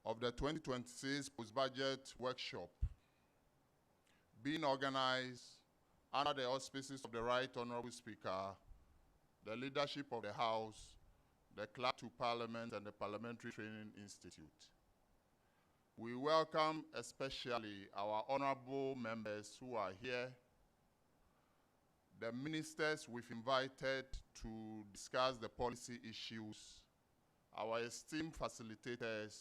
of the 2026 Post-Budget Workshop being organized under the auspices of the Right Honorable Speaker, the leadership of the House, the Clerk to Parliament, and the Parliamentary Training Institute. We welcome especially our honorable members who are here, the ministers we've invited to discuss the policy issues, our esteemed facilitators,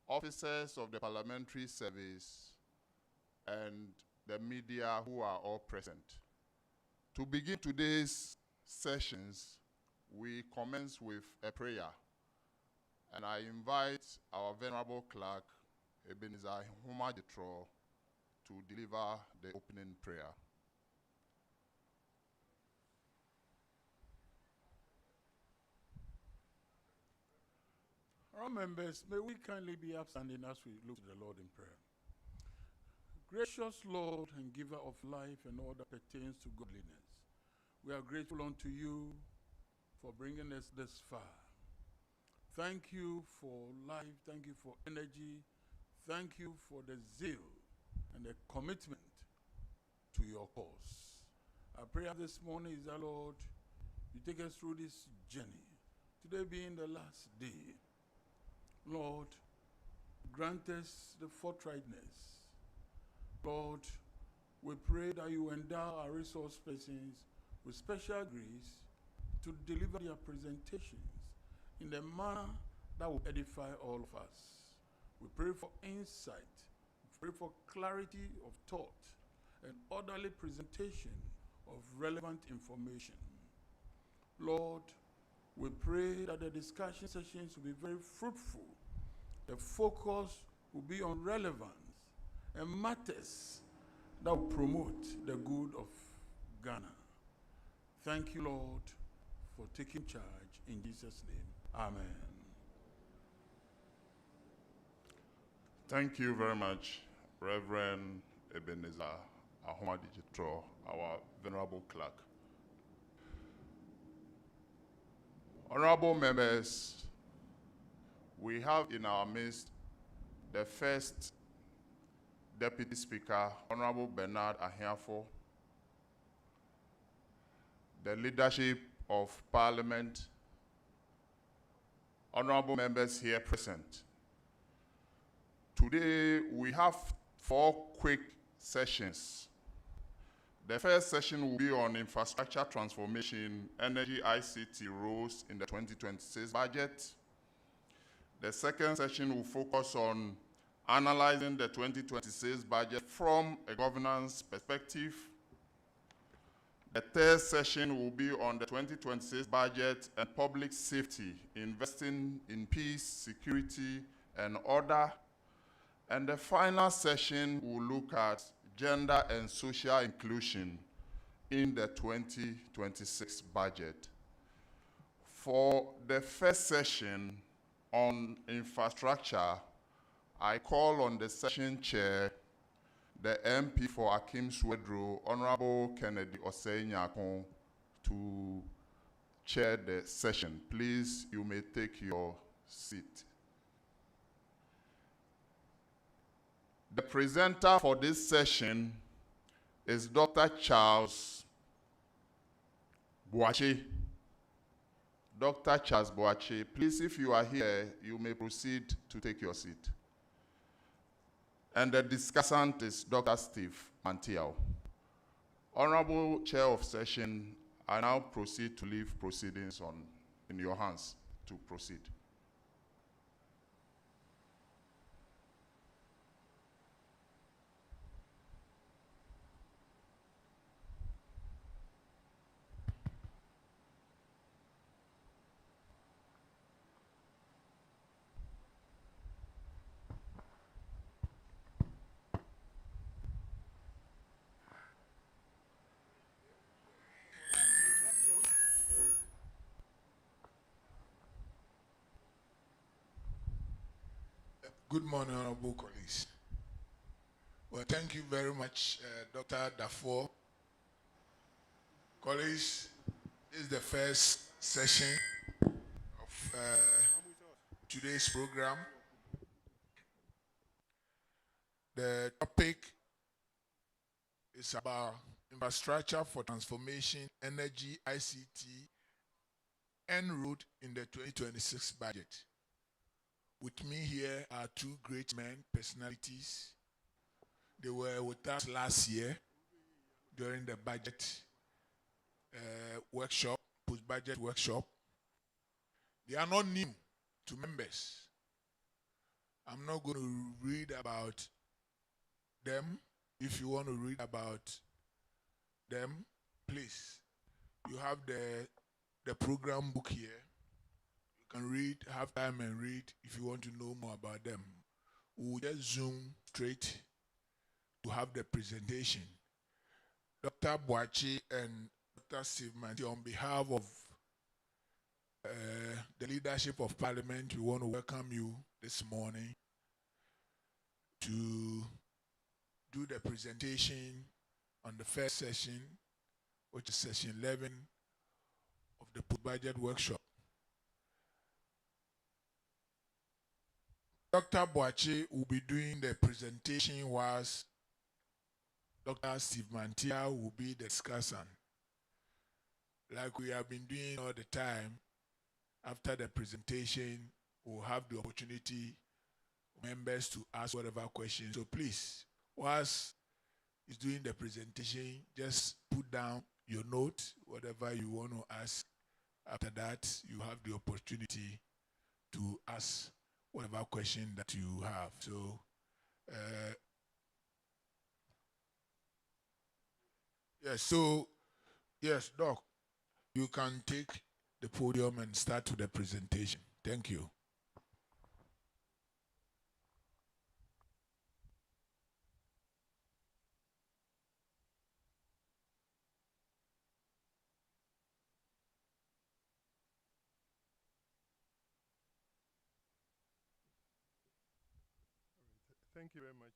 officers of the Parliamentary Service, and the media who are all present. To begin today's sessions, we commence with a prayer, and I invite our venerable clerk, Ebenezer Humajitro, to deliver the opening prayer. Our members, may we kindly be upstanding as we look to the Lord in prayer. Gracious Lord and giver of life and all that pertains to godliness, we are grateful unto you for bringing us this far. Thank you for life, thank you for energy, thank you for the zeal and the commitment to your cause. Our prayer this morning is that, Lord, you take us through this journey, today being the last day. Lord, grant us the forthrightness. Lord, we pray that you endow our resource persons with special grace to deliver their presentations in the manner that will edify all of us. We pray for insight, we pray for clarity of thought and orderly presentation of relevant information. Lord, we pray that the discussion sessions will be very fruitful. The focus will be on relevance and matters that will promote the good of Ghana. Thank you, Lord, for taking charge. In Jesus' name, amen. Thank you very much, Reverend Ebenezer Ahomadi-Jitro, our venerable clerk. Honorable members, we have in our midst the first Deputy Speaker, Honorable Bernard Ahiafo, the leadership of Parliament, honorable members here present. Today, we have 4 quick sessions. The first session will be on infrastructure transformation, energy ICT roles in the 2026 budget. The second session will focus on analyzing the 2026 budget from a governance perspective. The third session will be on the 2026 budget and public safety, investing in peace, security, and order. And the final session will look at gender and social inclusion in the 2026 budget. For the first session on infrastructure, I call on the session chair, the MP for Akim Swedro, Honorable Kennedy Osei-Nyakon, to chair the session. Please, you may take your seat. The presenter for this session is Dr. Charles Boache. Dr. Charles Boache, please, if you are here, you may proceed to take your seat. And the discussant is Dr. Steve Mantiao. Honorable Chair of Session, I now proceed to leave proceedings in your hands to proceed. Good morning, honorable colleagues. Well, thank you very much, Dr. Dafoe. Colleagues, this is the first session of today's program. The topic is about infrastructure for transformation, energy, ICT, and road in the 2026 budget. With me here are two great men, personalities. They were with us last year during the budget workshop, post-budget workshop. They are not new to members. I'm not going to read about them. If you want to read about them, please. You have the program book here. You can read, have time and read if you want to know more about them. We'll just zoom straight to have the presentation. Dr. Boachi and Dr. Steve Manti, on behalf of the leadership of Parliament, we want to welcome you this morning to do the presentation on the first session, which is session 11 of the post-budget workshop. Dr. Boachi will be doing the presentation whilst Dr. Steve Mantia will be the discussant. Like we have been doing all the time, after the presentation, we'll have the opportunity for members to ask whatever questions. So please, whilst he's doing the presentation, just put down your note, whatever you want to ask. After that, you have the opportunity to ask whatever question that you have. So, yes, Doc, you can take the podium and start with the presentation. Thank you. Thank you very much.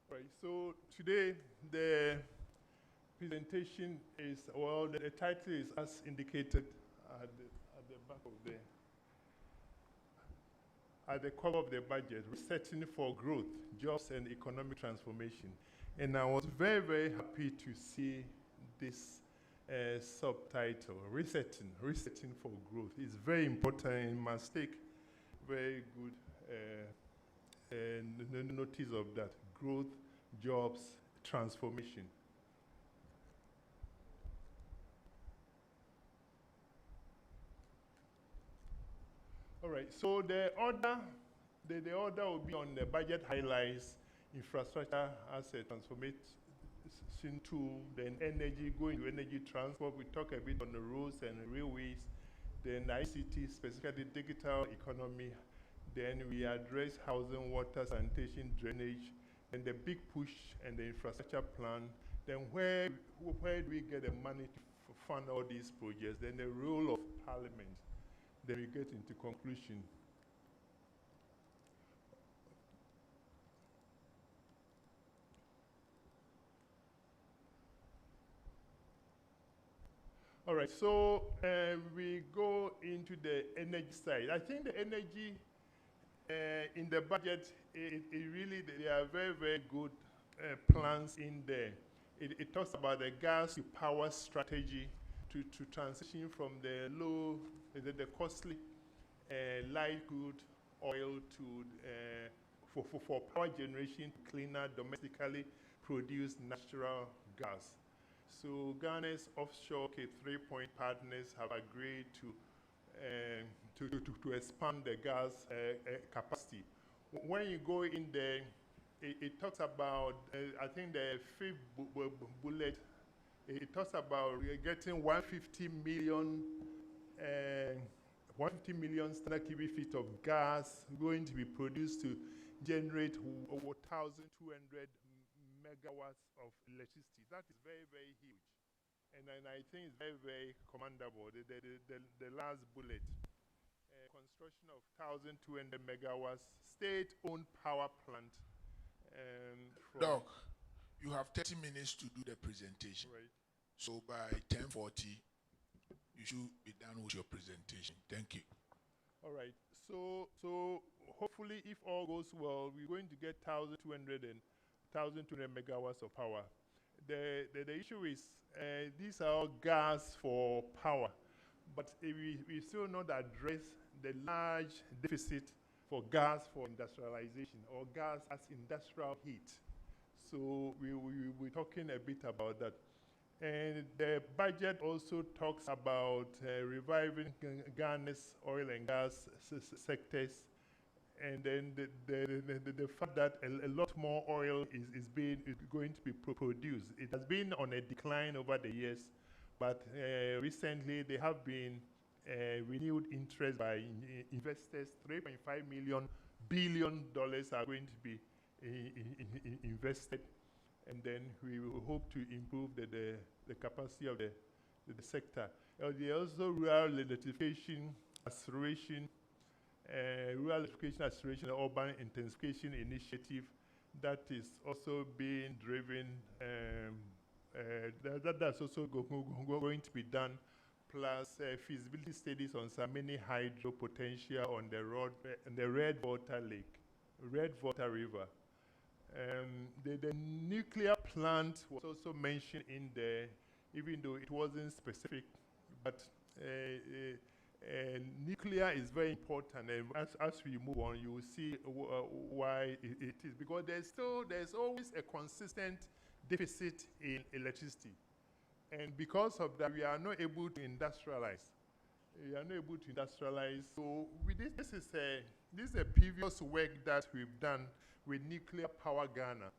Right, so today the presentation is, well, the title is as indicated at the back of at the cover of the budget, Resetting for Growth, Jobs and Economic Transformation. And I was very, very happy to see this subtitle, Resetting for Growth. It's very important and must take very good notice of that. Growth, jobs, transformation. All right, so the order will be on the budget highlights, infrastructure as a transformation tool, then energy, going to energy transport. We talk a bit on the roads and railways, then ICT, specifically digital economy. Then we address housing, water, sanitation, drainage, and the big push and the infrastructure plan. Then where do we get the money to fund all these projects? Then the role of Parliament. Then we get into conclusion. All right, so we go into the energy side. I think the energy in the budget, it really, there are very, very good plans in there. It talks about the gas to power strategy to transition from the low, the costly light crude oil to, for power generation, cleaner, domestically produced natural gas. So Ghana's offshore K3 partners have agreed to expand the gas capacity. When you go in there, it talks about, I think the fifth bullet, it talks about getting 150 million standard cubic feet of gas going to be produced to generate over 1,200 megawatts of electricity. That is very, very huge. And I think it's very, very commendable. The last bullet, construction of 1,200 megawatts, state-owned power plant. Doc, you have 30 minutes to do the presentation. Right. So by 10:40, you should be done with your presentation. Thank you. All right. So hopefully, if all goes well, we're going to get 1,200 megawatts of power. The issue is these are all gas for power, but we still not address the large deficit for gas for industrialization or gas as industrial heat. So we're talking a bit about that. And the budget also talks about reviving Ghana's oil and gas sectors, and then the fact that a lot more oil is going to be produced. It has been on a decline over the years, but recently there have been renewed interest by investors. $3.5 billion are going to be invested, and then we will hope to improve the capacity of the sector. There are also rural electrification, acceleration, urban intensification initiative that is also being driven. That's also going to be done. Plus feasibility studies on some mini hydro potential on the Red Water River. The nuclear plant was also mentioned in there, even though it wasn't specific. But nuclear is very important, and as we move on, you will see why it is. Because there's always a consistent deficit in electricity, and because of that, we are not able to industrialize. So this is a previous work that we've done with Nuclear Power Ghana.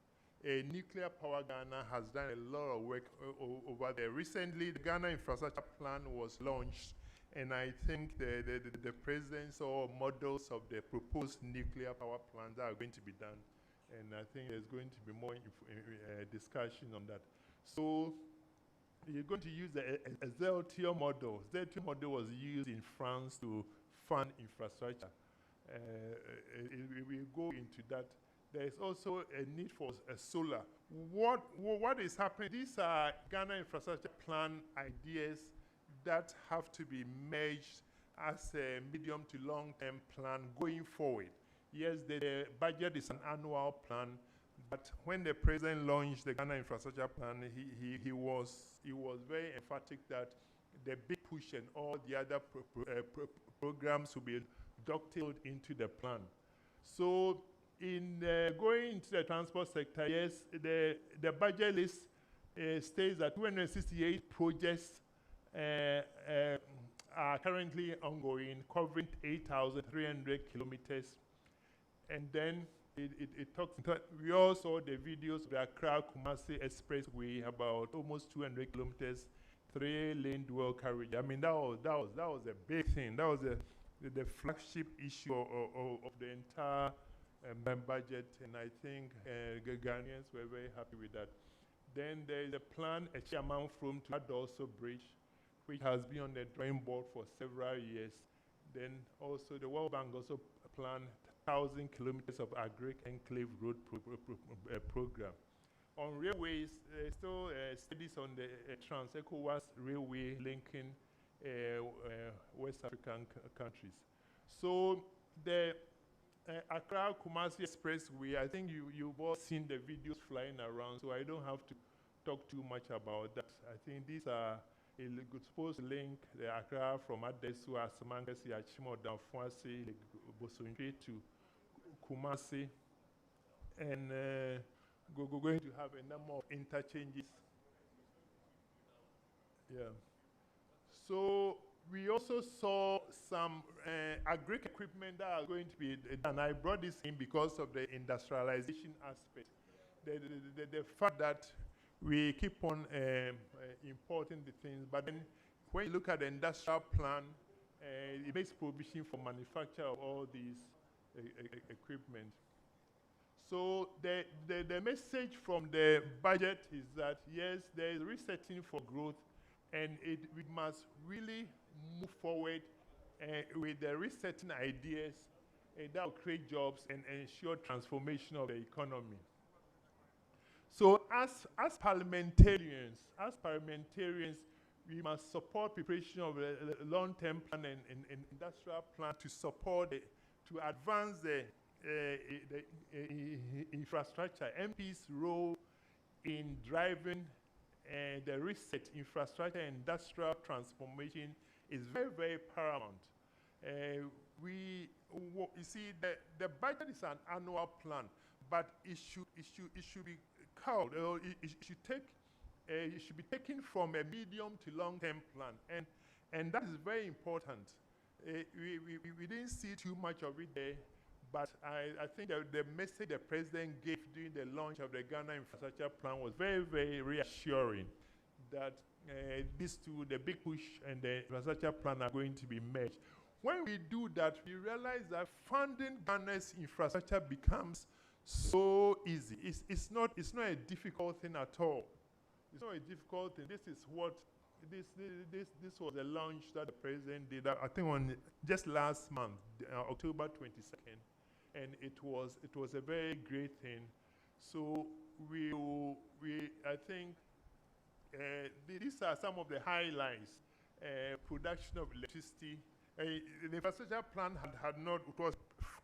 Nuclear Power Ghana has done a lot of work over there. Recently, the Ghana Infrastructure Plan was launched, and I think the presence or models of the proposed nuclear power plants are going to be done, and I think there's going to be more discussion on that. So you're going to use a ZLTO model. ZLTO model was used in France to fund infrastructure. We go into that. There's also a need for solar. What is happening? These are Ghana Infrastructure Plan ideas that have to be merged as a medium to long-term plan going forward. Yes, the budget is an annual plan, but when the president launched the Ghana Infrastructure Plan, he was very emphatic that the big push and all the other programs will be dovetailed into the plan. So in going into the transport sector, yes, the budget list states that 268 projects are currently ongoing, covering 8,300 kilometers. And then it talks, we also saw the videos of the Accra-Kumasi Expressway, about almost 200 kilometers, 3-lane dual carriage. I mean, that was a big thing. That was the flagship issue of the entire budget, and I think Ghanaians were very happy with that. Then there is a plan, a chairman from to Adolso Bridge, which has been on the drawing board for several years. Then also the World Bank also planned 1,000 kilometers of agri-enclave road program. On railways, still studies on the Trans-ECOWAS railway linking West African countries. So the Accra-Kumasi Expressway, I think you've all seen the videos flying around, so I don't have to talk too much about that. I think these are a good supposed link the Accra from Adesu, Asmangasi, Achimo, Danfuasi, Bosonje to Kumasi, and we're going to have a number of interchanges. Yeah. So we also saw some agri equipment that are going to be done. I brought this in because of the industrialization aspect. The fact that we keep on importing the things, but then when you look at the industrial plan, it makes provision for manufacture of all these equipment. So the message from the budget is that yes, there is resetting for growth, and we must really move forward with the resetting ideas that will create jobs and ensure transformation of the economy. So as parliamentarians, we must support preparation of a long-term plan and industrial plan to support the to advance the infrastructure. MP's role in driving the research, infrastructure, and industrial transformation is very, very paramount. You see, the budget is an annual plan, but it should be called, or it should be taken from a medium to long-term plan, and that is very important. We didn't see too much of it there, but I think that the message the president gave during the launch of the Ghana Infrastructure Plan was very, very reassuring that these two, the big push and the infrastructure plan, are going to be merged. When we do that, we realize that funding Ghana's infrastructure becomes so easy. It's not a difficult thing at all. It's not a difficult thing. This is what this was a launch that the president did, I think on just last month, October 22nd, and it was a very great thing. So I think these are some of the highlights. Production of electricity. The infrastructure plan had not, it was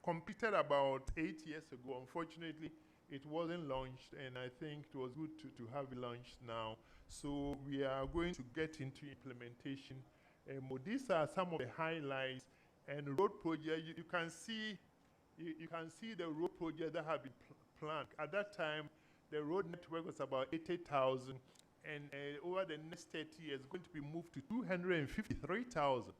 completed about 8 years ago. Unfortunately, it wasn't launched, and I think it was good to have it launched now. So we are going to get into implementation. These are some of the highlights. And road project, you can see the road project that have been planned. At that time, the road network was about 80,000, and over the next 30 years, it's going to be moved to 253,000.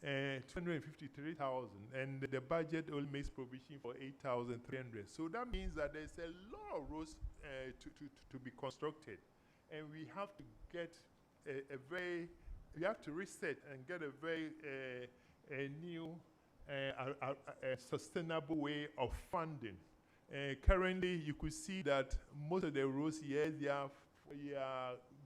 253,000, and the budget only makes provision for 8,300. So that means that there's a lot of roads to be constructed, and we have to get we have to reset and get a very new, sustainable way of funding. Currently, you could see that most of the roads here, they are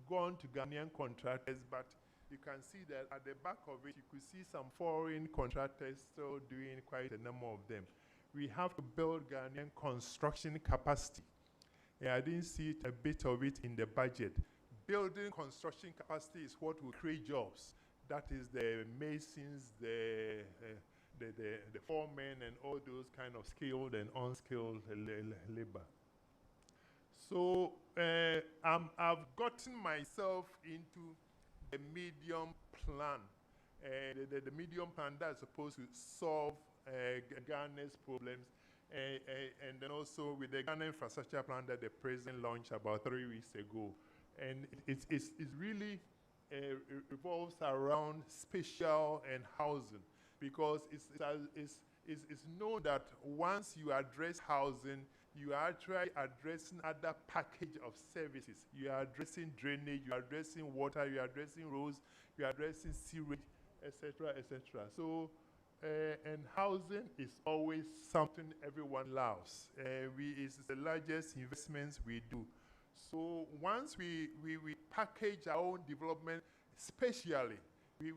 gone to Ghanaian contractors, but you can see that at the back of it, you could see some foreign contractors still doing quite a number of them. We have to build Ghanaian construction capacity. I didn't see a bit of it in the budget. Building construction capacity is what will create jobs. That is the masons, the foremen, and all those kind of skilled and unskilled labor. So I've gotten myself into the medium plan, the medium plan that is supposed to solve Ghana's problems, and then also with the Ghana Infrastructure Plan that the president launched about 3 weeks ago. And it's really revolves around spatial and housing, because it's known that once you address housing, you are actually addressing other package of services. You are addressing drainage, you are addressing water, you are addressing roads, you are addressing sewage, etc., etc. So, and housing is always something everyone loves. It's the largest investments we do. So once we package our own development spatially, we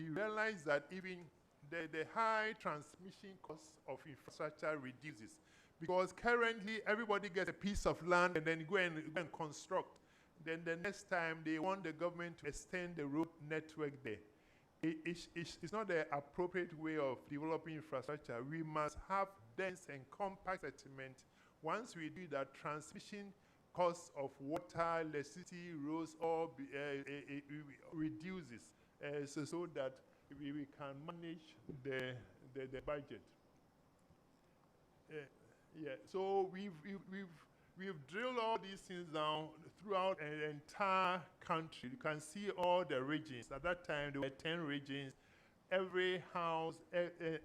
realize that even the high transmission costs of infrastructure reduces. Because currently, everybody gets a piece of land and then go and construct. Then the next time, they want the government to extend the road network there. It's not the appropriate way of developing infrastructure. We must have dense and compact settlement. Once we do that, transmission costs of water, electricity, roads, all reduces, so that we can manage the budget. Yeah, so we've drilled all these things down throughout an entire country. You can see all the regions. At that time, there were 10 regions. Every house,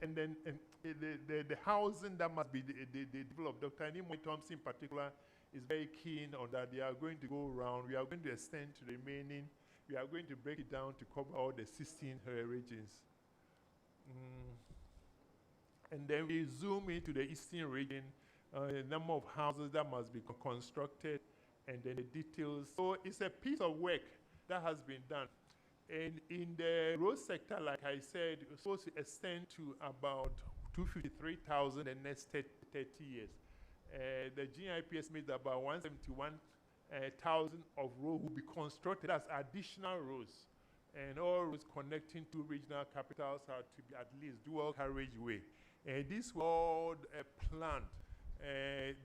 and then the housing that must be developed. Dr. Nimoy Thompson in particular is very keen on that. They are going to go around. We are going to extend to the remaining. We are going to break it down to cover all the 16 regions. And then we zoom into the eastern region, the number of houses that must be constructed, and then the details. So it's a piece of work that has been done. And in the road sector, like I said, it's supposed to extend to about 253,000 in the next 30 years. The GIP estimates about 171,000 of roads will be constructed as additional roads. And all roads connecting to regional capitals are to be at least dual carriageway. This was planned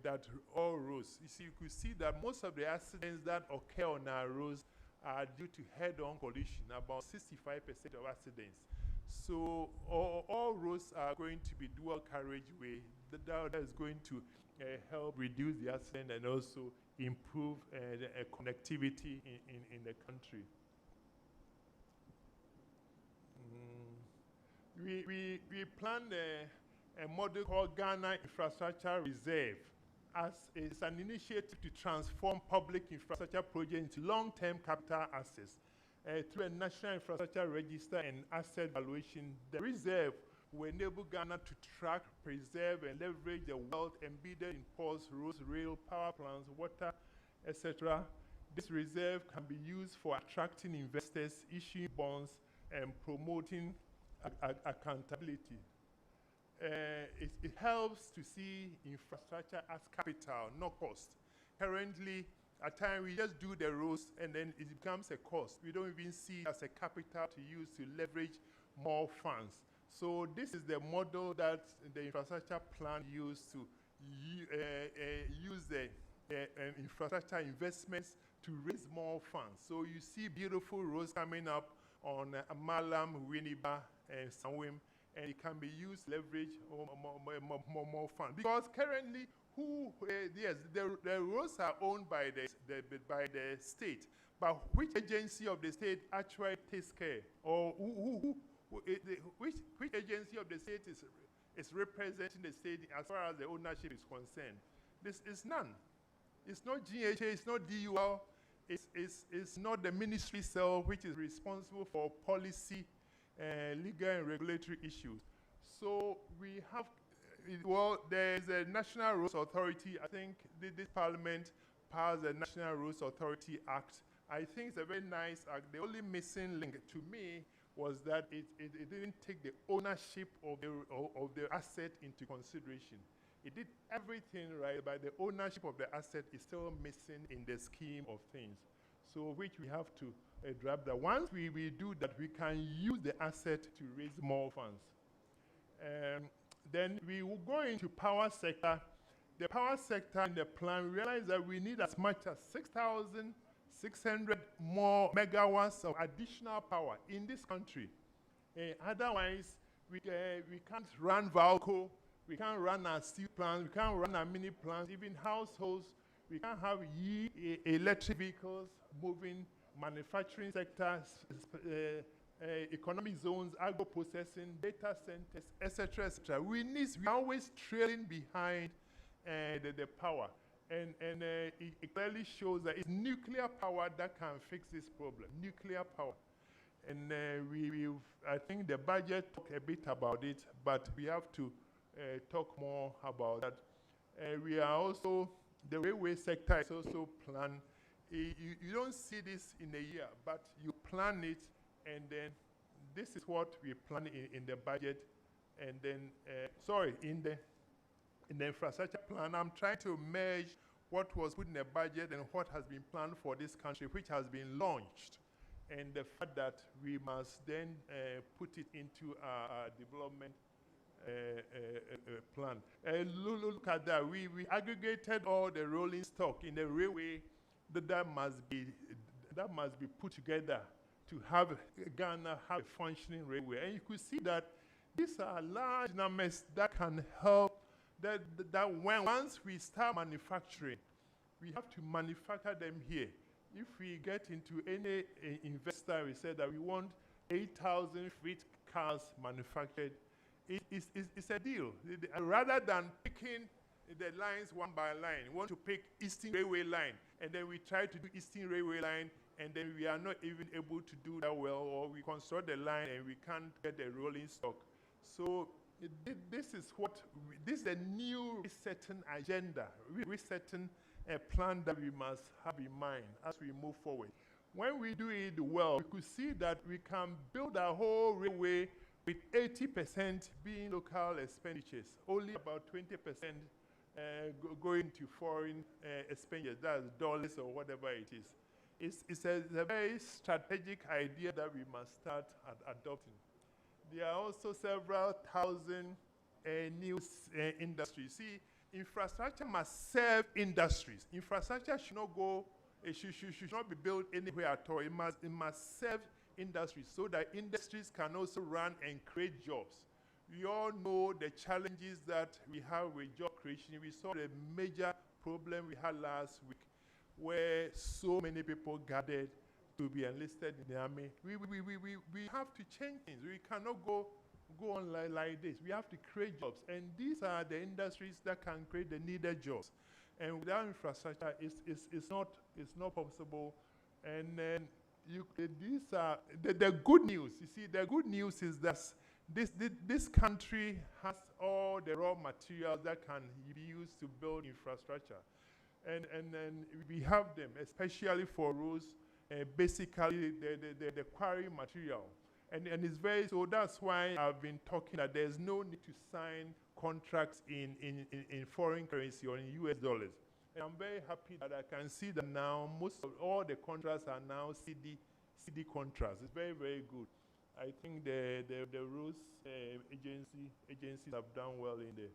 that all roads. You see, you could see that most of the accidents that occur on our roads are due to head-on collision, about 65% of accidents. So all roads are going to be dual carriageway. That is going to help reduce the accident and also improve the connectivity in the country. We planned a model called Ghana Infrastructure Reserve as it's an initiative to transform public infrastructure projects into long-term capital assets through a national infrastructure register and asset valuation. The reserve will enable Ghana to track, preserve, and leverage the wealth embedded in ports, roads, rail, power plants, water, etc. This reserve can be used for attracting investors, issuing bonds, and promoting accountability. It helps to see infrastructure as capital, not cost. Currently, at times we just do the roads and then it becomes a cost. We don't even see it as a capital to use to leverage more funds. So this is the model that the infrastructure plan used to use the infrastructure investments to raise more funds. So you see beautiful roads coming up on Malam, Winneba, and Sanwim, and it can be used to leverage more funds. Because currently, yes, the roads are owned by the state, but which agency of the state actually takes care, or which agency of the state is representing the state as far as the ownership is concerned? This is none. It's not GHA, it's not DUL, it's not the ministry cell which is responsible for policy, legal and regulatory issues. So we have, well, there's a National Roads Authority. I think this Parliament passed the National Roads Authority Act. I think it's a very nice act. The only missing link to me was that it didn't take the ownership of the asset into consideration. It did everything right, but the ownership of the asset is still missing in the scheme of things. So which we have to drop that. Once we do that, we can use the asset to raise more funds. Then we will go into power sector. The power sector in the plan, we realize that we need as much as 6,600 more megawatts of additional power in this country. Otherwise, we can't run Valco, we can't run our steel plants, we can't run our mini plants, even households. We can't have electric vehicles moving, manufacturing sectors, economic zones, agro-processing, data centers, etc., etc. We are always trailing behind the power. And it clearly shows that it's nuclear power that can fix this problem, nuclear power. And I think the budget talked a bit about it, but we have to talk more about that. We are also, the railway sector is also planned. You don't see this in a year, but you plan it, and then this is what we plan in the budget, and then, in the infrastructure plan. I'm trying to merge what was put in the budget and what has been planned for this country, which has been launched, and the fact that we must then put it into our development plan. Look at that. We aggregated all the rolling stock in the railway that must be put together to have Ghana have a functioning railway. And you could see that these are large numbers that can help. That once we start manufacturing, we have to manufacture them here. If we get into any investor, we say that we want 8,000 freight cars manufactured, it's a deal. Rather than picking the lines one by line, we want to pick Eastern Railway line, and then we try to do Eastern Railway line, and then we are not even able to do that well, or we construct the line and we can't get the rolling stock. So this is a new resetting agenda, resetting a plan that we must have in mind as we move forward. When we do it well, we could see that we can build a whole railway with 80% being local expenditures, only about 20% going to foreign expenditures, that's dollars or whatever it is. It's a very strategic idea that we must start adopting. There are also several thousand new industries. See, infrastructure must serve industries. Infrastructure should not go, it should not be built anywhere at all. It must serve industries so that industries can also run and create jobs. We all know the challenges that we have with job creation. We saw the major problem we had last week where so many people gathered to be enlisted in the army. We have to change things. We cannot go on like this. We have to create jobs. And these are the industries that can create the needed jobs. And without infrastructure, it's not possible. And then these are the good news. You see, the good news is that this country has all the raw materials that can be used to build infrastructure. And then we have them, especially for roads, basically the quarry material. And it's very, so that's why I've been talking that there's no need to sign contracts in foreign currency or in US dollars. And I'm very happy that I can see that now most of all the contracts are now CD contracts. It's very, very good. I think the roads agencies have done well in there.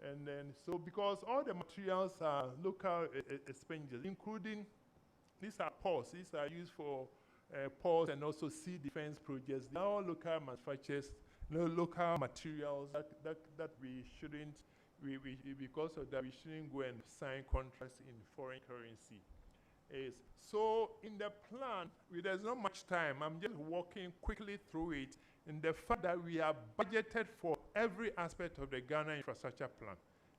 And then, so because all the materials are local expenditures, including, these are ports. These are used for ports and also sea defense projects. They are all local manufacturers, local materials that we shouldn't, because of that, we shouldn't go and sign contracts in foreign currency. So in the plan, there's not much time. I'm just walking quickly through it. And the fact that we have budgeted for every aspect of the Ghana infrastructure plan.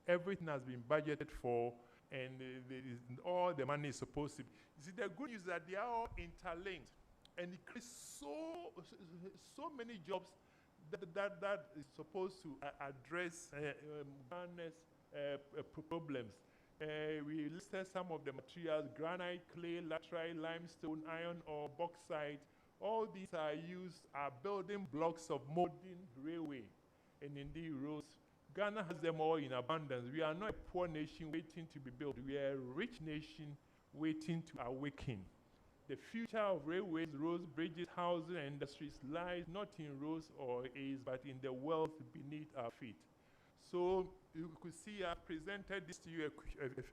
Everything has been budgeted for, and all the money is supposed to be. You see, the good news is that they are all interlinked. And it creates so many jobs that is supposed to address Ghana's problems. We listed some of the materials: granite, clay, laterite, limestone, iron ore, bauxite. All these are building blocks of modern railway and indeed roads. Ghana has them all in abundance. We are not a poor nation waiting to be built. We are a rich nation waiting to awaken. The future of railways, roads, bridges, housing, and industries lies not in roads or aids, but in the wealth beneath our feet. So you could see I presented this to you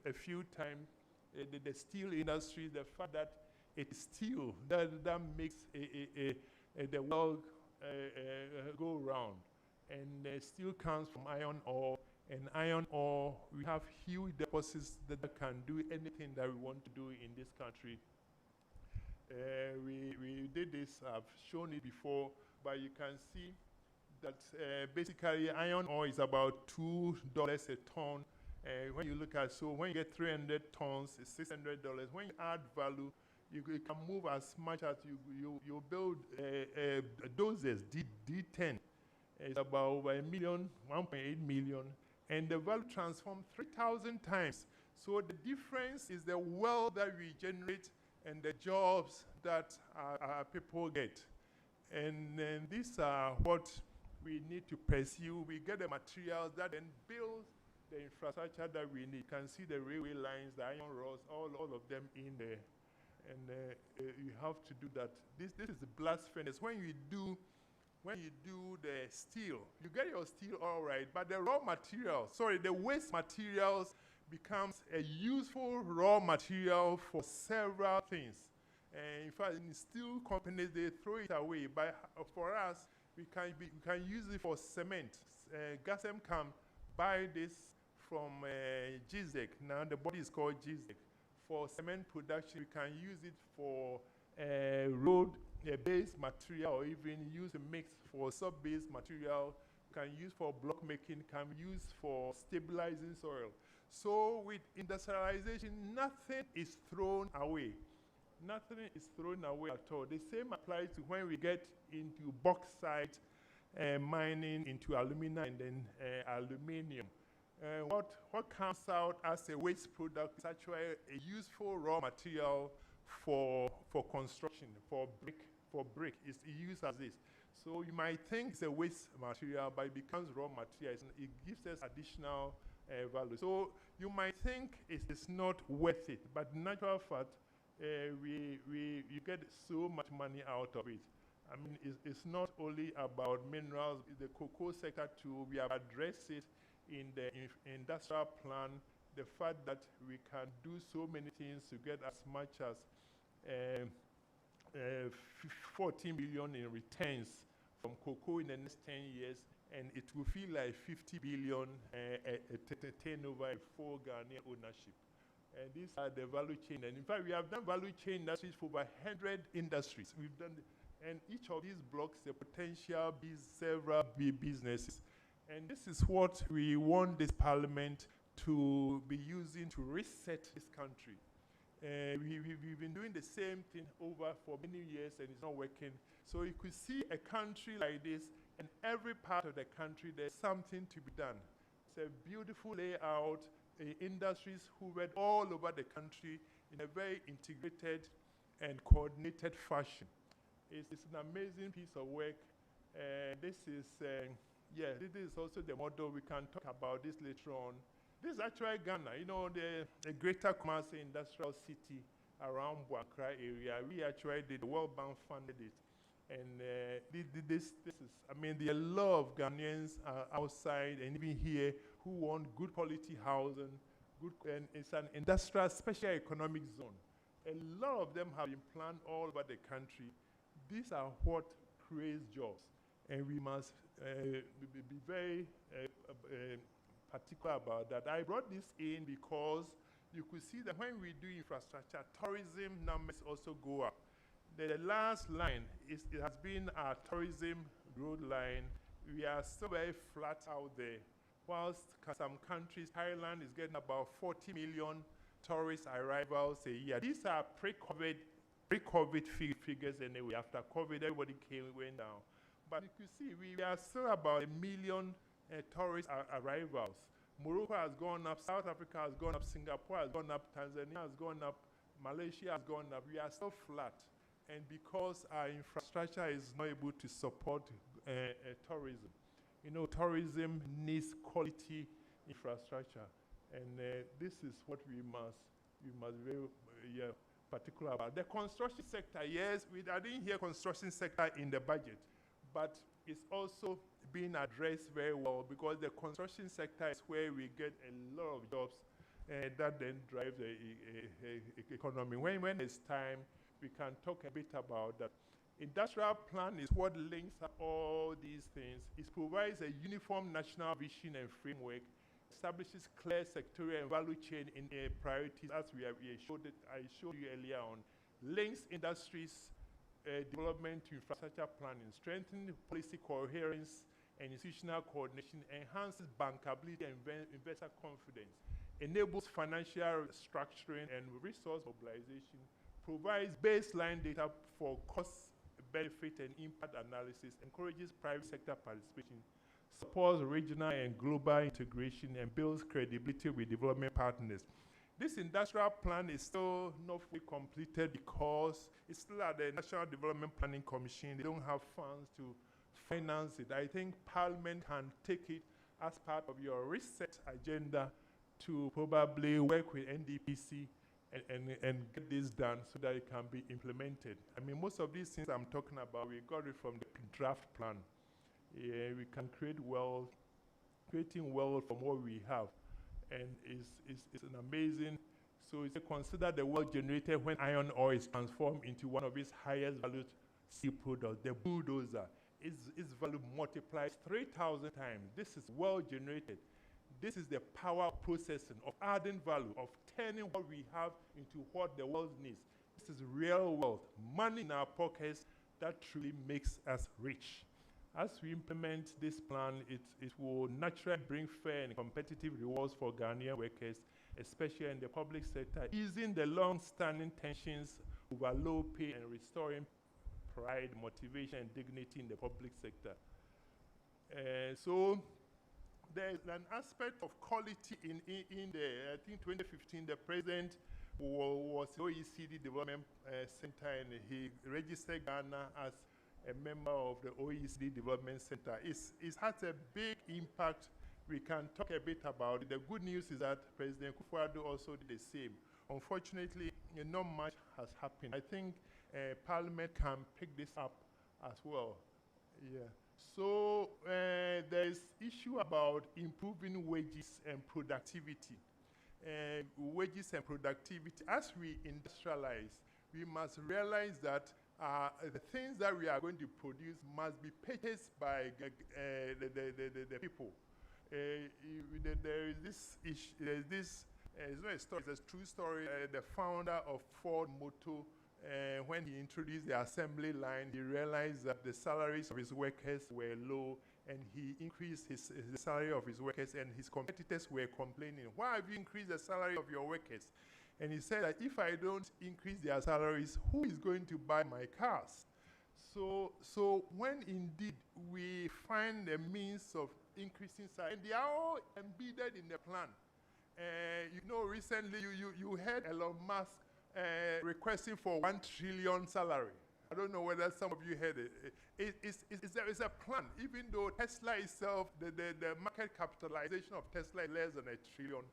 a few times, the steel industry, the fact that it's steel that makes the world go round. And steel comes from iron ore, and iron ore, we have huge deposits that can do anything that we want to do in this country. We did this, I've shown it before, but you can see that basically iron ore is about $2 a ton. When you look at, so when you get 300 tons, it's $600. When you add value, you can move as much as you build doses, D10. It's about 1.8 million, and the value transformed 3,000 times. So the difference is the wealth that we generate and the jobs that our people get. And then these are what we need to pursue. We get the materials that then build the infrastructure that we need. You can see the railway lines, the iron rods, all of them in there. And you have to do that. This is the blast furnace. When you do the steel, you get your steel all right, but the raw material, the waste materials becomes a useful raw material for several things. In fact, in steel companies, they throw it away. But for us, we can use it for cement. Gasem can buy this from GZEC. Now the body is called GZEC. For cement production, we can use it for road-based material, or even use a mix for sub-based material. Can use for block making, can use for stabilizing soil. So with industrialization, nothing is thrown away. Nothing is thrown away at all. The same applies to when we get into bauxite mining, into alumina, and then aluminium. What comes out as a waste product is actually a useful raw material for construction, for brick. It's used as this. So you might think it's a waste material, but it becomes raw material. It gives us additional value. So you might think it's not worth it, but in natural fact, you get so much money out of it. I mean, it's not only about minerals, the cocoa sector too. We have addressed it in the industrial plan, the fact that we can do so many things to get as much as 14 billion in returns from cocoa in the next 10 years, and it will feel like 50 billion turnover for Ghanaian ownership. And these are the value chain. And in fact, we have done value chain industries for over 100 industries. We've done, and each of these blocks, the potential several businesses. And this is what we want this parliament to be using to reset this country. We've been doing the same thing over for many years, and it's not working. So you could see a country like this, and every part of the country, there's something to be done. It's a beautiful layout, industries hovered all over the country in a very integrated and coordinated fashion. It's an amazing piece of work. This is also the model. We can talk about this later on. This is actually Ghana, you know, the greater commercial industrial city around Buakra area. We actually did, the World Bank funded it. And this is, I mean, there are a lot of Ghanaians outside and even here who want good quality housing, and it's an industrial special economic zone. A lot of them have been planned all over the country. These are what creates jobs, and we must be very particular about that. I brought this in because you could see that when we do infrastructure, tourism numbers also go up. The last line, it has been our tourism road line. We are still very flat out there. Whilst some countries, Thailand is getting about 40 million tourist arrivals a year. These are pre-COVID figures anyway. After COVID, everybody went down. But you can see we are still about 1 million tourist arrivals. Morocco has gone up, South Africa has gone up, Singapore has gone up, Tanzania has gone up, Malaysia has gone up. We are still flat. And because our infrastructure is not able to support tourism. You know, tourism needs quality infrastructure. And this is what we must be very particular about. The construction sector, yes, I didn't hear construction sector in the budget, but it's also being addressed very well because the construction sector is where we get a lot of jobs that then drive the economy. When it's time, we can talk a bit about that. Industrial plan is what links up all these things. It provides a uniform national vision and framework, establishes clear sectorial and value chain in priorities, as I showed you earlier on, links industries development to infrastructure planning, strengthening policy coherence and institutional coordination, enhances bankability and investor confidence, enables financial structuring and resource mobilization, provides baseline data for cost, benefit, and impact analysis, encourages private sector participation, supports regional and global integration, and builds credibility with development partners. This industrial plan is still not fully completed because it's still at the National Development Planning Commission. They don't have funds to finance it. I think Parliament can take it as part of your reset agenda to probably work with NDPC and get this done so that it can be implemented. I mean, most of these things I'm talking about, we got it from the draft plan. Yeah, we can create wealth, creating wealth from what we have. And it's an amazing, so it's consider the wealth generated when iron ore is transformed into one of its highest valued steel products, the bulldozer. Its value multiplies 3,000 times. This is well generated. This is the power of processing, of adding value, of turning what we have into what the world needs. This is real wealth, money in our pockets that truly makes us rich. As we implement this plan, it will naturally bring fair and competitive rewards for Ghanaian workers, especially in the public sector, easing the long-standing tensions over low pay and restoring pride, motivation, and dignity in the public sector. So there's an aspect of quality in the, I think 2015, the president was the OECD Development Center, and he registered Ghana as a member of the OECD Development Center. It has a big impact. We can talk a bit about it. The good news is that President Kufuor also did the same. Unfortunately, not much has happened. I think Parliament can pick this up as well. Yeah. So there's issue about improving wages and productivity. Wages and productivity. As we industrialize, we must realize that the things that we are going to produce must be purchased by the people. There is this issue. There is this. It's not a story. It's a true story. The founder of Ford Motor, when he introduced the assembly line, he realized that the salaries of his workers were low, and he increased the salary of his workers, and his competitors were complaining, "Why have you increased the salary of your workers?" And he said that if I don't increase their salaries, who is going to buy my cars? So when indeed we find a means of increasing salary, and they are all embedded in the plan. Recently you heard Elon Musk requesting for 1 trillion salary. I don't know whether some of you heard it. It's a plan. Even though Tesla itself, the market capitalization of Tesla is less than $1 trillion.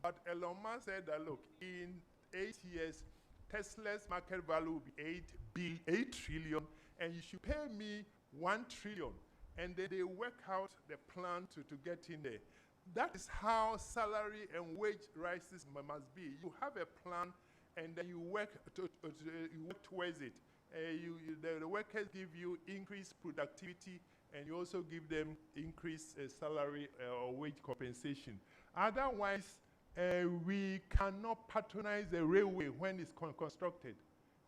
But Elon Musk said that, look, in 8 years, Tesla's market value will be 8 trillion, and you should pay me 1 trillion. And then they work out the plan to get in there. That is how salary and wage rises must be. You have a plan, and then you work towards it. The workers give you increased productivity, and you also give them increased salary or wage compensation. Otherwise, we cannot patronize the railway when it's constructed.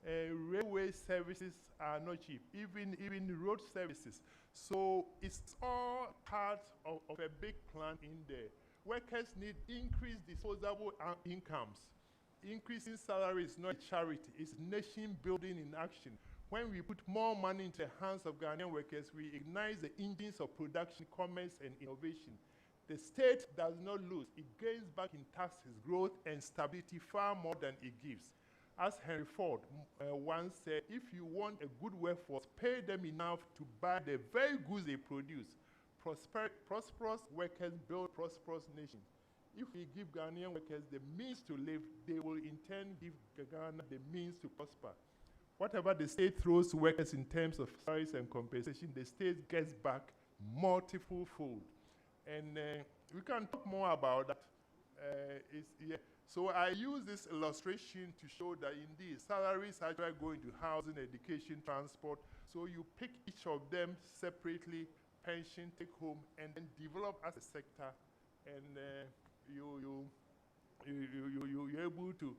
Railway services are not cheap, even road services. So it's all part of a big plan in there. Workers need increased disposable incomes. Increasing salary is not charity, it's nation building in action. When we put more money into the hands of Ghanaian workers, we ignite the engines of production, commerce, and innovation. The state does not lose. It gains back in taxes, growth, and stability far more than it gives. As Henry Ford once said, if you want a good workforce, pay them enough to buy the very goods they produce. Prosperous workers build prosperous nations. If we give Ghanaian workers the means to live, they will in turn give Ghana the means to prosper. Whatever the state throws to workers in terms of salaries and compensation, the state gets back multiple fold. And we can talk more about that. So I use this illustration to show that indeed salaries actually go into housing, education, transport. So you pick each of them separately, pension, take home, and then develop as a sector. And you're able to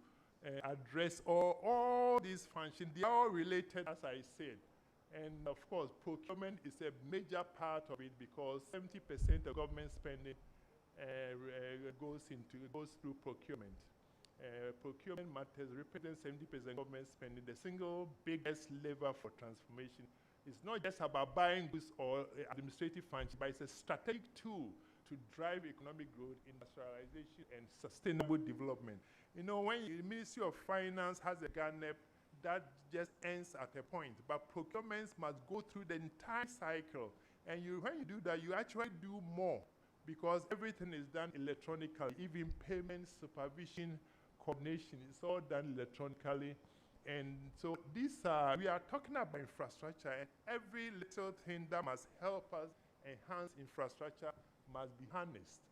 address all these functions. They are all related, as I said. And of course, procurement is a major part of it because 70% of government spending goes through procurement. Procurement matters, represents 70% government spending. The single biggest lever for transformation is not just about buying goods or administrative functions, but it's a strategic tool to drive economic growth, industrialization, and sustainable development. When the Ministry of Finance has a GANEP, that just ends at a point. But procurements must go through the entire cycle. And when you do that, you actually do more because everything is done electronically. Even payments, supervision, coordination is all done electronically. And so we are talking about infrastructure, and every little thing that must help us enhance infrastructure must be harnessed.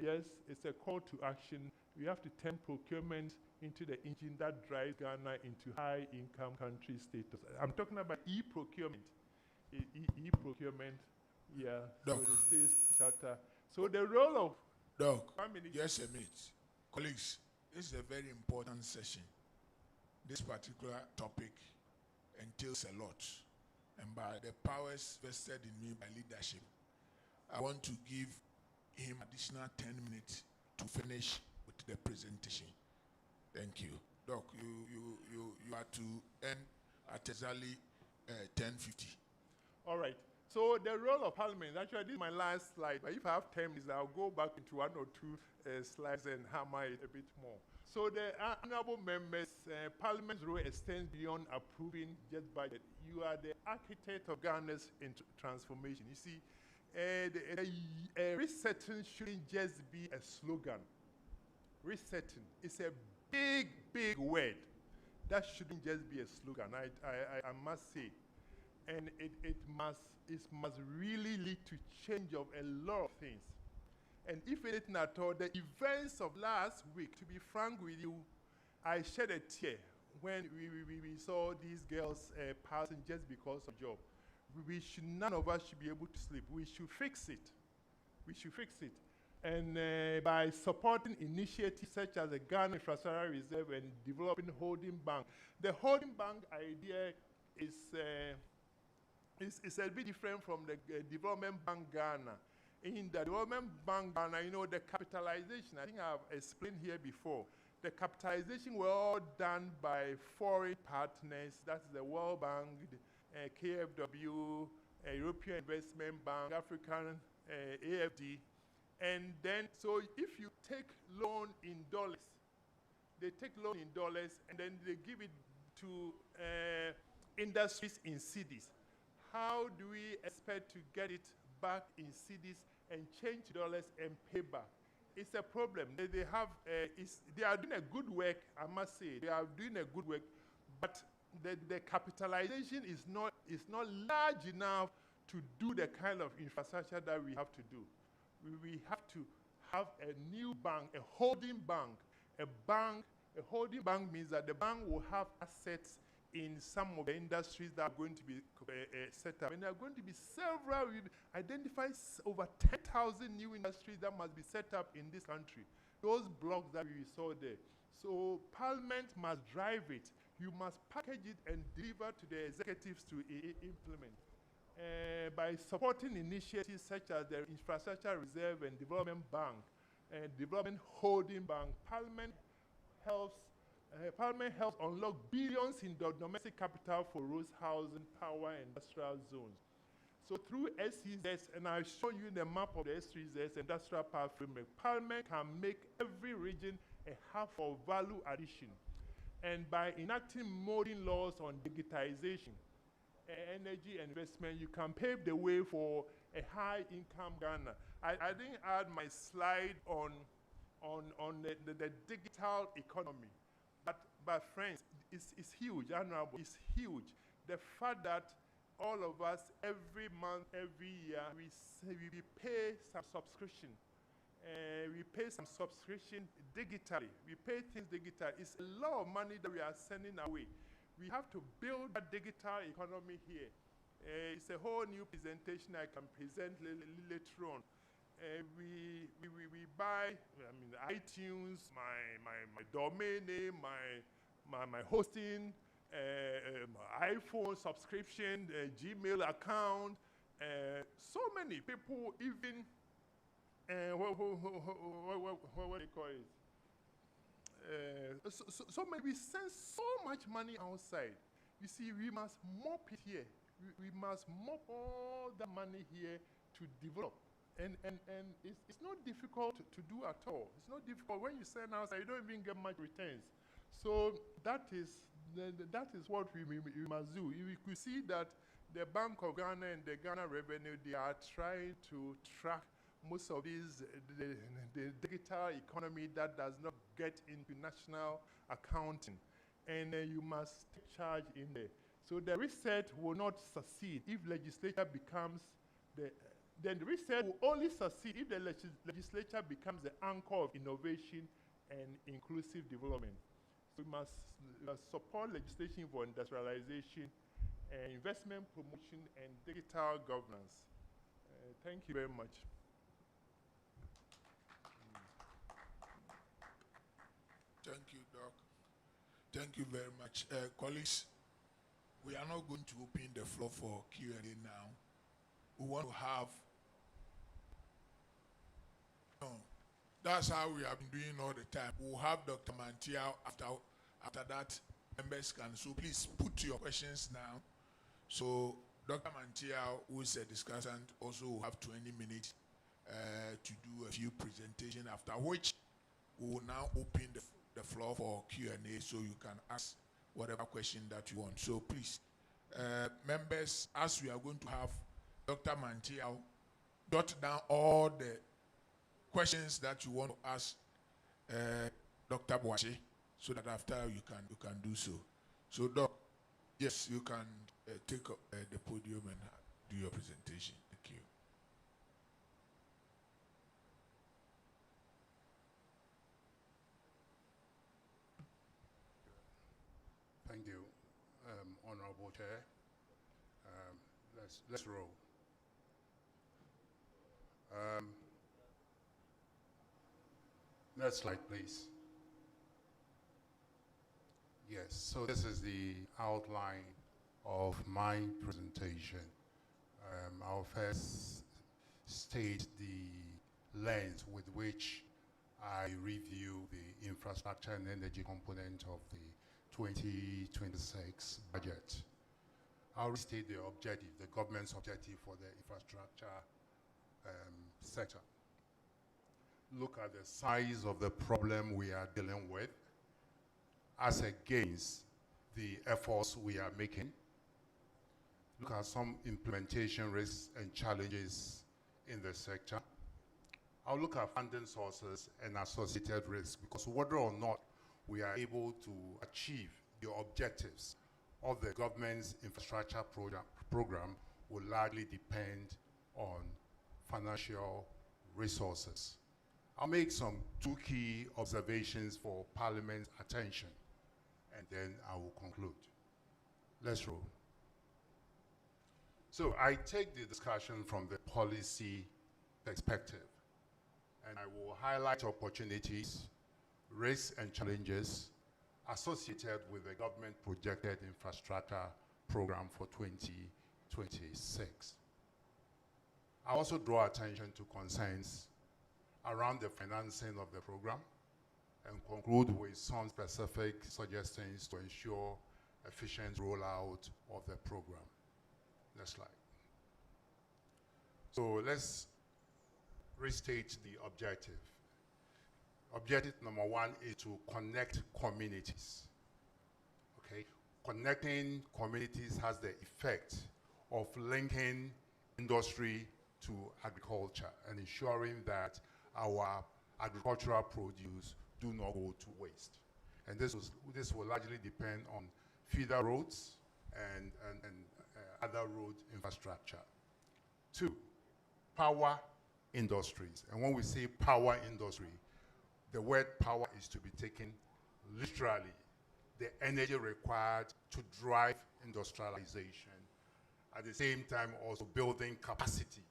Yes, it's a call to action. We have to turn procurement into the engine that drives Ghana into high-income country status. I'm talking about e-procurement. E-procurement, yeah. Doc. So the state's charter. So the role of... Doc, 1 minute. just a minute. Colleagues, this is a very important session. This particular topic entails a lot. And by the powers vested in me by leadership, I want to give him additional 10 minutes to finish with the presentation. Thank you. Doc, you are to end at exactly 10:50. All right. So the role of Parliament, actually this is my last slide, but if I have 10 minutes, I'll go back into 1 or 2 slides and hammer it a bit more. So the honorable members, Parliament's role extends beyond approving just budget. You are the architect of Ghana's transformation. You see, resetting shouldn't just be a slogan. Resetting is a big word. That shouldn't just be a slogan, I must say. and it must really lead to change of a lot of things. And if anything at all, the events of last week, to be frank with you, I shed a tear when we saw these girls passing just because of job. None of us should be able to sleep. We should fix it. We should fix it. And by supporting initiatives such as the Ghana Infrastructure Reserve and developing holding bank, the holding bank idea is a bit different from the Development Bank Ghana. In the Development Bank Ghana, you know, the capitalization, I think I've explained here before, the capitalization were all done by foreign partners, that's the World Bank, KFW, European Investment Bank, African AFD. And then, so if you take loan in dollars, they take loan in dollars and then they give it to industries in cities. How do we expect to get it back in cities and change dollars and pay back? It's a problem. They are doing a good work, I must say. They are doing a good work, but the capitalization is not large enough to do the kind of infrastructure that we have to do. We have to have a new bank, a holding bank. A holding bank means that the bank will have assets in some of the industries that are going to be set up. And there are going to be several, we identify over 10,000 new industries that must be set up in this country. Those blocks that we saw there. So Parliament must drive it. You must package it and deliver to the executives to implement. By supporting initiatives such as the Infrastructure Reserve and Development Bank, and Development Holding Bank, Parliament helps unlock billions in the domestic capital for roads, housing, power, and industrial zones. So through SEZs, and I've shown you the map of the SEZs, Industrial Power Framework, Parliament can make every region a hub for value addition. And by enacting modern laws on digitization, energy and investment, you can pave the way for a high-income Ghana. I didn't add my slide on the digital economy. But friends, it's huge, honorable, it's huge. The fact that all of us, every month, every year, we pay some subscription. We pay some subscription digitally. We pay things digitally. It's a lot of money that we are sending away. We have to build a digital economy here. It's a whole new presentation I can present later on. We buy, iTunes, my domain name, my hosting, my iPhone subscription, Gmail account. So many people even, what do you call it? So maybe we send so much money outside. You see, we must mop it here. We must mop all the money here to develop. And it's not difficult to do at all. It's not difficult. When you send outside, you don't even get much returns. So that is what we must do. You could see that the Bank of Ghana and the Ghana Revenue, they are trying to track most of these, the digital economy that does not get into national accounting. And you must take charge in there. So the research will not succeed if legislature becomes then the research will only succeed if the legislature becomes the anchor of innovation and inclusive development. So we must support legislation for industrialization, investment promotion, and digital governance. Thank you very much. Thank you, Doc. Thank you very much. Colleagues, we are not going to open the floor for Q&A now. We want to have, that's how we have been doing all the time. We'll have Dr. Mantiao after that, members can. So please put your questions now. So Dr. Mantiao, who is a discussant, also will have 20 minutes to do a few presentations, after which we will now open the floor for Q&A so you can ask whatever question that you want. So please, members, as we are going to have Dr. Mantiao jot down all the questions that you want to ask Dr. Boache, so that after you can do so. So, Doc, Yes, you can take up the podium and do your presentation. Thank you. Thank you, Honorable Chair. Let's roll. Next slide, please. Yes, so this is the outline of my presentation. I'll first state the lens with which I review the infrastructure and energy component of the 2026 budget. I'll restate the objective, the government's objective for the infrastructure sector. Look at the size of the problem we are dealing with as against the efforts we are making. Look at some implementation risks and challenges in the sector. I'll look at funding sources and associated risks, because whether or not we are able to achieve the objectives of the government's infrastructure program will largely depend on financial resources. I'll make some two key observations for Parliament's attention, and then I will conclude. Let's roll. So I take the discussion from the policy perspective, and I will highlight opportunities, risks, and challenges associated with the government projected infrastructure program for 2026. I also draw attention to concerns around the financing of the program and conclude with some specific suggestions to ensure efficient rollout of the program. Next slide. So let's restate the objective. Objective number one is to connect communities. Okay? Connecting communities has the effect of linking industry to agriculture and ensuring that our agricultural produce do not go to waste. And this will largely depend on feeder roads and other road infrastructure. Two, power industries. And when we say power industry, the word power is to be taken literally. The energy required to drive industrialization. At the same time, also building capacity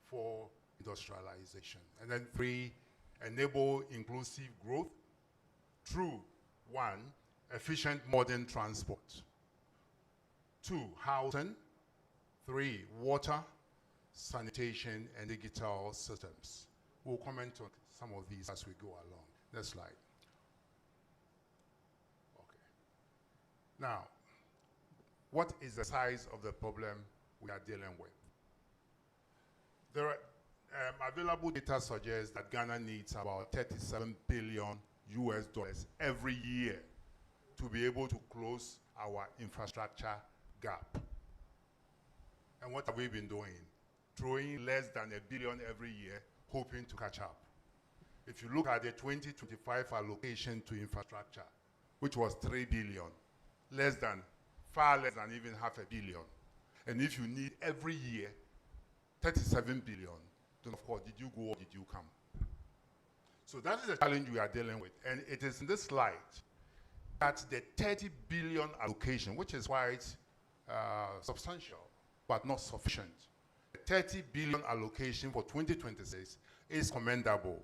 for industrialization. And then three, enable inclusive growth through, one, efficient modern transport. Two, housing. Three, water, sanitation, and digital systems. We'll comment on some of these as we go along. Next slide. Okay. Now, what is the size of the problem we are dealing with? There are, available data suggests that Ghana needs about 37 billion US dollars every year to be able to close our infrastructure gap. And what have we been doing? Throwing less than $1 billion every year, hoping to catch up. If you look at the 2025 allocation to infrastructure, which was 3 billion, far less than even $500 million. And if you need every year 37 billion, then of course, did you go or did you come? So that is the challenge we are dealing with. And it is in this light that the 30 billion allocation, which is quite substantial, but not sufficient. The 30 billion allocation for 2026 is commendable,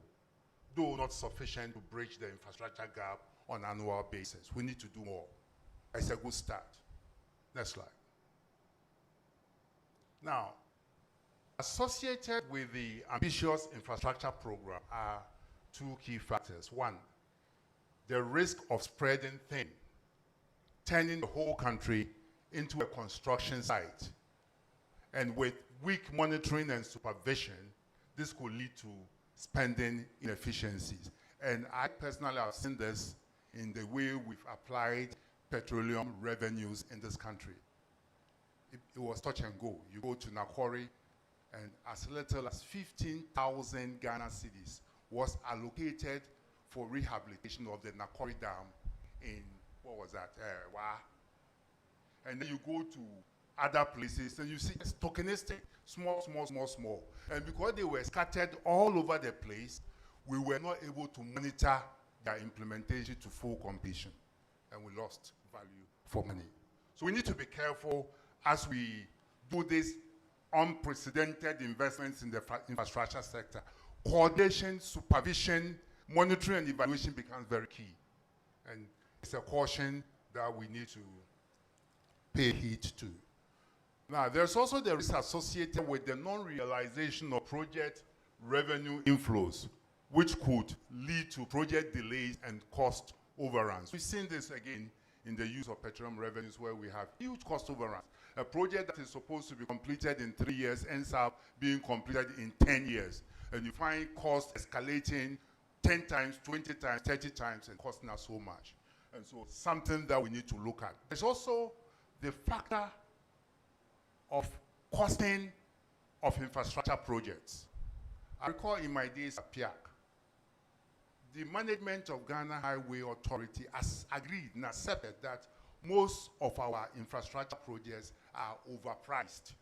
though not sufficient to bridge the infrastructure gap on an annual basis. We need to do more. It's a good start. Next slide. Now, associated with the ambitious infrastructure program are two key factors. One, the risk of spreading thin, turning the whole country into a construction site. And with weak monitoring and supervision, this could lead to spending inefficiencies. And I personally have seen this in the way we've applied petroleum revenues in this country. It was touch and go. You go to Nakori, and as little as 15,000 Ghana cedis was allocated for rehabilitation of the Nakori Dam in, what was that, Wa. and then you go to other places and you see it's tokenistic, small, small, small, small. And because they were scattered all over the place, we were not able to monitor their implementation to full completion, and we lost value for money. So we need to be careful as we do this unprecedented investments in the infrastructure sector. Coordination, supervision, monitoring, and evaluation becomes very key. And it's a caution that we need to pay heed to. Now, there's also the risk associated with the non-realization of project revenue inflows, which could lead to project delays and cost overruns. We've seen this again in the use of petroleum revenues, where we have huge cost overruns. A project that is supposed to be completed in 3 years ends up being completed in 10 years. And you find costs escalating 10 times, 20 times, 30 times, and costing us so much. And so something that we need to look at. There's also the factor of costing of infrastructure projects. I recall in my days at PIAC, the management of Ghana Highway Authority has agreed and accepted that most of our infrastructure projects are overpriced.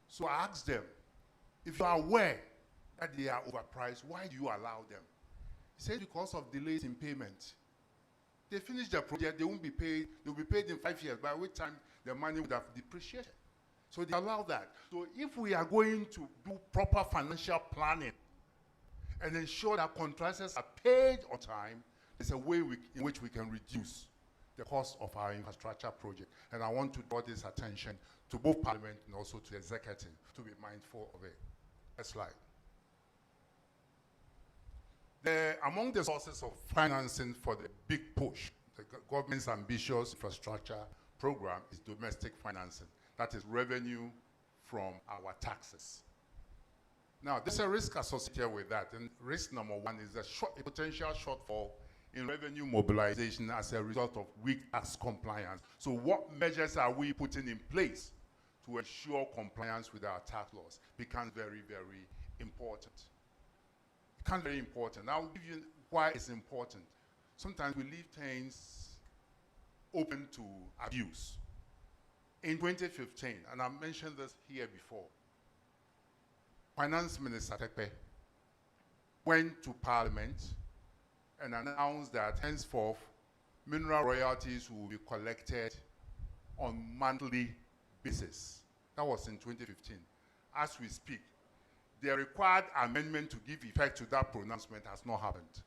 So I asked them, if you are aware that they are overpriced, why do you allow them? He said because of delays in payment. They finish the project, they won't be paid, they'll be paid in 5 years, by which time the money would have depreciated. So they allow that. So if we are going to do proper financial planning and ensure that contractors are paid on time, there's a way in which we can reduce the cost of our infrastructure project. And I want to draw this attention to both Parliament and also to the Executive to be mindful of it. Next slide. Among the sources of financing for the big push, the government's ambitious infrastructure program is domestic financing. That is revenue from our taxes. Now, there's a risk associated with that, and risk number one is a potential shortfall in revenue mobilization as a result of weak tax compliance. So what measures are we putting in place to ensure compliance with our tax laws becomes very, very important. It becomes very important. I'll give you why it's important. Sometimes we leave things open to abuse. In 2015, and I mentioned this here before, Finance Minister Tepe went to Parliament and announced that henceforth, mineral royalties will be collected on monthly basis. That was in 2015. As we speak, the required amendment to give effect to that pronouncement has not happened.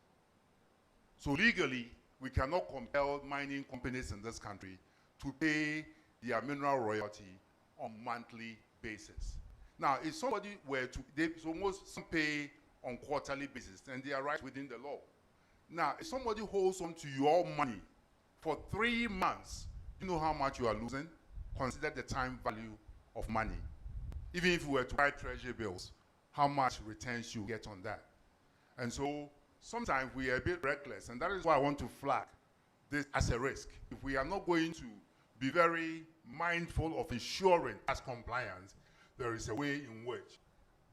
So legally, we cannot compel mining companies in this country to pay their mineral royalty on monthly basis. Now, if somebody were to, some pay on quarterly basis, and they are right within the law. Now, if somebody holds on to your money for 3 months, you know how much you are losing? Consider the time value of money. Even if you were to buy treasury bills, how much returns you get on that? And so sometimes we are a bit reckless, and that is why I want to flag this as a risk. If we are not going to be very mindful of ensuring tax compliance, there is a way in which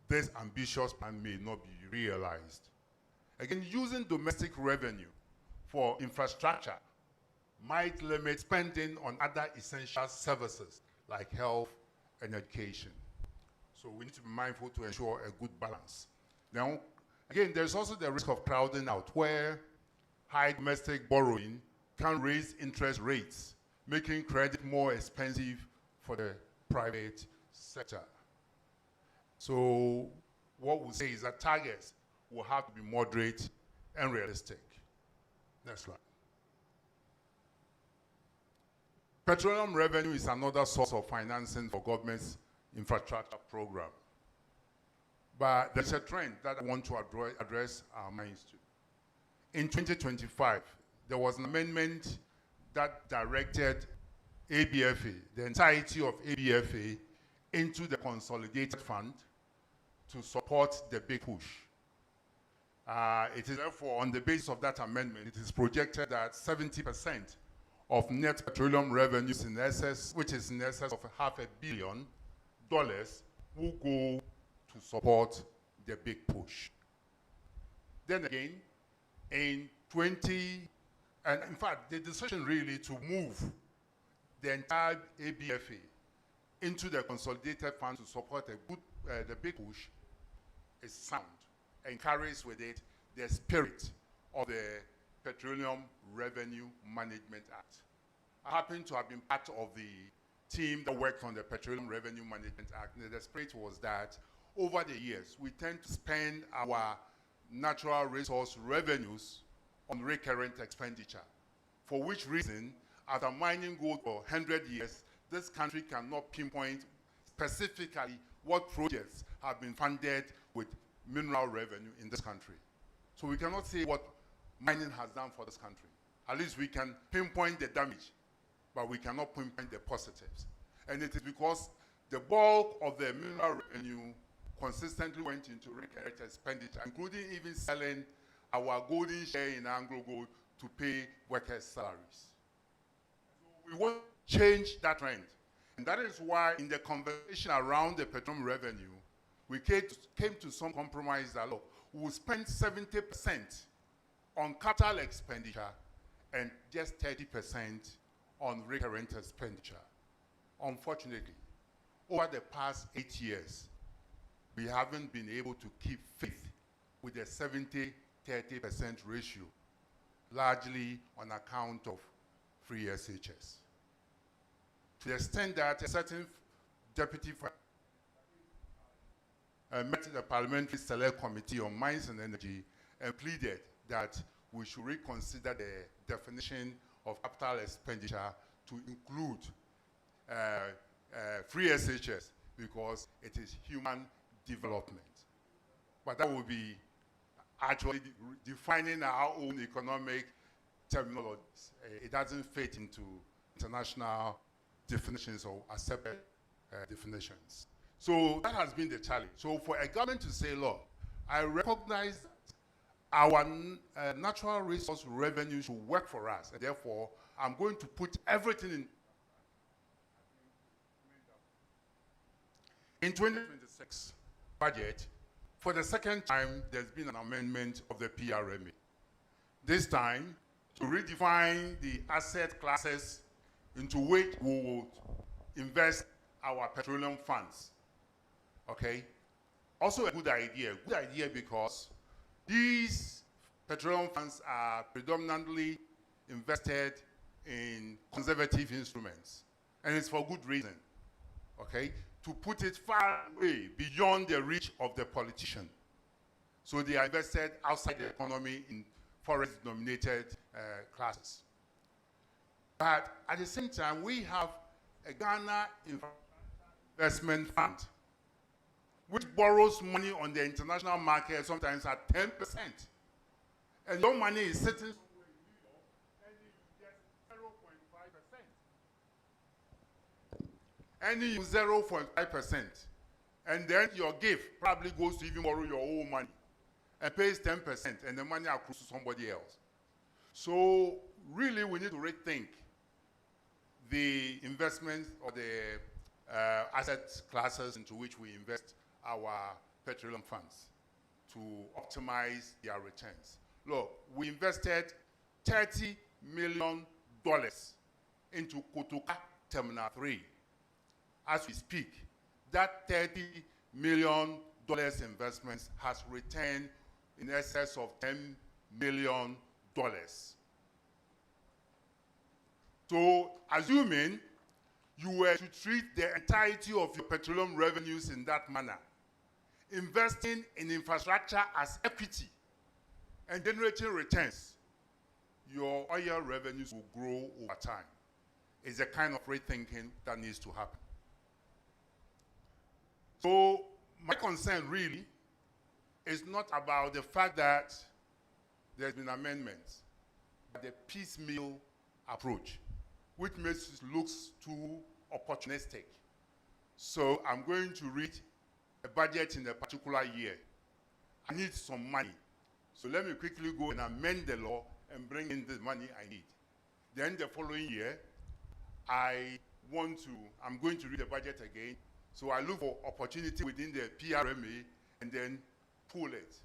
this ambitious plan may not be realized. Again, using domestic revenue for infrastructure might limit spending on other essential services like health and education. So we need to be mindful to ensure a good balance. Now, again, there's also the risk of crowding out, where high domestic borrowing can raise interest rates, making credit more expensive for the private sector. So what we'll say is that targets will have to be moderate and realistic. Next slide. Petroleum revenue is another source of financing for government's infrastructure program. But there's a trend that I want to address our minds to. In 2025, there was an amendment that directed ABFA, the entirety of ABFA, into the consolidated fund to support the big push. It is therefore, on the basis of that amendment, it is projected that 70% of net petroleum revenues in excess, which is in excess of $500 million, will go to support the big push. Then again, in fact, the decision really to move the entire ABFA into the consolidated fund to support the big push is sound and carries with it the spirit of the Petroleum Revenue Management Act. I happen to have been part of the team that worked on the Petroleum Revenue Management Act, and the spirit was that over the years, we tend to spend our natural resource revenues on recurrent expenditure, for which reason, after mining gold for 100 years, this country cannot pinpoint specifically what projects have been funded with mineral revenue in this country. So we cannot say what mining has done for this country. At least we can pinpoint the damage, but we cannot pinpoint the positives. And it is because the bulk of the mineral revenue consistently went into recurrent expenditure, including even selling our golden share in Anglo Gold to pay workers' salaries. So we want to change that trend. And that is why in the conversation around the petroleum revenue, we came to some compromise that, look, we will spend 70% on capital expenditure and just 30% on recurrent expenditure. Unfortunately, over the past 8 years, we haven't been able to keep faith with the 70-30% ratio, largely on account of free SHS. To the extent that a certain deputy met the Parliamentary Select Committee on Mines and Energy and pleaded that we should reconsider the definition of capital expenditure to include free SHS because it is human development. But that would be actually defining our own economic terminologies. It doesn't fit into international definitions or accepted definitions. So that has been the challenge. So for a government to say, look, I recognize that our natural resource revenue should work for us, and therefore I'm going to put everything in 2026 budget. For the second time, there's been an amendment of the PRMA. This time, to redefine the asset classes into which we would invest our petroleum funds. Okay? Also a good idea. Good idea because these petroleum funds are predominantly invested in conservative instruments. And it's for good reason. Okay? To put it far away beyond the reach of the politician. So they are invested outside the economy in forest-dominated classes. But at the same time, we have a Ghana Investment Fund, which borrows money on the international market sometimes at 10%. And your money is sitting somewhere in New York, and you get 0.5%. And you 0.5%. And then your gift probably goes to even borrow your own money and pays 10%, and the money accrues to somebody else. So really, we need to rethink the investments or the asset classes into which we invest our petroleum funds to optimize their returns. Look, we invested $30 million into Kotoka Terminal 3. As we speak, that $30 million investment has returned in excess of $10 million. So, assuming you were to treat the entirety of your petroleum revenues in that manner, investing in infrastructure as equity and generating returns, your oil revenues will grow over time. It's the kind of rethinking that needs to happen. So my concern really is not about the fact that there's been amendments, but the piecemeal approach, which makes it looks too opportunistic. So I'm going to read a budget in a particular year. I need some money. So let me quickly go and amend the law and bring in the money I need. Then the following year, I'm going to read the budget again. So I look for opportunity within the PRMA and then pull it.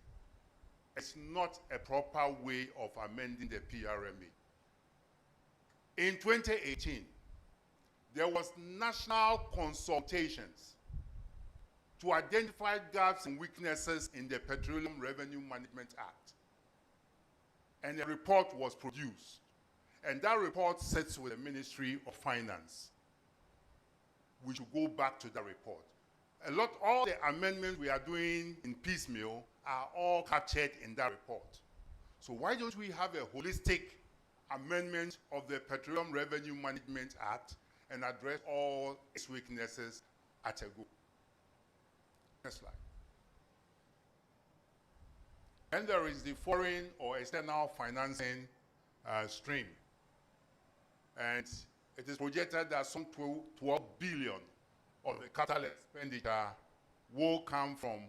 It's not a proper way of amending the PRMA. In 2018, there was national consultations to identify gaps and weaknesses in the Petroleum Revenue Management Act. And a report was produced. And that report sits with the Ministry of Finance. We should go back to that report. All the amendments we are doing in piecemeal are all captured in that report. So why don't we have a holistic amendment of the Petroleum Revenue Management Act and address all its weaknesses at a go? Next slide. And there is the foreign or external financing stream. And it is projected that some 12 billion of the capital expenditure will come from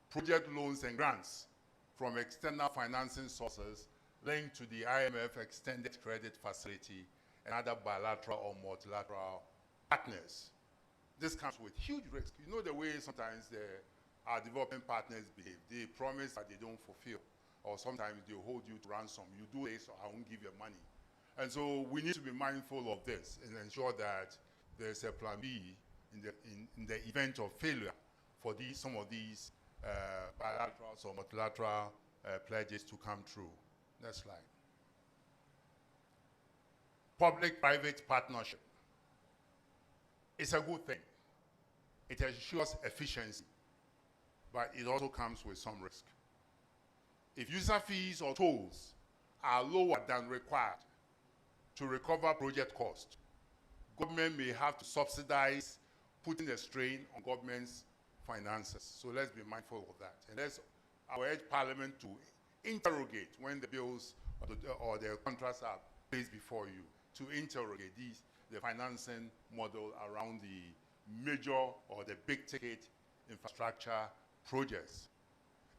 project loans and grants from external financing sources linked to the IMF Extended Credit Facility and other bilateral or multilateral partners. This comes with huge risk. You know the way sometimes our development partners behave. They promise that they don't fulfill, or sometimes they hold you to ransom. You do this, or I won't give you money. And so we need to be mindful of this and ensure that there's a plan B in the event of failure for some of these bilateral or multilateral pledges to come true. Next slide. Public-private partnership. It's a good thing. It ensures efficiency, but it also comes with some risk. If user fees or tolls are lower than required to recover project cost, government may have to subsidize, putting a strain on government's finances. So let's be mindful of that. And I urge Parliament to interrogate when the bills or the contracts are placed before you, to interrogate the financing model around the major or the big ticket infrastructure projects.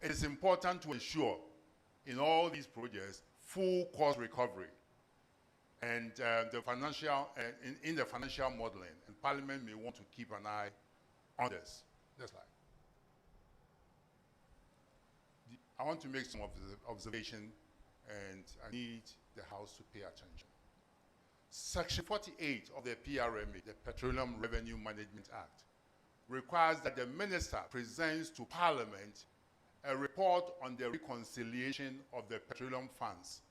It is important to ensure in all these projects full cost recovery and in the financial modeling, and Parliament may want to keep an eye on this. Next slide. I want to make some observation, and I need the House to pay attention. Section 48 of the PRMA, the Petroleum Revenue Management Act, requires that the minister presents to Parliament a report on the reconciliation of the petroleum funds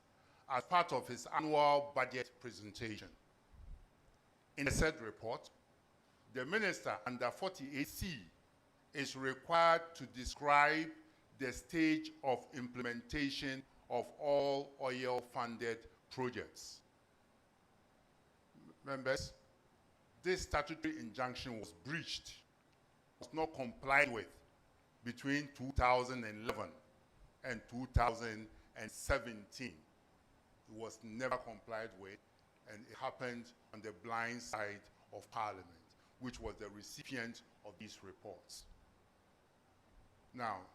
as part of his annual budget presentation. In the said report, the minister under 48C is required to describe the stage of implementation of all oil-funded projects. Members, this statutory injunction was breached, was not complied with between 2011 and 2017. It was never complied with, and it happened on the blind side of Parliament, which was the recipient of these reports. Now,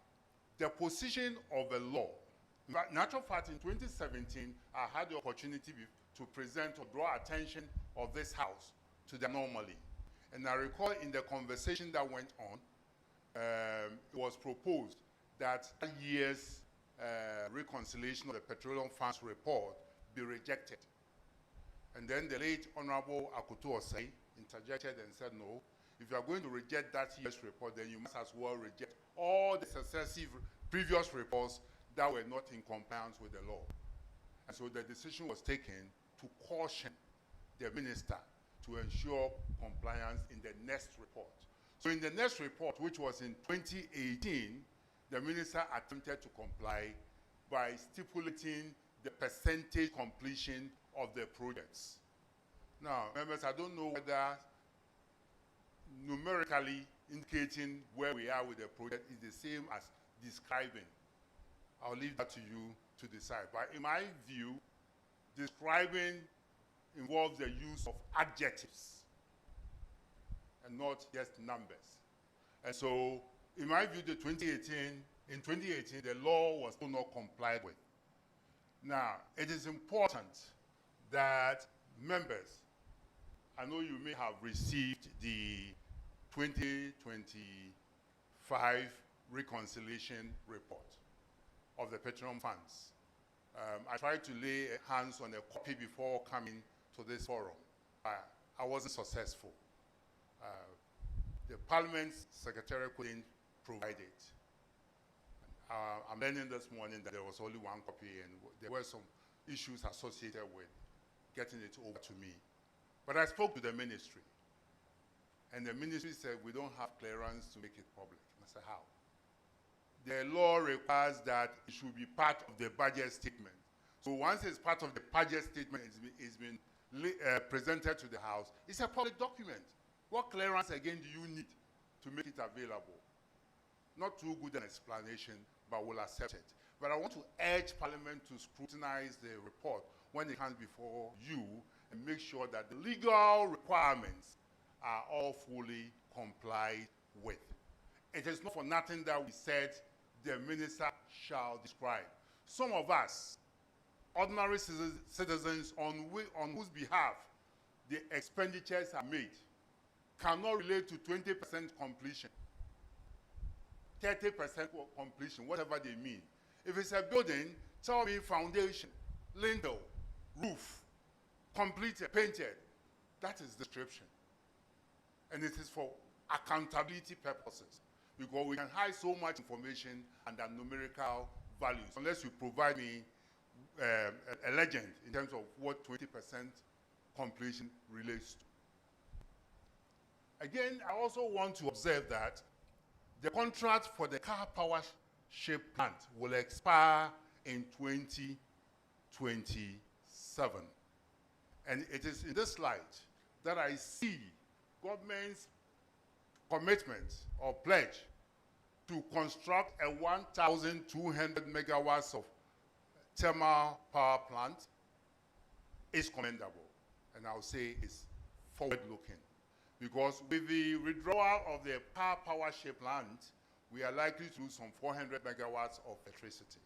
the position of the law. In actual fact, in 2017, I had the opportunity to present or draw attention of this House to the anomaly. And I recall in the conversation that went on, it was proposed that that year's reconciliation of the Petroleum Funds report be rejected. And then the late Honorable Akoto Osei interjected and said, no, if you are going to reject that year's report, then you must as well reject all the successive previous reports that were not in compliance with the law. And so the decision was taken to caution the minister to ensure compliance in the next report. So in the next report, which was in 2018, the minister attempted to comply by stipulating the percentage completion of the projects. Now, members, I don't know whether numerically indicating where we are with the project is the same as describing. I'll leave that to you to decide. But in my view, describing involves the use of adjectives and not just numbers. And so, in my view, in 2018, the law was still not complied with. Now, it is important that members, I know you may have received the 2025 reconciliation report of the petroleum funds. I tried to lay hands on a copy before coming to this forum. I wasn't successful. The Parliament's Secretariat couldn't provide it. I'm learning this morning that there was only one copy and there were some issues associated with getting it over to me. But I spoke to the ministry, and the ministry said, we don't have clearance to make it public. And I said, how? The law requires that it should be part of the budget statement. So once it's part of the budget statement, it's been presented to the House, it's a public document. What clearance, again, do you need to make it available? Not too good an explanation, but we'll accept it. But I want to urge Parliament to scrutinize the report when it comes before you and make sure that the legal requirements are all fully complied with. It is not for nothing that we said the minister shall describe. Some of us, ordinary citizens on whose behalf the expenditures are made, cannot relate to 20% completion, 30% completion, whatever they mean. If it's a building, tell me foundation, lintel, roof, completed, painted. That is description. And it is for accountability purposes, because we can hide so much information under numerical values unless you provide me a legend in terms of what 20% completion relates to. Again, I also want to observe that the contract for the car power ship plant will expire in 2027. And it is in this light that I see government's commitment or pledge to construct a 1,200 megawatts of thermal power plant is commendable. And I'll say it's forward-looking. Because with the withdrawal of the power ship plant, we are likely to lose some 400 megawatts of electricity.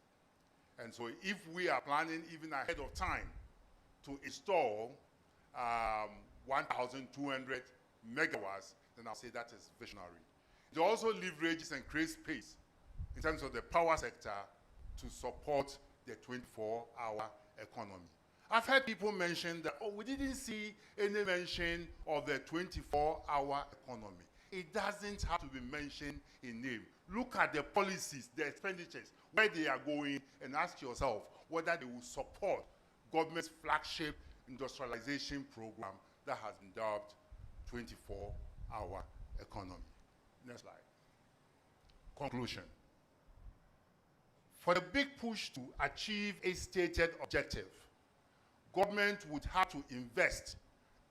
And so if we are planning even ahead of time to install 1,200 megawatts, then I'll say that is visionary. It also leverages and creates space in terms of the power sector to support the 24-hour economy. I've heard people mention that, oh, we didn't see any mention of the 24-hour economy. It doesn't have to be mentioned in name. Look at the policies, the expenditures, where they are going, and ask yourself whether they will support government's flagship industrialization program that has been dubbed 24-hour economy. Next slide. Conclusion. For the big push to achieve a stated objective, government would have to invest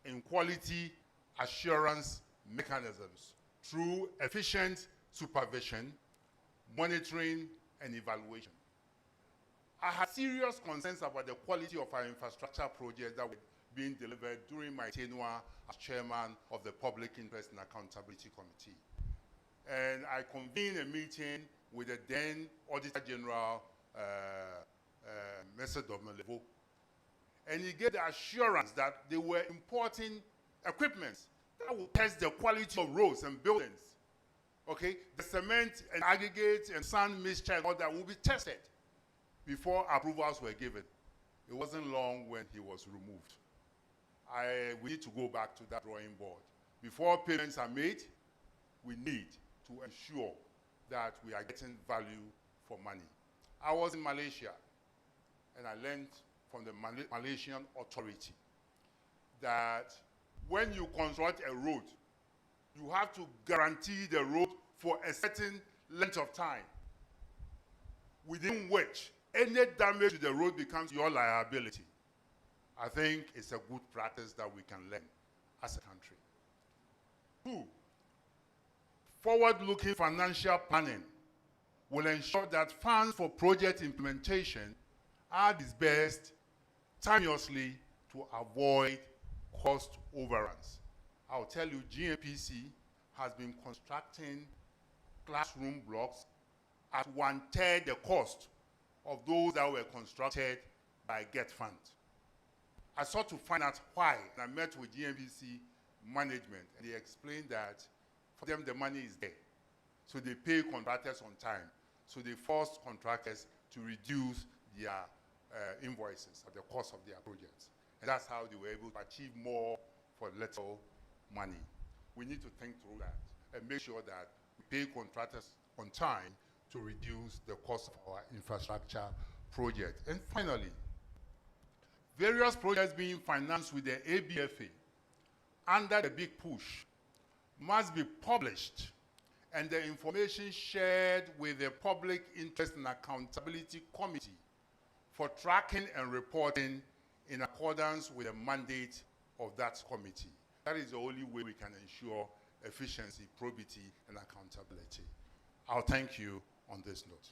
in quality assurance mechanisms through efficient supervision, monitoring, and evaluation. I had serious concerns about the quality of our infrastructure projects that were being delivered during my tenure as chairman of the Public Interest and Accountability Committee. And I convened a meeting with the then Auditor General, Mr. Domelevo, and he gave the assurance that they were importing equipment that will test the quality of roads and buildings. Okay, the cement and aggregates and sand mixture and all that will be tested before approvals were given. It wasn't long when he was removed. We need to go back to that drawing board. Before payments are made, we need to ensure that we are getting value for money. I was in Malaysia, and I learned from the Malaysian authority that when you construct a road, you have to guarantee the road for a certain length of time, within which any damage to the road becomes your liability. I think it's a good practice that we can learn as a country. 2, forward-looking financial planning will ensure that funds for project implementation are disbursed timeously to avoid cost overruns. I'll tell you, GMPC has been constructing classroom blocks at 1/3 the cost of those that were constructed by GET Fund. I sought to find out why, and I met with GMPC management, and they explained that for them the money is there. So they pay contractors on time. So they forced contractors to reduce their invoices at the cost of their projects. And that's how they were able to achieve more for little money. We need to think through that and make sure that we pay contractors on time to reduce the cost of our infrastructure project. And finally, various projects being financed with the ABFA under the big push must be published and the information shared with the Public Interest and Accountability Committee for tracking and reporting in accordance with the mandate of that committee. That is the only way we can ensure efficiency, probity, and accountability. I'll thank you on this note.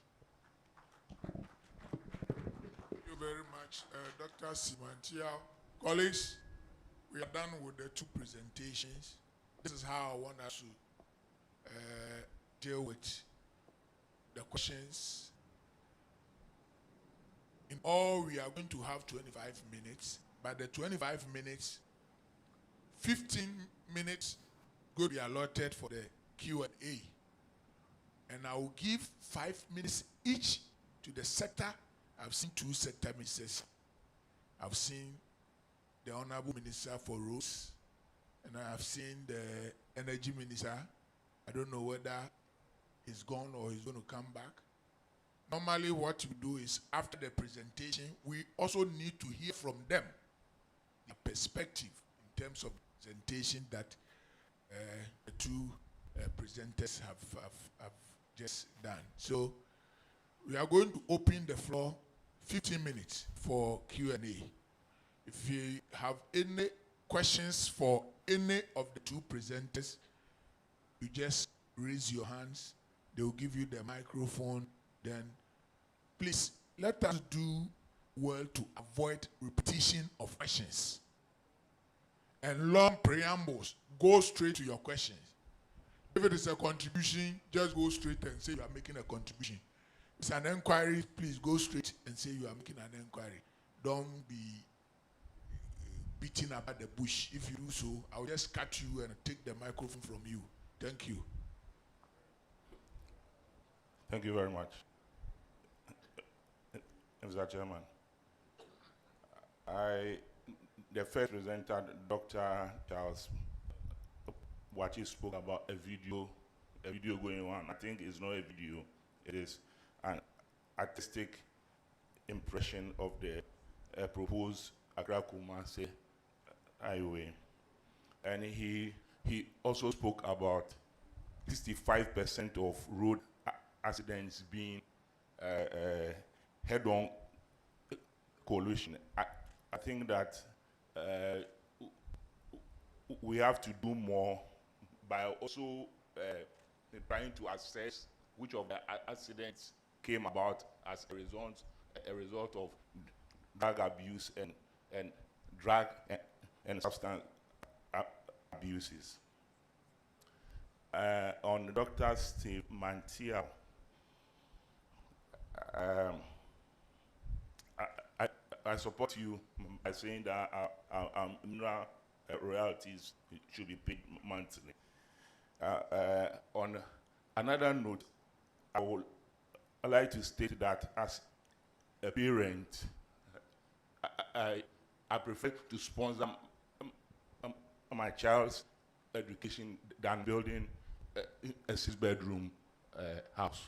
Thank you very much, Dr. Simantia. Colleagues, we are done with the two presentations. This is how I want us to deal with the questions. In all, we are going to have 25 minutes. By the 25 minutes, 15 minutes will be allotted for the Q&A. And I will give 5 minutes each to the sector. I've seen 2 sector ministers. I've seen the Honorable Minister for Roads, and I have seen the Energy Minister. I don't know whether he's gone or he's going to come back. Normally what we do is after the presentation, we also need to hear from them the perspective in terms of presentation that the two presenters have just done. So we are going to open the floor 15 minutes for Q&A. If you have any questions for any of the two presenters, you just raise your hands. They will give you the microphone. Then please let us do well to avoid repetition of questions and long preambles. Go straight to your questions. If it is a contribution, just go straight and say you are making a contribution. If it's an inquiry, please go straight and say you are making an inquiry. Don't be beating about the bush. If you do so, I'll just cut you and take the microphone from you. Thank you. Thank you very much, Mr. Chairman. The first presenter, Dr. Charles Wachi, spoke about a video going on. I think it's not a video. It is an artistic impression of the proposed Accra-Kumasi highway. And he also spoke about 65% of road accidents being head-on collision. I think that we have to do more by also trying to assess which of the accidents came about as a result of drug abuse and drug and substance abuses. On Dr. Steve Mantia, I support you by saying that our mineral royalties should be paid monthly. On another note, I would like to state that as a parent, I prefer to sponsor my child's education than building a 6-bedroom house.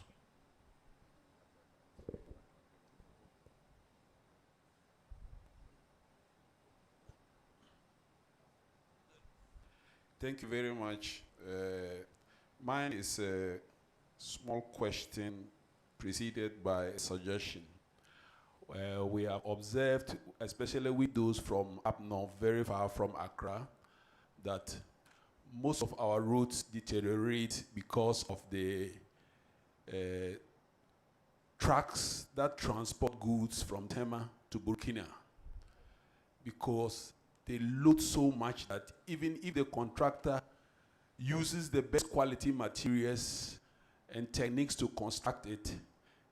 Thank you very much. Mine is a small question preceded by a suggestion. We have observed, especially with those from up north, very far from Accra, that most of our roads deteriorate because of the trucks that transport goods from Tema to Burkina, because they load so much that even if the contractor uses the best quality materials and techniques to construct it,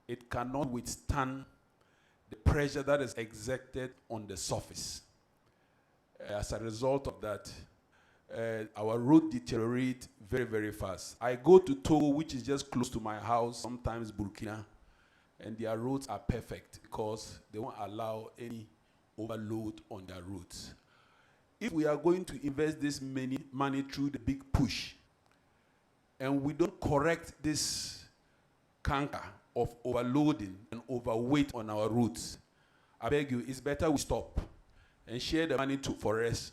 it cannot withstand the pressure that is exerted on the surface. As a result of that, our road deteriorate very, very fast. I go to Togo, which is just close to my house, sometimes Burkina, and their roads are perfect because they won't allow any overload on their roads. if we are going to invest this money through the big push, and we don't correct this canker of overloading and overweight on our roads, I beg you, it's better we stop and share the money for us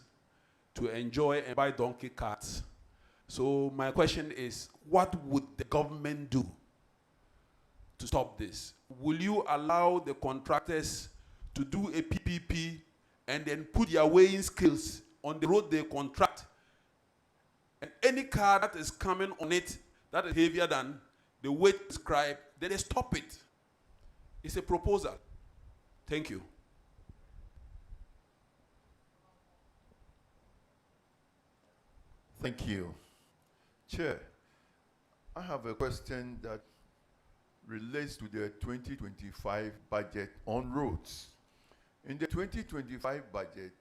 to enjoy and buy donkey carts. So my question is, what would the government do to stop this? Will you allow the contractors to do a PPP and then put their weighing scales on the road they contract, and any car that is coming on it that is heavier than the weight prescribed, then they stop it? It's a proposal. Thank you. Thank you. Chair, I have a question that relates to the 2025 budget on roads. In the 2025 budget,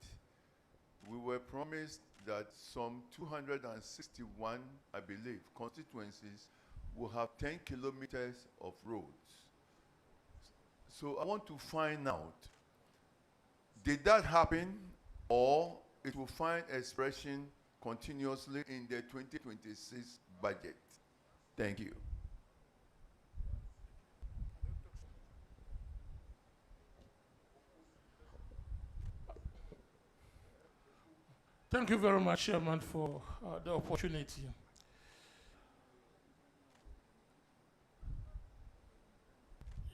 we were promised that some 261, I believe, constituencies will have 10 kilometers of roads. So I want to find out, did that happen, or it will find expression continuously in the 2026 budget? Thank you. Thank you very much, Chairman, for the opportunity.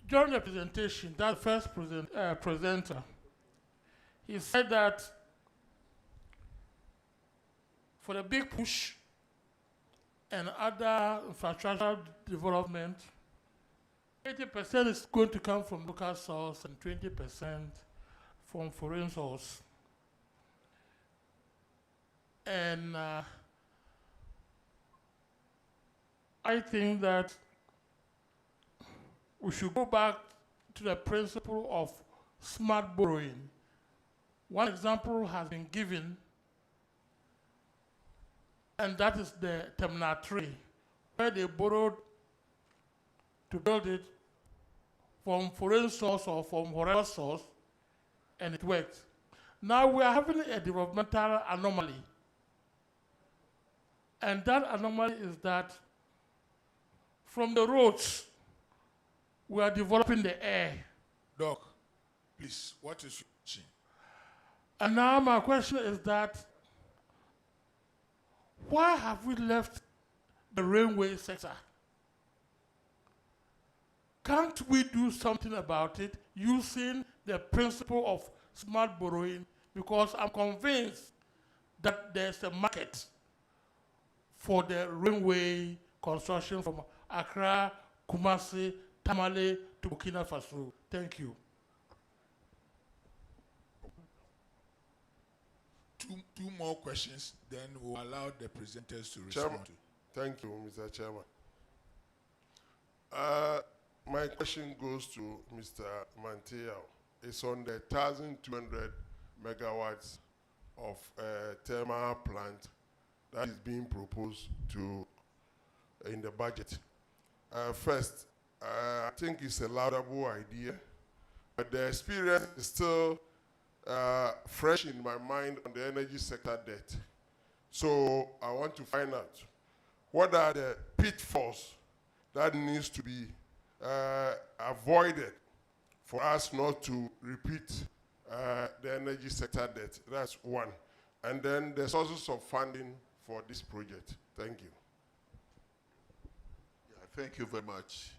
During the presentation, that first presenter, he said that for the big push and other infrastructure development, 80% is going to come from local source and 20% from foreign source. And I think that we should go back to the principle of smart borrowing. One example has been given, and that is the Terminal 3, where they borrowed to build it from foreign source or from whatever source, and it worked. Now we are having a developmental anomaly. And that anomaly is that from the roads, we are developing the air. Doc, please, what is your question? And now my question is that, why have we left the railway sector? Can't we do something about it using the principle of smart borrowing? Because I'm convinced that there's a market for the railway construction from Accra, Kumasi, Tamale to Burkina Faso. Thank you. Two more questions, then we'll allow the presenters to respond. Chairman, thank you, Mr. Chairman. My question goes to Mr. Mantiao. It's on the 1,200 megawatts of thermal plant that is being proposed to in the budget. First, I think it's a laudable idea, but the experience is still fresh in my mind on the energy sector debt. So I want to find out what are the pitfalls that needs to be avoided for us not to repeat the energy sector debt. That's one. And then the sources of funding for this project. Thank you. Yeah, thank you very much.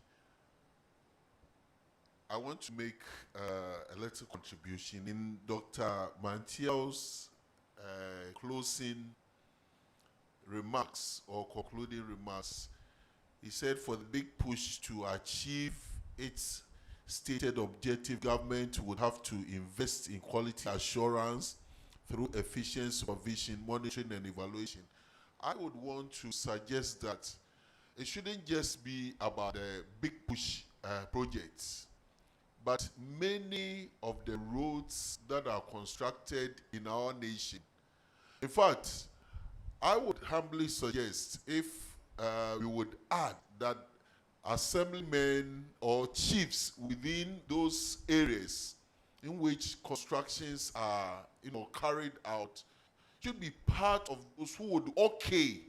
I want to make a little contribution in Dr. Mantiao's closing remarks or concluding remarks. He said for the big push to achieve its stated objective, government would have to invest in quality assurance through efficient supervision, monitoring, and evaluation. I would want to suggest that it shouldn't just be about the big push projects, but many of the roads that are constructed in our nation. In fact, I would humbly suggest if we would add that assemblymen or chiefs within those areas in which constructions are, carried out should be part of those who would okay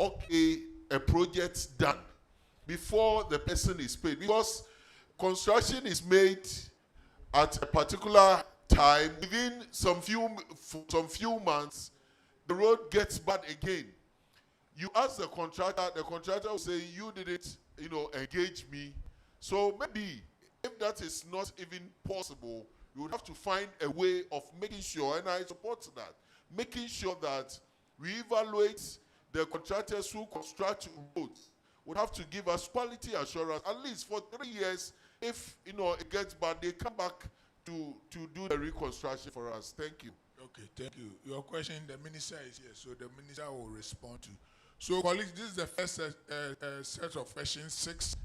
a project done before the person is paid, because construction is made at a particular time. Within some few months, the road gets bad again. You ask the contractor will say, you didn't, engage me. So maybe if that is not even possible, you would have to find a way of making sure, and I support that, making sure that we evaluate the contractors who construct roads would have to give us quality assurance at least for 3 years. If it gets bad, they come back to do the reconstruction for us. Thank you. Okay, thank you. Your question, the minister is here, so the minister will respond to. So, colleagues, this is the first set of questions, 6.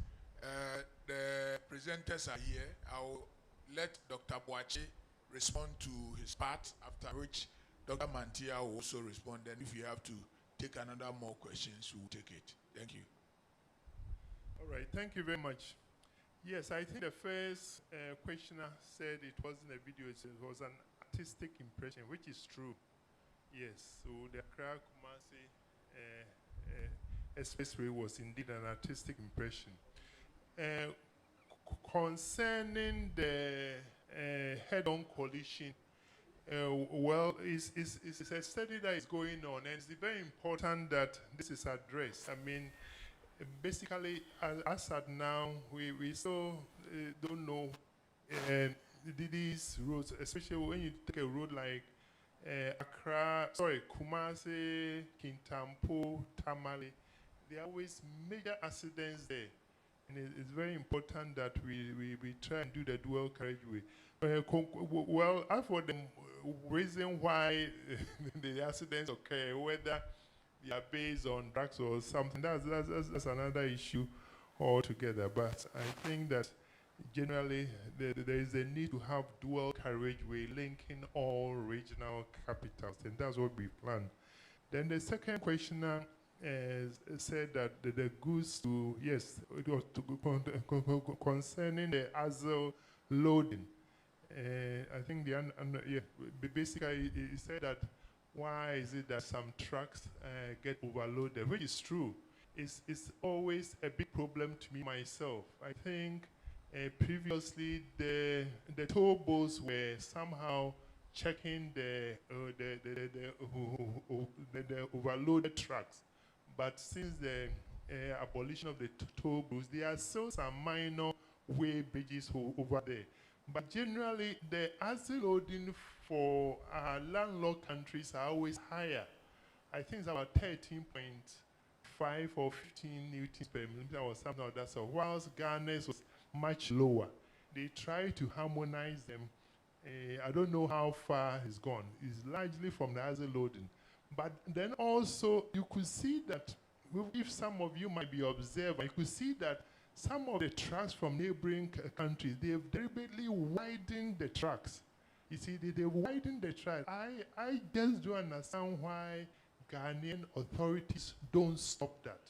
The presenters are here. I will let Dr. Boache respond to his part, after which Dr. Mantia will also respond. Then if you have to take another more questions, we will take it. Thank you. All right, thank you very much. Yes, I think the first questioner said it wasn't a video, it was an artistic impression, which is true. Yes, so the Accra Kumasi expressway was indeed an artistic impression. Concerning the head-on collision, well, it's a study that is going on, and it's very important that this is addressed. I mean, basically, as at now, we still don't know these roads, especially when you take a road like Kumasi, Kintampo, Tamale. There are always major accidents there. And it's very important that we try and do the dual carriageway. Well, as for the reason why the accidents occur, whether they are based on drugs or something, that's another issue altogether. But I think that generally there is a need to have dual carriageway linking all regional capitals, and that's what we plan. Then the second questioner said that the goods to, yes, it was concerning the ASIL loading. I think basically he said that why is it that some trucks get overloaded, which is true. It's always a big problem to me myself. I think previously the toll booths were somehow checking the overloaded trucks. But since the abolition of the toll booths, there are still some minor way bridges over there. But generally, the ASIL loading for our landlocked countries are always higher. I think it's about 13.5 or 15 newtons per millimeter or something like that. So whilst Ghana's was much lower, they try to harmonize them. I don't know how far it's gone. It's largely from the ASIL loading. But then also, you could see that, if some of you might be observant, you could see that some of the trucks from neighboring countries, they've deliberately widened the tracks. You see, they widened the tracks. I just don't understand why Ghanaian authorities don't stop that.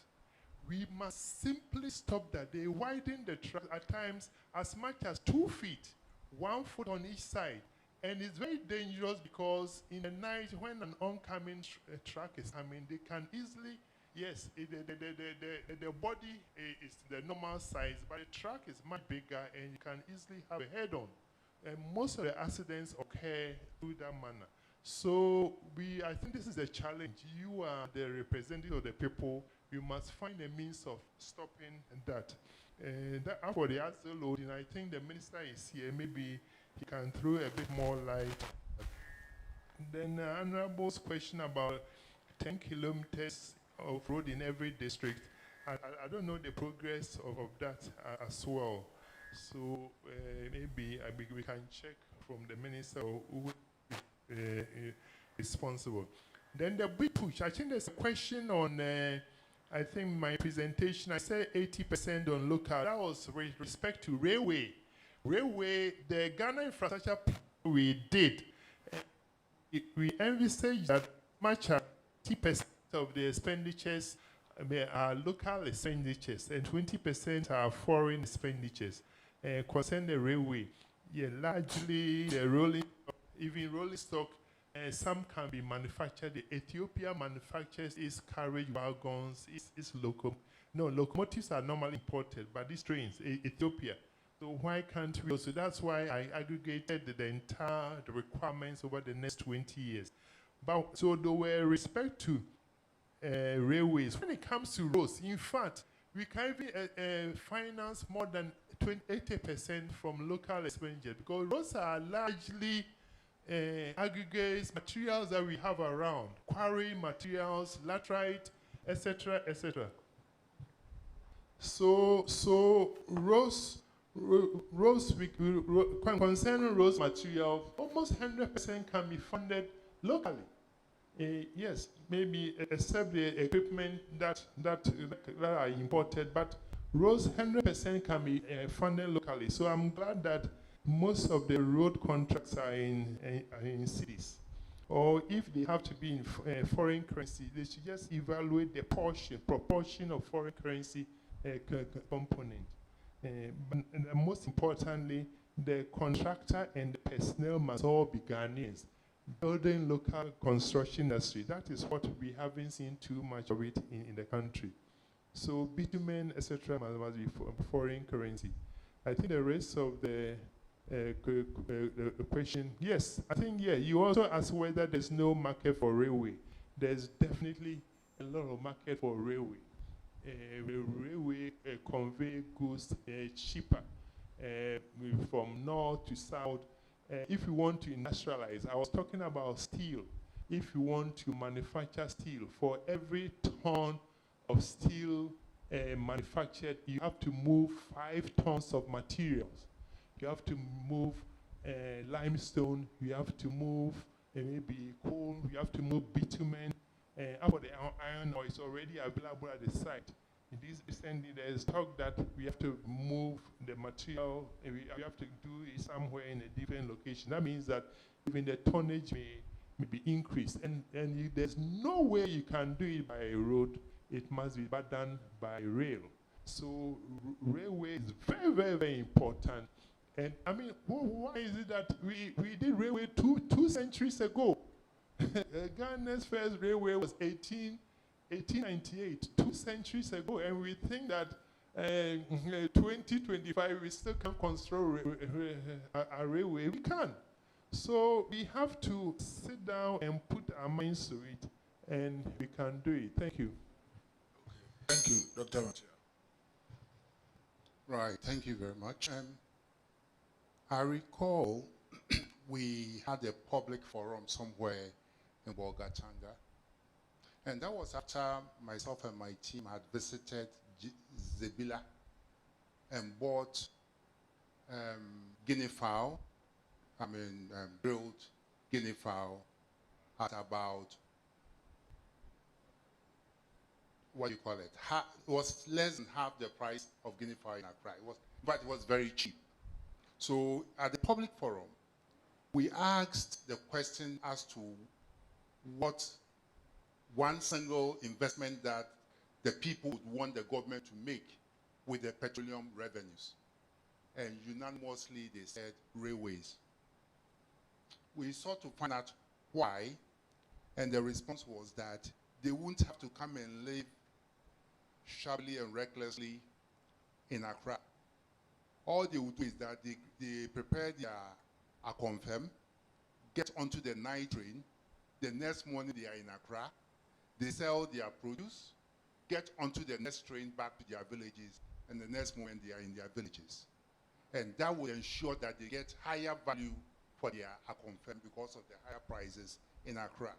We must simply stop that. They widen the tracks at times as much as 2 feet, 1 foot on each side. And it's very dangerous because in the night when an oncoming truck is coming, they can easily, yes, the body is the normal size, but the truck is much bigger and you can easily have a head-on. And most of the accidents occur through that manner. So I think this is a challenge. You are the representative of the people. You must find a means of stopping that. For the ASIL loading, I think the minister is here. Maybe he can throw a bit more light. Then Honorable's question about 10 kilometers of road in every district. I don't know the progress of that as well. So maybe we can check from the minister who is responsible. Then the big push. I think there's a question on, I think my presentation, I said 80% on local. That was with respect to railway. Railway, the Ghana infrastructure we did, we envisaged that much as 80% of the expenditures are local expenditures and 20% are foreign expenditures. Concerning the railway, largely the rolling stock some can be manufactured. Ethiopia manufactures its carriage wagons, its locomotives are normally imported, but these trains, Ethiopia. So why can't we also? That's why I aggregated the entire requirements over the next 20 years. But so there were respect to railways. When it comes to roads, in fact, we can even finance more than 80% from local expenditure, because roads are largely aggregates, materials that we have around, quarry materials, laterite, etc., etc. So concerning roads material, almost 100% can be funded locally. Yes, maybe except the equipment that are imported, but roads 100% can be funded locally. So I'm glad that most of the road contracts are in cities. Or if they have to be in foreign currency, they should just evaluate the proportion of foreign currency component. But most importantly, the contractor and the personnel must all be Ghanaians. Building local construction industry, that is what we haven't seen too much of it in the country. So bitumen, etc., must be foreign currency. I think the rest of the question, yes, I think, yeah, you also asked whether there's no market for railway. There's definitely a lot of market for railway. Railway convey goods cheaper from north to south. If you want to industrialize, I was talking about steel. If you want to manufacture steel, for every ton of steel manufactured, you have to move 5 tons of materials. You have to move limestone, you have to move maybe coal, you have to move bitumen. After the iron ore is already available at the site. Recently, there is talk that we have to move the material, and we have to do it somewhere in a different location. That means that even the tonnage may be increased. And there's no way you can do it by road. It must be done by rail. So railway is very, very, very important. And I mean, why is it that we did railway two centuries ago? Ghana's first railway was 1898, 2 centuries ago, and we think that 2025 we still can't construct a railway. We can. So we have to sit down and put our minds to it, and we can do it. Thank you. Thank you, Dr. Mathieu. Right, thank you very much. I recall we had a public forum somewhere in Bolgatanga, and that was after myself and my team had visited Zebila and bought guinea fowl, grilled guinea fowl at about, what do you call it? It was less than half the price of guinea fowl in Accra. But it was very cheap. So at the public forum, we asked the question as to what one single investment that the people would want the government to make with the petroleum revenues. And unanimously they said railways. We sought to find out why, and the response was that they wouldn't have to come and live shabbily and recklessly in Accra. All they would do is that they prepare their confirm, get onto the night train, the next morning they are in Accra, they sell their produce, get onto the next train back to their villages, and the next moment they are in their villages. And that will ensure that they get higher value for their confirm because of the higher prices in Accra.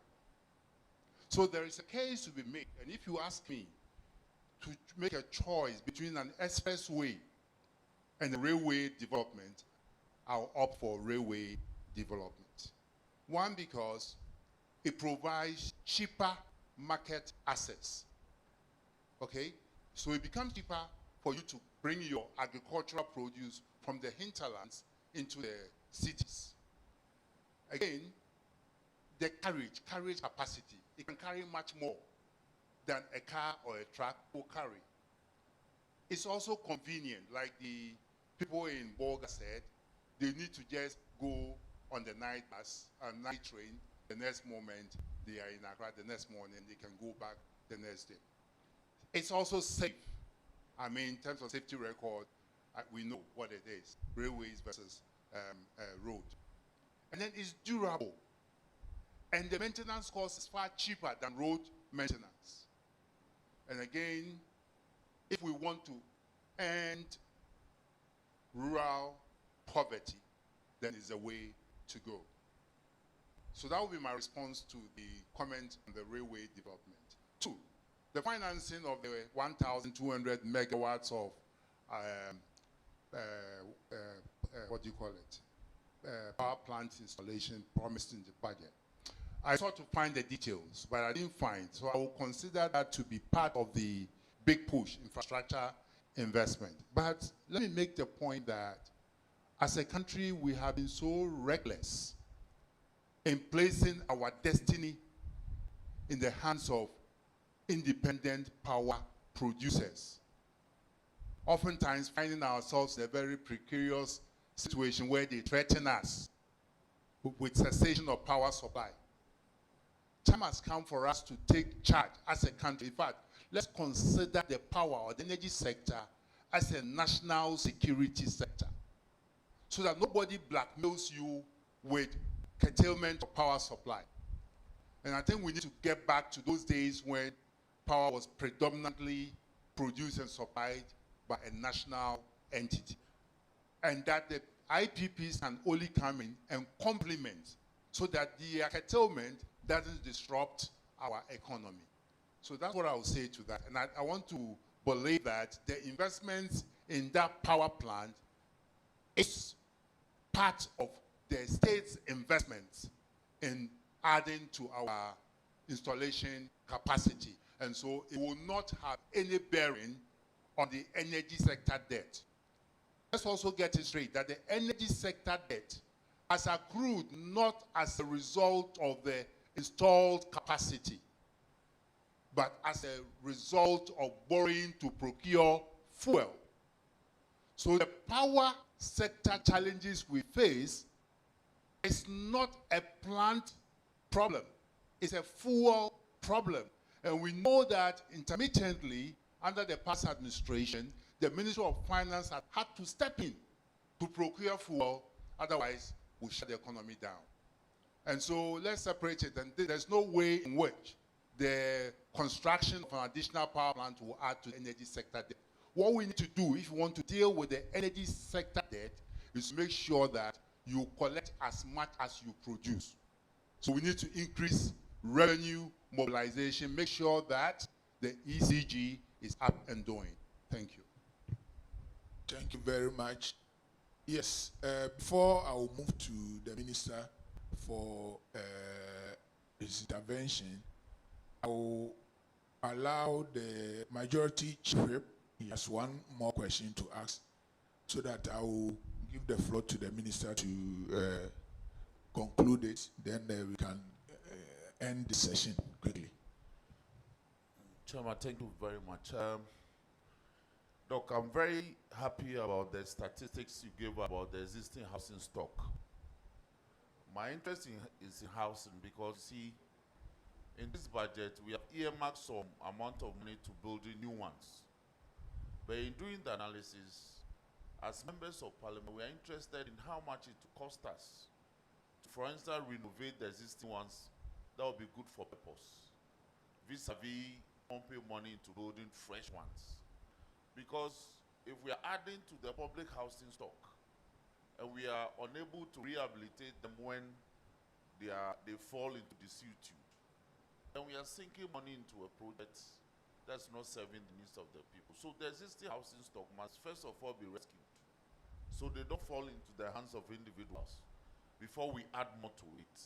So there is a case to be made, and if you ask me to make a choice between an expressway and a railway development, I'll opt for railway development. One, because it provides cheaper market access. Okay? So it becomes cheaper for you to bring your agricultural produce from the hinterlands into the cities. Again, the carriage capacity, it can carry much more than a car or a truck will carry. It's also convenient, like the people in Bolga said, they need to just go on the night bus, a night train, the next moment they are in Accra, the next morning they can go back the next day. It's also safe. I mean, in terms of safety record, we know what it is, railways versus road. And then it's durable. And the maintenance cost is far cheaper than road maintenance. And again, if we want to end rural poverty, then it's the way to go. So that would be my response to the comment on the railway development. 2, the financing of the 1,200 megawatts of, what do you call it? Power plant installation promised in the budget. I sought to find the details, but I didn't find. So I will consider that to be part of the big push, infrastructure investment. But let me make the point that as a country, we have been so reckless in placing our destiny in the hands of independent power producers. Oftentimes finding ourselves in a very precarious situation where they threaten us with cessation of power supply. Time has come for us to take charge as a country. In fact, let's consider the power of the energy sector as a national security sector, so that nobody blackmails you with curtailment of power supply. And I think we need to get back to those days when power was predominantly produced and supplied by a national entity. And that the IPPs can only come in and complement so that the curtailment doesn't disrupt our economy. So that's what I will say to that. And I want to believe that the investments in that power plant is part of the state's investments in adding to our installation capacity. And so it will not have any bearing on the energy sector debt. Let's also get it straight that the energy sector debt has accrued not as a result of the installed capacity, but as a result of borrowing to procure fuel. So the power sector challenges we face is not a plant problem, it's a fuel problem. And we know that intermittently, under the past administration, the Ministry of Finance has had to step in to procure fuel, otherwise we'll shut the economy down. And so let's separate it, and there's no way in which the construction of an additional power plant will add to the energy sector debt. What we need to do if you want to deal with the energy sector debt is to make sure that you collect as much as you produce. So we need to increase revenue mobilization, make sure that the ECG is up and doing. Thank you. Thank you very much. Yes, before I will move to the minister for his intervention, I will allow the majority chief whip. He has one more question to ask, so that I will give the floor to the minister to conclude it. Then we can end the session quickly. Chairman, thank you very much. Doc, I'm very happy about the statistics you gave about the existing housing stock. My interest is in housing because, see, in this budget, we have earmarked some amount of money to building new ones. But in doing the analysis, as members of Parliament, we are interested in how much it will cost us to, for instance, renovate the existing ones. That would be good for purpose, vis-a-vis pumping money into building fresh ones. Because if we are adding to the public housing stock and we are unable to rehabilitate them when they fall into desuetude, then we are sinking money into a project that's not serving the needs of the people. So the existing housing stock must first of all be rescued, so they don't fall into the hands of individuals before we add more to it.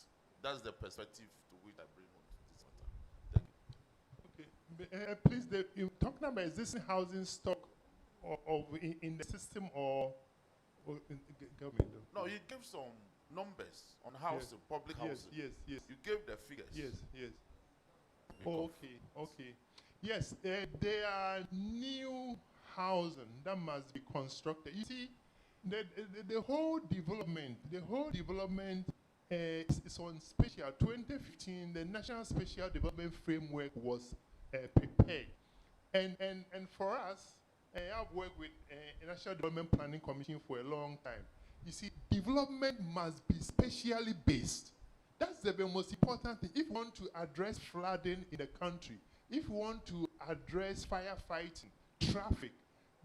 That's the perspective to which I bring on this matter. Thank you. Okay. Please, you're talking about existing housing stock in the system or in the government? No, you gave some numbers on housing, yes. Public housing. Yes. You gave the figures. Yes. Okay. Yes, there are new housing that must be constructed. You see, the whole development it's on spatial. 2015, the National Spatial Development Framework was prepared. And for us, I've worked with the National Development Planning Commission for a long time. You see, development must be spatially based. That's the most important thing. If you want to address flooding in the country, if you want to address firefighting, traffic,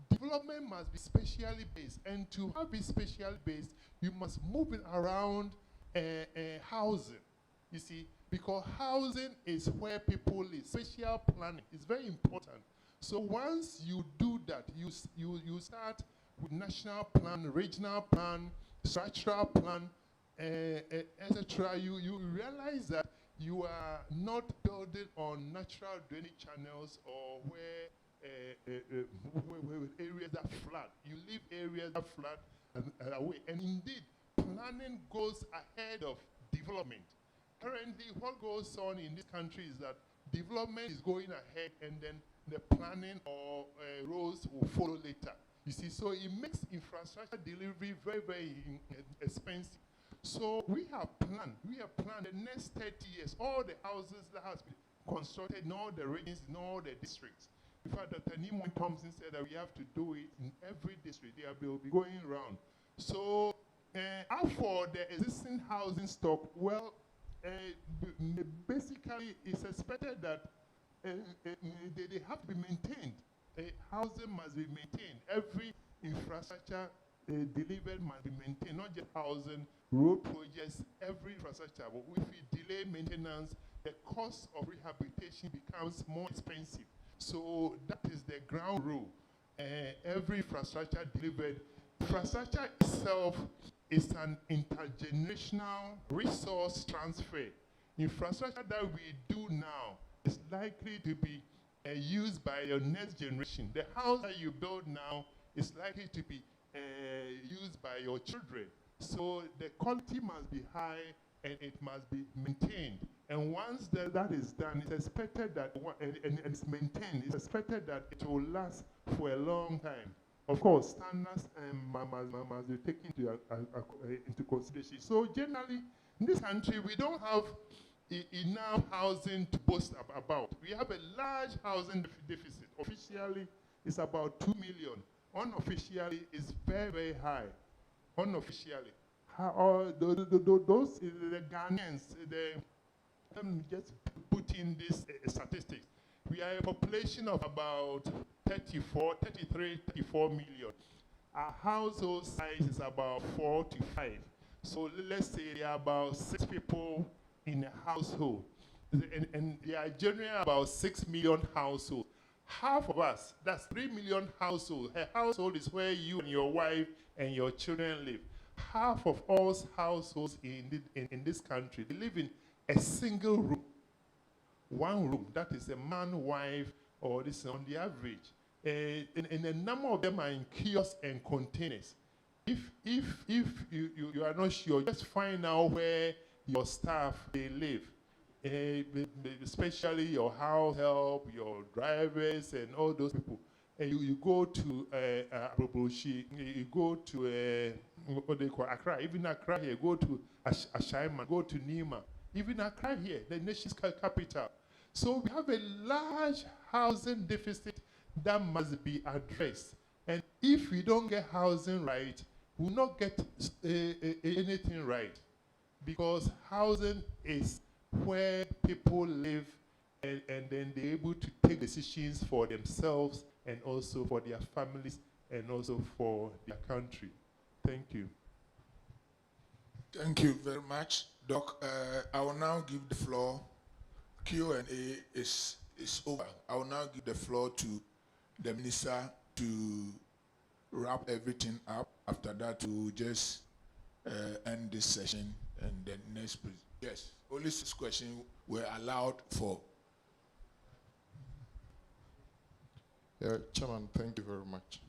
development must be spatially based. And to have it spatially based, you must move it around housing. You see, because housing is where people live. Spatial planning is very important. So once you do that, you start with national plan, regional plan, structural plan, etc. You realize that you are not building on natural drainage channels or where areas that flood. You leave areas that flood away. And indeed, planning goes ahead of development. Currently, what goes on in this country is that development is going ahead and then the planning or roads will follow later. You see, so it makes infrastructure delivery very, very expensive. So we have planned the next 30 years, all the houses that has been constructed in all the regions, in all the districts. In fact, Dr. Nimoy Thompson said that we have to do it in every district. They will be going around. So as for the existing housing stock, well, basically it's expected that they have to be maintained. Housing must be maintained. Every infrastructure delivered must be maintained, not just housing, road projects, every infrastructure. But if we delay maintenance, the cost of rehabilitation becomes more expensive. So that is the ground rule. Every infrastructure delivered. Infrastructure itself is an intergenerational resource transfer. Infrastructure that we do now is likely to be used by your next generation. The house that you build now is likely to be used by your children. So the quality must be high and it must be maintained. And once that is done, it's expected that, and it's maintained, it's expected that it will last for a long time. Of course, standards must be taken into consideration. So generally, in this country, we don't have enough housing to boast about. We have a large housing deficit. Officially, it's about 2 million. Unofficially, it's very, very high. Unofficially. Those, the Ghanaians, let me just put in this statistics. We are a population of about 33, 34 million. Our household size is about 4 to 5. So let's say there are about 6 people in a household. And there are generally about 6 million households. Half of us, that's 3 million households. A household is where you and your wife and your children live. Half of all households in this country, they live in a single room. One room, that is a man, wife, or this is on the average. And a number of them are in kiosks and containers. If you are not sure, just find out where your staff they live. Especially your house help, your drivers, and all those people. And you go to Aboboshi, you go to what they call Accra. Even Accra here, go to Ashaiman, go to Nima. Even Accra here, the nation's capital. So we have a large housing deficit that must be addressed. And if we don't get housing right, we will not get anything right. Because housing is where people live and then they're able to take decisions for themselves and also for their families and also for their country. Thank you. Thank you very much, Doc. I will now give the floor. Q&A is over. I will now give the floor to the Minister to wrap everything up. After that, we will just end this session and then next. Yes, only 6 questions were allowed for. Yeah, Chairman, thank you very much.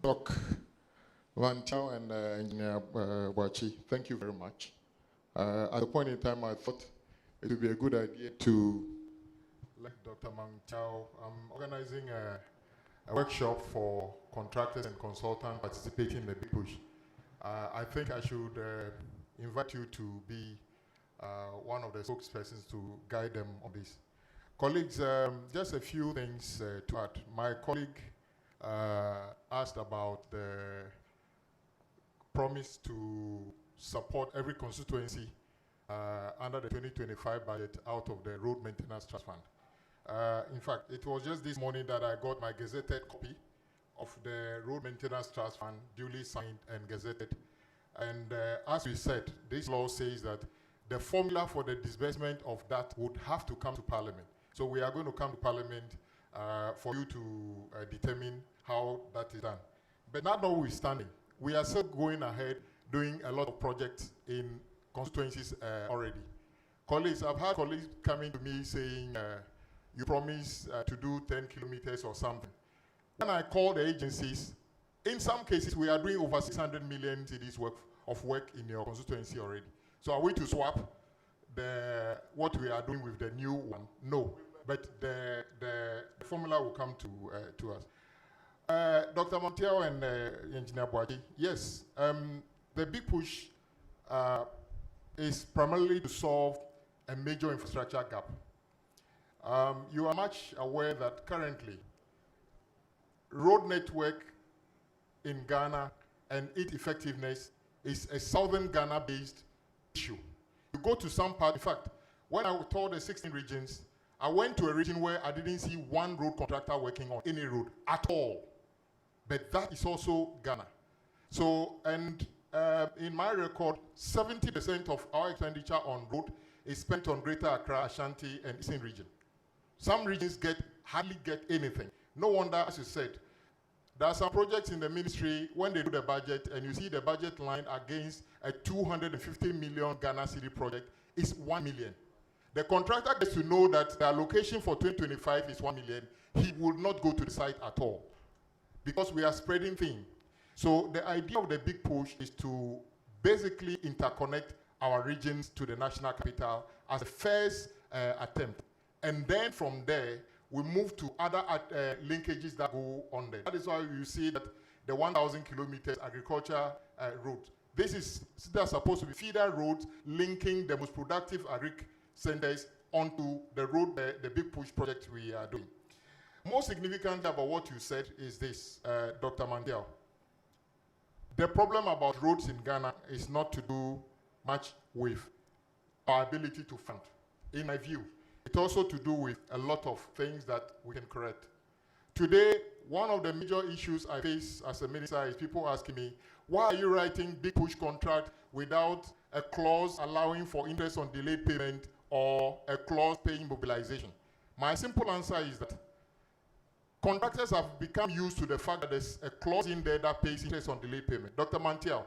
Doc Van Chow and Engineer Wachi, thank you very much. At a point in time, I thought it would be a good idea to, like Dr. Mang Chow, I'm organizing a workshop for contractors and consultants participating in the big push. I think I should invite you to be one of the spokespersons to guide them on this. Colleagues, just a few things to add. My colleague asked about the promise to support every constituency under the 2025 budget out of the Road Maintenance Trust Fund. In fact, it was just this morning that I got my gazetted copy of the Road Maintenance Trust Fund, duly signed and gazetted. And as we said, this law says that the formula for the disbursement of that would have to come to Parliament. So we are going to come to Parliament for you to determine how that is done. But not notwithstanding, we are still going ahead doing a lot of projects in constituencies already. Colleagues, I've had colleagues coming to me saying, you promise to do 10 kilometers or something. When I call the agencies, in some cases, we are doing over 600 million cedis worth of work in your constituency already. So are we to swap what we are doing with the new one? No, but the formula will come to us. Dr. Montiel and Engineer Boachi, yes, the big push is primarily to solve a major infrastructure gap. You are much aware that currently, road network in Ghana and its effectiveness is a southern Ghana-based issue. You go to some part, in fact, when I toured the 16 regions, I went to a region where I didn't see one road contractor working on any road at all. But that is also Ghana. So, and in my record, 70% of our expenditure on road is spent on Greater Accra, Ashanti, and Eastern region. Some regions hardly get anything. No wonder, as you said, there are some projects in the ministry, when they do the budget, and you see the budget line against a 250 million Ghana city project is 1 million. The contractor gets to know that the allocation for 2025 is 1 million. He will not go to the site at all, because we are spreading things. So the idea of the big push is to basically interconnect our regions to the national capital as a first attempt. And then from there, we move to other linkages that go on there. That is why you see that the 1,000 kilometers agriculture road. These are supposed to be feeder roads linking the most productive agric centers onto the road, the big push project we are doing. Most significant about what you said is this, Dr. Mandel. The problem about roads in Ghana is not to do much with our ability to fund, in my view. It's also to do with a lot of things that we can correct. Today, one of the major issues I face as a minister is people asking me, why are you writing big push contract without a clause allowing for interest on delayed payment or a clause paying mobilization? My simple answer is that contractors have become used to the fact that there's a clause in there that pays interest on delayed payment. Dr. Mantiel,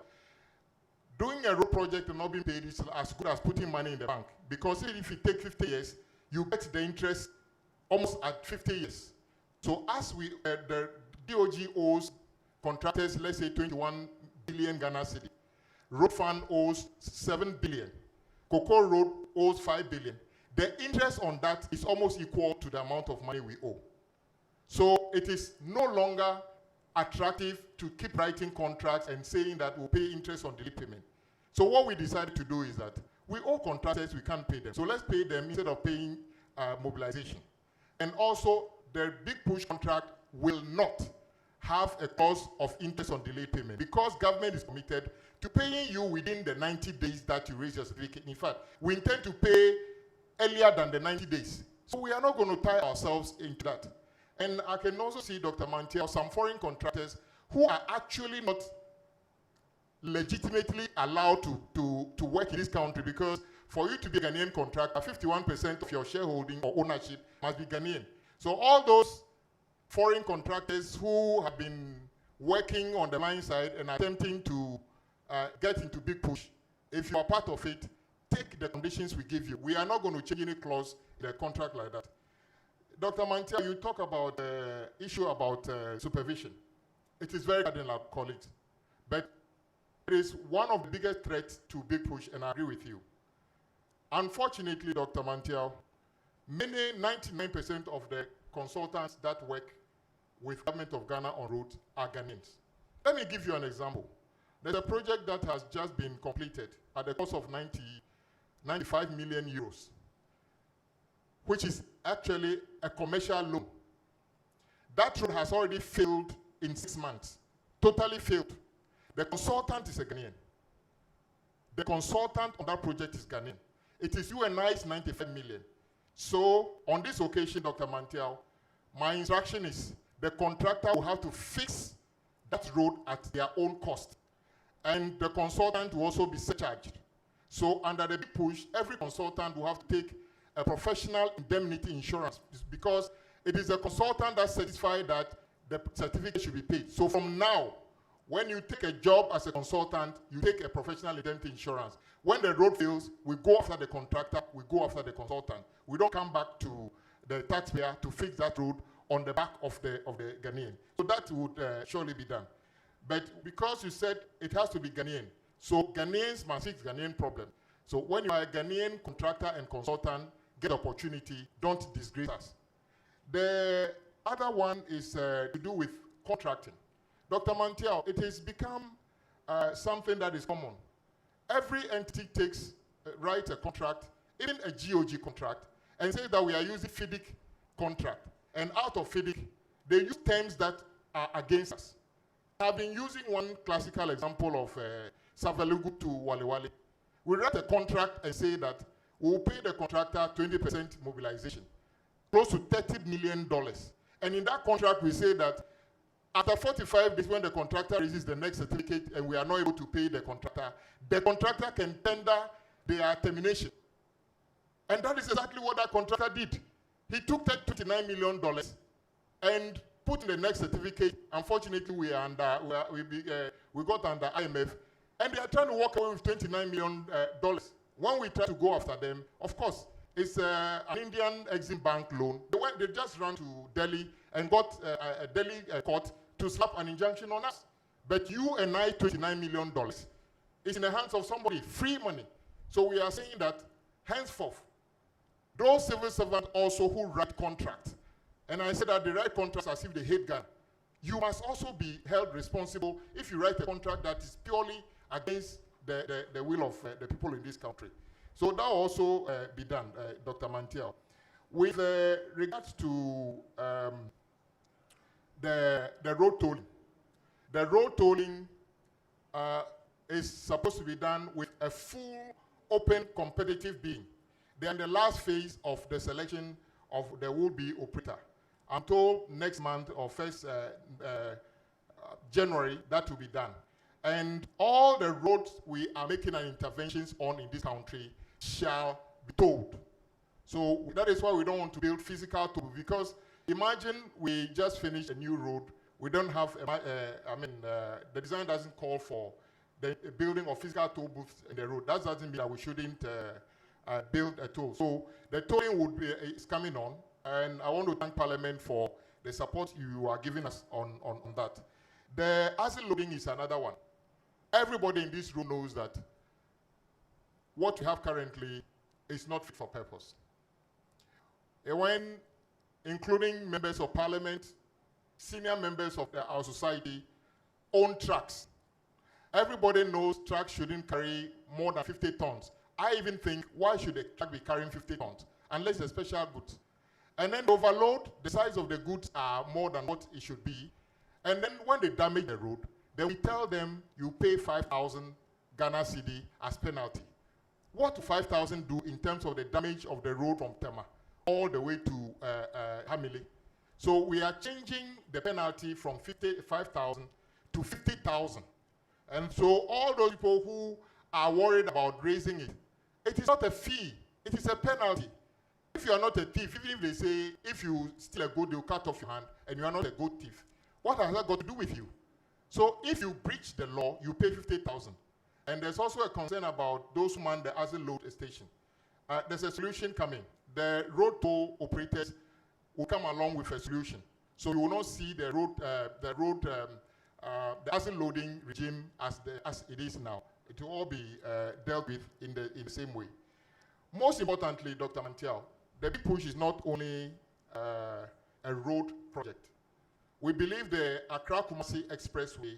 doing a road project and not being paid is as good as putting money in the bank, because even if it takes 50 years, you get the interest almost at 50 years. So as the DOG owes contractors, let's say 21 billion Ghana cedi, road fund owes 7 billion, Cocoa Road owes 5 billion. The interest on that is almost equal to the amount of money we owe. So it is no longer attractive to keep writing contracts and saying that we'll pay interest on delayed payment. So what we decided to do is that we owe contractors, we can't pay them. So let's pay them instead of paying mobilization. And also, the big push contract will not have a clause of interest on delayed payment, because government is committed to paying you within the 90 days that you raise your certificate. In fact, we intend to pay earlier than the 90 days. So we are not going to tie ourselves into that. And I can also see, Dr. Mantiel, some foreign contractors who are actually not legitimately allowed to work in this country, because for you to be a Ghanaian contractor, 51% of your shareholding or ownership must be Ghanaian. So all those foreign contractors who have been working on the line side and attempting to get into big push, if you are part of it, take the conditions we give you. We are not going to change any clause in the contract like that. Dr. Mantiel, you talk about the issue about supervision. It is very cardinal, colleagues. But it is one of the biggest threats to big push, and I agree with you. Unfortunately, Dr. Mantiel, 99% of the consultants that work with government of Ghana on roads are Ghanaians. Let me give you an example. There's a project that has just been completed at the cost of 95 million euros, which is actually a commercial loan. That road has already failed in 6 months, totally failed. The consultant is a Ghanaian. The consultant on that project is Ghanaian. It is UNI's 95 million. So on this occasion, Dr. Mantiao, my instruction is the contractor will have to fix that road at their own cost. And the consultant will also be surcharged. So under the big push, every consultant will have to take a professional indemnity insurance because it is the consultant that certifies that the certificate should be paid. So from now, when you take a job as a consultant, you take a professional indemnity insurance. When the road fails, we go after the contractor, we go after the consultant. We don't come back to the taxpayer to fix that road on the back of the Ghanaian. So that would surely be done. But because you said it has to be Ghanaian, so Ghanaians must fix Ghanaian problem. So when you are a Ghanaian contractor and consultant, get opportunity, don't disgrace us. The other one is to do with contracting. Dr. Mantiao, it has become something that is common. Every entity writes a contract, even a GOG contract, and says that we are using FIDIC contract. And out of FIDIC, they use terms that are against us. I've been using one classical example of Savelugu to Wale. We write a contract and say that we'll pay the contractor 20% mobilization, close to $30 million. And in that contract, we say that after 45 days, when the contractor raises the next certificate and we are not able to pay the contractor can tender their termination. And that is exactly what that contractor did. He took that $29 million and put in the next certificate. Unfortunately, we got under IMF, and they are trying to walk away with $29 million. When we try to go after them, of course, it's an Indian Exim Bank loan. They just ran to Delhi and got a Delhi court to slap an injunction on us. But you and I, $29 million is in the hands of somebody, free money. So we are saying that henceforth, those civil servants also who write contracts, and I said that they write contracts as if they hate Ghana, you must also be held responsible if you write a contract that is purely against the will of the people in this country. So that will also be done, Dr. Mantiao. With regards to the road tolling, the road tolling is supposed to be done with a full, open, competitive bidding. They are in the last phase of the selection of the would-be operator. I'm told next month or 1st January that will be done. And all the roads we are making an interventions on in this country shall be tolled. So that is why we don't want to build physical toll, because imagine we just finished a new road. We don't have, the design doesn't call for the building of physical toll booths in the road. That doesn't mean that we shouldn't build a toll. So the tolling is coming on, and I want to thank Parliament for the support you are giving us on that. The asset loading is another one. Everybody in this room knows that what we have currently is not fit for purpose. When, including members of Parliament, senior members of our society, own trucks. Everybody knows trucks shouldn't carry more than 50 tons. I even think, why should a truck be carrying 50 tons? Unless it's special goods. And then overload, the size of the goods are more than what it should be. And then when they damage the road, then we tell them you pay 5,000 Ghana cedi as penalty. What do 5,000 do in terms of the damage of the road from Tema all the way to Hamile? So we are changing the penalty from 5,000 to 50,000. And so all those people who are worried about raising it, it is not a fee, it is a penalty. If you are not a thief, even if they say, if you steal a goat, they'll cut off your hand, and you are not a goat thief, what has that got to do with you? So if you breach the law, you pay 50,000. And there's also a concern about those who man the asset load station. There's a solution coming. The road toll operators will come along with a solution. So you will not see the asset loading regime as it is now. It will all be dealt with in the same way. Most importantly, Dr. Mantiao, the big push is not only a road project. We believe the Accra-Kumasi Expressway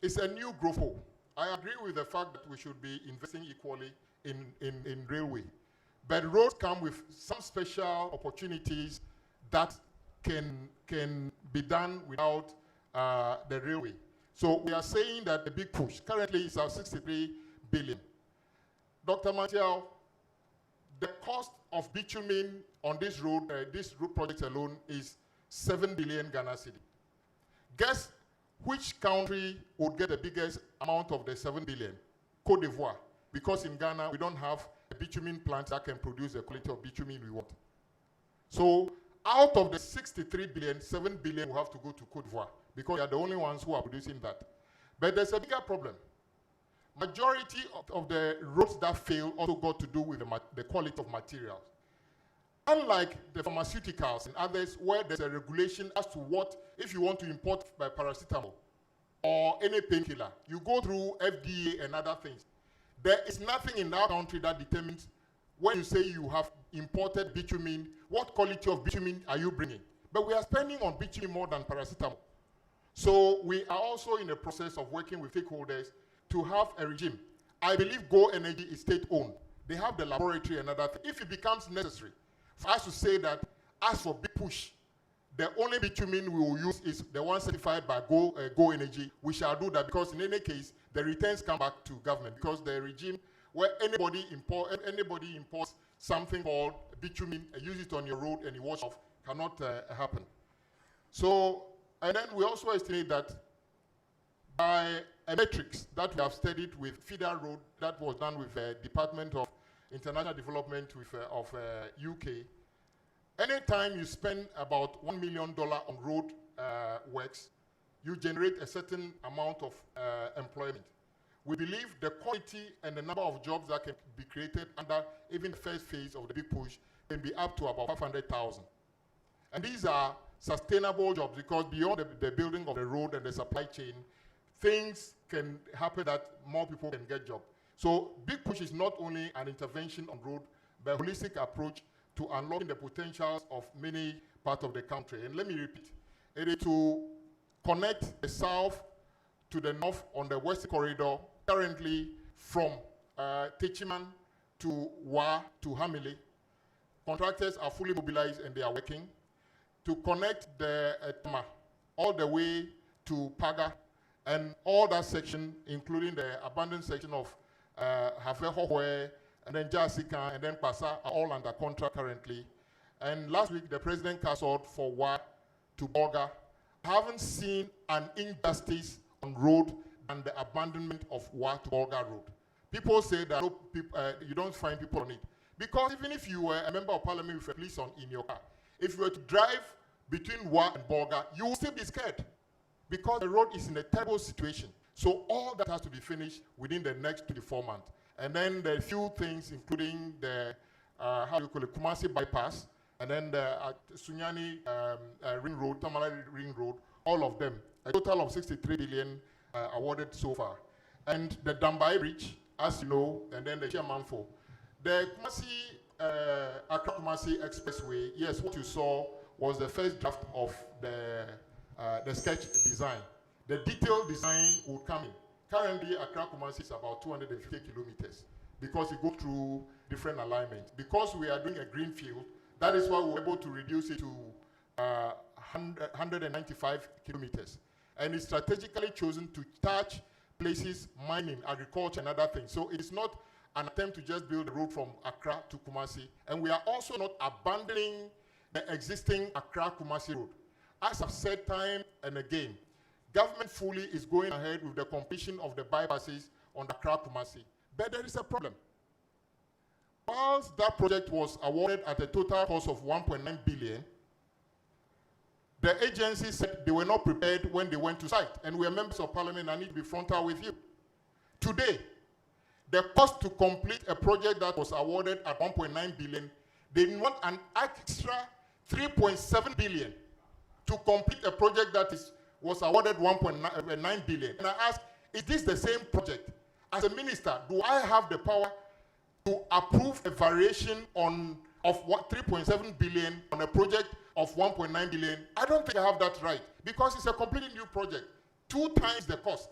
is a new growth hole. I agree with the fact that we should be investing equally in railway. But roads come with some special opportunities that can be done without the railway. So we are saying that the big push currently is our 63 billion. Dr. Martial, the cost of bitumen on this road project alone is 7 billion Ghana cedi. Guess which country would get the biggest amount of the 7 billion? Côte d'Ivoire. Because in Ghana, we don't have a bitumen plant that can produce the quality of bitumen we want. So out of the 63 billion, 7 billion will have to go to Côte d'Ivoire because they are the only ones who are producing that. But there's a bigger problem. Majority of the roads that fail also got to do with the quality of materials. Unlike the pharmaceuticals and others where there's a regulation as to what, if you want to import paracetamol or any painkiller, you go through FDA and other things. There is nothing in our country that determines when you say you have imported bitumen, what quality of bitumen are you bringing? But we are spending on bitumen more than paracetamol. So we are also in the process of working with stakeholders to have a regime. I believe Go Energy is state-owned. They have the laboratory and other things. If it becomes necessary for us to say that, as for big push, the only bitumen we will use is the one certified by Go Energy, we shall do that because in any case, the returns come back to government because the regime where anybody imports something called bitumen and use it on your road and you wash off cannot happen. So, and then we also estimate that by a matrix that we have studied with Feeder Road that was done with the Department of International Development of UK, anytime you spend about $1 million on road works, you generate a certain amount of employment. We believe the quality and the number of jobs that can be created under even the first phase of the big push can be up to about 500,000. And these are sustainable jobs because beyond the building of the road and the supply chain, things can happen that more people can get jobs. So big push is not only an intervention on road, but a holistic approach to unlocking the potentials of many parts of the country. And let me repeat, it is to connect the south to the north on the west corridor, currently from Techiman to Wa to Hamile. Contractors are fully mobilized and they are working to connect the Tama all the way to Paga and all that section, including the abandoned section of Hafehohwe, and then Jasika, and then Pasa are all under contract currently. And last week, the president castled for Wa to Bolga. I haven't seen an injustice on road and the abandonment of Wa to Bolga road. People say that you don't find people on it. Because even if you were a member of parliament with a police in your car, if you were to drive between Wa and Bolga, you will still be scared because the road is in a terrible situation. So all that has to be finished within the next 24 months. And then there are a few things, including the, Kumasi bypass, and then the Sunyani Ring Road, Tamale Ring Road, all of them. A total of 63 billion awarded so far. And the Dambai Bridge, as you know, and then the chairman for. The Accra-Kumasi Expressway, yes, what you saw was the first draft of the sketch design. The detailed design will come in. Currently, Accra-Kumasi is about 250 kilometers because it goes through different alignments. Because we are doing a green field, that is why we were able to reduce it to 195 kilometers. And it's strategically chosen to touch places, mining, agriculture, and other things. So it's not an attempt to just build a road from Accra to Kumasi. And we are also not abandoning the existing Accra-Kumasi road. As I've said time and again, government fully is going ahead with the completion of the bypasses on Accra-Kumasi. But there is a problem. Whilst that project was awarded at a total cost of 1.9 billion, the agency said they were not prepared when they went to site. And we are members of parliament, I need to be frontal with you. Today, the cost to complete a project that was awarded at 1.9 billion, they want an extra 3.7 billion to complete a project that was awarded 1.9 billion. And I ask, is this the same project? As a minister, do I have the power to approve a variation of what 3.7 billion on a project of 1.9 billion, I don't think I have that right because it's a completely new project, 2 times the cost.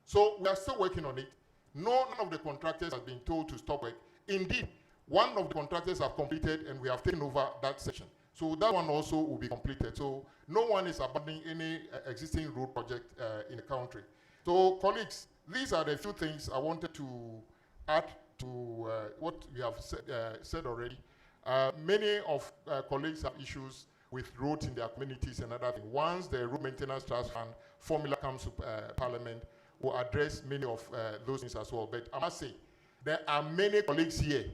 So we are still working on it. None of the contractors have been told to stop work. Indeed, one of the contractors have completed and we have taken over that section. So that one also will be completed. So no one is abandoning any existing road project in the country. So colleagues, these are the few things I wanted to add to what we have said already. Many of colleagues have issues with roads in their communities and other things. Once the Road Maintenance Trust Fund formula comes to Parliament, we'll address many of those things as well. But I must say, there are many colleagues here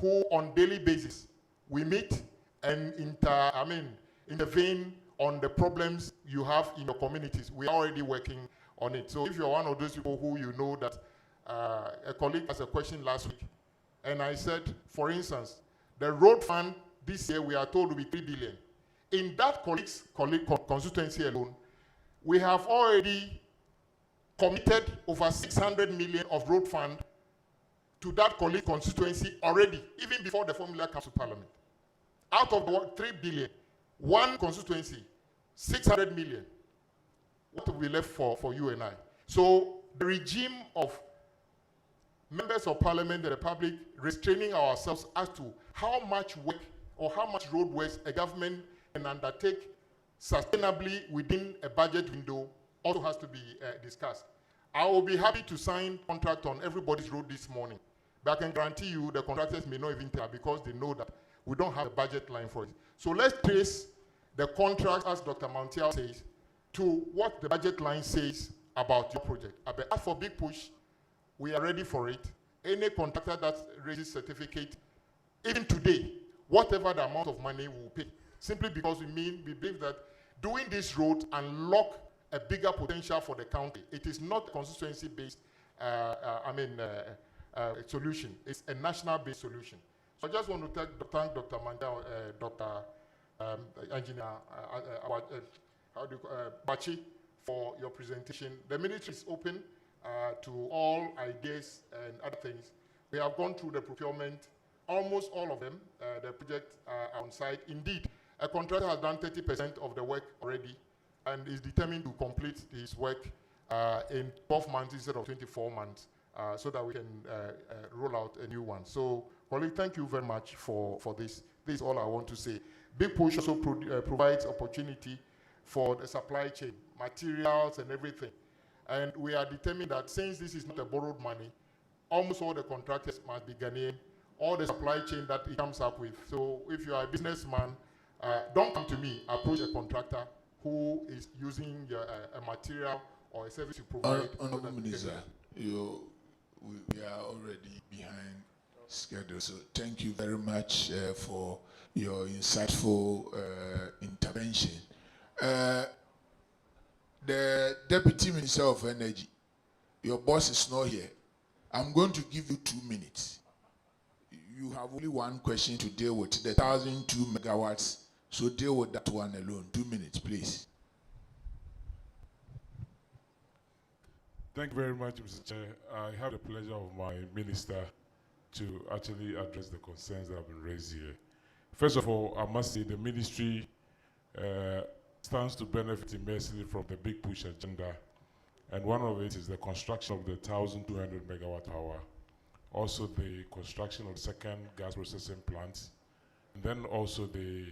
who on daily basis, we meet and intervene on the problems you have in your communities. We are already working on it. So if you're one of those people who you know that a colleague asked a question last week, and I said, for instance, the road fund this year we are told will be 3 billion. In that colleague constituency alone, we have already committed over 600 million of road fund to that colleague constituency already, even before the formula comes to Parliament. Out of the 3 billion, one constituency, 600 million. What will be left for you and I? So the regime of members of Parliament, the Republic, restraining ourselves as to how much work or how much road works a government can undertake sustainably within a budget window also has to be discussed. I will be happy to sign contract on everybody's road this morning, but I can guarantee you the contractors may not even tell because they know that we don't have a budget line for it. So let's trace the contract, as Dr. Mountial says, to what the budget line says about your project. But as for Big Push, we are ready for it. Any contractor that raises certificate, even today, whatever the amount of money we will pay, simply because we believe that doing this road unlock a bigger potential for the county. It is not a constituency-based solution. It's a national-based solution. So I just want to thank Dr. Manda, Dr. Engineer Bachi for your presentation. The ministry is open to all ideas and other things. We have gone through the procurement, almost all of them. The projects are on site. Indeed, a contractor has done 30% of the work already and is determined to complete his work in 12 months instead of 24 months so that we can roll out a new one. So, colleague, thank you very much for this. This is all I want to say. Big Push also provides opportunity for the supply chain, materials and everything. And we are determined that since this is not a borrowed money, almost all the contractors must be Ghanaian, all the supply chain that it comes up with. So if you are a businessman, don't come to me, approach a contractor who is using a material or a service you provide. Honorable Minister, we are already behind schedule, so thank you very much for your insightful intervention. The Deputy Minister of Energy, your boss is not here. I'm going to give you 2 minutes. You have only one question to deal with, the 1,002 megawatts, so deal with that one alone. 2 minutes, please. Thank you very much, Mr. Chair. I have the pleasure of my minister to actually address the concerns that have been raised here. First of all, I must say the ministry stands to benefit immensely from the Big Push agenda, and one of it is the construction of the 1,200 megawatt hour, also the construction of the second gas processing plant, and then also the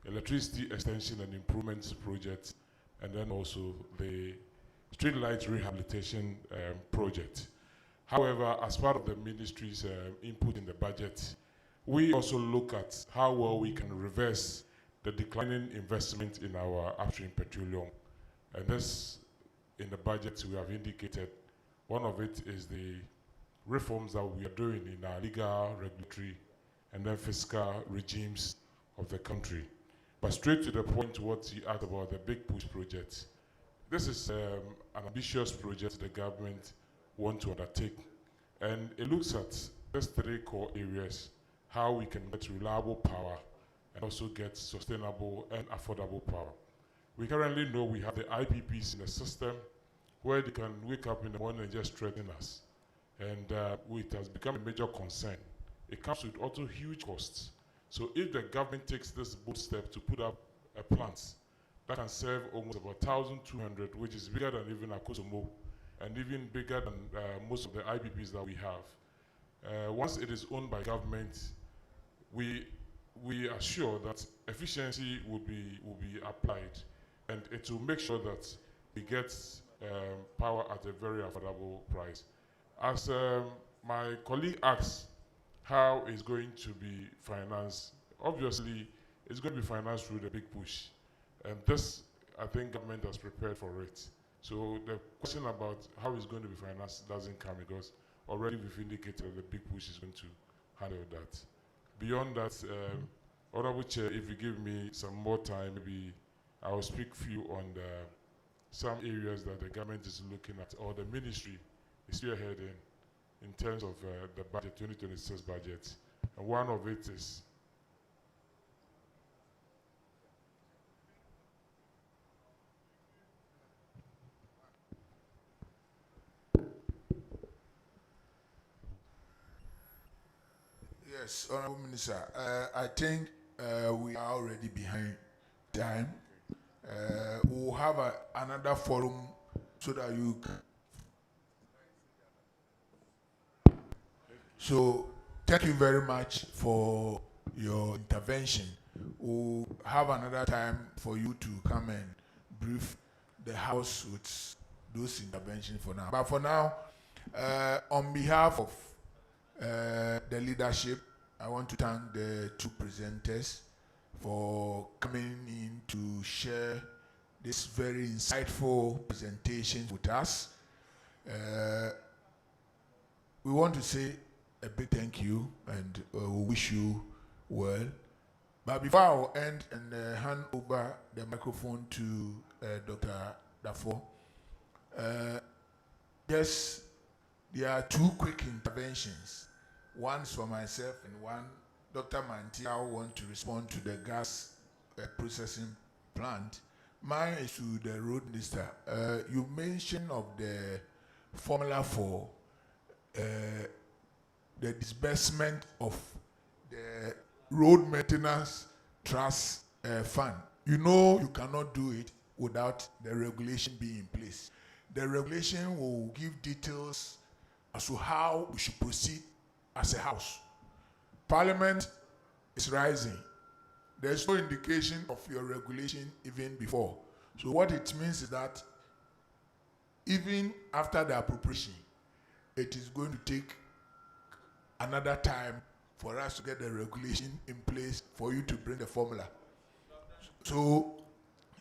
electricity extension and improvements project, and then also the street light rehabilitation project. However, as part of the ministry's input in the budget, we also look at how well we can reverse the declining investment in our upstream petroleum. And this, in the budget, we have indicated one of it is the reforms that we are doing in our legal, regulatory, and then fiscal regimes of the country. But straight to the point, what you asked about the Big Push project. This is an ambitious project the government want to undertake. And it looks at these 3 core areas, how we can get reliable power and also get sustainable and affordable power. We currently know we have the IPPs in the system where they can wake up in the morning and just threaten us. And it has become a major concern. It comes with also huge costs. So if the government takes this bold step to put up a plant that can serve almost about 1,200, which is bigger than even Akosomo, and even bigger than most of the IPPs that we have. Once it is owned by government, we are sure that efficiency will be applied, and it will make sure that we get power at a very affordable price. As my colleague asks, how is going to be financed? Obviously, it's going to be financed through the big push, and this, I think, government has prepared for it. So the question about how it's going to be financed doesn't come, because already we've indicated that the big push is going to handle that. Beyond that, Honorable Chair, if you give me some more time, maybe I will speak few on some areas that the government is looking at, or the ministry is spearheading in terms of the budget, 2026 budget. And one of it is Yes, Honorable Minister, I think we are already behind time. We'll have another forum so that you can. So, thank you very much for your intervention. We'll have another time for you to come and brief the House with those interventions for now. But for now, on behalf of the leadership, I want to thank the two presenters for coming in to share this very insightful presentation with us. We want to say a big thank you, and we wish you well. But before I will end and hand over the microphone to Dr. Dafo, yes, there are two quick interventions. One is for myself, and one, Dr. Mantia wants to respond to the gas processing plant. Mine is to the road minister. You mentioned of the formula for the disbursement of the road maintenance trust fund. You know you cannot do it without the regulation being in place. The regulation will give details as to how we should proceed as a house. Parliament is rising. There's no indication of your regulation even before. So what it means is that even after the appropriation, it is going to take another time for us to get the regulation in place for you to bring the formula. So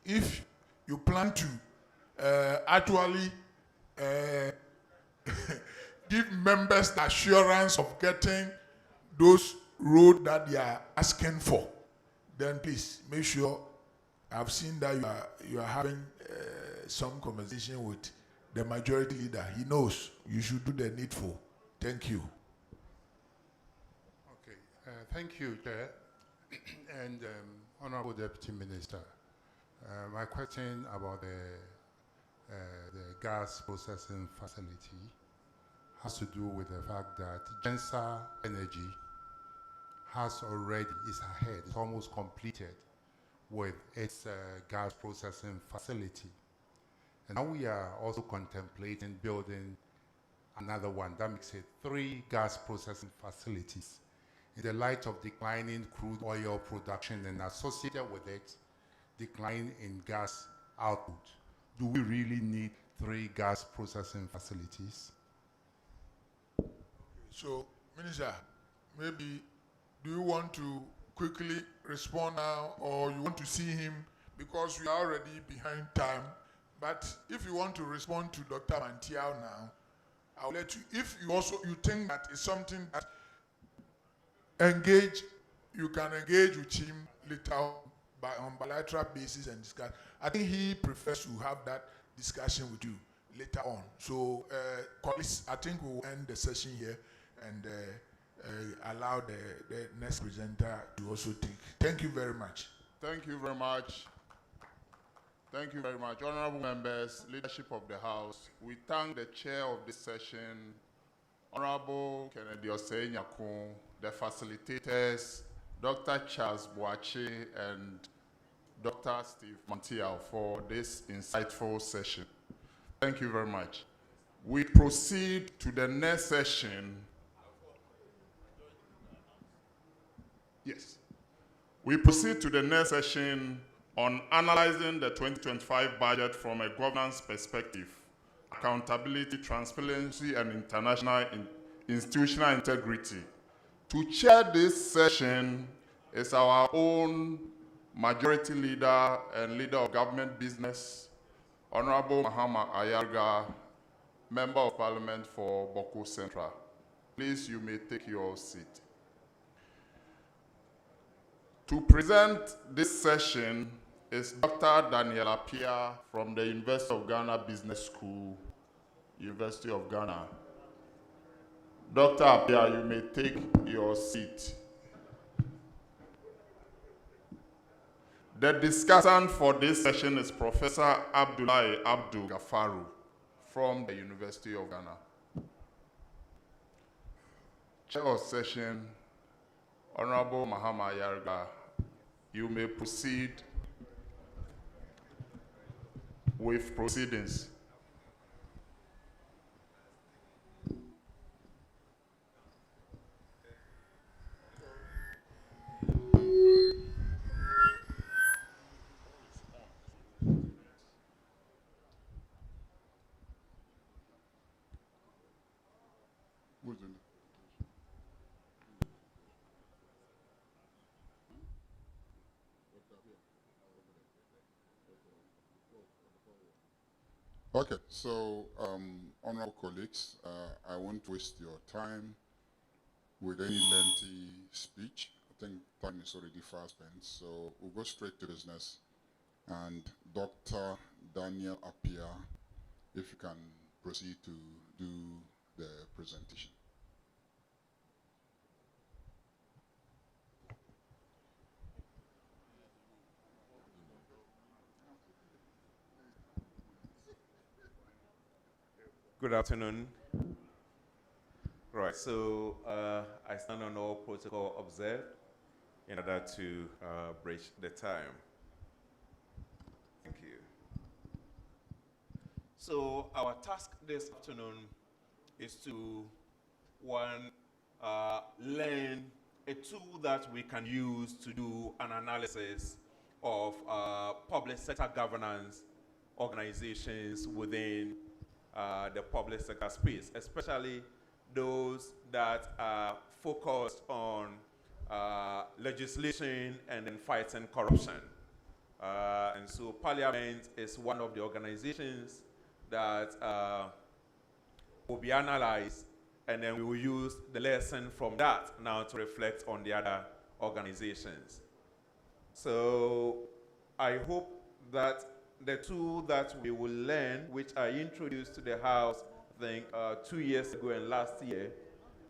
if you plan to actually give members the assurance of getting those roads that they are asking for, then please make sure. I've seen that you are having some conversation with the majority leader. He knows you should do the needful. Thank you. Okay, thank you, Chair, and Honorable Deputy Minister. My question about the gas processing facility has to do with the fact that Gensa Energy is ahead, it's almost completed with its gas processing facility. And now we are also contemplating building another one. That makes it 3 gas processing facilities. In the light of declining crude oil production and associated with it, decline in gas output, do we really need 3 gas processing facilities? So, Minister, maybe do you want to quickly respond now, or you want to see him, because we are already behind time? But if you want to respond to Dr. Mantiao now, I'll let you. If you think that is something that you can engage with him later on bilateral basis and discuss. I think he prefers to have that discussion with you later on. So, colleagues, I think we'll end the session here and allow the next presenter to also take. Thank you very much. Thank you very much. Thank you very much. Honorable members, leadership of the House, we thank the chair of this session, Honorable Kennedy Osei-Nyakun, the facilitators, Dr. Charles Boache and Dr. Steve Mantial for this insightful session. Thank you very much. We proceed to the next session. Yes. We proceed to the next session on analyzing the 2025 budget from a governance perspective, accountability, transparency, and international institutional integrity. To chair this session is our own majority leader and leader of government business, Honorable Mahama Ayarga, Member of Parliament for Boko Central. Please, you may take your seat. To present this session is Dr. Daniel Appiah from the University of Ghana Business School, University of Ghana. Dr. Appiah, you may take your seat. The discussant for this session is Professor Abdullahi Abdul Gafaru from the University of Ghana. Chair of session, Honorable Mahama Ayarga, you may proceed with proceedings. Okay, so honorable colleagues, I won't waste your time with any lengthy speech. I think time is already fast spent, so we'll go straight to business. And Dr. Daniel Appiah, if you can proceed to do the presentation. Good afternoon. Right, so I stand on all protocol observed in order to breach the time. Thank you. So our task this afternoon is to, one, learn a tool that we can use to do an analysis of public sector governance organizations within the public sector space, especially those that are focused on legislation and then fighting corruption. And so Parliament is one of the organizations that will be analyzed, and then we will use the lesson from that now to reflect on the other organizations. So I hope that the tool that we will learn, which I introduced to the House, I think 2 years ago and last year,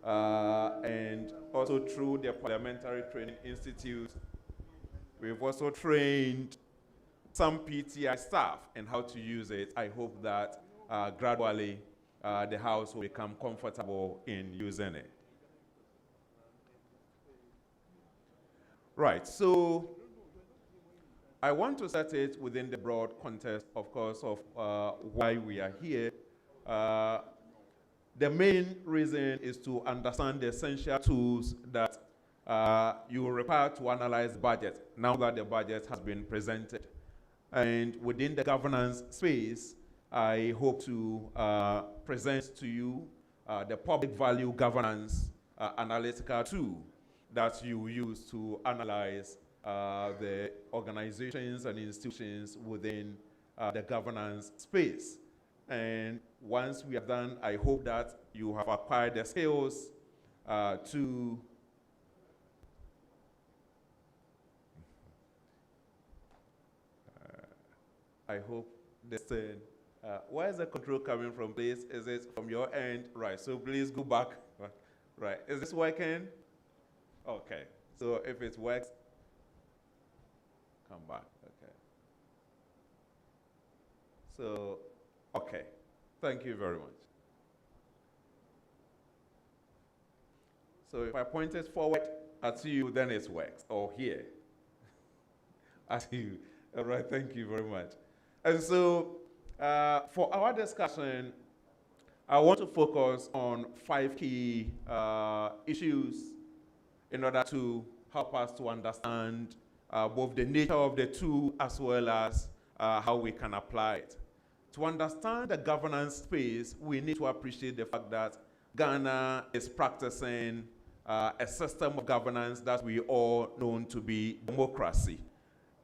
and also through the Parliamentary Training Institute, we've also trained some PTI staff in how to use it. I hope that gradually the House will become comfortable in using it. Right, so I want to set it within the broad context, of course, of why we are here. The main reason is to understand the essential tools that you require to analyze the budget now that the budget has been presented. And within the governance space, I hope to present to you the public value governance analytical tool that you use to analyze the organizations and institutions within the governance space. And once we are done, I hope that you have acquired the skills to I hope this thing. Where is the control coming from, please? Is it from your end? Right, so please go back. Right, is this working? Okay, so if it works, come back, okay. So, okay, thank you very much. So if I point it forward, At you, then it works, or here. At you. All right, thank you very much. And so, for our discussion, I want to focus on 5 key issues in order to help us to understand both the nature of the two as well as how we can apply it. To understand the governance space, we need to appreciate the fact that Ghana is practicing a system of governance that we all know to be democracy.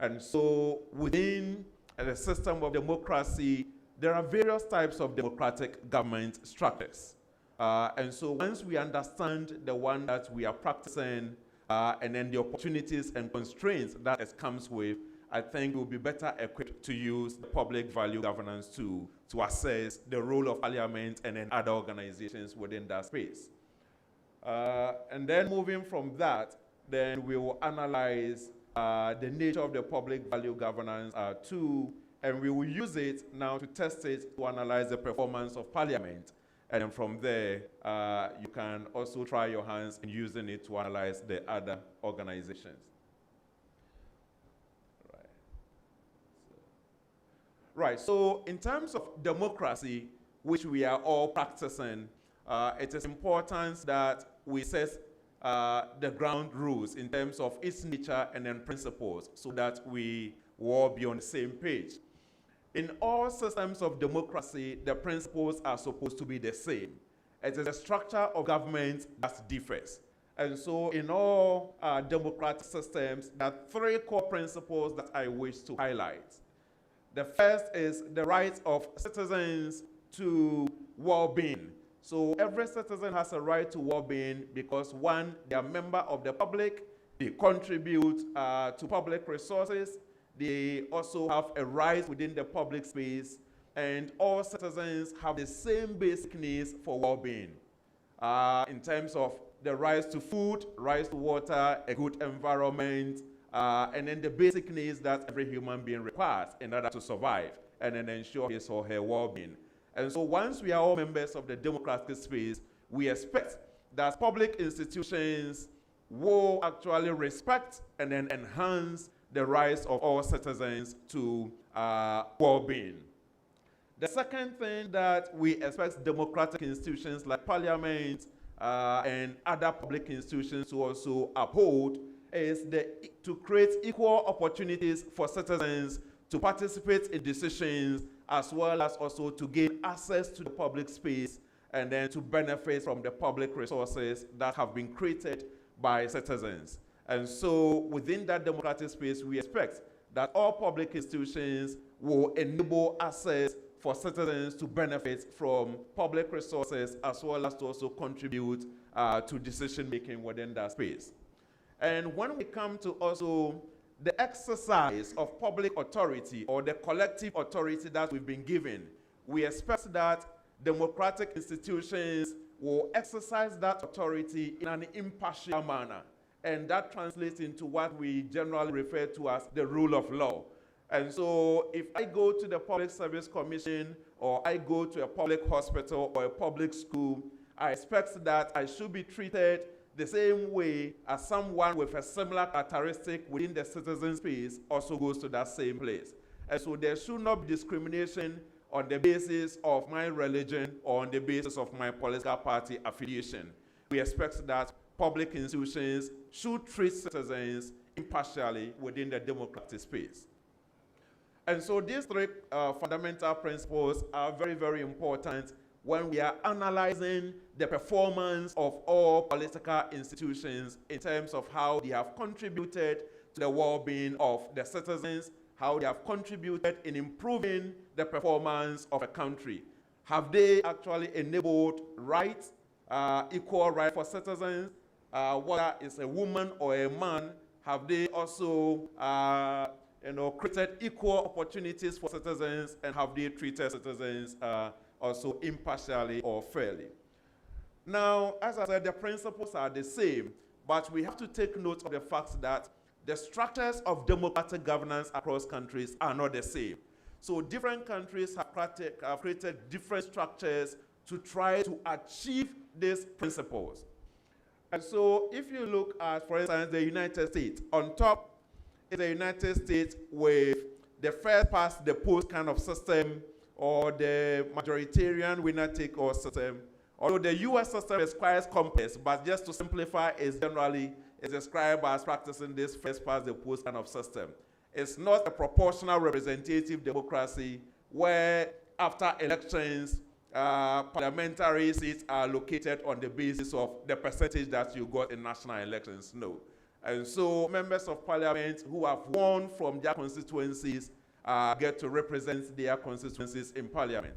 And so within the system of democracy, there are various types of democratic government structures. And so once we understand the one that we are practicing, and then the opportunities and constraints that it comes with, I think we'll be better equipped to use the public value governance to assess the role of Parliament and then other organizations within that space. And then moving from that, then we will analyze the nature of the public value governance too, and we will use it now to test it to analyze the performance of Parliament. And then from there, you can also try your hands in using it to analyze the other organizations. Right, so in terms of democracy, which we are all practicing, it is important that we set the ground rules in terms of its nature and then principles so that we will all be on the same page. In all systems of democracy, the principles are supposed to be the same. It is a structure of government that differs. And so in all democratic systems, there are 3 core principles that I wish to highlight. The first is the right of citizens to well-being. So every citizen has a right to well-being because, one, they are a member of the public, they contribute to public resources, they also have a right within the public space, and all citizens have the same basic needs for well-being. In terms of the rights to food, rights to water, a good environment, and then the basic needs that every human being requires in order to survive and then ensure his or her well-being. And so once we are all members of the democratic space, we expect that public institutions will actually respect and then enhance the rights of all citizens to well-being. The second thing that we expect democratic institutions like Parliament and other public institutions to also uphold is to create equal opportunities for citizens to participate in decisions as well as also to gain access to the public space and then to benefit from the public resources that have been created by citizens. And so within that democratic space, we expect that all public institutions will enable access for citizens to benefit from public resources as well as to also contribute to decision-making within that space. And when we come to also the exercise of public authority or the collective authority that we've been given, we expect that democratic institutions will exercise that authority in an impartial manner. And that translates into what we generally refer to as the rule of law. And so if I go to the Public Service Commission or I go to a public hospital or a public school, I expect that I should be treated the same way as someone with a similar characteristic within the citizen space also goes to that same place. And so there should not be discrimination on the basis of my religion or on the basis of my political party affiliation. We expect that public institutions should treat citizens impartially within the democratic space. And so these 3 fundamental principles are very, very important when we are analyzing the performance of all political institutions in terms of how they have contributed to the well-being of the citizens, how they have contributed in improving the performance of a country. Have they actually enabled rights, equal right for citizens, whether it's a woman or a man? Have they also created equal opportunities for citizens, and have they treated citizens also impartially or fairly? Now, as I said, the principles are the same, but we have to take note of the fact that the structures of democratic governance across countries are not the same. So different countries have created different structures to try to achieve these principles. And so if you look at, for instance, the United States, on top is the United States with the first past the post kind of system, or the majoritarian winner-take-all system. Although the US system is quite complex, but just to simplify, is generally is described as practicing this first past the post kind of system. It's not a proportional representative democracy where after elections, parliamentary seats are located on the basis of the percentage that you got in national elections. No. And so members of parliament who have won from their constituencies get to represent their constituencies in parliament.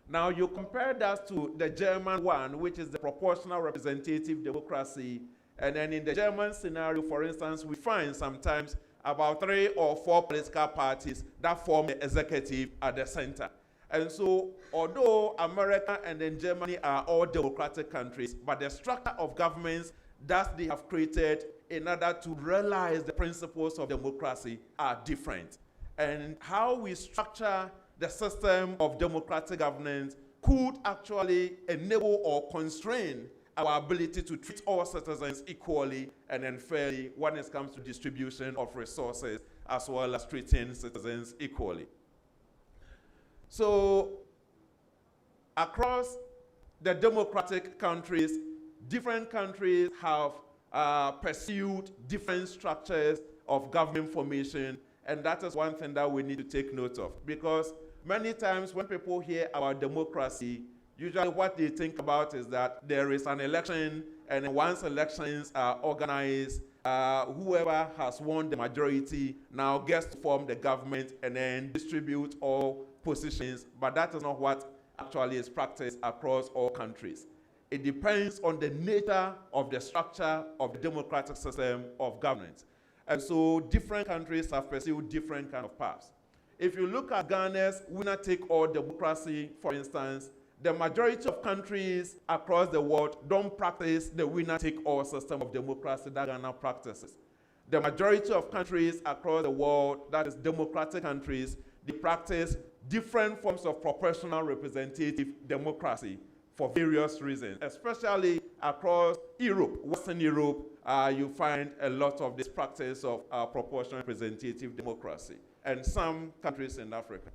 Now you compare that to the German one, which is the proportional representative democracy. And then in the German scenario, for instance, we find sometimes about 3 or 4 political parties that form the executive at the center. And so, although America and then Germany are all democratic countries, but the structure of governments that they have created in order to realize the principles of democracy are different. And how we structure the system of democratic governance could actually enable or constrain our ability to treat all citizens equally and then fairly when it comes to distribution of resources, as well as treating citizens equally. So, across the democratic countries, different countries have pursued different structures of government formation, and that is one thing that we need to take note of. Because many times when people hear about democracy, usually what they think about is that there is an election, and once elections are organized, whoever has won the majority now gets to form the government and then distribute all positions. But that is not what actually is practiced across all countries. It depends on the nature of the structure of the democratic system of governance. And so different countries have pursued different kind of paths. If you look at Ghana's winner-take-all democracy, for instance, the majority of countries across the world don't practice the winner-take-all system of democracy that Ghana practices. The majority of countries across the world, that is democratic countries, they practice different forms of proportional representative democracy for various reasons, especially across Europe, Western Europe, you find a lot of this practice of proportional representative democracy, and some countries in Africa.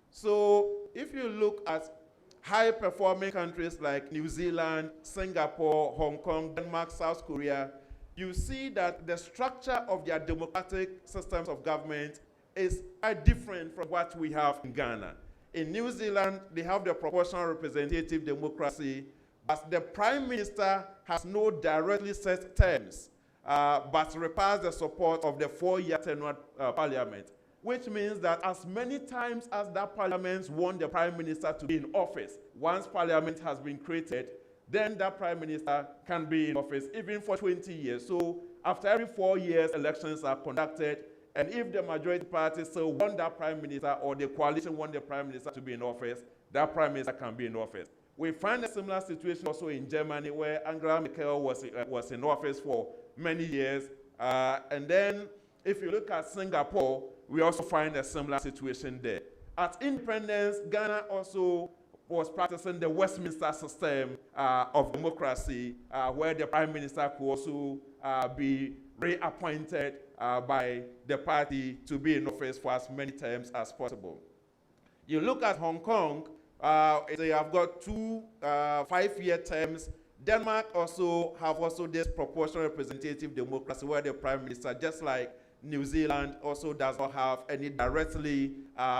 So if you look at high-performing countries like New Zealand, Singapore, Hong Kong, Denmark, South Korea, you see that the structure of their democratic systems of government is quite different from what we have in Ghana. In New Zealand, they have the proportional representative democracy, but the Prime Minister has no directly set terms, but repairs the support of the 4-year tenured Parliament, which means that as many times as that Parliament wants the Prime Minister to be in office, once Parliament has been created, then that Prime Minister can be in office even for 20 years. So after every 4 years, elections are conducted, and if the majority party still want that Prime Minister, or the coalition want the Prime Minister to be in office, that Prime Minister can be in office. We find a similar situation also in Germany, where Angela Merkel was in office for many years. And then if you look at Singapore, we also find a similar situation there. At independence, Ghana also was practicing the Westminster system of democracy, where the Prime Minister could also be reappointed by the party to be in office for as many terms as possible. You look at Hong Kong, they have got 2 5-year terms. Denmark also have this proportional representative democracy where the Prime Minister, just like New Zealand, also does not have any directly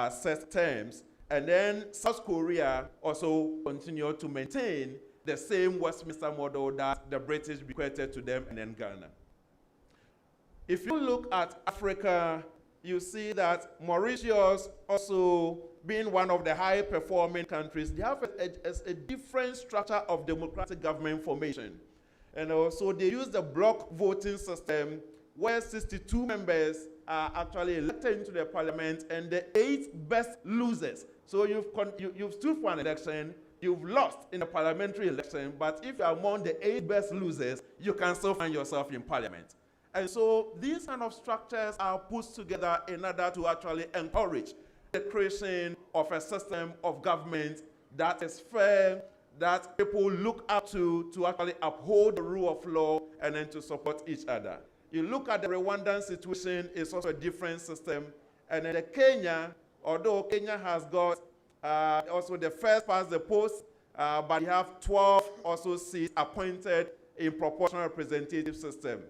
set terms. And then South Korea also continue to maintain the same Westminster model that the British bequeathed to them, and then Ghana. If you look at Africa, you see that Mauritius, also being one of the high-performing countries, they have a different structure of democratic government formation. And also they use the block voting system, where 62 members are actually elected into the parliament, and the 8 best losers. So you've stood for an election, you've lost in the parliamentary election, but if you're among the 8 best losers, you can still find yourself in parliament. And so these kind of structures are put together in order to actually encourage the creation of a system of government that is fair, that people look up to actually uphold the rule of law and then to support each other. You look at the Rwandan situation, it's also a different system. And then Kenya, although Kenya has got also the first past the post, but you have 12 also seats appointed in proportional representative system.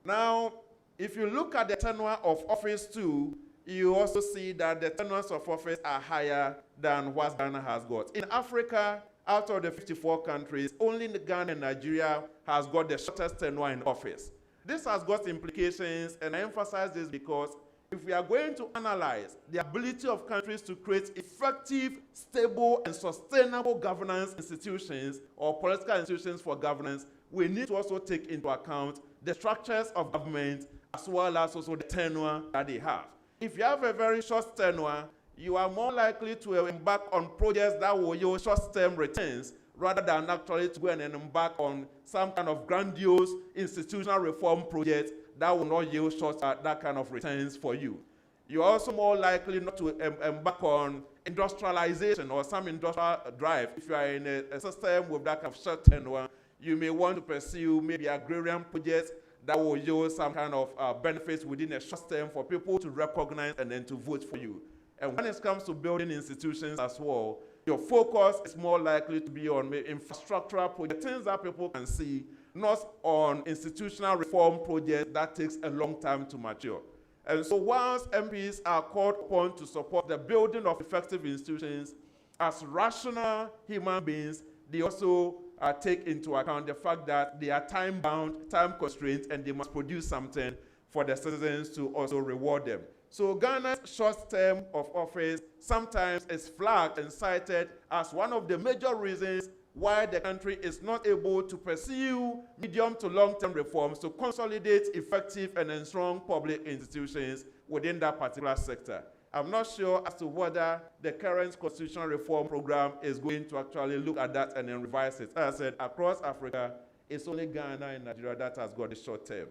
Now, if you look at the tenure of office too, you also see that the tenures of office are higher than what Ghana has got. In Africa, out of the 54 countries, only Ghana and Nigeria has got the shortest tenure in office. This has got implications, and I emphasize this because if we are going to analyze the ability of countries to create effective, stable, and sustainable governance institutions or political institutions for governance, we need to also take into account the structures of government as well as also the tenure that they have. If you have a very short tenure, you are more likely to embark on projects that will yield short-term returns rather than actually to go and embark on some kind of grandiose institutional reform project that will not yield that kind of returns for you. You're also more likely not to embark on industrialization or some industrial drive. If you are in a system with that kind of short tenure, you may want to pursue maybe agrarian projects that will yield some kind of benefits within a short term for people to recognize and then to vote for you. And when it comes to building institutions as well, your focus is more likely to be on infrastructural projects, things that people can see, not on institutional reform projects that takes a long time to mature. And so once MPs are called upon to support the building of effective institutions, as rational human beings, they also take into account the fact that they are time-bound, time-constrained, and they must produce something for the citizens to also reward them. So Ghana's short term of office sometimes is flagged and cited as one of the major reasons why the country is not able to pursue medium to long-term reforms to consolidate effective and strong public institutions within that particular sector. I'm not sure as to whether the current constitutional reform program is going to actually look at that and then revise it. As I said, across Africa, it's only Ghana and Nigeria that has got the short term.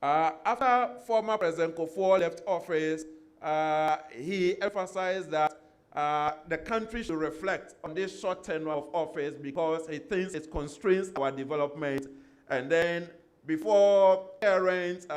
After former President Kufuor left office, he emphasized that the country should reflect on this short tenure of office because he thinks it constrains our development. And then before current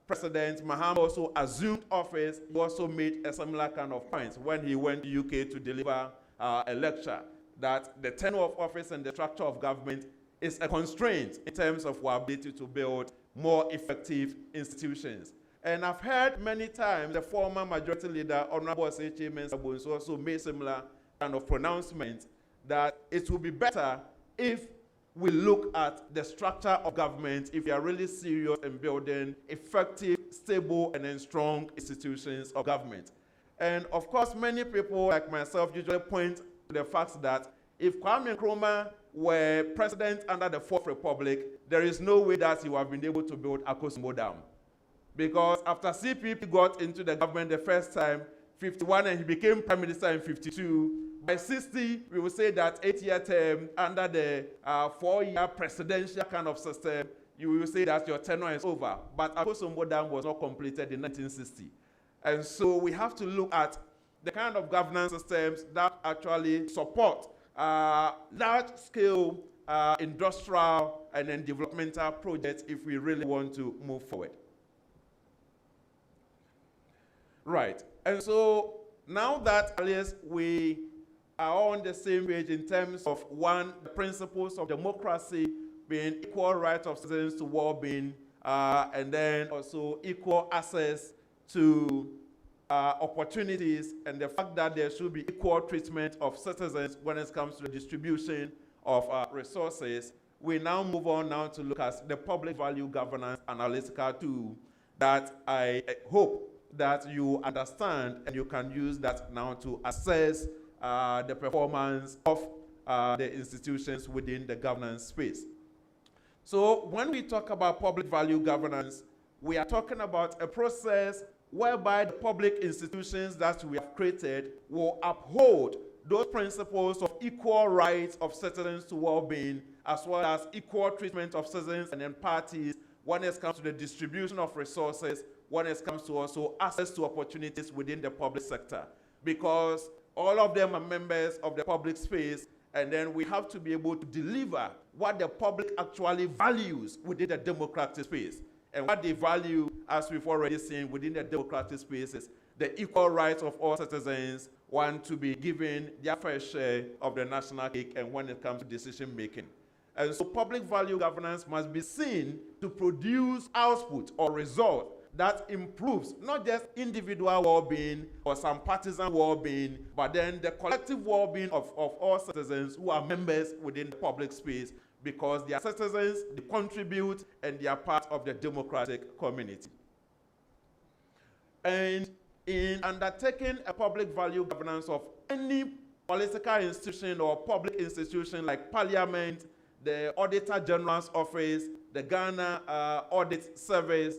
President Mahama also assumed office, he also made a similar kind of point when he went to UK to deliver a lecture that the tenure of office and the structure of government is a constraint in terms of our ability to build more effective institutions. And I've heard many times the former majority leader, Honorable Sechi Mensah, also made similar kind of pronouncement that it will be better if we look at the structure of government if we are really serious in building effective, stable, and then strong institutions of government. And of course, many people like myself usually point to the fact that if Kwame Nkrumah were president under the Fourth Republic, there is no way that he would have been able to build Akosombo Dam. Because after CPP got into the government the first time, 51, and he became prime minister in 52, by 60, we will say that 8-year term under the 4-year presidential kind of system, you will say that your tenure is over. But Akosombo Dam was not completed in 1960. And so we have to look at the kind of governance systems that actually support large-scale industrial and then developmental projects if we really want to move forward. Right. And so now that at least we are on the same page in terms of, one, the principles of democracy being equal rights of citizens to well-being, and then also equal access to opportunities, and the fact that there should be equal treatment of citizens when it comes to the distribution of resources, we now move on now to look at the public value governance analytical tool that I hope that you understand and you can use that now to assess the performance of the institutions within the governance space. So when we talk about public value governance, we are talking about a process whereby the public institutions that we have created will uphold those principles of equal rights of citizens to well-being, as well as equal treatment of citizens and then parties when it comes to the distribution of resources, when it comes to also access to opportunities within the public sector. Because All of them are members of the public space, and then we have to be able to deliver what the public actually values within the democratic space. And what they value, as we've already seen within the democratic space, is the equal rights of all citizens, want to be given their fair share of the national cake, and when it comes to decision making. And so public value governance must be seen to produce output or result that improves not just individual well-being or some partisan well-being, but then the collective well-being of all citizens who are members within the public space, because they are citizens, they contribute, and they are part of the democratic community. And in undertaking a public value governance of any political institution or public institution like Parliament, the Auditor General's Office, the Ghana Audit Service,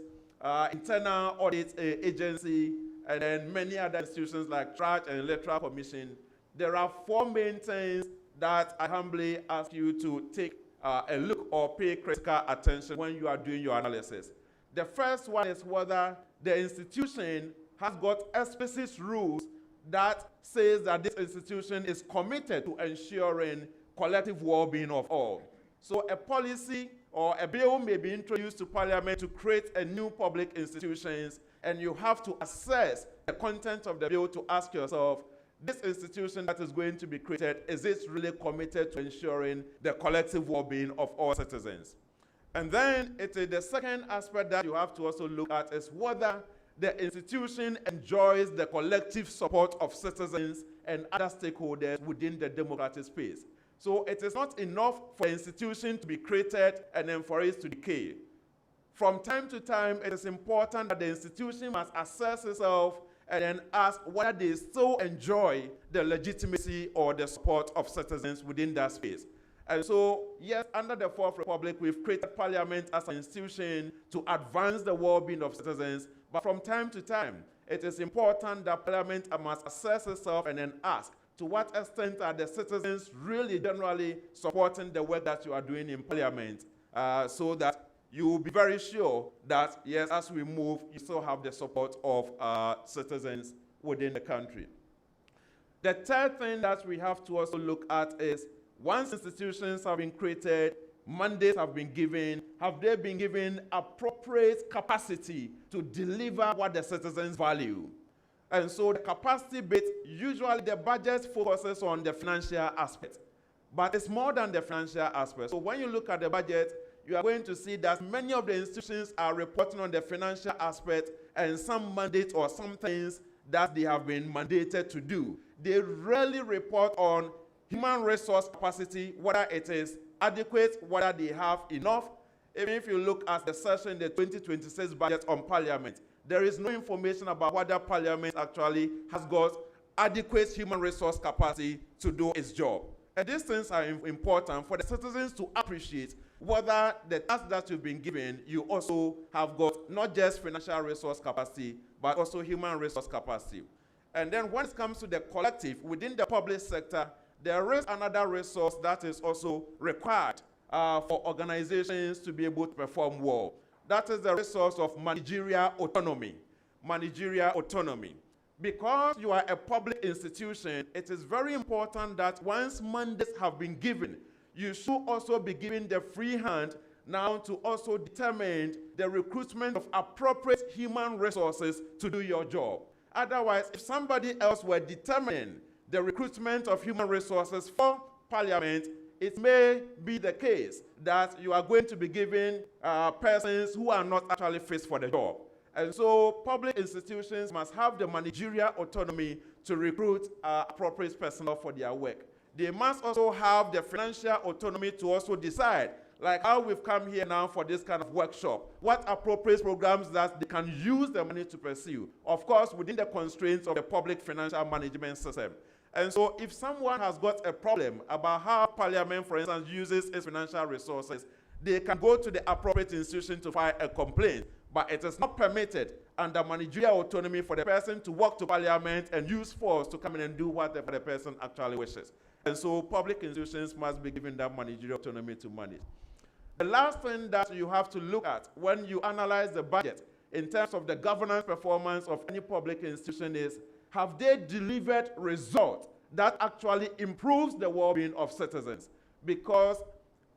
Internal Audit Agency, and then many other institutions like Church and Electoral Commission, there are four main things that I humbly ask you to take a look or pay critical attention when you are doing your analysis. The first one is whether the institution has got explicit rules that says that this institution is committed to ensuring collective well-being of all. So a policy or a bill may be introduced to Parliament to create a new public institutions, and you have to assess the content of the bill to ask yourself, this institution that is going to be created, is it really committed to ensuring the collective well-being of all citizens? And then it is the second aspect that you have to also look at is whether the institution enjoys the collective support of citizens and other stakeholders within the democratic space. So it is not enough for the institution to be created and then for it to decay. From time to time, it is important that the institution must assess itself and then ask whether they still enjoy the legitimacy or the support of citizens within that space. And so, yes, under the Fourth Republic, we've created Parliament as an institution to advance the well-being of citizens, but from time to time, it is important that Parliament must assess itself and then ask, to what extent are the citizens really generally supporting the work that you are doing in Parliament, so that you will be very sure that, yes, as we move, you still have the support of citizens within the country. The third thing that we have to also look at is, once institutions have been created, mandates have been given, have they been given appropriate capacity to deliver what the citizens value? And so the capacity bit, usually the budget focuses on the financial aspect, but it's more than the financial aspect. So when you look at the budget, you are going to see that many of the institutions are reporting on the financial aspect and some mandates or some things that they have been mandated to do. They rarely report on human resource capacity, whether it is adequate, whether they have enough. Even if you look at the session, the 2026 budget on Parliament, there is no information about whether Parliament actually has got adequate human resource capacity to do its job. And these things are important for the citizens to appreciate whether the task that you've been given, you also have got not just financial resource capacity, but also human resource capacity. And then when it comes to the collective, within the public sector, there is another resource that is also required for organizations to be able to perform well. That is the resource of managerial autonomy. Managerial autonomy. Because you are a public institution, it is very important that once mandates have been given, you should also be given the free hand now to also determine the recruitment of appropriate human resources to do your job. Otherwise, if somebody else were determining the recruitment of human resources for Parliament, it may be the case that you are going to be giving persons who are not actually fit for the job. And so public institutions must have the managerial autonomy to recruit appropriate personnel for their work. They must also have the financial autonomy to also decide, like how we've come here now for this kind of workshop, what appropriate programs that they can use the money to pursue, of course, within the constraints of the public financial management system. And so if someone has got a problem about how Parliament, for instance, uses its financial resources, they can go to the appropriate institution to file a complaint. But it is not permitted under managerial autonomy for the person to walk to Parliament and use force to come in and do whatever the person actually wishes. And so public institutions must be given that managerial autonomy to manage. The last thing that you have to look at when you analyze the budget in terms of the governance performance of any public institution is, have they delivered results that actually improves the well-being of citizens, because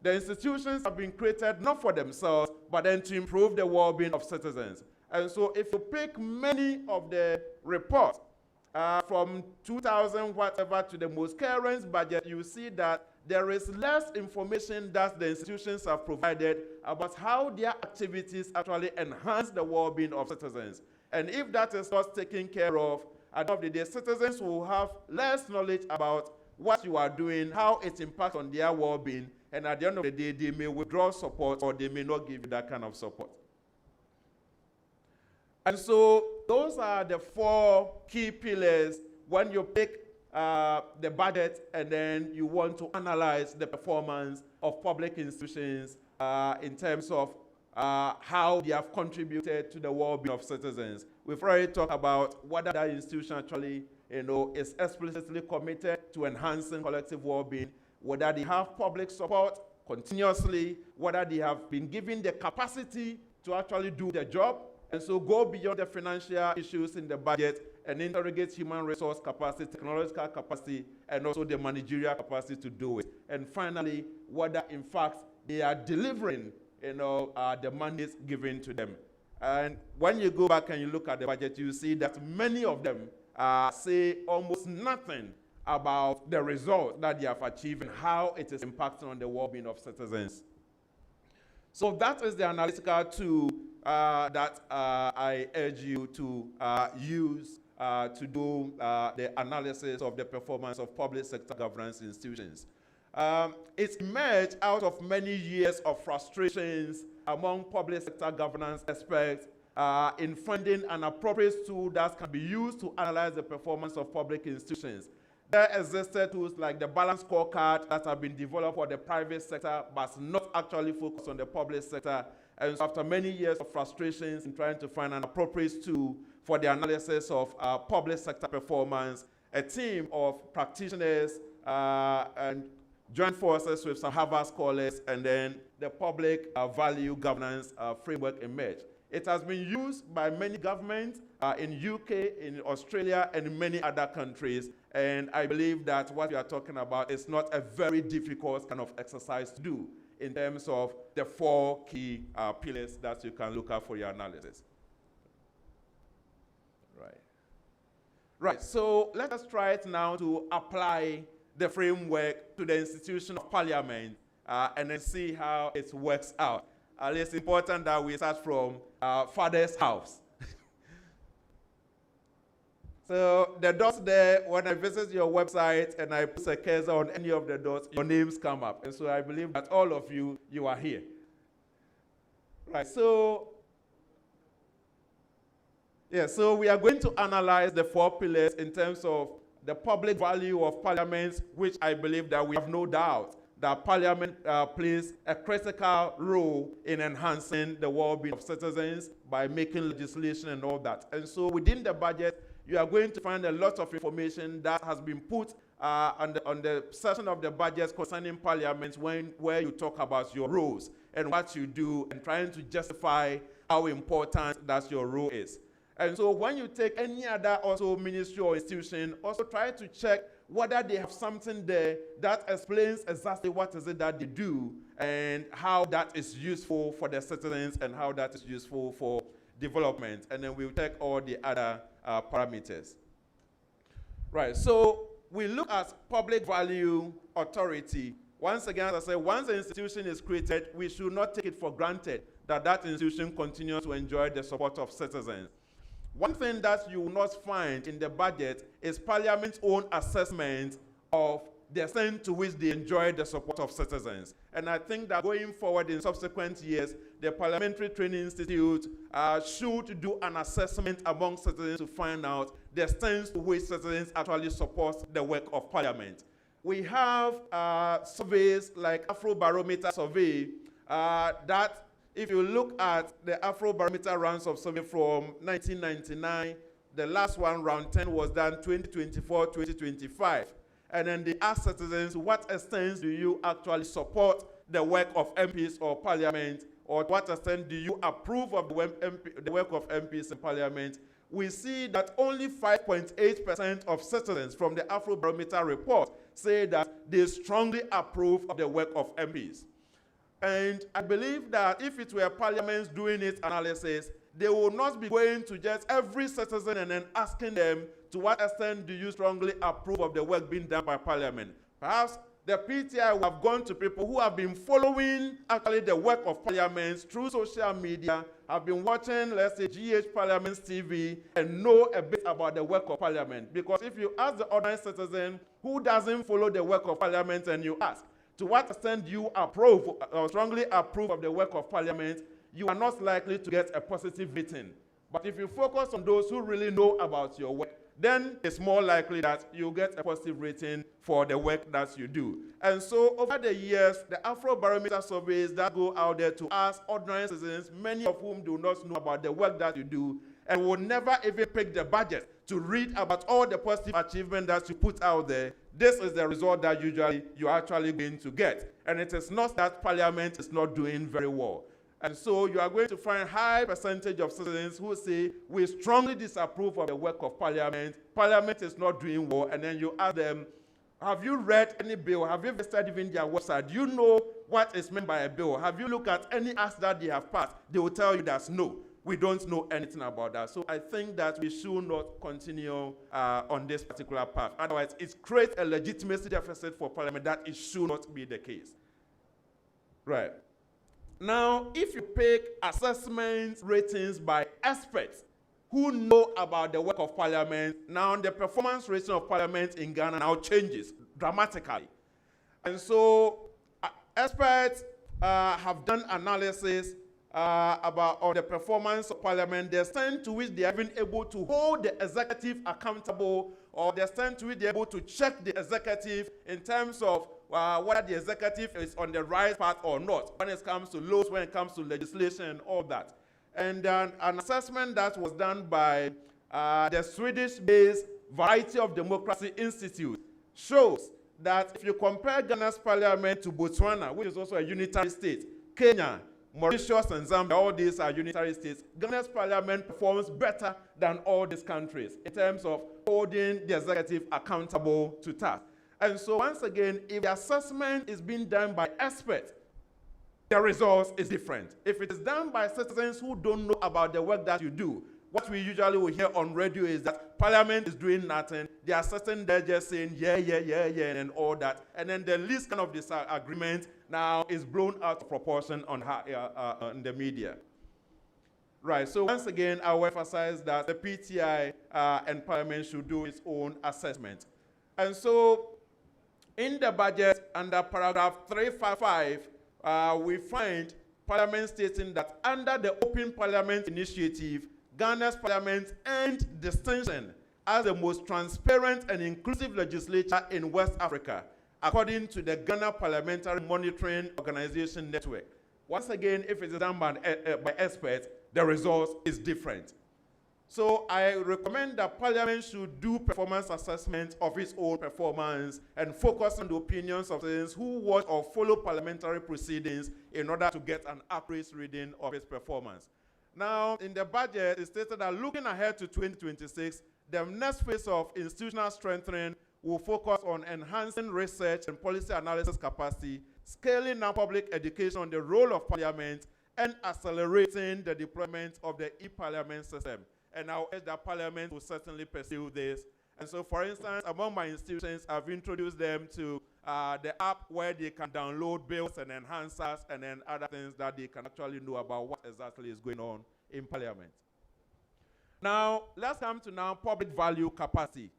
the institutions have been created not for themselves, but then to improve the well-being of citizens. And so if you pick many of the reports from 2000 whatever to the most current budget, you see that there is less information that the institutions have provided about how their activities actually enhance the well-being of citizens. And if that is not taken care of, at the end of the day, citizens will have less knowledge about what you are doing, how it impacts on their well-being, and at the end of the day, they may withdraw support or they may not give you that kind of support. And so those are the 4 key pillars when you pick the budget and then you want to analyze the performance of public institutions in terms of how they have contributed to the well-being of citizens. We've already talked about whether that institution actually is explicitly committed to enhancing collective well-being, whether they have public support continuously, whether they have been given the capacity to actually do the job, and so go beyond the financial issues in the budget and interrogate human resource capacity, technological capacity, and also the managerial capacity to do it. And finally, whether in fact they are delivering the mandates given to them. And when you go back and you look at the budget, you see that many of them say almost nothing about the results that they have achieved and how it is impacting on the well-being of citizens. So that is the analytical tool that I urge you to use to do the analysis of the performance of public sector governance institutions. It's emerged out of many years of frustrations among public sector governance experts in finding an appropriate tool that can be used to analyze the performance of public institutions. There existed tools like the balance scorecard that have been developed for the private sector, but not actually focused on the public sector. And so after many years of frustrations in trying to find an appropriate tool for the analysis of public sector performance, a team of practitioners and joined forces with some Harvard scholars, and then the public value governance framework emerged. It has been used by many governments in UK, in Australia, and in many other countries. And I believe that what we are talking about is not a very difficult kind of exercise to do in terms of the 4 key pillars that you can look at for your analysis. Right, so let us try it now to apply the framework to the institution of Parliament and then see how it works out. It's important that we start from father's house. So the dots there, when I visit your website and I put a cursor on any of the dots, your names come up. And so I believe that all of you are here. Right, so we are going to analyze the 4 pillars in terms of the public value of Parliament, which I believe that we have no doubt that Parliament plays a critical role in enhancing the well-being of citizens by making legislation and all that. And so within the budget, you are going to find a lot of information that has been put on the section of the budget concerning Parliament where you talk about your roles and what you do and trying to justify how important that your role is. And so when you take any other also ministry or institution, also try to check whether they have something there that explains exactly what is it that they do and how that is useful for the citizens and how that is useful for development. And then we'll take all the other parameters. Right, so we look at public value authority. Once again, as I say, once an institution is created, we should not take it for granted that that institution continues to enjoy the support of citizens. One thing that you will not find in the budget is Parliament's own assessment of the extent to which they enjoy the support of citizens. And I think that going forward in subsequent years, the Parliamentary Training Institute should do an assessment among citizens to find out the extent to which citizens actually support the work of Parliament. We have surveys like Afrobarometer survey that if you look at the Afrobarometer rounds of survey from 1999, the last one, round 10, was done 2024, 2025. And then they ask citizens, what extent do you actually support the work of MPs or Parliament, or to what extent do you approve of the work of MPs in Parliament? we see that only 5.8% of citizens from the Afrobarometer report say that they strongly approve of the work of MPs. And I believe that if it were parliaments doing its analysis, they will not be going to just every citizen and then asking them, to what extent do you strongly approve of the work being done by parliament? Perhaps the PTI will have gone to people who have been following actually the work of parliaments through social media, have been watching, let's say, GH Parliament's TV, and know a bit about the work of parliament. Because if you ask the ordinary citizen who doesn't follow the work of parliament and you ask, to what extent do you approve or strongly approve of the work of parliament, you are not likely to get a positive rating. But if you focus on those who really know about your work, then it's more likely that you get a positive rating for the work that you do. And so over the years, the Afrobarometer surveys that go out there to ask ordinary citizens, many of whom do not know about the work that you do, and will never even pick the budget to read about all the positive achievement that you put out there, this is the result that usually you're actually going to get. And it is not that parliament is not doing very well. And so you are going to find a high percentage of citizens who say, we strongly disapprove of the work of parliament. Parliament is not doing well. And then you ask them, have you read any bill? Have you visited even their website? Do you know what is meant by a bill? Have you looked at any acts that they have passed? They will tell you that no, we don't know anything about that. So I think that we should not continue on this particular path. Otherwise, it creates a legitimacy deficit for parliament that it should not be the case. Right. Now, if you pick assessment ratings by experts who know about the work of parliament, now the performance rating of parliament in Ghana now changes dramatically. And so experts have done analysis about the performance of parliament, the extent to which they have been able to hold the executive accountable, or the extent to which they are able to check the executive in terms of whether the executive is on the right path or not, when it comes to laws, when it comes to legislation and all that. And an assessment that was done by the Swedish-based Variety of Democracy Institute shows that if you compare Ghana's parliament to Botswana, which is also a unitary state, Kenya, Mauritius, and Zambia, all these are unitary states, Ghana's parliament performs better than all these countries in terms of holding the executive accountable to tasks. And so once again, if the assessment is being done by experts, the results is different. If it is done by citizens who don't know about the work that you do, what we usually will hear on radio is that parliament is doing nothing. They are sitting there just saying, yeah, and all that. And then the least kind of disagreement now is blown out of proportion on the media. Right, so once again, I will emphasize that the PTI and parliament should do its own assessment. And so in the budget, under paragraph 355, we find Parliament stating that under the Open Parliament Initiative, Ghana's Parliament earned distinction as the most transparent and inclusive legislature in West Africa, according to the Ghana Parliamentary Monitoring Organization Network. Once again, if it is done by experts, the result is different. So I recommend that Parliament should do performance assessment of its own performance and focus on the opinions of citizens who watch or follow parliamentary proceedings in order to get an accurate reading of its performance. Now, in the budget, it stated that looking ahead to 2026, the next phase of institutional strengthening will focus on enhancing research and policy analysis capacity, scaling up public education on the role of Parliament, and accelerating the deployment of the e-Parliament system. And I urge that Parliament will certainly pursue this. And so, for instance, among my institutions, I've introduced them to the app where they can download bills and enhancers and then other things that they can actually know about what exactly is going on in Parliament. Now, let's come to now public value capacity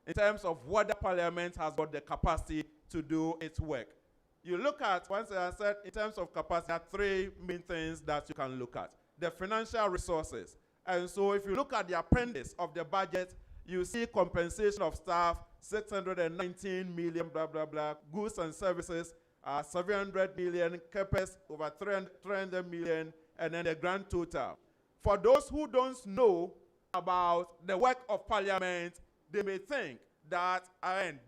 in terms of whether Parliament has got the capacity to do its work. You look at, once I said, in terms of capacity, there are three main things that you can look at. The financial resources. And so if you look at the appendix of the budget, you see compensation of staff, 619 million, blah, blah, blah, goods and services, 700 million, CapEx, over 300 million, and then the grand total. For those who don't know about the work of Parliament, they may think that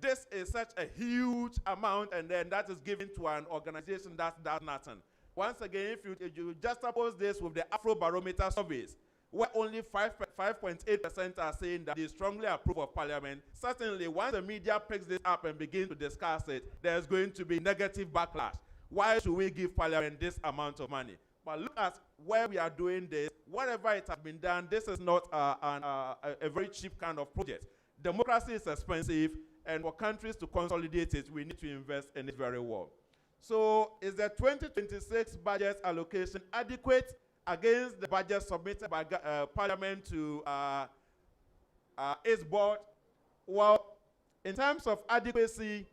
this is such a huge amount, and then that is given to an organization that does nothing. Once again, if you juxtapose this with the Afrobarometer surveys, where only 5.8% are saying that they strongly approve of Parliament, certainly once the media picks this up and begins to discuss it, there's going to be negative backlash. Why should we give Parliament this amount of money? But look at where we are doing this. Whatever it has been done, this is not a very cheap kind of project. Democracy is expensive, and for countries to consolidate it, we need to invest in it very well. So is the 2026 budget allocation adequate against the budget submitted by Parliament to its board? Well, in terms of adequacy,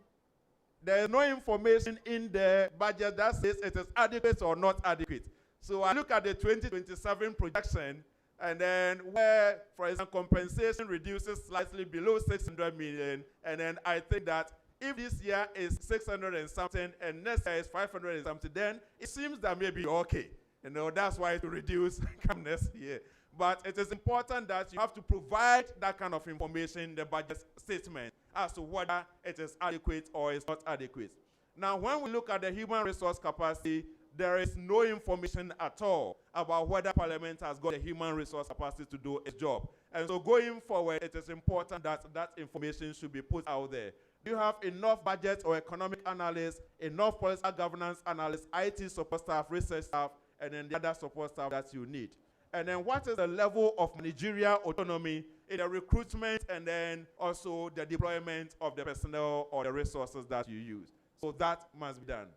there is no information in the budget that says it is adequate or not adequate. So I look at the 2027 projection, and then where, for example, compensation reduces slightly below 600 million, and then I think that if this year is 600 and something, and next year is 500 and something, then it seems that maybe okay. You know, that's why it will reduce come next year. But it is important that you have to provide that kind of information in the budget statement as to whether it is adequate or is not adequate. Now, when we look at the human resource capacity, there is no information at all about whether Parliament has got the human resource capacity to do its job. And so going forward, it is important that that information should be put out there. Do you have enough budget or economic analysts, enough policy governance analysts, IT support staff, research staff, and then the other support staff that you need? And then what is the level of managerial autonomy in the recruitment and then also the deployment of the personnel or the resources that you use? So that must be done.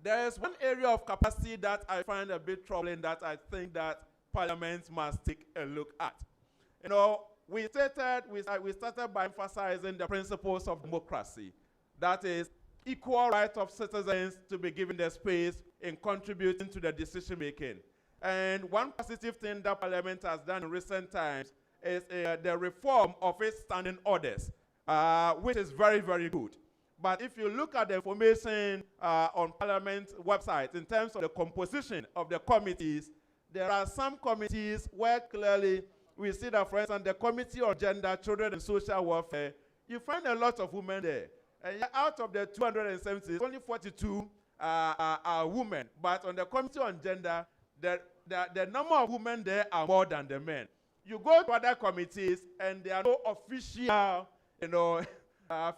There is one area of capacity that I find a bit troubling that I think that Parliament must take a look at. You know, we started by emphasizing the principles of democracy. That is, equal right of citizens to be given the space in contributing to the decision making. And one positive thing that Parliament has done in recent times is the reform of its standing orders, which is very, very good. But if you look at the information on Parliament's website in terms of the composition of the committees, there are some committees where clearly we see that, for instance, the Committee on Gender, Children and Social Welfare, you find a lot of women there. And out of the 270, only 42 are women. But on the Committee on Gender, the number of women there are more than the men. You go to other committees, and there are no official,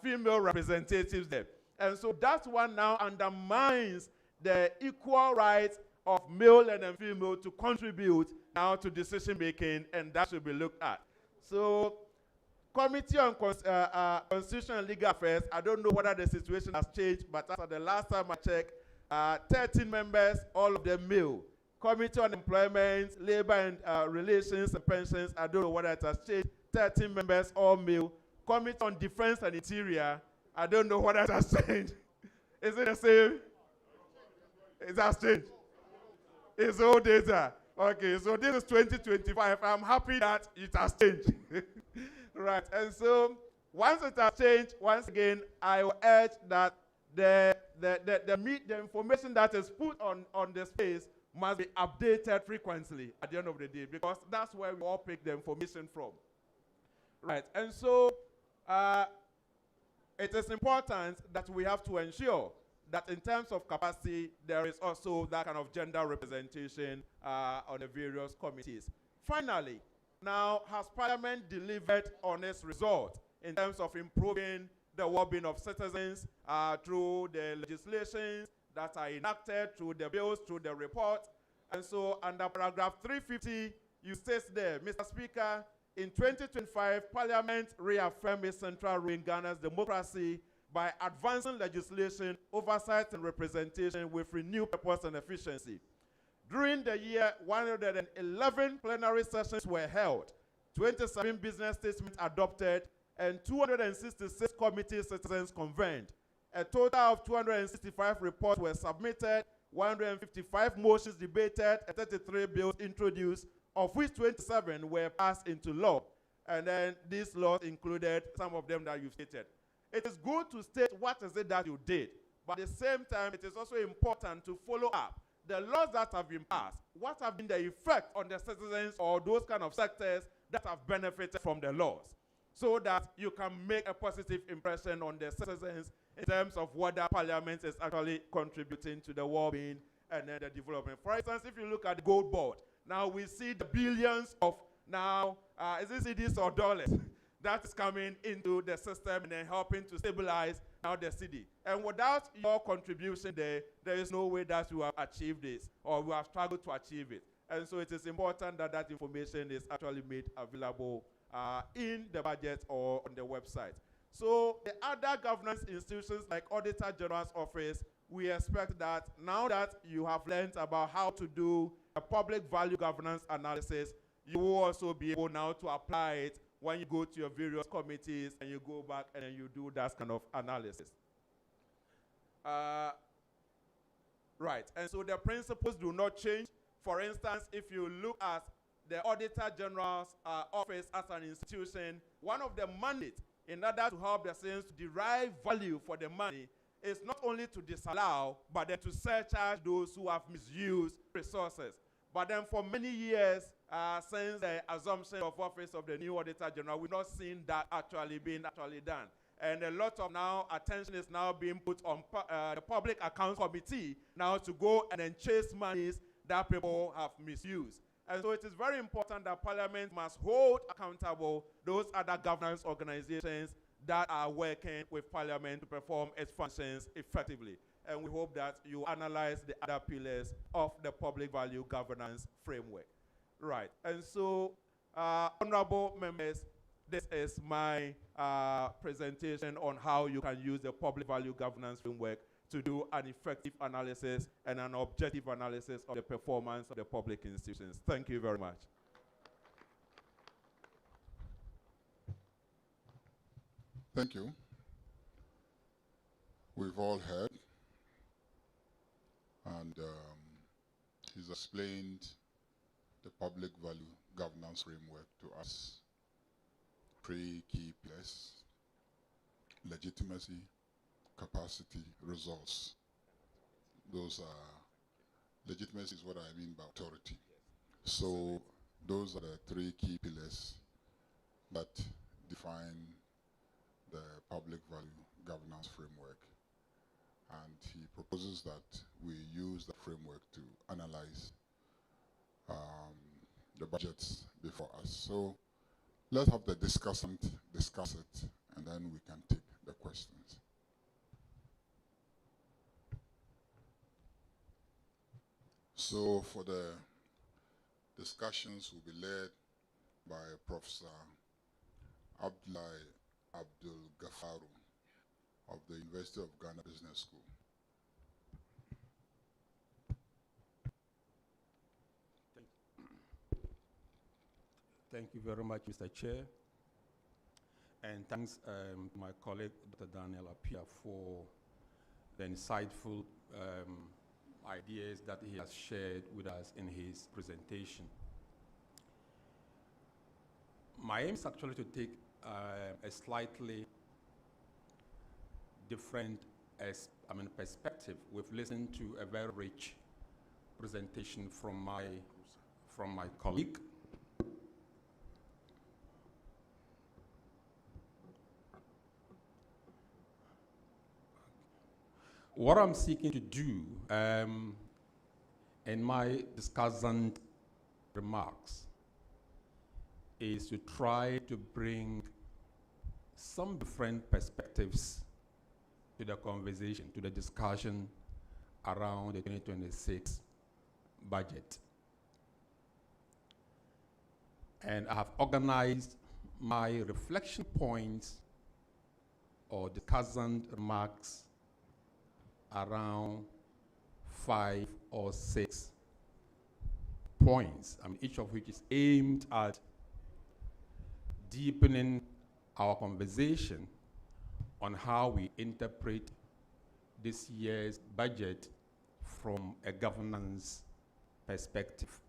female representatives there. And so that one now undermines the equal rights of male and female to contribute now to decision making, and that should be looked at. So, Committee on Constitutional and Legal Affairs, I don't know whether the situation has changed, but as of the last time I checked, 13 members, all of them male. Committee on Employment, Labor and Relations and Pensions, I don't know whether it has changed, 13 members, all male. Committee on Defense and Interior, I don't know whether it has changed. Is it the same? It has changed. It's old data. Okay, so this is 2025. I'm happy that it has changed. Right, and so once it has changed, once again, I will urge that the information that is put on the space must be updated frequently at the end of the day, because that's where we all pick the information from. Right, and so it is important that we have to ensure that in terms of capacity, there is also that kind of gender representation on the various committees. Finally, now, has Parliament delivered on its result in terms of improving the well-being of citizens through the legislations that are enacted, through the bills, through the report? And so under paragraph 350, you state there, Mr. Speaker, in 2025, Parliament reaffirmed its central role in Ghana's democracy by advancing legislation, oversight, and representation with renewed purpose and efficiency. During the year, 111 plenary sessions were held, 27 business statements adopted, and 266 committee citizens convened. A total of 265 reports were submitted, 155 motions debated, and 33 bills introduced, of which 27 were passed into law. And then these laws included some of them that you've stated. It is good to state what is it that you did, but at the same time, it is also important to follow up the laws that have been passed. What have been the effect on the citizens or those kind of sectors that have benefited from the laws, so that you can make a positive impression on the citizens in terms of whether Parliament is actually contributing to the well-being and then the development. For instance, if you look at the gold board, now we see the billions of now, is it cedis or dollars that is coming into the system and then helping to stabilize now the city. And without your contribution there is no way that we have achieved this or we have struggled to achieve it. And so it is important that that information is actually made available in the budget or on the website. So the other governance institutions like Auditor General's Office, we expect that now that you have learned about how to do a public value governance analysis, you will also be able now to apply it when you go to your various committees and you go back and then you do that kind of analysis. Right, and so the principles do not change. For instance, if you look at the Auditor General's Office as an institution, one of the mandates in order to help the citizens to derive value for the money is not only to disallow, but then to surcharge those who have misused resources. But then for many years, since the assumption of office of the new Auditor General, we've not seen that being done. And a lot of now attention is now being put on the Public Accounts Committee now to go and then chase monies that people have misused. And so it is very important that Parliament must hold accountable those other governance organizations that are working with Parliament to perform its functions effectively. And we hope that you analyze the other pillars of the public value governance framework. Right, and so, honorable members, this is my presentation on how you can use the public value governance framework to do an effective analysis and an objective analysis of the performance of the public institutions. Thank you very much. Thank you. We've all heard, and he's explained the public value governance framework to us. 3 key pillars: legitimacy, capacity, results. Those are, legitimacy is what I mean by authority. So those are the 3 key pillars that define the public value governance framework. And he proposes that we use the framework to analyze the budgets before us. So let's have the discussant discuss it, and then we can take the questions. So for the discussions will be led by Professor Abdullahi Abdul Ghafaru of the University of Ghana Business School. Thank you very much, Mr. Chair. And thanks my colleague, Dr. Daniel Appiah, for the insightful ideas that he has shared with us in his presentation. My aim is actually to take a slightly different perspective. We've listened to a very rich presentation from my colleague. What I'm seeking to do in my discussant remarks is to try to bring some different perspectives to the conversation, to the discussion around the 2026 budget. And I have organized my reflection points or discussant remarks around 5 or 6 points, each of which is aimed at deepening our conversation on how we interpret this year's budget from a governance perspective.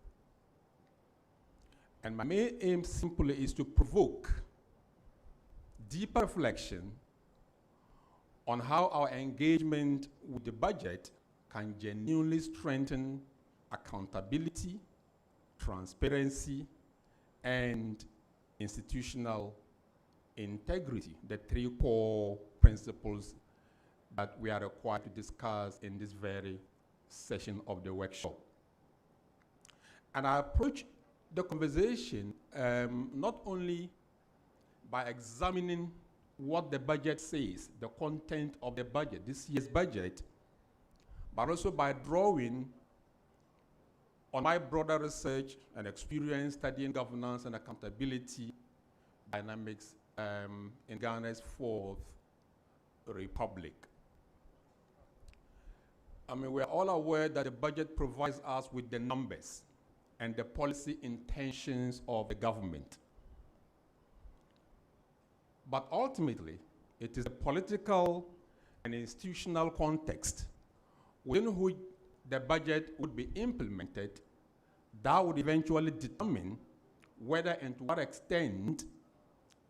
And my main aim simply is to provoke deeper reflection on how our engagement with the budget can genuinely strengthen accountability, transparency, and institutional integrity, the 3 core principles that we are required to discuss in this very session of the workshop. And I approach the conversation not only by examining what the budget says, the content of the budget, this year's budget, but also by drawing on my broader research and experience studying governance and accountability dynamics in Ghana's fourth republic. I mean, we're all aware that the budget provides us with the numbers and the policy intentions of the government. But ultimately, it is the political and institutional context within which the budget would be implemented that would eventually determine whether and to what extent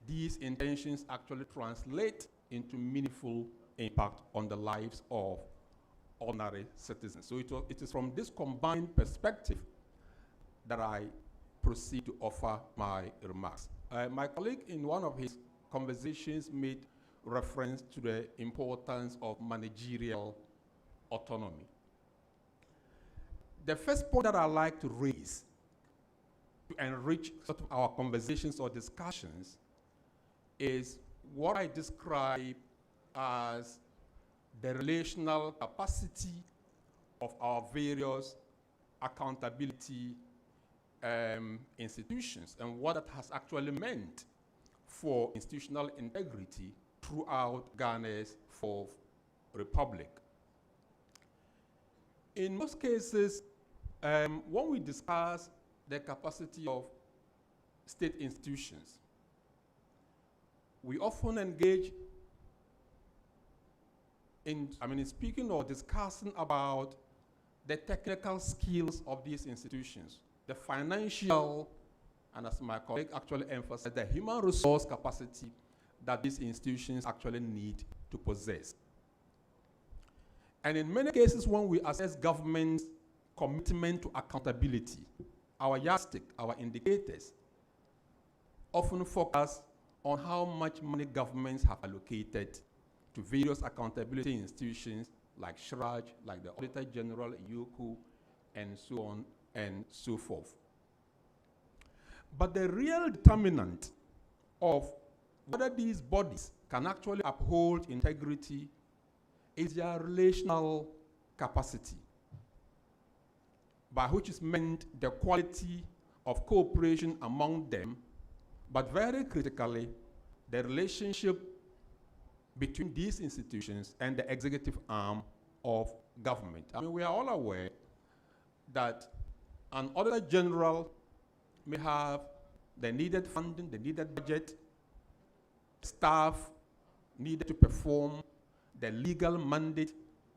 these intentions actually translate into meaningful impact on the lives of ordinary citizens. So it is from this combined perspective that I proceed to offer my remarks. My colleague in one of his conversations made reference to the importance of managerial autonomy. The first point that I'd like to raise to enrich sort of our conversations or discussions is what I describe as the relational capacity of our various accountability institutions and what that has actually meant for institutional integrity throughout Ghana's fourth republic. In most cases, when we discuss the capacity of state institutions, we often engage in speaking or discussing about the technical skills of these institutions, the financial, and as my colleague actually emphasized, the human resource capacity that these institutions actually need to possess. And in many cases, when we assess government's commitment to accountability, our yardstick, our indicators, often focus on how much money governments have allocated to various accountability institutions like SHRAJ, like the Auditor General, UKU, and so on and so forth. But the real determinant of whether these bodies can actually uphold integrity is their relational capacity, by which is meant the quality of cooperation among them, but very critically, the relationship between these institutions and the executive arm of government. I mean, we are all aware that an Auditor General may have the needed funding, the needed budget, staff needed to perform the legal mandate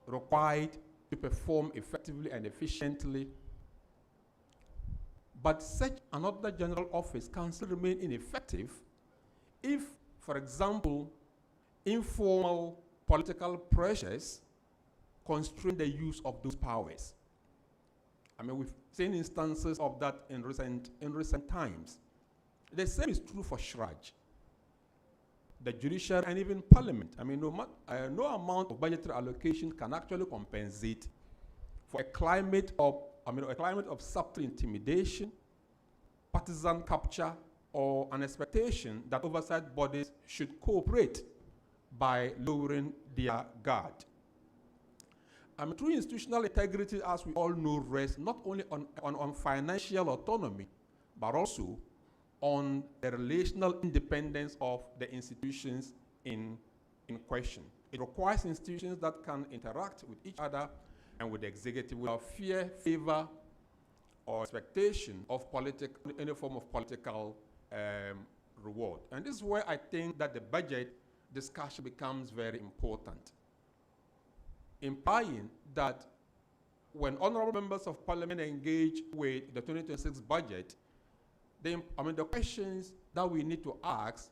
required to perform effectively and efficiently. But such an Auditor General office can still remain ineffective if, for example, informal political pressures constrain the use of those powers. I mean, we've seen instances of that in recent times. The same is true for SHRAJ, the judiciary, and even Parliament. I mean, no amount of budgetary allocation can actually compensate for a climate of subtle intimidation, partisan capture, or an expectation that oversight bodies should cooperate by lowering their guard. I mean, true institutional integrity, as we all know, rests not only on financial autonomy, but also on the relational independence of the institutions in question. It requires institutions that can interact with each other and with the executive without fear, favor, or expectation of any form of political reward. And this is where I think that the budget discussion becomes very important, implying that when honorable members of Parliament engage with the 2026 budget, the questions that we need to ask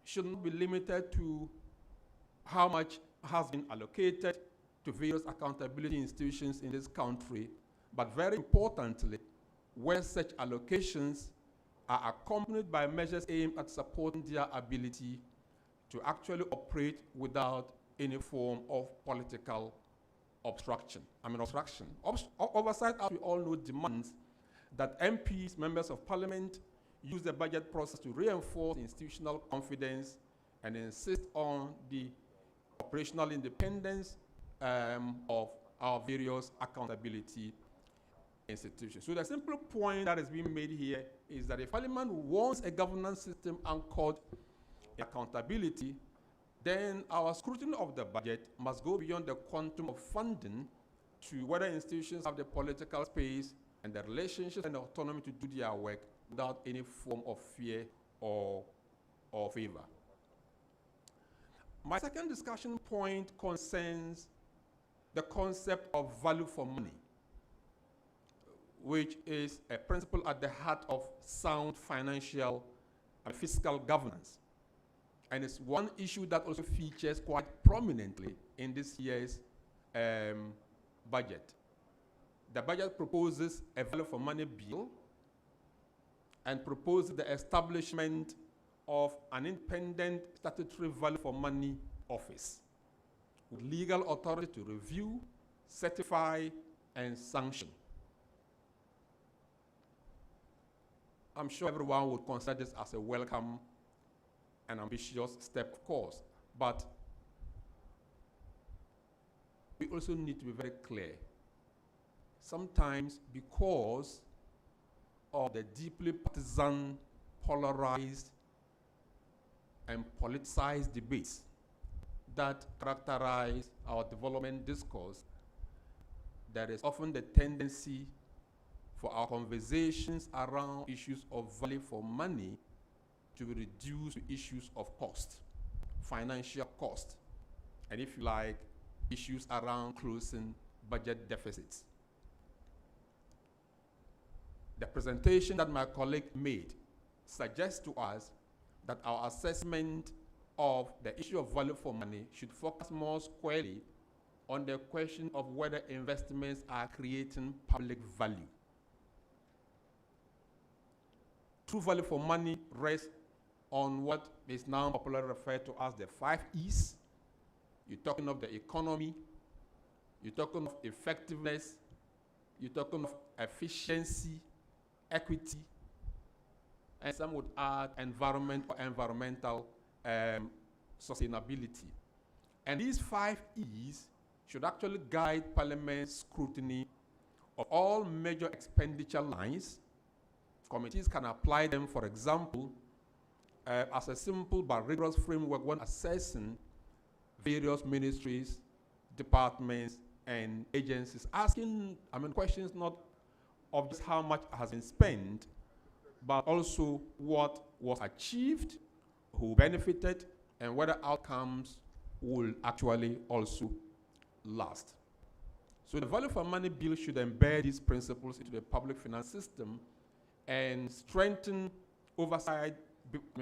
should not be limited to how much has been allocated to various accountability institutions in this country, but very importantly, where such allocations are accompanied by measures aimed at supporting their ability to actually operate without any form of political obstruction. Oversight, as we all know, demands that MPs, members of parliament, use the budget process to reinforce institutional confidence and insist on the operational independence of our various accountability institutions. So the simple point that is being made here is that if Parliament wants a governance system anchored in accountability, then our scrutiny of the budget must go beyond the quantum of funding to whether institutions have the political space and the relationships and the autonomy to do their work without any form of fear or favor. My second discussion point concerns the concept of value for money, which is a principle at the heart of sound financial and fiscal governance. And it's one issue that also features quite prominently in this year's budget. The budget proposes a value for money bill and proposes the establishment of an independent statutory value for money office with legal authority to review, certify, and sanction. I'm sure everyone would consider this as a welcome and ambitious step, of course, but we also need to be very clear. Sometimes, because of the deeply partisan, polarized, and politicized debates that characterize our development discourse, there is often the tendency for our conversations around issues of value for money to be reduced to issues of cost, financial cost, and if you like, issues around closing budget deficits. The presentation that my colleague made suggests to us that our assessment of the issue of value for money should focus more squarely on the question of whether investments are creating public value. True value for money rests on what is now popularly referred to as the 5 E's. You're talking of the economy, you're talking of effectiveness, you're talking of efficiency, equity, and some would add environment or environmental sustainability. And these 5 E's should actually guide Parliament's scrutiny of all major expenditure lines. Committees can apply them, for example, as a simple but rigorous framework when assessing various ministries, departments, and agencies, asking questions not of just how much has been spent, but also what was achieved, who benefited, and whether outcomes will actually also last. So the value for money bill should embed these principles into the public finance system and strengthen oversight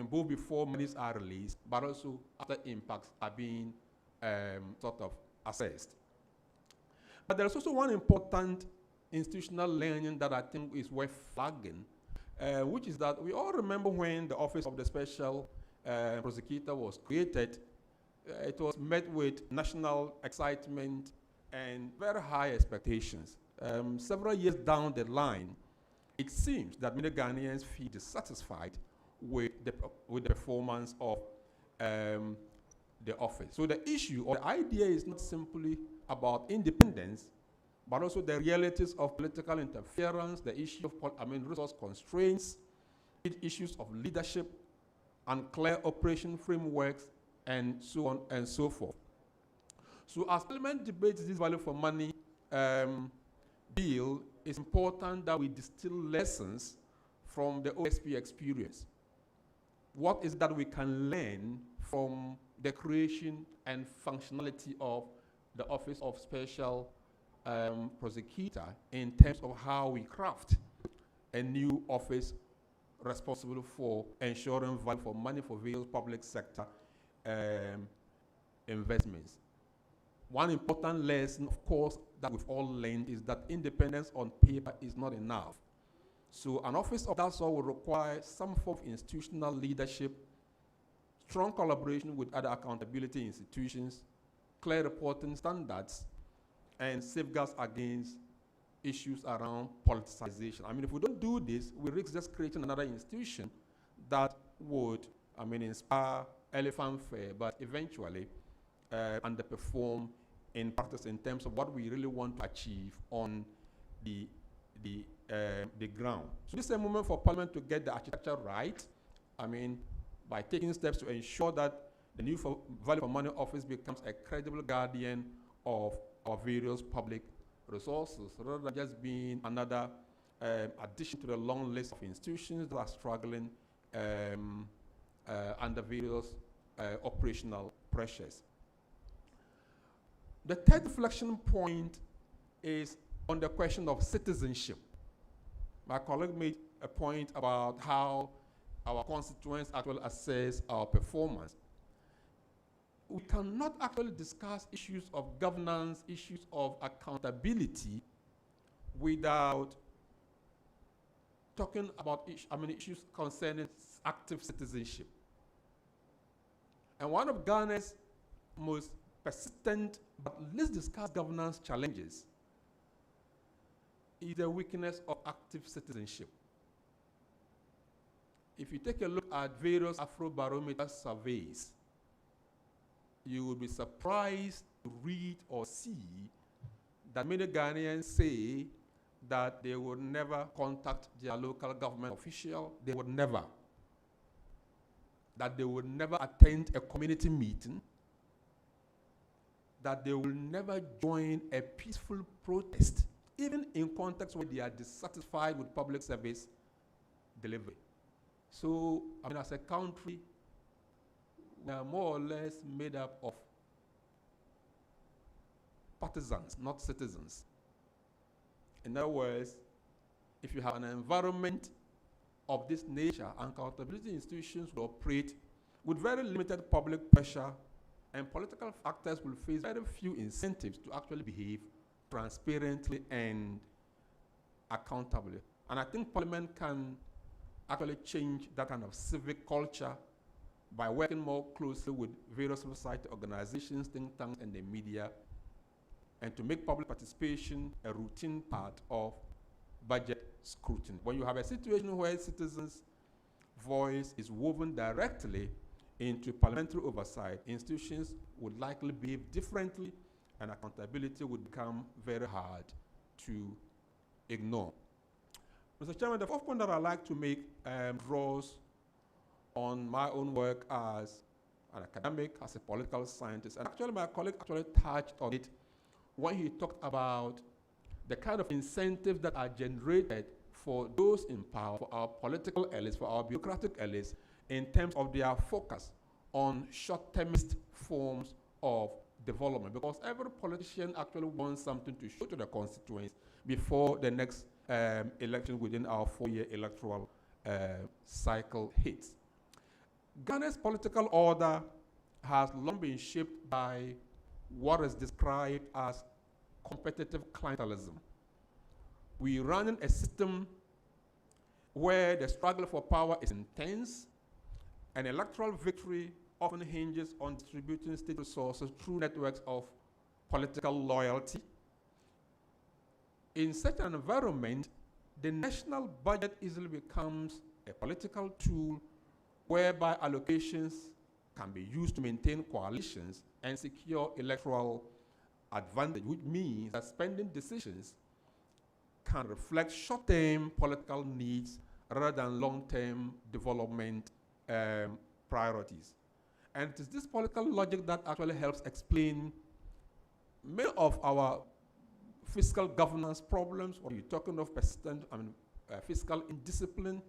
both before monies are released, but also after impacts are being sort of assessed. But there's also one important institutional learning that I think is worth flagging, which is that we all remember when the Office of the Special Prosecutor was created, it was met with national excitement and very high expectations. Several years down the line, it seems that many Ghanaians feel dissatisfied with the performance of the office. So the issue or the idea is not simply about independence, but also the realities of political interference, the issue of resource constraints, issues of leadership, unclear operation frameworks, and so on and so forth. So as Parliament debates this value for money bill, it's important that we distill lessons from the OSP experience. What is that we can learn from the creation and functionality of the Office of Special Prosecutor in terms of how we craft a new office responsible for ensuring value for money for various public sector investments. One important lesson, of course, that we've all learned is that independence on paper is not enough. So an office of that sort will require some form of institutional leadership, strong collaboration with other accountability institutions, clear reporting standards, and safeguards against issues around politicization. I mean, if we don't do this, we risk just creating another institution that would, I mean, inspire elephant fair, but eventually underperform in practice in terms of what we really want to achieve on the ground. So this is a moment for Parliament to get the architecture right. I mean, by taking steps to ensure that the new Value for Money Office becomes a credible guardian of our various public resources, rather than just being another addition to the long list of institutions that are struggling under various operational pressures. The third reflection point is on the question of citizenship. My colleague made a point about how our constituents actually assess our performance. We cannot actually discuss issues of governance, issues of accountability, without talking about issues concerning active citizenship. And one of Ghana's most persistent but least discussed governance challenges is the weakness of active citizenship. If you take a look at various Afrobarometer surveys, you will be surprised to read or see that many Ghanaians say that they would never contact their local government official. They would never. That they would never attend a community meeting. That they will never join a peaceful protest, even in contexts where they are dissatisfied with public service delivery. So, I mean, as a country, we are more or less made up of partisans, not citizens. In other words, if you have an environment of this nature, accountability institutions will operate with very limited public pressure, and political actors will face very few incentives to actually behave transparently and accountably. And I think Parliament can actually change that kind of civic culture by working more closely with various civil society organizations, think tanks, and the media, and to make public participation a routine part of budget scrutiny. When you have a situation where citizens' voice is woven directly into parliamentary oversight, institutions would likely behave differently, and accountability would become very hard to ignore. Mr. Chairman, the fourth point that I'd like to make draws on my own work as an academic, as a political scientist. And actually, my colleague actually touched on it when he talked about the kind of incentives that are generated for those in power, for our political elites, for our bureaucratic elites, in terms of their focus on short-termist forms of development. Because every politician actually wants something to show to the constituents before the next election within our 4-year electoral cycle hits. Ghana's political order has long been shaped by what is described as competitive clientelism. We run in a system where the struggle for power is intense, and electoral victory often hinges on distributing state resources through networks of political loyalty. In such an environment, the national budget easily becomes a political tool whereby allocations can be used to maintain coalitions and secure electoral advantage, which means that spending decisions can reflect short-term political needs rather than long-term development priorities. And it is this political logic that actually helps explain many of our fiscal governance problems. When you're talking of persistent fiscal indiscipline,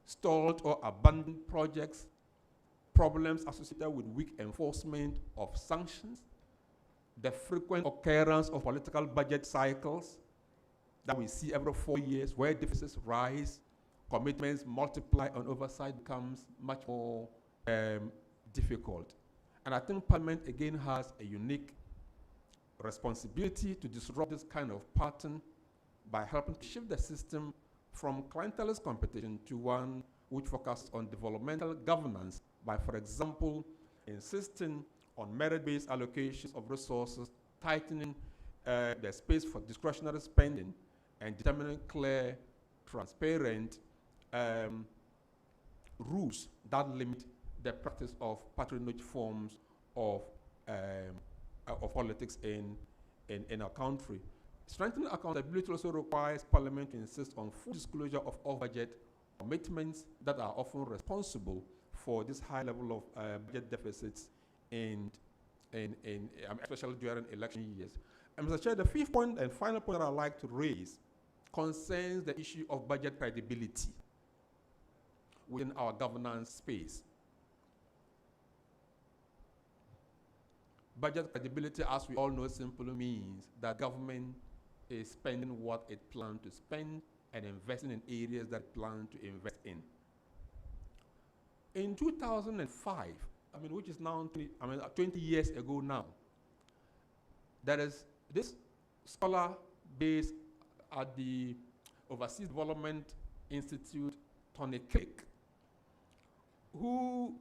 stalled or abandoned projects, problems associated with weak enforcement of sanctions, the frequent occurrence of political budget cycles that we see every 4 years, where deficits rise, commitments multiply, and oversight becomes much more difficult. And I think Parliament again has a unique responsibility to disrupt this kind of pattern by helping to shift the system from clientelist competition to one which focuses on developmental governance by, for example, insisting on merit-based allocations of resources, tightening the space for discretionary spending and determining clear, transparent rules that limit the practice of patronage forms of politics in our country. Strengthening accountability also requires Parliament to insist on full disclosure of off-budget commitments that are often responsible for this high level of budget deficits, especially during election years. And Mr. Chair, the fifth point and final point that I'd like to raise concerns the issue of budget credibility within our governance space. Budget credibility, as we all know, simply means that government is spending what it plans to spend and investing in areas that it plans to invest in. In 2005, which is now 20 years ago now, there is this scholar based at the Overseas Development Institute, Tony Crick, who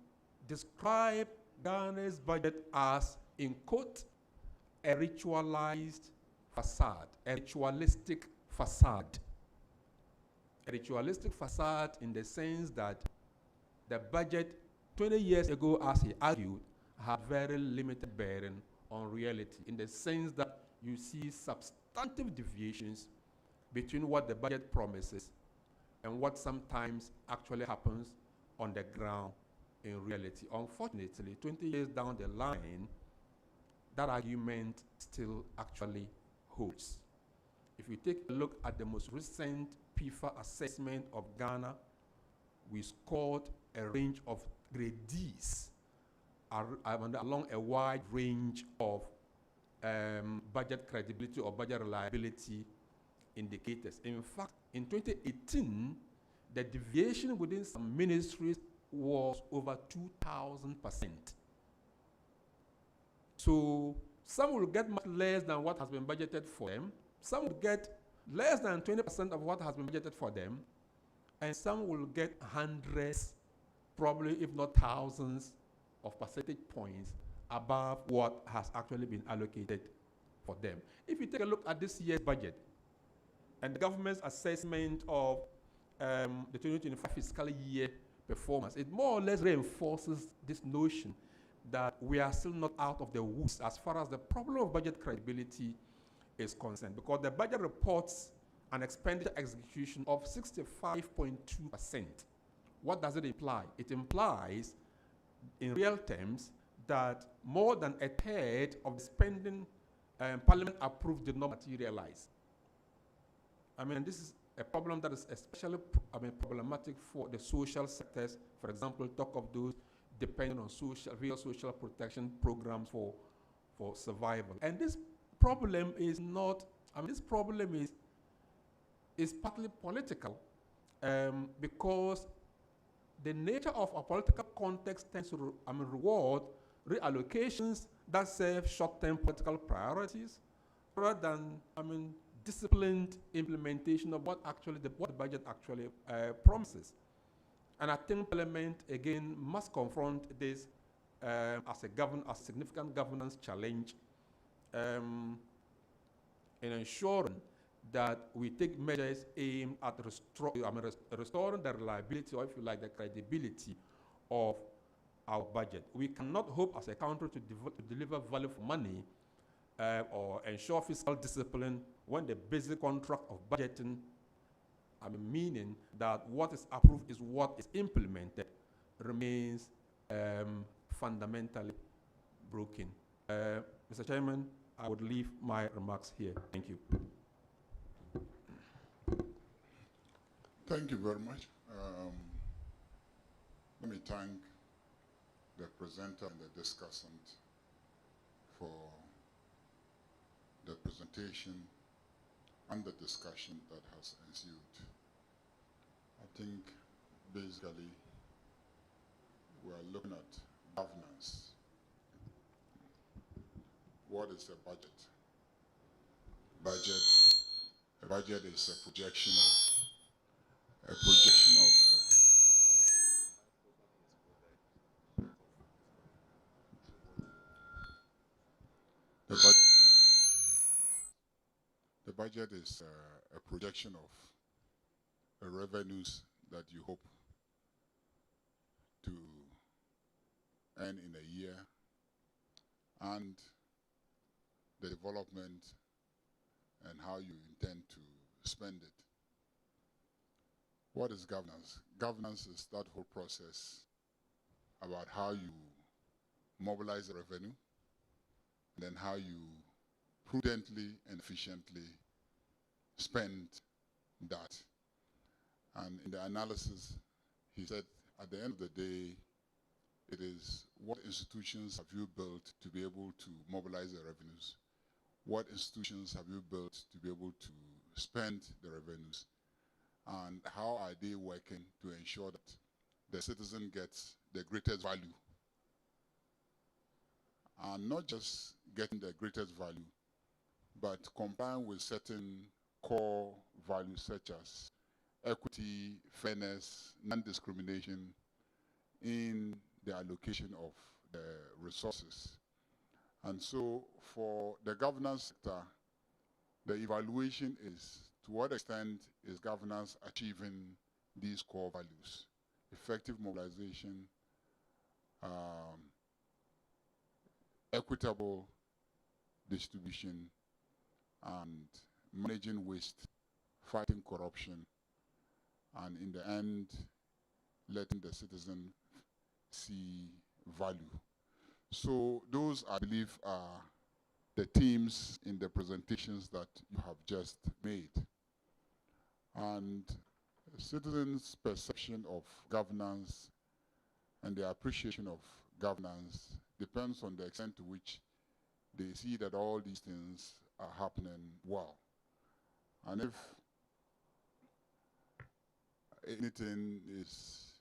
described Ghana's budget as, in quote, a ritualized facade, a ritualistic facade. A ritualistic facade in the sense that the budget 20 years ago, as he argued, had very limited bearing on reality, in the sense that you see substantive deviations between what the budget promises and what sometimes actually happens on the ground in reality. Unfortunately, 20 years down the line, that argument still actually holds. If you take a look at the most recent PIFA assessment of Ghana, we scored a range of grade Ds along a wide range of budget credibility or budget reliability indicators. In fact, in 2018, the deviation within some ministries was over 2,000%. So some will get much less than what has been budgeted for them. Some will get less than 20% of what has been budgeted for them. And some will get hundreds, probably if not thousands, of percentage points above what has actually been allocated for them. If you take a look at this year's budget and the government's assessment of the 2025 fiscal year performance, it more or less reinforces this notion that we are still not out of the woods as far as the problem of budget credibility is concerned, because the budget reports an expenditure execution of 65.2%. What does it imply? It implies, in real terms, that more than a third of the spending Parliament approved did not materialize. This is a problem that is especially problematic for the social sectors. For example, talk of those depending on real social protection programs for survival. And this problem is not, this problem is partly political, because the nature of a political context tends to reward reallocations that serve short-term political priorities rather than disciplined implementation of what the budget actually promises. And I think Parliament again must confront this as a significant governance challenge in ensuring that we take measures aimed at restoring the reliability, or if you like, the credibility of our budget. We cannot hope as a country to deliver value for money or ensure fiscal discipline when the basic contract of budgeting, meaning that what is approved is what is implemented, remains fundamentally broken. Mr. Chairman, I would leave my remarks here. Thank you. Thank you very much. Let me thank the presenter and the discussant for the presentation and the discussion that has ensued. I think basically we are looking at governance. What is a budget? A budget is a projection of budget is a projection of revenues that you hope to earn in a year and the development and how you intend to spend it. What is governance? Governance is that whole process about how you mobilize the revenue, and then how you prudently and efficiently spend that. And in the analysis, he said, at the end of the day, it is what institutions have you built to be able to mobilize the revenues? What institutions have you built to be able to spend the revenues? And how are they working to ensure that the citizen gets the greatest value? And not just getting the greatest value, but complying with certain core values such as equity, fairness, non-discrimination in the allocation of the resources. And so for the governance sector, the evaluation is to what extent is governance achieving these core values? Effective mobilization, equitable distribution, and managing waste, fighting corruption, and in the end, letting the citizen see value. So those, I believe, are the themes in the presentations that you have just made. And citizens' perception of governance and their appreciation of governance depends on the extent to which they see that all these things are happening well. And if anything is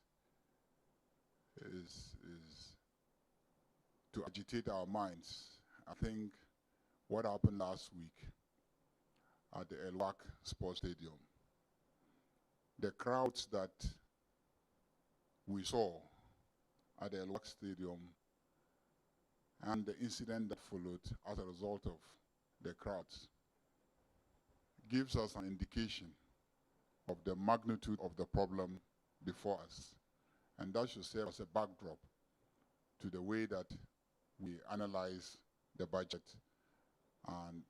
to agitate our minds, I think what happened last week at the Elwak Sports Stadium, the crowds that we saw at the Elwak Stadium and the incident that followed as a result of the crowds gives us an indication of the magnitude of the problem before us. And that should serve as a backdrop to the way that we analyze the budget, and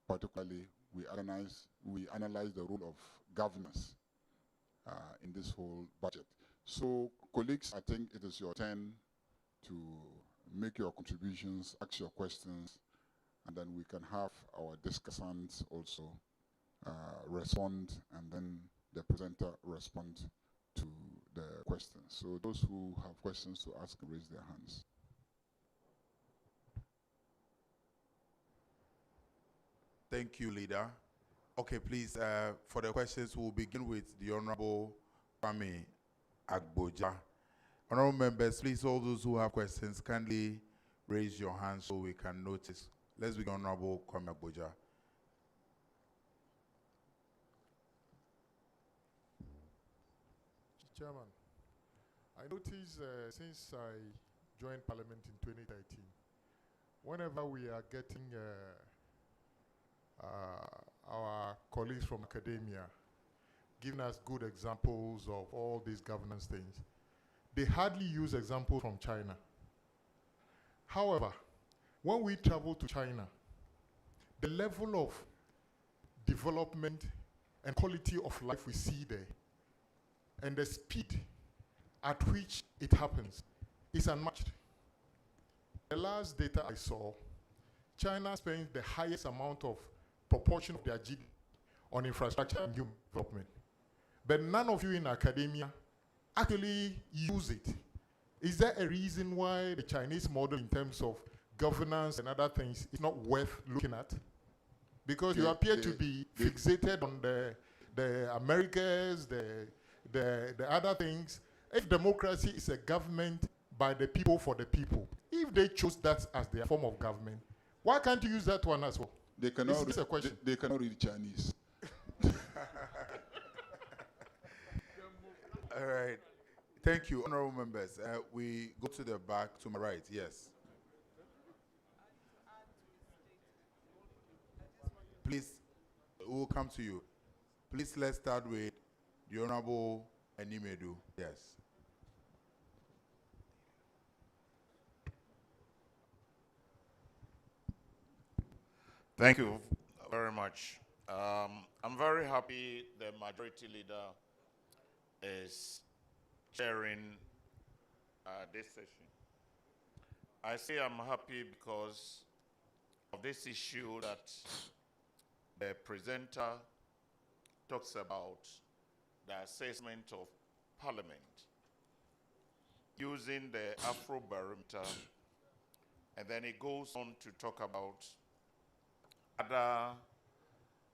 particularly we analyze the role of governance in this whole budget. So colleagues, I think it is your turn to make your contributions, ask your questions, and then we can have our discussants also respond, and then the presenter respond to the questions. So those who have questions to ask, raise their hands. Thank you, Leader. Okay, please, for the questions, we'll begin with the Honorable Kwame Agboja. Honorable members, please, all those who have questions, kindly raise your hands so we can notice. Let's begin, Honorable Kwame Agboja. Chairman, I noticed since I joined Parliament in 2013, whenever we are getting our colleagues from academia giving us good examples of all these governance things, they hardly use examples from China. However, when we travel to China, the level of development and quality of life we see there and the speed at which it happens is unmatched. The last data I saw, China spends the highest amount of proportion of their GDP on infrastructure and human development. But none of you in academia actually use it. Is there a reason why the Chinese model in terms of governance and other things is not worth looking at? Because you appear to be fixated on the Americas, the other things. If democracy is a government by the people for the people, if they choose that as their form of government, why can't you use that one as well? They cannot read, a question. They cannot read Chinese. All right. Thank you, honorable members. We go to the back to my right. Yes. Please, we'll come to you. Please, let's start with the Honorable Animedu. Yes. Thank you very much. I'm very happy the majority leader is chairing this session. I say I'm happy because of this issue that the presenter talks about, the assessment of Parliament, using the Afrobarometer, and then it goes on to talk about other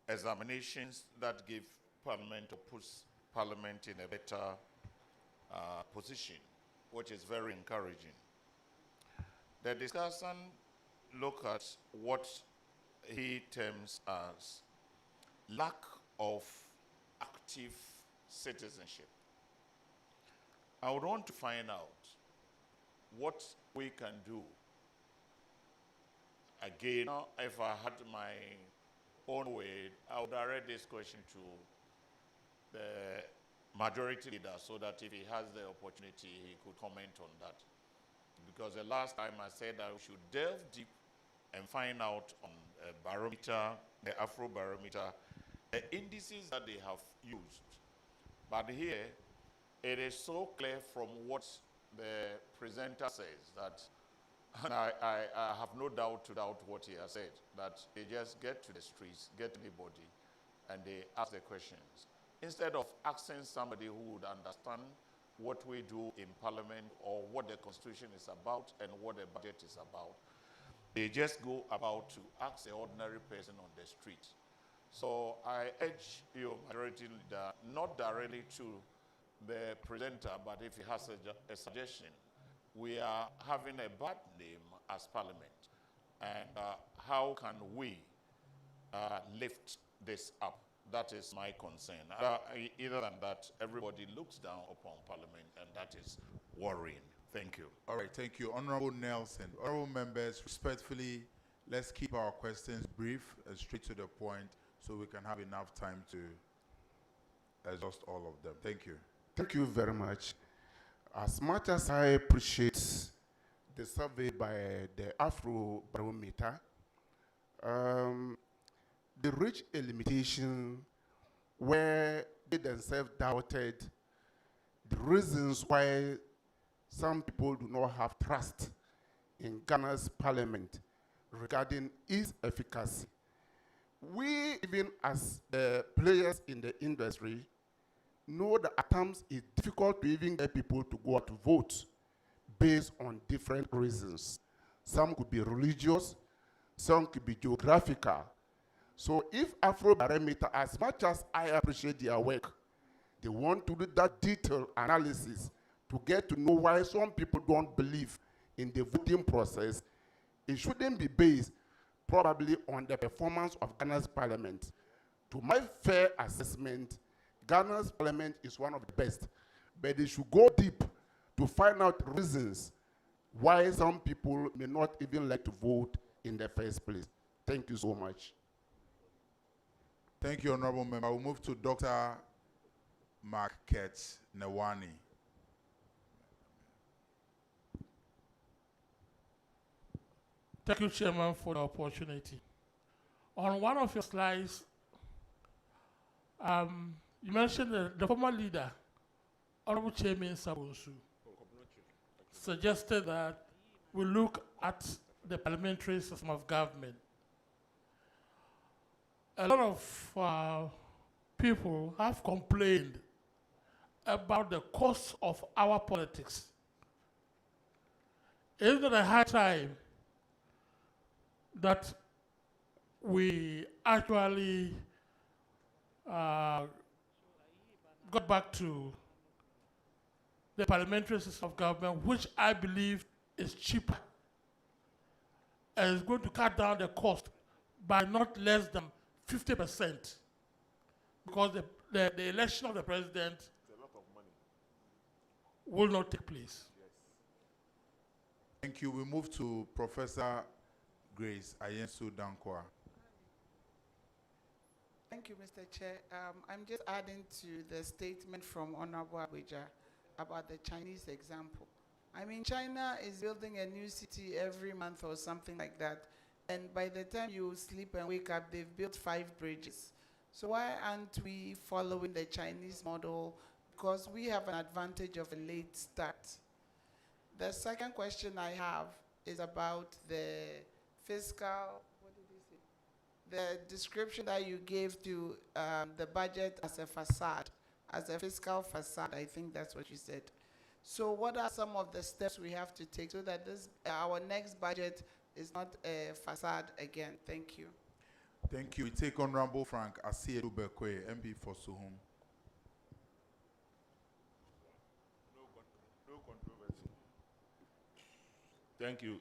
examinations that give Parliament or puts Parliament in a better position, which is very encouraging. The discussant look at what he terms as lack of active citizenship. I would want to find out what we can do. Again, if I had my own way, I would direct this question to the majority leader so that if he has the opportunity, he could comment on that. Because the last time I said that we should delve deep and find out on a barometer, the Afrobarometer, the indices that they have used. But here, it is so clear from what the presenter says that, and I have no doubt to doubt what he has said, that they just get to the streets, get anybody, and they ask the questions. Instead of asking somebody who would understand what we do in Parliament or what the Constitution is about and what the budget is about, they just go about to ask the ordinary person on the street. So I urge your majority leader, not directly to the presenter, but if he has a suggestion. We are having a bad name as Parliament, and how can we lift this up? That is my concern. Either than that, everybody looks down upon Parliament, and that is worrying. Thank you. All right, thank you. Honorable Nelson. Honorable members, respectfully, let's keep our questions brief and straight to the point so we can have enough time to exhaust all of them. Thank you. Thank you very much. As much as I appreciate the survey by the Afrobarometer, they reached a limitation where they themselves doubted the reasons why some people do not have trust in Ghana's Parliament regarding its efficacy. We, even as players in the industry, know that at times it's difficult to even get people to go out to vote based on different reasons. Some could be religious, some could be geographical. So if Afrobarometer, as much as I appreciate their work, they want to do that detailed analysis to get to know why some people don't believe in the voting process, it shouldn't be based probably on the performance of Ghana's Parliament. To my fair assessment, Ghana's Parliament is one of the best, but they should go deep to find out reasons why some people may not even like to vote in the first place. Thank you so much. Thank you, Honorable Member. We'll move to Dr. Market Nawani. Thank you, Chairman, for the opportunity. On one of your slides, you mentioned the former leader, Honorable Chairman Sabonsu, suggested that we look at the parliamentary system of government. A lot of people have complained about the cost of our politics. Isn't it a high time that we actually got back to the parliamentary system of government, which I believe is cheaper and is going to cut down the cost by not less than 50%, because the election of the president will not take place. Yes. Thank you. We move to Professor Grace Ayensu Dankwa. Thank you, Mr. Chair. I'm just adding to the statement from Honorable Abuja about the Chinese example. I mean, China is building a new city every month or something like that. And by the time you sleep and wake up, they've built 5 bridges. So why aren't we following the Chinese model? Because we have an advantage of a late start. The second question I have is about the fiscal, what did you say? The description that you gave to the budget as a facade, as a fiscal facade, I think that's what you said. So what are some of the steps we have to take so that this our next budget is not a facade again? Thank you. Thank you. We take Honorable Frank Asiedu Bekwe, MP for Suhum. No controversy. Thank you,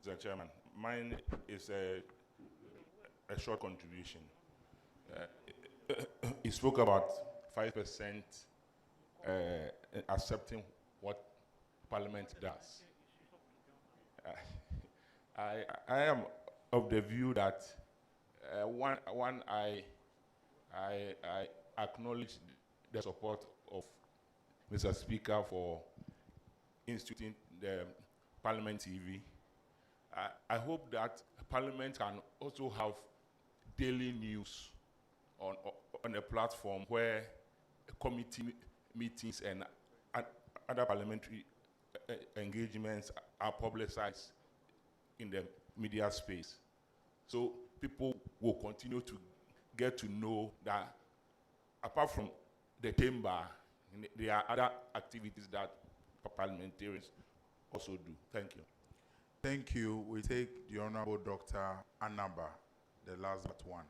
Mr. Chairman. Mine is a short contribution. He spoke about 5% accepting what Parliament does. I am of the view that I acknowledge the support of Mr. Speaker for instituting the Parliament TV. I hope that Parliament can also have daily news on a platform where committee meetings and other parliamentary engagements are publicized in the media space. So people will continue to get to know that apart from the chamber, there are other activities that parliamentarians also do. Thank you. Thank you. We take the Honorable Dr. Anaba, the last but one.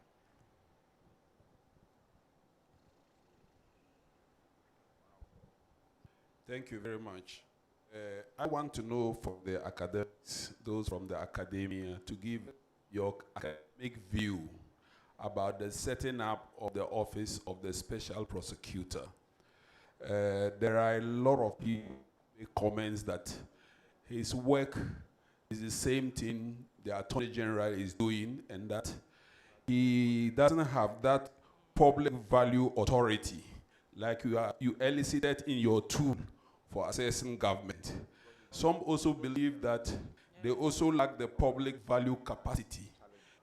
Thank you very much. I want to know from the academics, those from the academia, to give your academic view about the setting up of the office of the special prosecutor. There are a lot of people make comments that his work is the same thing the Attorney General is doing, and that he doesn't have that public value authority like you elicited in your tool for assessing government. Some also believe that they also lack the public value capacity.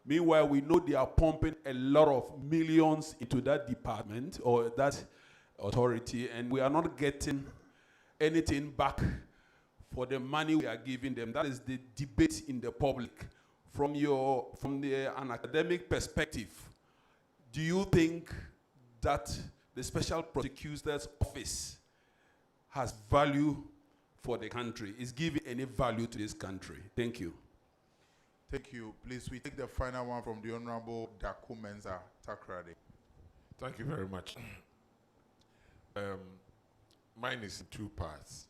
Meanwhile, we know they are pumping a lot of millions into that department or that authority, and we are not getting anything back for the money we are giving them. That is the debate in the public. From an academic perspective, do you think that the special prosecutor's office has value for the country, is giving any value to this country? Thank you. Thank you. Please, we take the final one from the Honorable Daku Menza Takrade. Thank you very much. Mine is in 2 parts.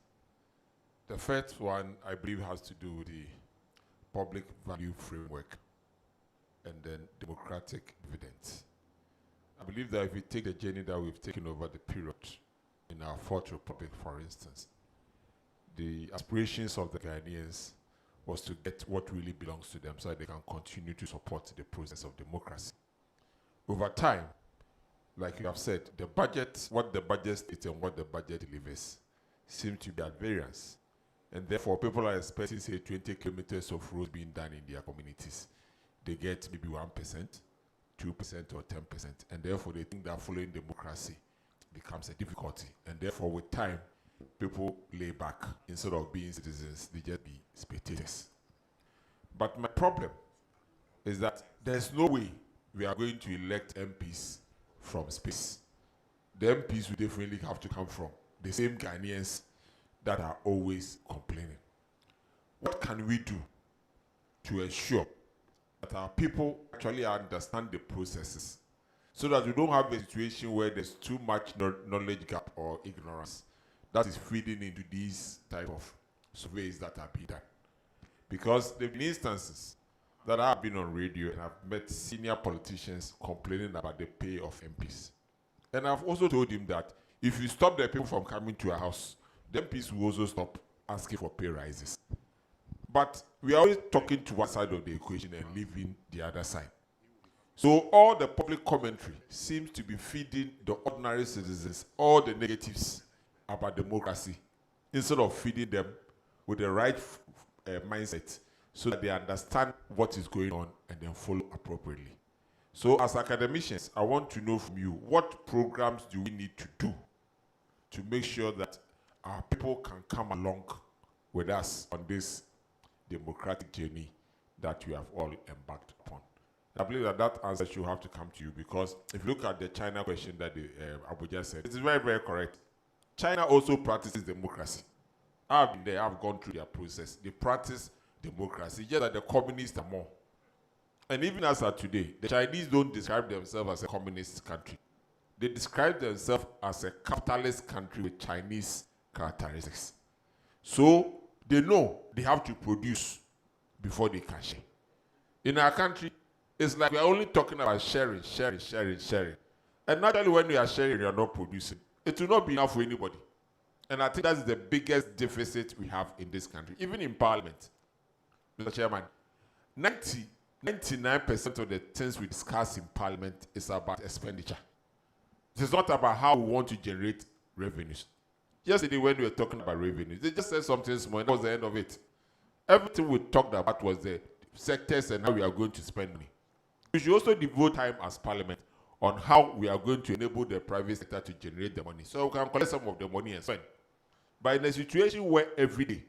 The first one, I believe, has to do with the public value framework and then democratic dividends. I believe that if we take the journey that we've taken over the period in our 4th Republic, for instance, the aspirations of the Ghanaians was to get what really belongs to them so that they can continue to support the process of democracy. Over time, like you have said, the budget, what the budget states and what the budget delivers seem to be at variance. And therefore, people are expecting, say, 20 kilometers of roads being done in their communities. They get maybe 1%, 2% or 10%. And therefore, they think that following democracy becomes a difficulty. And therefore, with time, people lay back. Instead of being citizens, they just be spectators. But my problem is that there's no way we are going to elect MPs from space. The MPs will definitely have to come from the same Ghanaians that are always complaining. What can we do to ensure that our people actually understand the processes so that we don't have a situation where there's too much knowledge gap or ignorance that is feeding into these type of surveys that are being done? Because there have been instances that I have been on radio and I've met senior politicians complaining about the pay of MPs. And I've also told him that if you stop the people from coming to your house, the MPs will also stop asking for pay rises. But we are always talking to one side of the equation and leaving the other side. So all the public commentary seems to be feeding the ordinary citizens all the negatives about democracy instead of feeding them with the right mindset so that they understand what is going on and then follow appropriately. So as academicians, I want to know from you, what programs do we need to do to make sure that our people can come along with us on this democratic journey that we have all embarked upon? I believe that that answer should have to come to you, because if you look at the China question that Abuja said, it is very, very correct. China also practices democracy. I've been there, I've gone through their process. They practice democracy, just that the communists are more. And even as of today, the Chinese don't describe themselves as a communist country. They describe themselves as a capitalist country with Chinese characteristics. So they know they have to produce before they can share. In our country, it's like we're only talking about sharing. And naturally, when we are sharing, we are not producing. It will not be enough for anybody. And I think that's the biggest deficit we have in this country, even in Parliament. Mr. Chairman, 99% of the things we discuss in Parliament is about expenditure. It is not about how we want to generate revenues. Yesterday, when we were talking about revenues, they just said something small, and that was the end of it. Everything we talked about was the sectors and how we are going to spend money. We should also devote time as Parliament on how we are going to enable the private sector to generate the money, so we can collect some of the money and spend. But in a situation where every day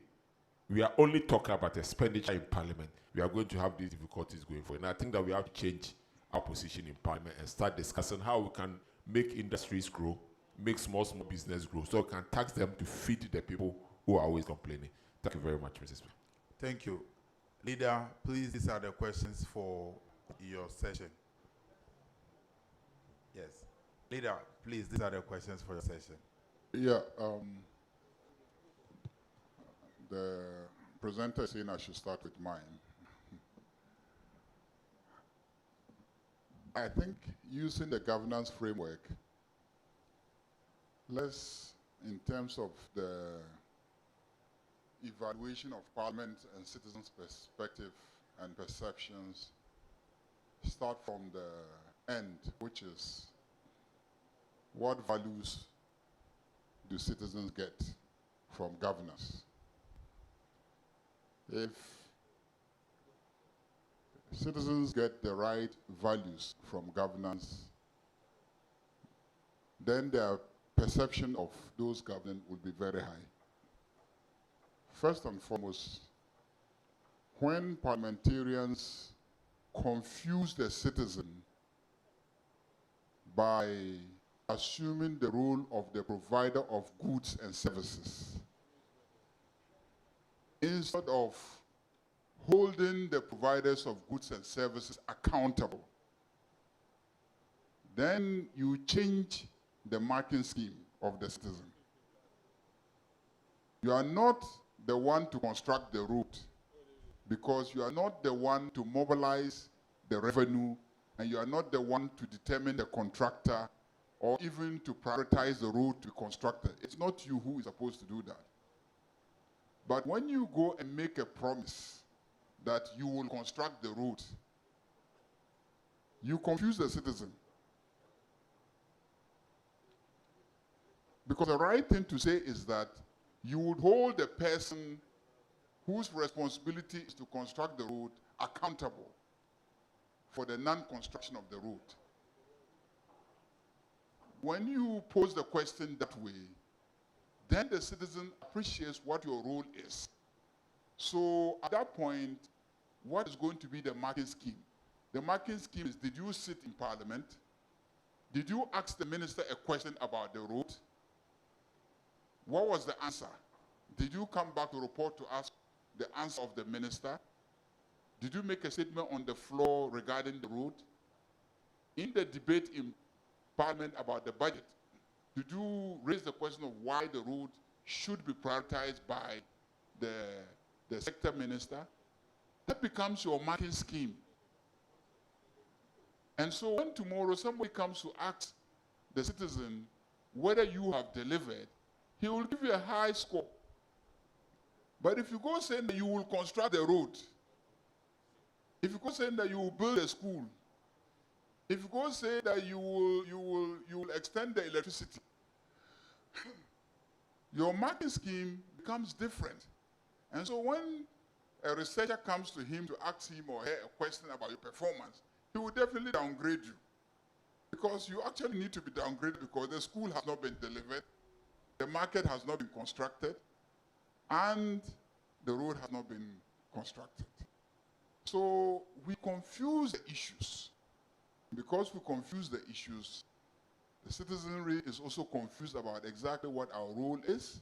we are only talking about expenditure in Parliament, we are going to have these difficulties going forward. And I think that we have to change our position in Parliament and start discussing how we can make industries grow, make small business grow, so we can tax them to feed the people who are always complaining. Thank you very much, Mrs. Speaker. Thank you. Leader, please, these are the questions for your session. Yes. Leader, please, these are the questions for your session. Yeah, the presenter is saying I should start with mine. I think using the governance framework, let's, in terms of the evaluation of Parliament and citizens' perspective and perceptions, start from the end, which is what values do citizens get from governance? If citizens get the right values from governance, then their perception of those governed will be very high. First and foremost, when parliamentarians confuse the citizen by assuming the role of the provider of goods and services, instead of holding the providers of goods and services accountable, then you change the marking scheme of the citizen. You are not the one to construct the route, because you are not the one to mobilize the revenue, and you are not the one to determine the contractor or even to prioritize the road to be constructed. It's not you who is supposed to do that. But when you go and make a promise that you will construct the road, you confuse the citizen. Because the right thing to say is that you would hold the person whose responsibility is to construct the road accountable for the non-construction of the road. When you pose the question that way, then the citizen appreciates what your role is. So at that point, what is going to be the marking scheme? The marking scheme is, did you sit in Parliament? Did you ask the minister a question about the road? What was the answer? Did you come back to report to us the answer of the minister? Did you make a statement on the floor regarding the road? In the debate in Parliament about the budget, did you raise the question of why the road should be prioritized by the sector minister? That becomes your marking scheme. And so when tomorrow somebody comes to ask the citizen whether you have delivered, he will give you a high score. But if you go saying that you will construct the road, if you go saying that you will build a school, If you go say that you will extend the electricity, your marking scheme becomes different. And so when a researcher comes to him to ask him or her a question about your performance, he will definitely downgrade you. Because you actually need to be downgraded because the school has not been delivered, the market has not been constructed, and the road has not been constructed. So we confuse the issues. Because we confuse the issues, the citizenry is also confused about exactly what our role is,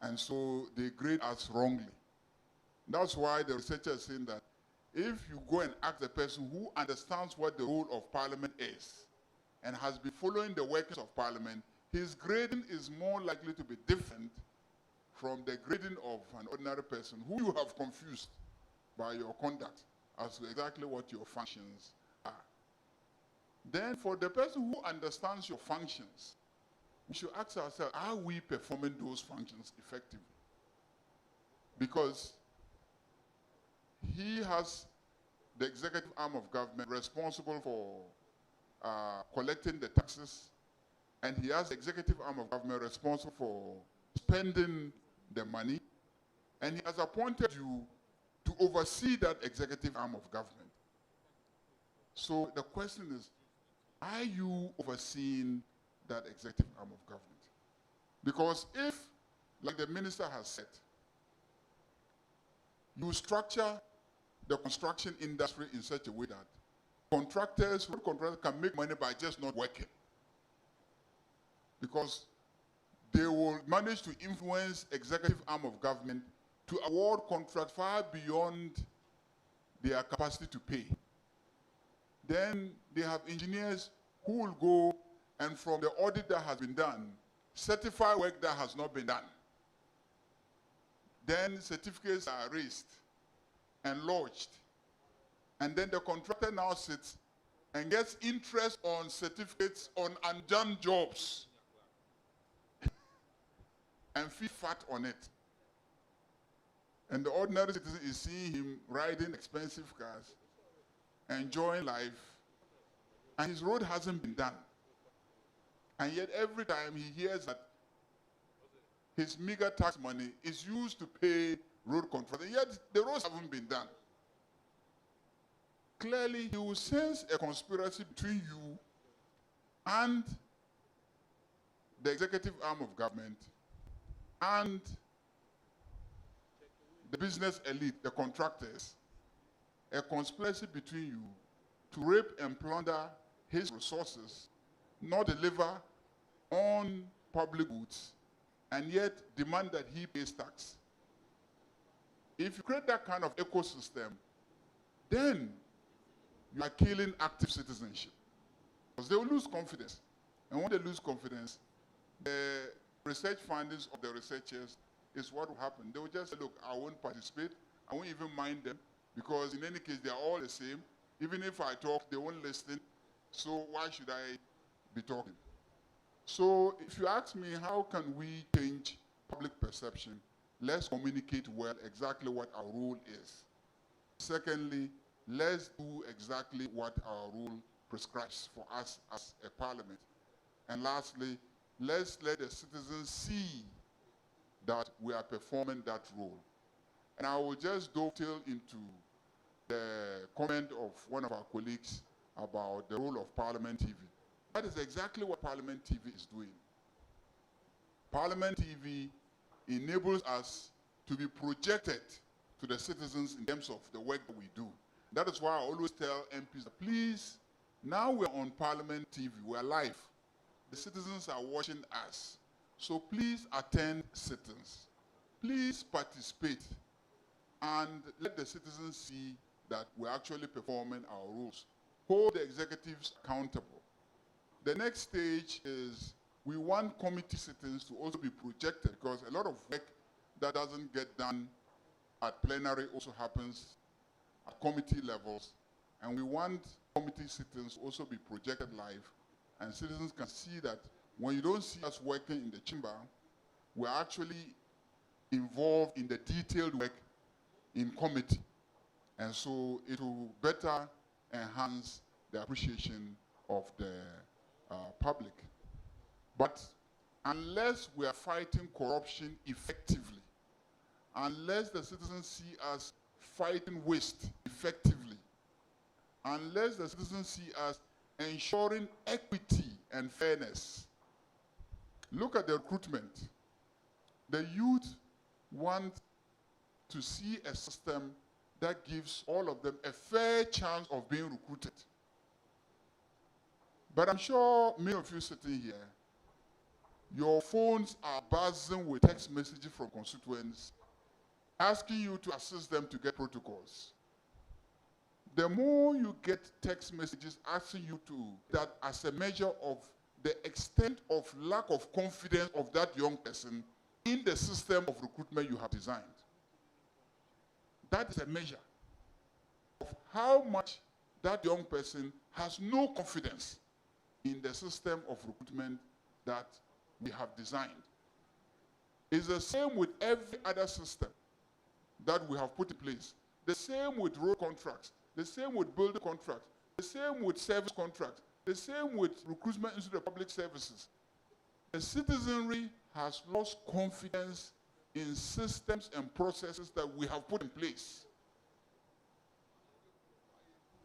and so they grade us wrongly. That's why the researcher is saying that if you go and ask the person who understands what the role of Parliament is and has been following the workings of Parliament, his grading is more likely to be different from the grading of an ordinary person who you have confused by your conduct as to exactly what your functions are. Then for the person who understands your functions, we should ask ourselves, are we performing those functions effectively? Because he has the executive arm of government responsible for collecting the taxes, and he has the executive arm of government responsible for spending the money, and he has appointed you to oversee that executive arm of government. So the question is, are you overseeing that executive arm of government? Because if, like the minister has said, you structure the construction industry in such a way that road contractors can make money by just not working. Because they will manage to influence executive arm of government to award contracts far beyond their capacity to pay. Then they have engineers who will go and from the audit that has been done, certify work that has not been done. Then certificates are raised and lodged. And then the contractor now sits and gets interest on certificates on undone jobs and feed fat on it. And the ordinary citizen is seeing him riding expensive cars, enjoying life, and his road hasn't been done. And yet every time he hears that his meager tax money is used to pay road contractors, and yet the roads haven't been done. Clearly, he will sense a conspiracy between you and the executive arm of government and the business elite, the contractors, a conspiracy between you to rape and plunder his resources, not deliver on public goods, and yet demand that he pays tax. If you create that kind of ecosystem, then you are killing active citizenship. Because they will lose confidence. And when they lose confidence, the research findings of the researchers is what will happen. They will just say, look, I won't participate, I won't even mind them, because in any case, they are all the same. Even if I talk, they won't listen, so why should I be talking? So if you ask me, how can we change public perception? Let's communicate well exactly what our role is. Secondly, let's do exactly what our rule prescribes for us as a parliament. And lastly, let's let the citizens see that we are performing that role. And I will just dovetail into the comment of one of our colleagues about the role of Parliament TV. That is exactly what Parliament TV is doing. Parliament TV enables us to be projected to the citizens in terms of the work that we do. That is why I always tell MPs, please, now we're on Parliament TV, we're live. The citizens are watching us. So please attend sittings. Please participate and let the citizens see that we're actually performing our rules. Hold the executives accountable. The next stage is we want committee sittings to also be projected, because a lot of work that doesn't get done at plenary also happens at committee levels. And we want committee sittings also be projected live, and citizens can see that when you don't see us working in the chamber, we're actually involved in the detailed work in committee. And so it will better enhance the appreciation of the public. But unless we are fighting corruption effectively, unless the citizens see us fighting waste effectively, unless the citizens see us ensuring equity and fairness. Look at the recruitment. The youth want to see a system that gives all of them a fair chance of being recruited. But I'm sure many of you sitting here, your phones are buzzing with text messages from constituents asking you to assist them to get protocols. The more you get text messages asking you to, that as a measure of the extent of lack of confidence of that young person in the system of recruitment you have designed. That is a measure of how much that young person has no confidence in the system of recruitment that we have designed. It's the same with every other system that we have put in place. The same with road contracts, the same with building contracts, the same with service contracts, the same with recruitment into the public services. The citizenry has lost confidence in systems and processes that we have put in place.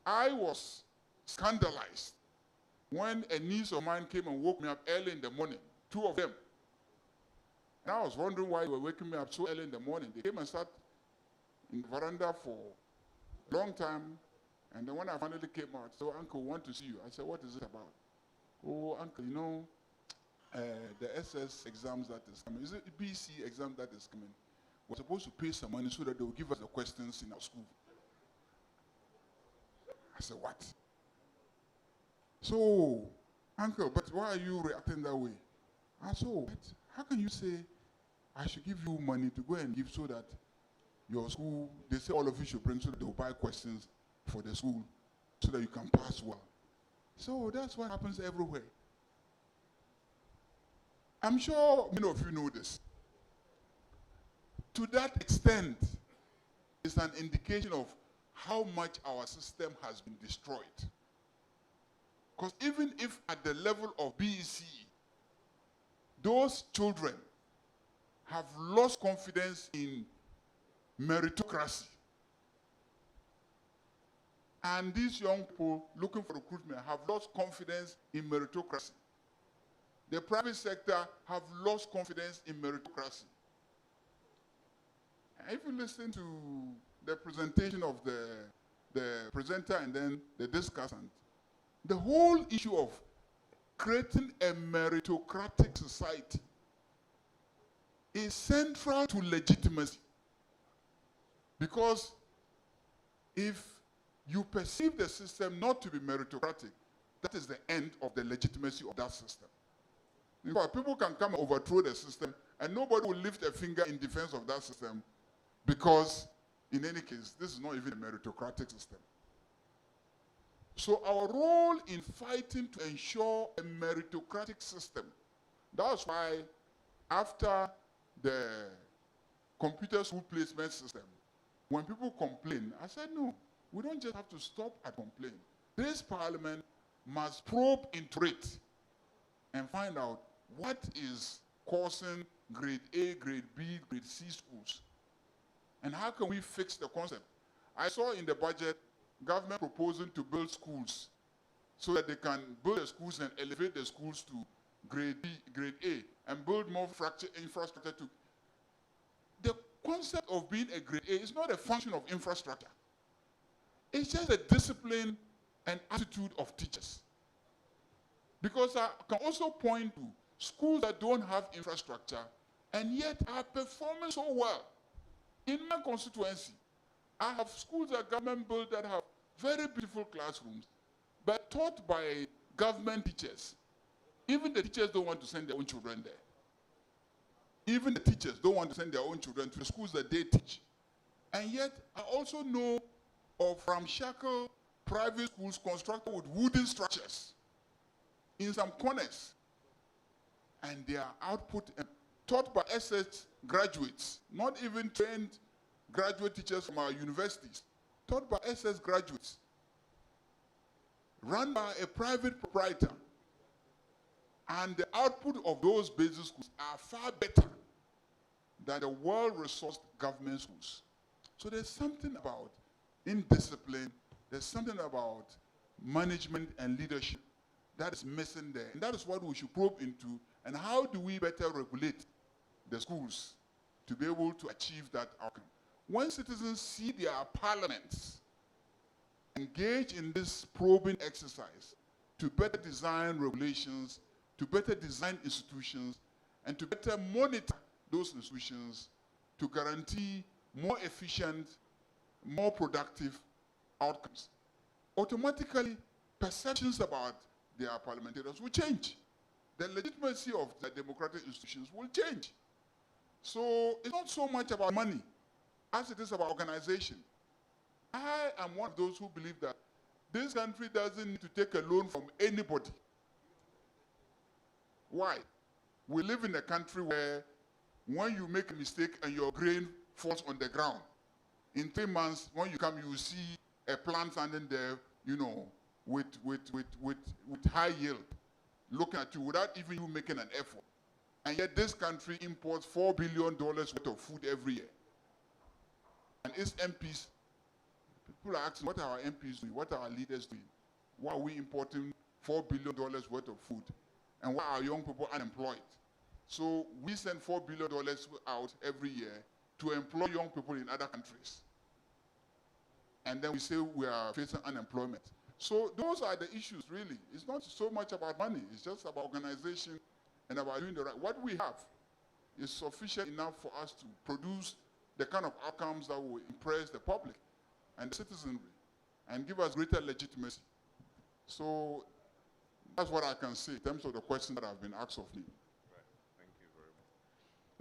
I was scandalized when a niece of mine came and woke me up early in the morning, 2 of them. And I was wondering why they were waking me up so early in the morning. They came and sat in the veranda for a long time, and then when I finally came out, so Uncle, want to see you. I said, what is it about? Oh, Uncle, you know, the SS exams that is coming, is it the BC exam that is coming? We're supposed to pay some money so that they will give us the questions in our school. I said, what? So, Uncle, but why are you reacting that way? I said, oh, how can you say I should give you money to go and give so that your school, they say all of you should bring so that they'll buy questions for the school so that you can pass well. So that's what happens everywhere. I'm sure many of you know this. To that extent, it's an indication of how much our system has been destroyed. Because even if at the level of BEC, those children have lost confidence in meritocracy, and these young people looking for recruitment have lost confidence in meritocracy. The private sector have lost confidence in meritocracy. And if you listen to the presentation of the presenter and then the discussant, the whole issue of creating a meritocratic society is central to legitimacy. Because if you perceive the system not to be meritocratic, that is the end of the legitimacy of that system. Because people can come and overthrow the system and nobody will lift a finger in defense of that system because, in any case, this is not even a meritocratic system. So our role in fighting to ensure a meritocratic system, that's why after the computer school placement system, when people complain, I said, no, we don't just have to stop at complaint. This parliament must probe into it and find out what is causing grade A, grade B, grade C schools. And how can we fix the concept? I saw in the budget government proposing to build schools so that they can build the schools and elevate the schools to grade B, grade A, and build more infrastructure to. The concept of being a grade A is not a function of infrastructure. It's just a discipline and attitude of teachers. Because I can also point to schools that don't have infrastructure and yet are performing so well. In my constituency, I have schools that government built that have very beautiful classrooms, but taught by government teachers. Even the teachers don't want to send their own children there. Even the teachers don't want to send their own children to the schools that they teach. And yet, I also know of ramshackle private schools constructed with wooden structures in some corners. And their output, taught by SS graduates, not even trained graduate teachers from our universities, taught by SS graduates. run by a private proprietor. And the output of those basic schools are far better than the well-resourced government schools. So there's something about indiscipline, there's something about management and leadership that is missing there. And that is what we should probe into. And how do we better regulate the schools to be able to achieve that outcome? When citizens see their parliaments engage in this probing exercise to better design regulations, to better design institutions, and to better monitor those institutions to guarantee more efficient, more productive outcomes, automatically perceptions about their parliamentarians will change. The legitimacy of the democratic institutions will change. So it's not so much about money as it is about organization. I am one of those who believe that this country doesn't need to take a loan from anybody. Why? We live in a country where when you make a mistake and your grain falls on the ground, in 3 months, when you come, you will see a plant standing there, you know, with high yield, looking at you without even you making an effort. And yet this country imports $4 billion worth of food every year. And its MPs, people are asking, what are our MPs doing? What are our leaders doing? Why are we importing $4 billion worth of food? And why are young people unemployed? So we send $4 billion out every year to employ young people in other countries. And then we say we are facing unemployment. So those are the issues, really. It's not so much about money. It's just about organization and about doing the right. What we have is sufficient enough for us to produce the kind of outcomes that will impress the public and the citizenry and give us greater legitimacy. So that's what I can say in terms of the question that have been asked of me.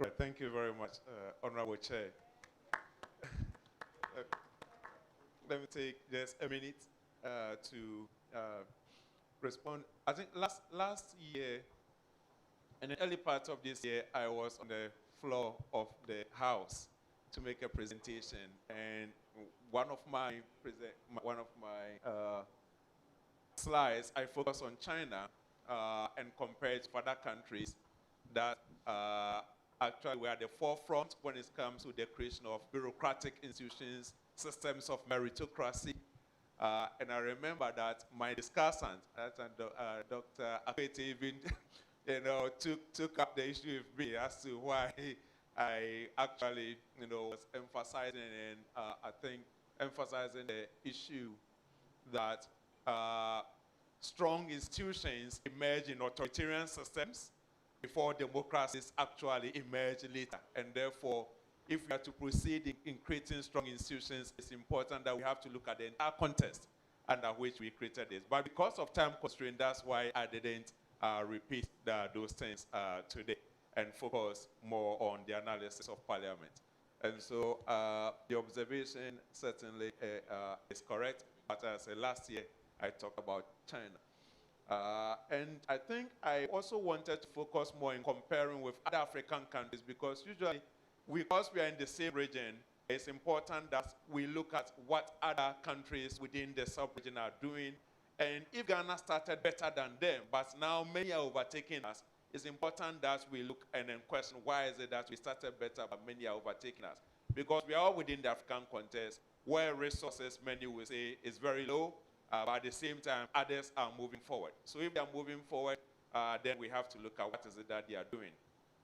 Right, thank you very much, Honorable Chair. Let me take just a minute to respond. I think last year, in the early part of this year, I was on the floor of the House to make a presentation, and one of my slides, I focused on China and compared to other countries that actually we are at the forefront when it comes to the creation of bureaucratic institutions, systems of meritocracy. And I remember that my discussant, Dr. Akwete, even took up the issue with me as to why I actually was emphasizing and I think emphasizing the issue that strong institutions emerge in authoritarian systems before democracies actually emerge later. And therefore, if we are to proceed in creating strong institutions, it's important that we have to look at the entire context under which we created this. But because of time constraint, that's why I didn't repeat those things today and focus more on the analysis of Parliament. And so the observation certainly is correct. But as I said, last year, I talked about China. And I think I also wanted to focus more in comparing with other African countries because usually, because we are in the same region, it's important that we look at what other countries within the sub-region are doing. And if Ghana started better than them, but now many are overtaking us, it's important that we look and then question why is it that we started better but many are overtaking us. Because we are all within the African context where resources, many will say, is very low, but at the same time, others are moving forward. So if they are moving forward, then we have to look at what is it that they are doing.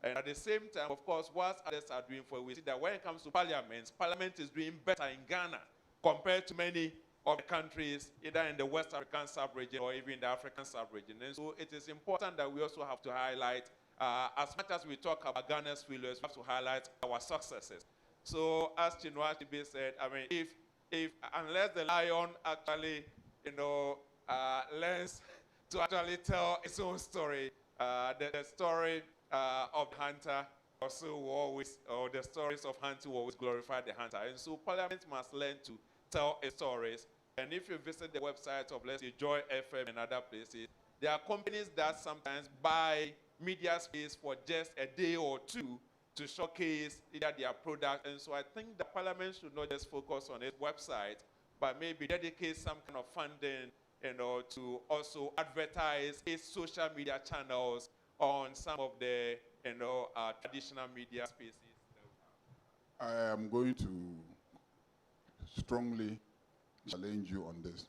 And at the same time, of course, what others are doing for, we see that when it comes to Parliament is doing better in Ghana compared to many of the countries, either in the West African sub-region or even the African sub-region. And so it is important that we also have to highlight, as much as we talk about Ghana's failures, we have to highlight our successes. So as Chinua Achebe said, I mean, if unless the lion actually, learns to actually tell its own story, the story of the hunter also will always, or the stories of hunting will always glorify the hunter. And so Parliament must learn to tell its stories. And if you visit the website of, let's say, Joy FM and other places, there are companies that sometimes buy media space for just a day or two to showcase either their product. And so I think the Parliament should not just focus on its website, but maybe dedicate some kind of funding to also advertise its social media channels on some of the, traditional media spaces. I am going to strongly challenge you on this.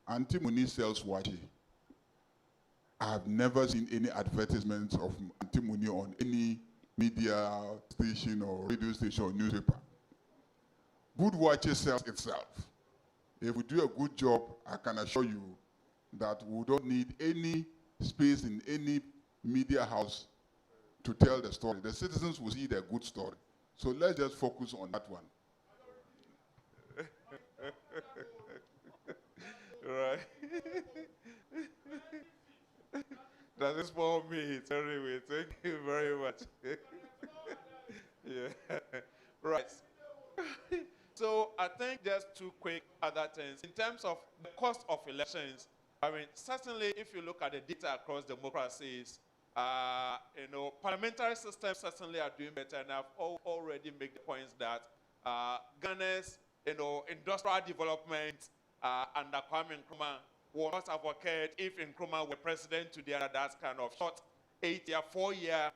Antimony sells wachi. I have never seen any advertisements of antimony on any media station or radio station or newspaper. Good wachi sells itself. If we do a good job, I can assure you that we don't need any space in any media house to tell the story. The citizens will see the good story. So let's just focus on that one. Right. That is for me. Anyway, thank you very much. Yeah. Right. So I think just two quick other things. In terms of the cost of elections, I mean, certainly if you look at the data across democracies, parliamentary systems certainly are doing better, and I've already made the points that Ghana's, industrial development under Kwame Nkrumah would not have occurred if Nkrumah were president today under that kind of short 8-year, 4-year,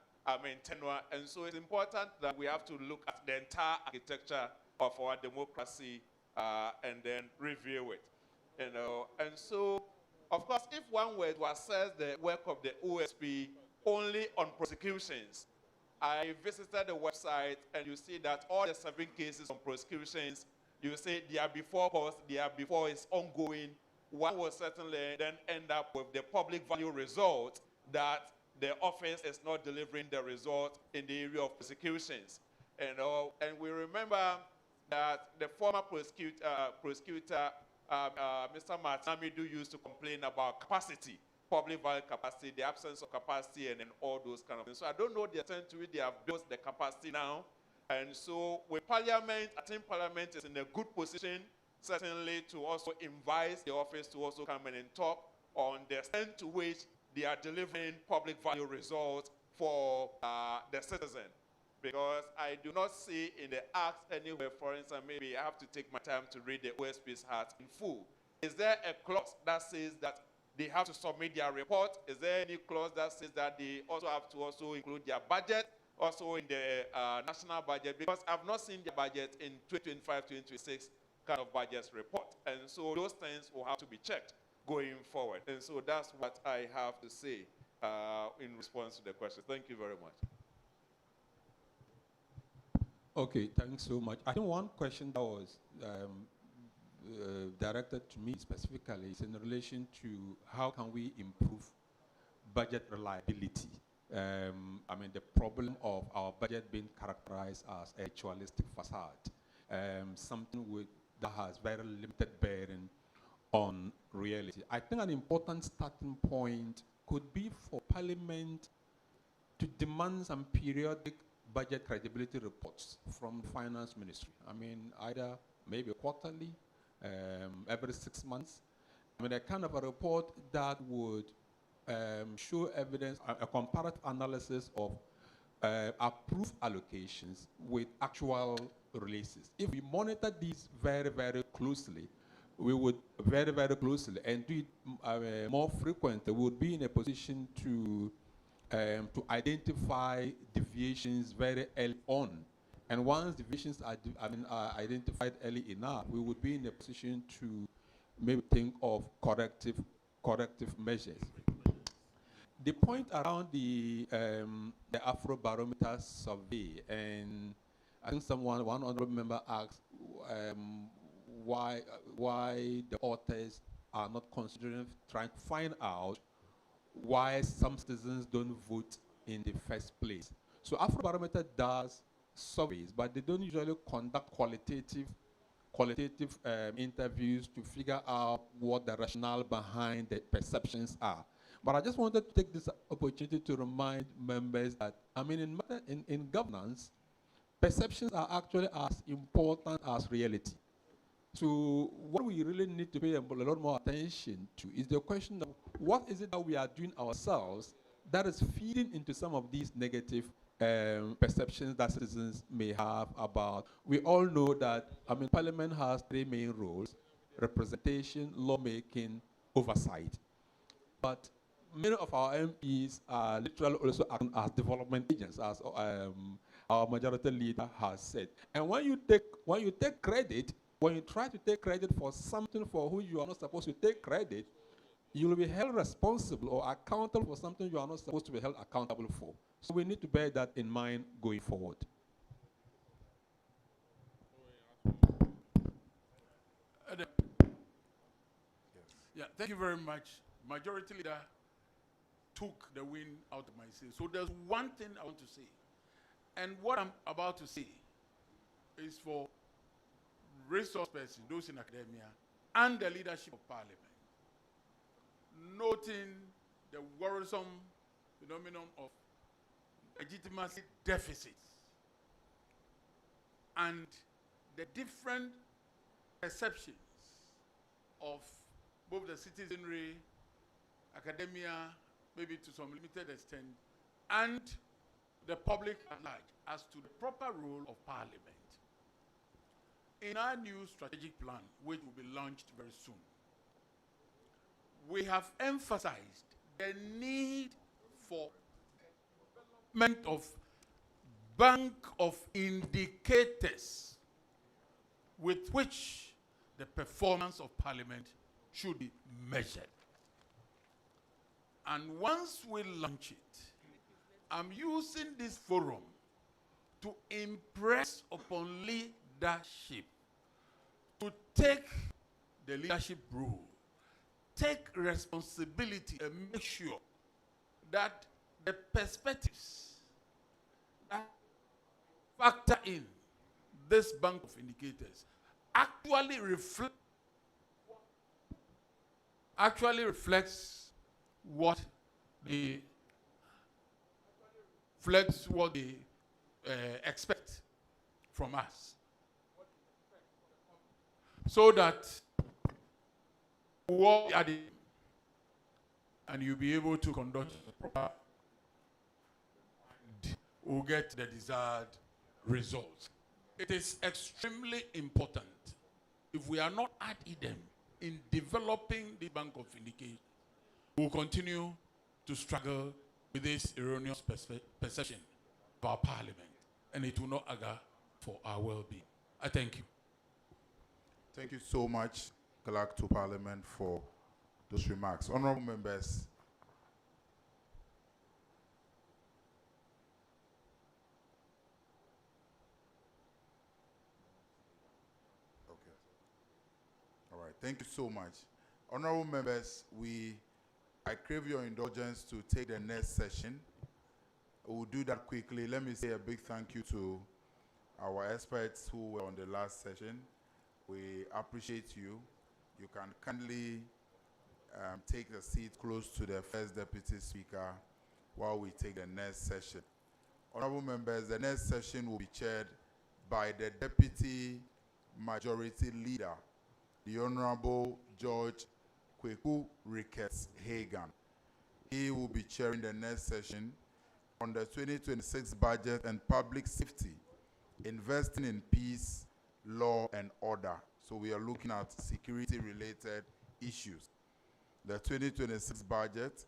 tenure. And so it's important that we have to look at the entire architecture of our democracy and then review it. And so, of course, if one were to assess the work of the OSP only on prosecutions, I visited the website and you see that all the 7 cases on prosecutions, you say they are before cause, they are before it's ongoing. One will certainly then end up with the public value result that the office is not delivering the result in the area of prosecutions. And we remember that the former prosecutor Mr. Martinamidu used to complain about capacity, public value capacity, the absence of capacity, and then all those kind of things. So I don't know the extent to which they have built the capacity now. And so with Parliament, I think Parliament is in a good position, certainly, to also invite the office to also come in and talk on the extent to which they are delivering public value results for the citizen. Because I do not see in the Act anywhere, for instance, maybe I have to take my time to read the OSP's Act in full. Is there a clause that says that they have to submit their report? Is there any clause that says that they also have to also include their budget, also in the national budget? Because I've not seen the budget in 2025-2026 kind of budget report. And so those things will have to be checked going forward. And so that's what I have to say in response to the question. Thank you very much. Okay, thanks so much. I think one question that was directed to me specifically is in relation to how can we improve budget reliability. The problem of our budget being characterized as a ritualistic facade, something that has very limited bearing on reality. I think an important starting point could be for Parliament to demand some periodic budget credibility reports from the Finance Ministry. Either maybe quarterly, every 6 months. A kind of a report that would show evidence, a comparative analysis of approved allocations with actual releases. If we monitor these very, very closely, we would very, very closely and do it more frequently, we would be in a position to identify deviations very early on. And once deviations are identified early enough, we would be in a position to maybe think of corrective measures. The point around the Afrobarometer survey, and I think one honorable member asked why the authors are not considering trying to find out why some citizens don't vote in the first place. So Afrobarometer does surveys, but they don't usually conduct qualitative interviews to figure out what the rationale behind the perceptions are. But I just wanted to take this opportunity to remind members that, in governance, perceptions are actually as important as reality. So what we really need to pay a lot more attention to is the question of what is it that we are doing ourselves that is feeding into some of these negative perceptions that citizens may have about. We all know that, Parliament has three main roles: representation, lawmaking, oversight. But many of our MPs are literally also acting as development agents, as our majority leader has said. And when you take credit, when you try to take credit for something for who you are not supposed to take credit, you will be held responsible or accountable for something you are not supposed to be held accountable for. So we need to bear that in mind going forward. Yeah, thank you very much. Majority Leader took the wind out of my sail. So there's one thing I want to say. And what I'm about to say is for resource persons, those in academia, and the leadership of Parliament, noting the worrisome phenomenon of legitimacy deficits and the different perceptions of both the citizenry, academia, maybe to some limited extent, and the public at large as to the proper role of Parliament. In our new strategic plan, which will be launched very soon, we have emphasized the need for development of bank of indicators with which the performance of Parliament should be measured. And once we launch it, I'm using this forum to impress upon leadership to take the leadership role, take responsibility, and make sure that the perspectives that factor in this bank of indicators actually reflects what they expect from us, so that what are the, and you'll be able to conduct proper and will get the desired results. It is extremely important. If we are not at them in developing the bank of indicators, we'll continue to struggle with this erroneous perception of our Parliament, and it will not augur for our well-being. I thank you. Thank you so much, Clerk to Parliament, for those remarks. Honorable members, all right, thank you so much. Honorable members, I crave your indulgence to take the next session. We'll do that quickly. Let me say a big thank you to our experts who were on the last session. We appreciate you. You can kindly take a seat close to the First Deputy Speaker while we take the next session. Honorable members, the next session will be chaired by the Deputy Majority Leader, the Honorable George Kweku Ricketts Hagan. He will be chairing the next session on the 2026 budget and public safety, investing in peace, law, and order. So we are looking at security-related issues. The 2026 budget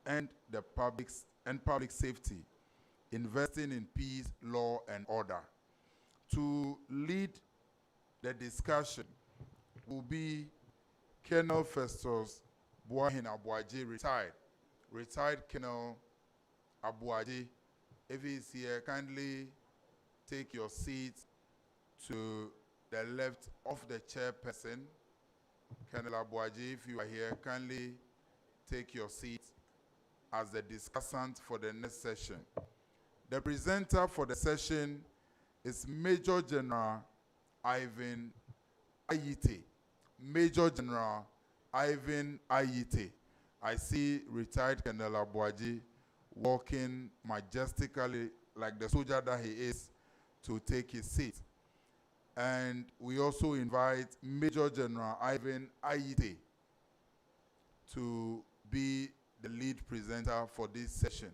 and the public safety, investing in peace, law, and order. To lead the discussion will be Colonel Festus Boahin Abuaji, retired Colonel Abuaji. If he's here, kindly take your seat to the left of the chairperson. Colonel Abuaji, if you are here, kindly take your seat as the discussant for the next session. The presenter for the session is Major General Ivan Ayite. Major General Ivan Ayite. I see retired Colonel Abuaji walking majestically like the soldier that he is to take his seat. And we also invite Major General Ivan Ayite to be the lead presenter for this session.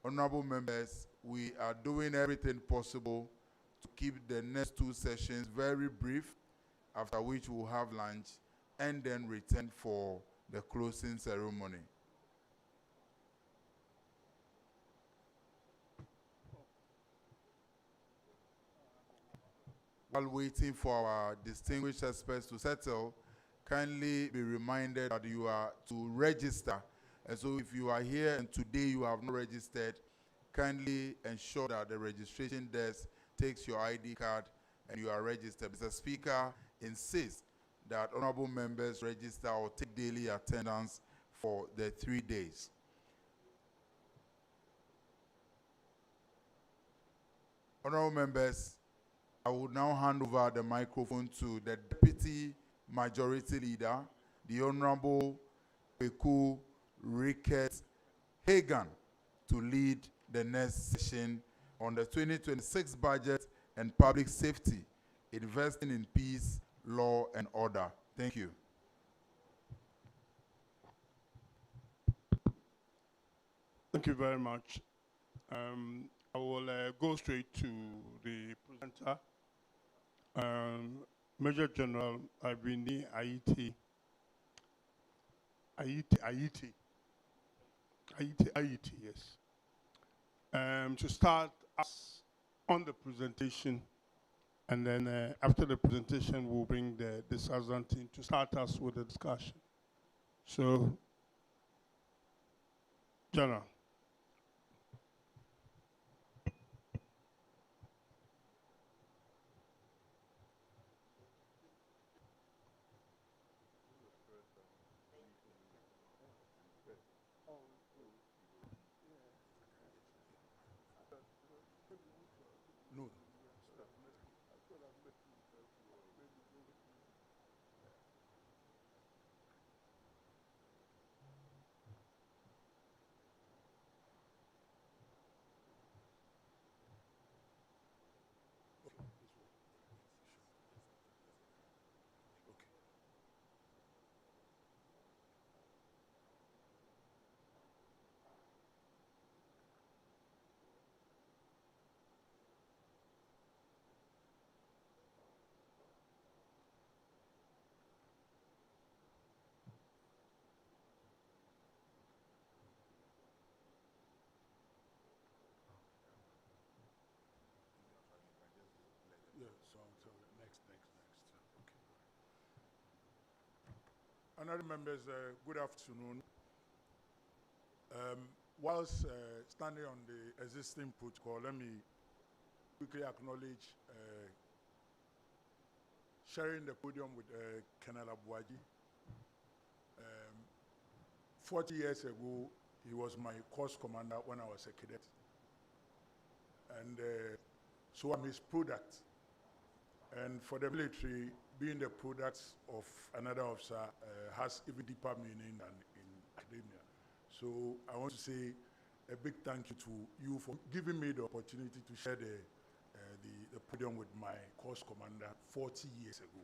Honorable members, we are doing everything possible to keep the next 2 sessions very brief, after which we'll have lunch and then return for the closing ceremony. While waiting for our distinguished experts to settle, kindly be reminded that you are to register. And so if you are here and today you have not registered, kindly ensure that the registration desk takes your ID card and you are registered. Mr. Speaker insists that honorable members register or take daily attendance for the 3 days. Honorable members, I will now hand over the microphone to the Deputy Majority Leader, the Honorable Kweku Ricketts Hagan, to lead the next session on the 2026 budget and public safety, investing in peace, law, and order. Thank you. Thank you very much. I will go straight to the presenter. Major General Abini Aiti, yes. To start us on the presentation, and then after the presentation, we'll bring the discussant in to start us with the discussion. So, General. No. Honourable members, good afternoon. Whilst standing on the existing protocol, let me quickly acknowledge sharing the podium with Colonel Abuaji. 40 years ago, he was my course commander when I was a cadet. And so I'm his product. And for the military, being the product of another officer has even deeper meaning than in academia. So I want to say a big thank you to you for giving me the opportunity to share the podium with my course commander 40 years ago.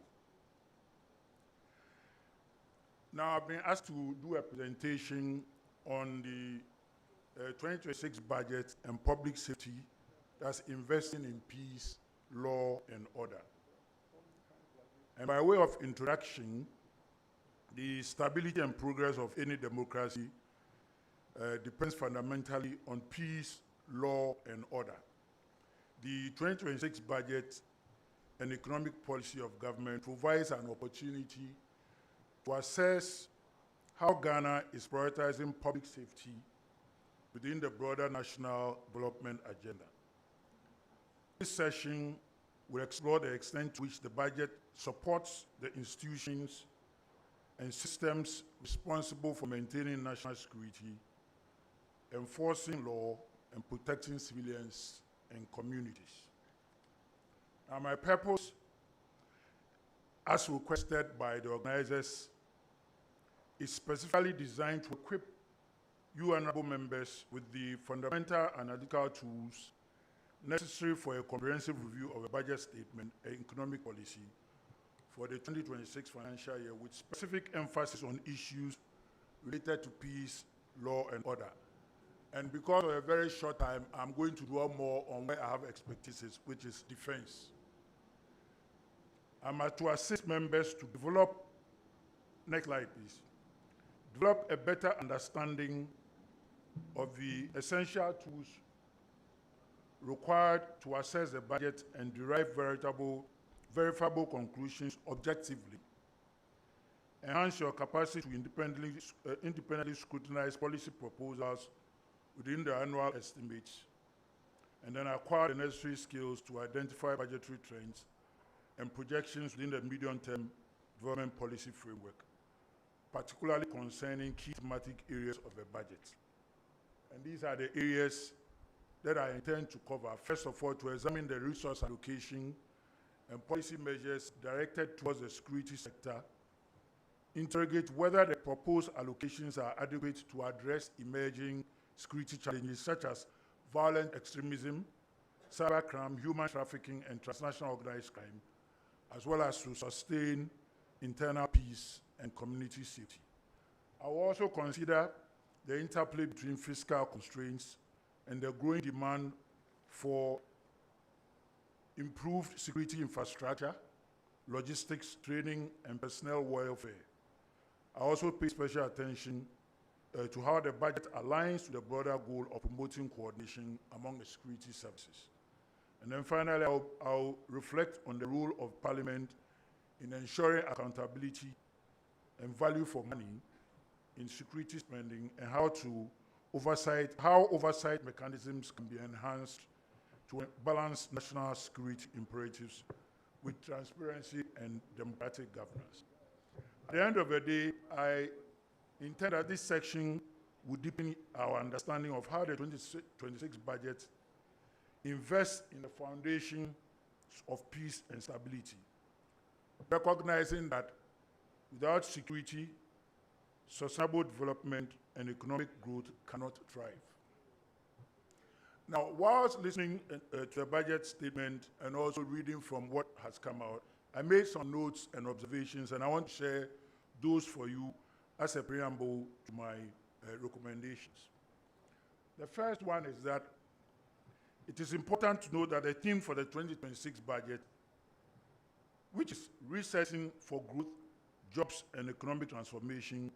Now I've been asked to do a presentation on the 2026 budget and public safety, that's investing in peace, law, and order. And by way of introduction, the stability and progress of any democracy depends fundamentally on peace, law, and order. The 2026 budget and economic policy of government provides an opportunity to assess how Ghana is prioritizing public safety within the broader national development agenda. This session will explore the extent to which the budget supports the institutions and systems responsible for maintaining national security, enforcing law, and protecting civilians and communities. Now, my purpose, as requested by the organizers, is specifically designed to equip you honorable members with the fundamental analytical tools necessary for a comprehensive review of a budget statement and economic policy for the 2026 financial year, with specific emphasis on issues related to peace, law, and order, And because of a very short time, I'm going to dwell more on where I have expertise, which is defense. I'm to assist members to develop, next slide please, develop a better understanding of the essential tools required to assess the budget and derive verifiable conclusions objectively. Enhance your capacity to independently scrutinize policy proposals within the annual estimates, and then acquire the necessary skills to identify budgetary trends and projections within the medium-term development policy framework, particularly concerning key thematic areas of the budget. And these are the areas that I intend to cover. First of all, to examine the resource allocation and policy measures directed towards the security sector, interrogate whether the proposed allocations are adequate to address emerging security challenges such as violent extremism, cybercrime, human trafficking, and transnational organized crime, as well as to sustain internal peace and community safety. I will also consider the interplay between fiscal constraints and the growing demand for improved security infrastructure, logistics, training, and personnel welfare. I also pay special attention to how the budget aligns to the broader goal of promoting coordination among the security services. And then finally, I'll reflect on the role of Parliament in ensuring accountability and value for money in security spending, and how oversight mechanisms can be enhanced to balance national security imperatives with transparency and democratic governance. At the end of the day, I intend that this section would deepen our understanding of how the 2026 budget invests in the foundation of peace and stability, recognizing that without security, sustainable development and economic growth cannot thrive. Now, whilst listening to the budget statement and also reading from what has come out, I made some notes and observations, and I want to share those for you as a preamble to my recommendations. The first one is that it is important to note that the theme for the 2026 budget, which is resetting for growth, jobs, and economic transformation,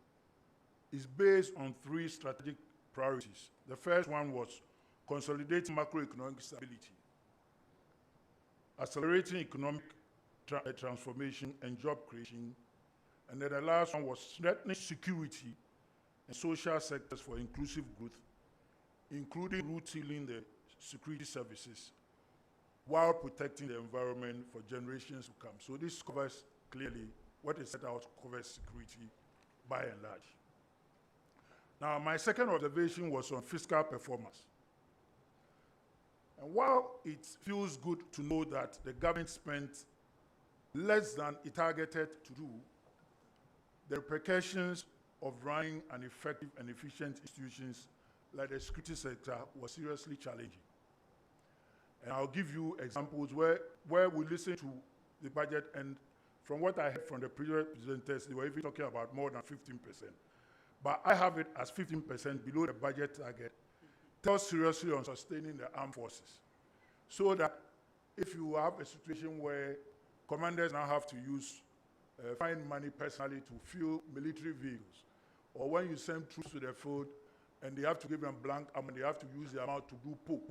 is based on three strategic priorities. The first one was consolidating macroeconomic stability, accelerating economic transformation and job creation, and then the last one was strengthening security and social sectors for inclusive growth, including root-sealing the security services while protecting the environment for generations to come. So this covers clearly what is set out to cover security by and large. Now, my second observation was on fiscal performance. And while it feels good to know that the government spent less than it targeted to do, the repercussions of running an effective and efficient institutions like the security sector was seriously challenging. And I'll give you examples where we listen to the budget, and from what I heard from the previous presenters, they were even talking about more than 15%. But I have it as 15% below the budget target. Tells seriously on sustaining the armed forces. So that if you have a situation where commanders now have to find money personally to fuel military vehicles, or when you send troops to the field and they have to give them blank ammo, they have to use the amount to do po,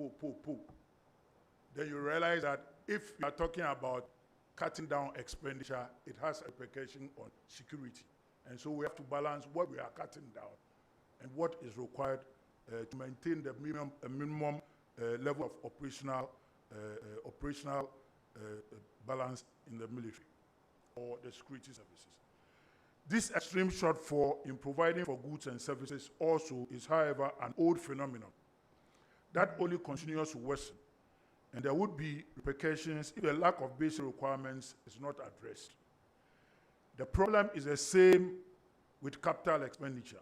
then you realize that if you are talking about cutting down expenditure, it has a repercussion on security. And so we have to balance what we are cutting down and what is required to maintain the minimum level of operational balance in the military or the security services. This extreme shortfall in providing for goods and services also is, however, an old phenomenon that only continues to worsen, and there would be repercussions if the lack of basic requirements is not addressed. The problem is the same with capital expenditure,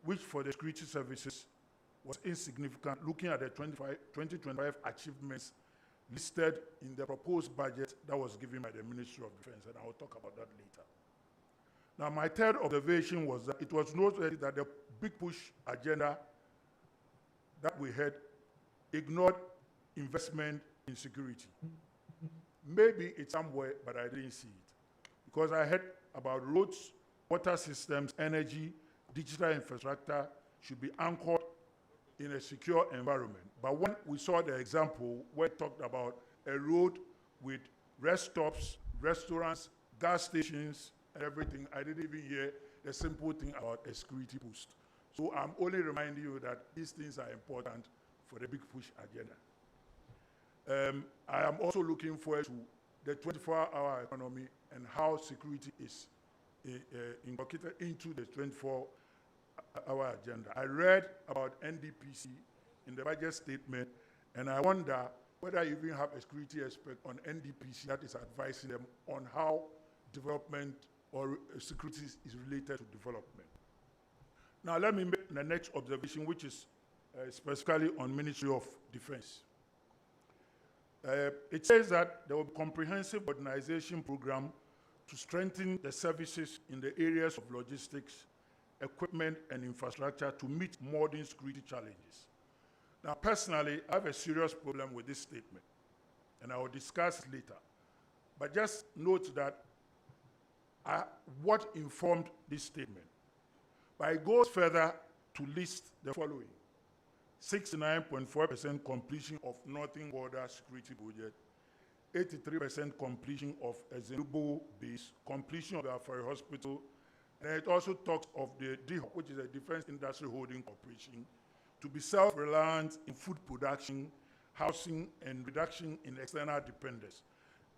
which for the security services was insignificant looking at the 2025 achievements listed in the proposed budget that was given by the Ministry of Defense, and I will talk about that later. Now, my third observation was that it was noteworthy that the big push agenda that we had ignored investment in security. Maybe it's somewhere, but I didn't see it. Because I heard about roads, water systems, energy, digital infrastructure should be anchored in a secure environment. But when we saw the example where it talked about a road with rest stops, restaurants, gas stations, and everything, I didn't even hear the simple thing about a security post. So I'm only reminding you that these things are important for the big push agenda. I am also looking forward to the 24-hour economy and how security is incorporated into the 24-hour agenda. I read about NDPC in the budget statement, and I wonder whether you even have a security expert on NDPC that is advising them on how development or security is related to development. Now let me make the next observation, which is specifically on Ministry of Defense. It says that there will be a comprehensive modernization program to strengthen the services in the areas of logistics, equipment, and infrastructure to meet modern security challenges. Now, personally, I have a serious problem with this statement, and I will discuss it later. But just note that what informed this statement. But it goes further to list the following: 69.4% completion of Northern Border Security Budget, 83% completion of Ezeubo Base, completion of the Afari Hospital, and it also talks of the DHOC, which is a Defense Industry Holding Corporation, to be self-reliant in food production, housing, and reduction in external dependence.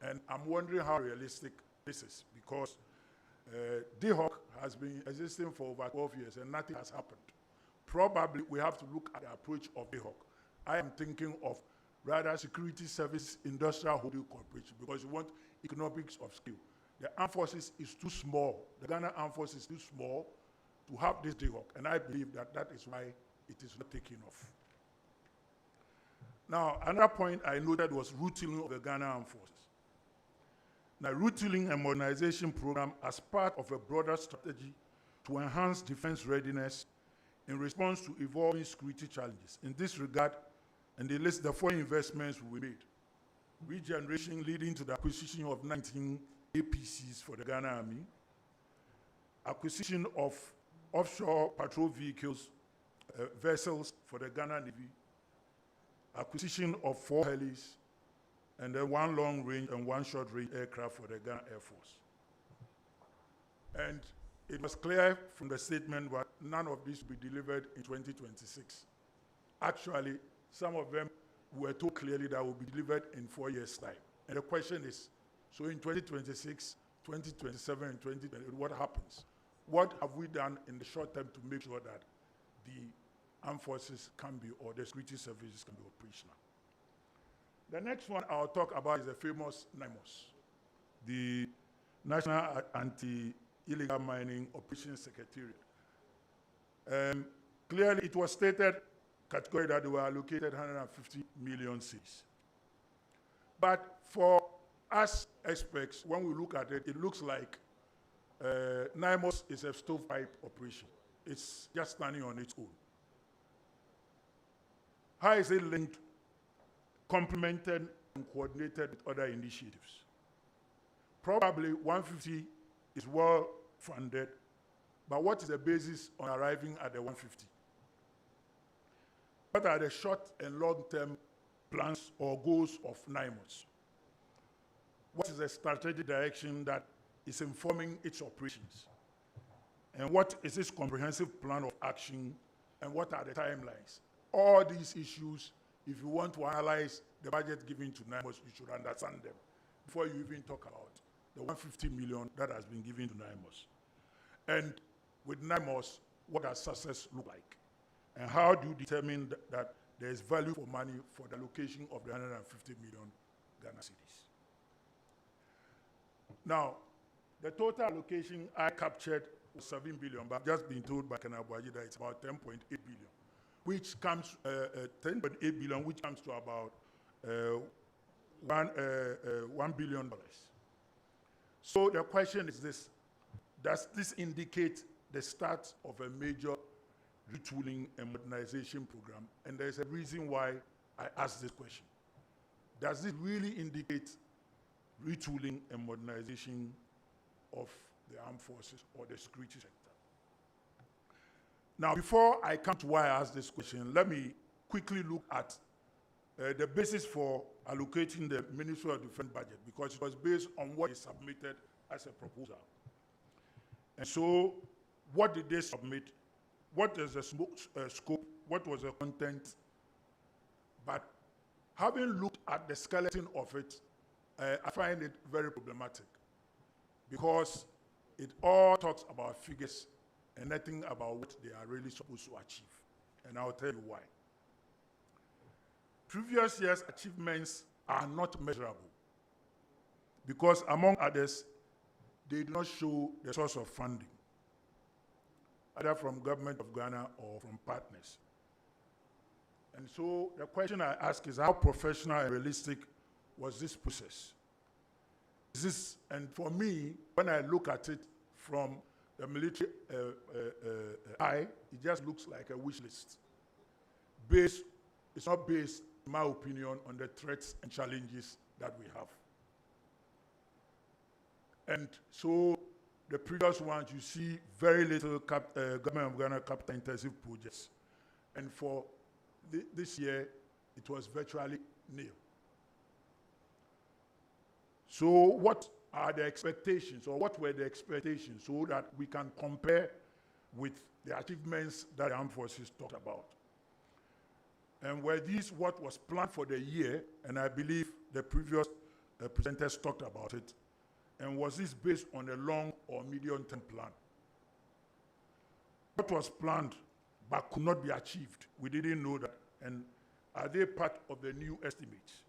And I'm wondering how realistic this is, because DHOC has been existing for over 12 years and nothing has happened. Probably we have to look at the approach of DHOC. I am thinking of rather Security Service Industrial Holding Corporation, because you want economics of scale. The armed forces is too small. The Ghana armed forces is too small to have this DHOC, and I believe that that is why it is not taking off. Now, another point I noted was retooling of the Ghana armed forces. Now, retooling and modernization program as part of a broader strategy to enhance defense readiness in response to evolving security challenges. In this regard, and they list the following investments we made: regeneration leading to the acquisition of 19 APCs for the Ghana Army, acquisition of offshore patrol vehicles, vessels for the Ghana Navy, acquisition of 4 helis, and then 1 long-range and 1 short-range aircraft for the Ghana Air Force. And it was clear from the statement that none of this will be delivered in 2026. Actually, some of them were told clearly that will be delivered in 4 years' time. And the question is, so in 2026, 2027, and 2020, what happens? What have we done in the short term to make sure that the armed forces can be, or the security services can be operational? The next one I'll talk about is the famous NIMOS, the National Anti-Illegal Mining Operations Secretariat. Clearly, it was stated categorically that they were allocated 150 million cedis. But for us experts, when we look at it, it looks like NIMOS is a stovepipe operation. It's just standing on its own. How is it linked, complemented, and coordinated with other initiatives? Probably 150 is well funded, but what is the basis on arriving at the 150? What are the short and long-term plans or goals of NIMOS? What is the strategic direction that is informing its operations? And what is its comprehensive plan of action, and what are the timelines? All these issues, if you want to analyze the budget given to NIMOS, you should understand them before you even talk about the 150 million that has been given to NIMOS. And with NIMOS, what does success look like? And how do you determine that there is value for money for the allocation of the 150 million Ghana cedis? Now, the total allocation I captured was 7 billion, but I've just been told by Kanabuaji that it's about 10.8 billion, which comes 10.8 billion, which comes to about $1 billion. So the question is this: does this indicate the start of a major retooling and modernization program, and there's a reason why I asked this question. Does it really indicate retooling and modernization of the armed forces or the security sector? Now, before I come to why I asked this question, let me quickly look at the basis for allocating the Ministerial Defense budget, because it was based on what is submitted as a proposal. And so, what did they submit? What is the scope? What was the content? But having looked at the skeleton of it, I find it very problematic, because it all talks about figures and nothing about what they are really supposed to achieve. And I'll tell you why. Previous years' achievements are not measurable, because among others, they do not show the source of funding, either from government of Ghana or from partners. And so the question I ask is, how professional and realistic was this process? Is this, and for me, when I look at it from the military eye, it just looks like a wish list. It's not based, in my opinion, on the threats and challenges that we have. And so the previous ones, you see very little government of Ghana capital intensive projects. And for this year, it was virtually nil. So what are the expectations, or what were the expectations, so that we can compare with the achievements that the armed forces talked about? And were these what was planned for the year? And I believe the previous presenters talked about it. And was this based on a long or medium-term plan? What was planned but could not be achieved? We didn't know that. And are they part of the new estimates?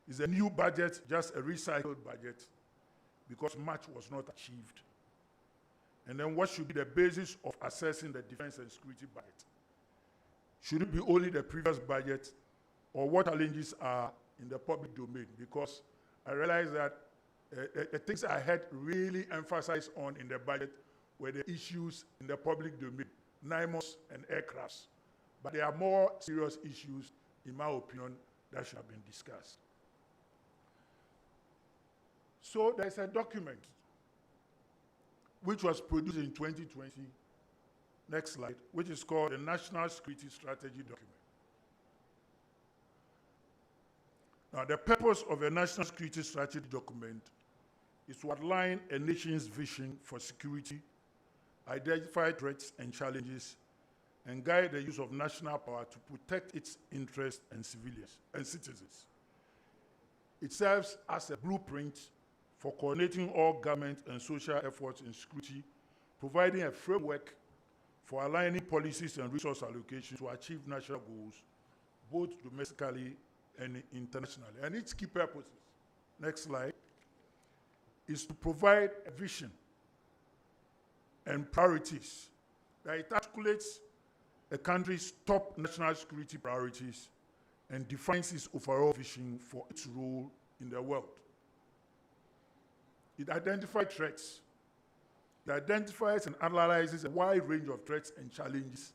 Is the new budget just a recycled budget because much was not achieved? And then what should be the basis of assessing the defense and security budget? Should it be only the previous budget, or what challenges are in the public domain? Because I realize that the things I had really emphasized on in the budget were the issues in the public domain, NIMOS and aircrafts. But there are more serious issues, in my opinion, that should have been discussed. So there's a document which was produced in 2020, next slide, which is called the National Security Strategy Document. Now, the purpose of a National Security Strategy Document is to outline a nation's vision for security, identify threats and challenges, and guide the use of national power to protect its interests and civilians and citizens. It serves as a blueprint for coordinating all government and social efforts in security, providing a framework for aligning policies and resource allocation to achieve national goals, both domestically and internationally. And its key purposes, next slide, is to provide a vision and priorities that it articulates a country's top national security priorities and defines its overall vision for its role in the world. It identifies threats. It identifies and analyzes a wide range of threats and challenges,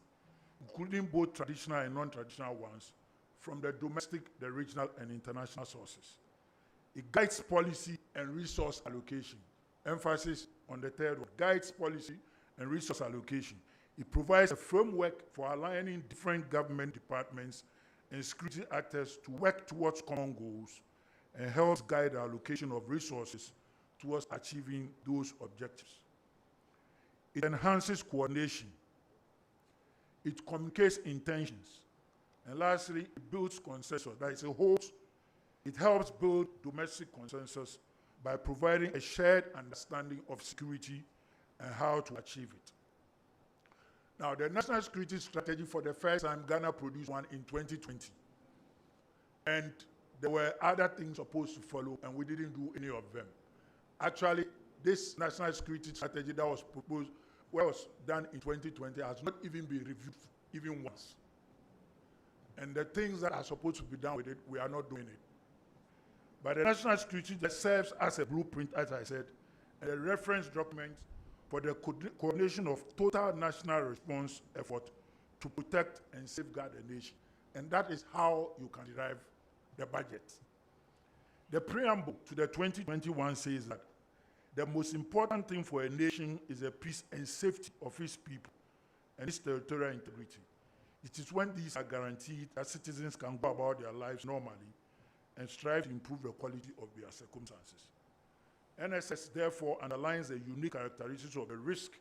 including both traditional and non-traditional ones, from the domestic, the regional, and international sources. It guides policy and resource allocation. Emphasis on the third one, guides policy and resource allocation. It provides a framework for aligning different government departments and security actors to work towards common goals, and helps guide the allocation of resources towards achieving those objectives. It enhances coordination. It communicates intentions. And lastly, it builds consensus. That is, it helps build domestic consensus by providing a shared understanding of security and how to achieve it. Now, the National Security Strategy, for the first time, Ghana produced one in 2020. And there were other things supposed to follow, and we didn't do any of them. Actually, this National Security Strategy that was proposed, was done in 2020, has not even been reviewed even once. And the things that are supposed to be done with it, we are not doing it. But the National Security that serves as a blueprint, as I said, and a reference document for the coordination of total national response effort to protect and safeguard the nation. And that is how you can derive the budget. The preamble to the 2021 says that the most important thing for a nation is the peace and safety of its people and its territorial integrity. It is when these are guaranteed that citizens can go about their lives normally and strive to improve the quality of their circumstances. NSS therefore underlines the unique characteristics of the risk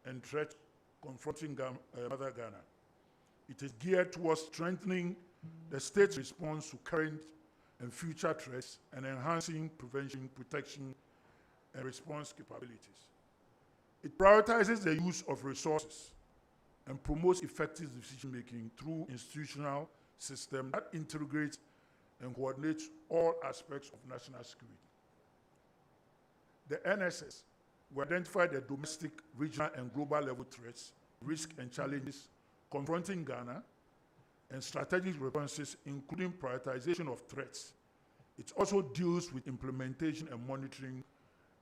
and threat confronting Mother Ghana. It is geared towards strengthening the state's response to current and future threats and enhancing prevention, protection, and response capabilities. It prioritizes the use of resources and promotes effective decision-making through institutional systems that integrate and coordinate all aspects of national security. The NSS will identify the domestic, regional, and global level threats, risks, and challenges confronting Ghana, and strategic responses, including prioritization of threats. It also deals with implementation and monitoring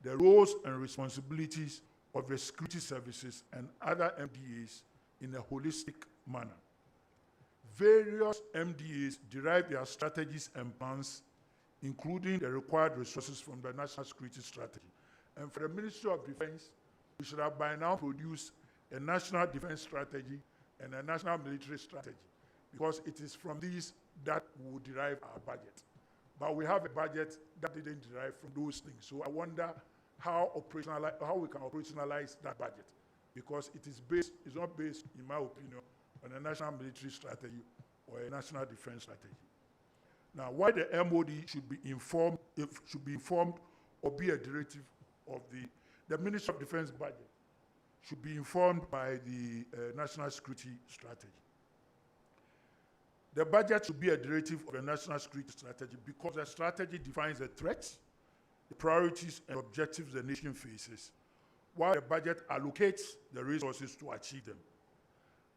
the roles and responsibilities of the security services and other MDAs in a holistic manner. Various MDAs derive their strategies and plans, including the required resources from the National Security Strategy. And for the Ministry of Defense, we should have by now produced a National Defense Strategy and a National Military Strategy, because it is from these that we will derive our budget. But we have a budget that didn't derive from those things. So I wonder how we can operationalize that budget, because it's not based, in my opinion, on a national military strategy or a national defense strategy. Now, why the MOD should be informed or be a derivative of the Ministry of Defense budget should be informed by the national security strategy. The budget should be a derivative of the national security strategy because the strategy defines the threats, the priorities and objectives the nation faces, while the budget allocates the resources to achieve them.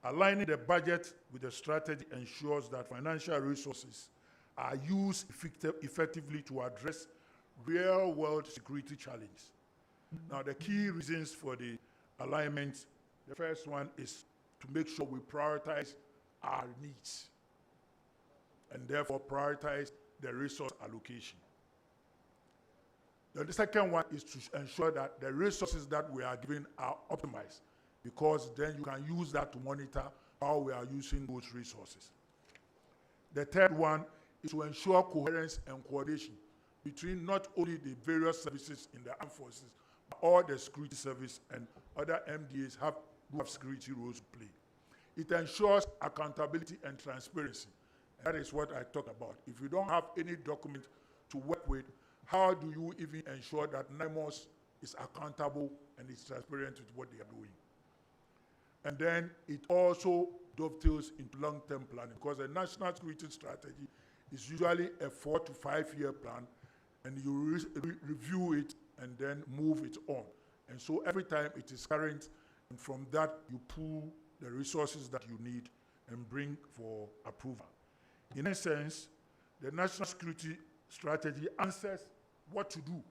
Aligning the budget with the strategy ensures that financial resources are used effectively to address real-world security challenges. Now, the key reasons for the alignment, the first one is to make sure we prioritize our needs and therefore prioritize the resource allocation. The second one is to ensure that the resources that we are given are optimized, because then you can use that to monitor how we are using those resources. The third one is to ensure coherence and coordination between not only the various services in the armed forces, but all the security service and other MDAs who have security roles to play. It ensures accountability and transparency. That is what I talk about. If you don't have any document to work with, how do you even ensure that NIMOS is accountable and is transparent with what they are doing? And then it also dovetails into long-term planning, because a national security strategy is usually a 4 to 5 year plan, and you review it and then move it on. And so every time it is current, and from that you pull the resources that you need and bring for approval. In a sense, the national security strategy answers what to do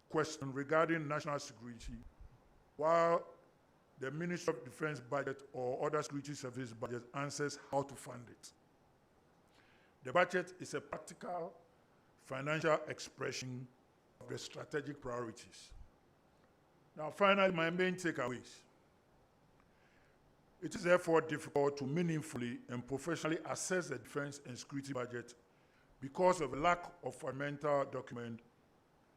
question regarding national security, while the Ministry of Defense budget or other security service budget answers how to fund it. The budget is a practical financial expression of the strategic priorities. Now, finally, my main takeaways. It is therefore difficult to meaningfully and professionally assess the defense and security budget because of a lack of fundamental document,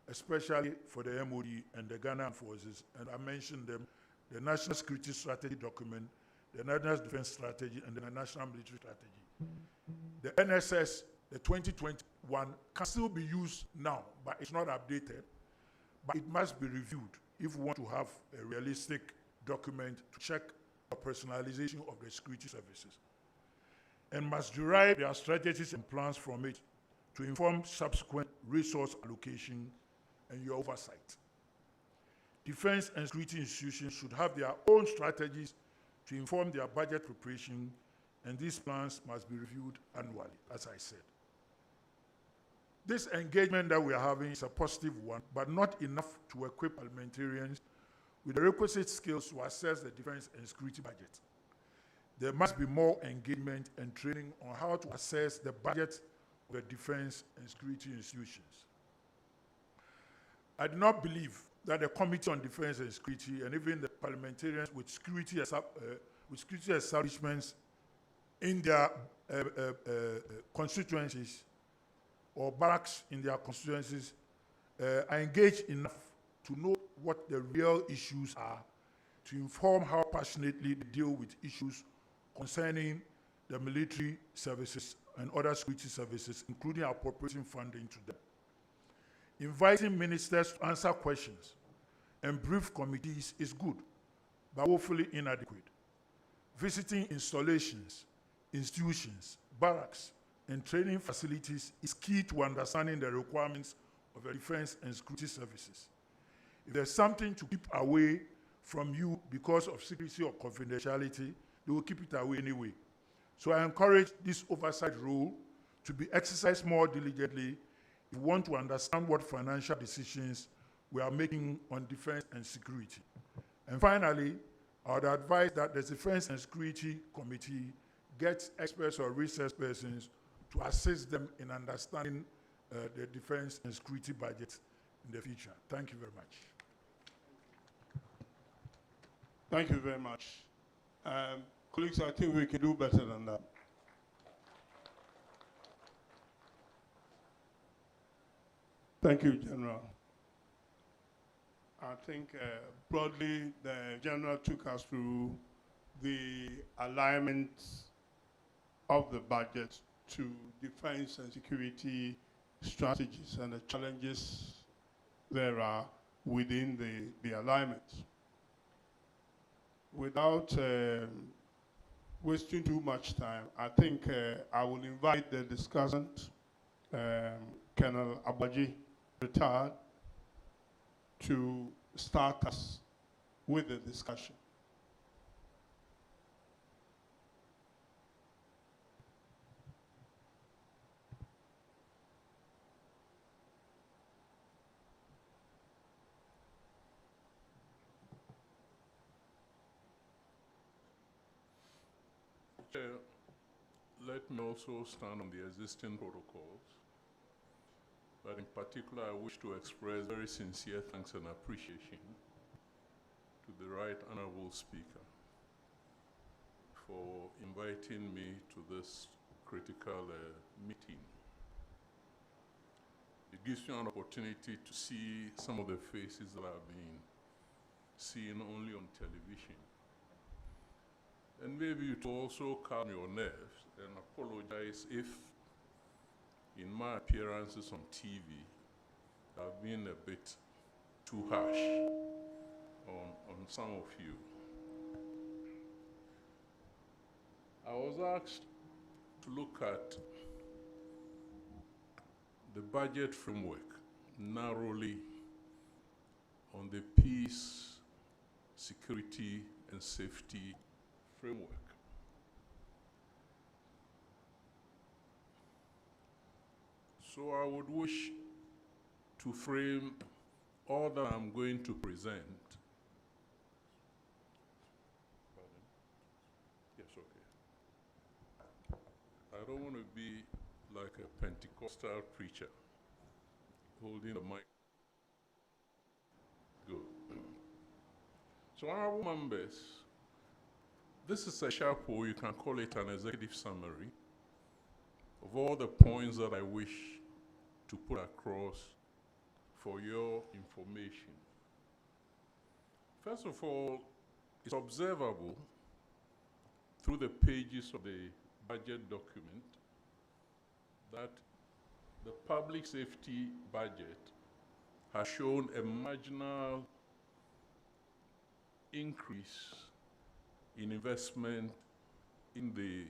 especially for the MOD and the Ghana forces, and I mentioned them, the National Security Strategy document, the National Defense Strategy, and the National Military Strategy. The NSS, the 2021, can still be used now, but it's not updated, but it must be reviewed if we want to have a realistic document to check the personalization of the security services, and must derive their strategies and plans from it to inform subsequent resource allocation and your oversight. Defense and security institutions should have their own strategies to inform their budget preparation, and these plans must be reviewed annually, as I said. This engagement that we are having is a positive one, but not enough to equip parliamentarians with the requisite skills to assess the defense and security budget. there must be more engagement and training on how to assess the budget of the defense and security institutions. I do not believe that the Committee on Defense and Security and even the parliamentarians with security establishments in their constituencies or barracks in their constituencies are engaged enough to know what the real issues are, to inform how passionately they deal with issues concerning the military services and other security services, including appropriating funding to them. Inviting ministers to answer questions and brief committees is good, but woefully inadequate. Visiting installations, institutions, barracks, and training facilities is key to understanding the requirements of the defense and security services. If there's something to keep away from you because of secrecy or confidentiality, they will keep it away anyway. So I encourage this oversight role to be exercised more diligently if we want to understand what financial decisions we are making on defense and security. And finally, I would advise that the Defense and Security Committee gets experts or research persons to assist them in understanding the defense and security budget in the future. Thank you very much. Thank you very much. Colleagues, I think we can do better than that. Thank you, General. I think broadly, the General took us through the alignment of the budget to defense and security strategies and the challenges there are within the alignment. Without wasting too much time, I think I will invite the discussant, Colonel Abaji, retired, to start us with the discussion. Let me also stand on the existing protocols. But in particular, I wish to express very sincere thanks and appreciation to the Right Honorable Speaker for inviting me to this critical meeting. It gives me an opportunity to see some of the faces that I've been seeing only on television. And maybe to also calm your nerves and apologize if in my appearances on TV, I've been a bit too harsh on some of you. I was asked to look at the budget framework narrowly on the peace, security, and safety framework. So I would wish to frame all that I'm going to present. Pardon? Yes, okay. I don't want to be like a Pentecostal preacher holding the mic. Good. So honorable members, this is a sharpo, you can call it an executive summary of all the points that I wish to put across for your information. First of all, it's observable through the pages of the budget document that the public safety budget has shown a marginal increase in investment in the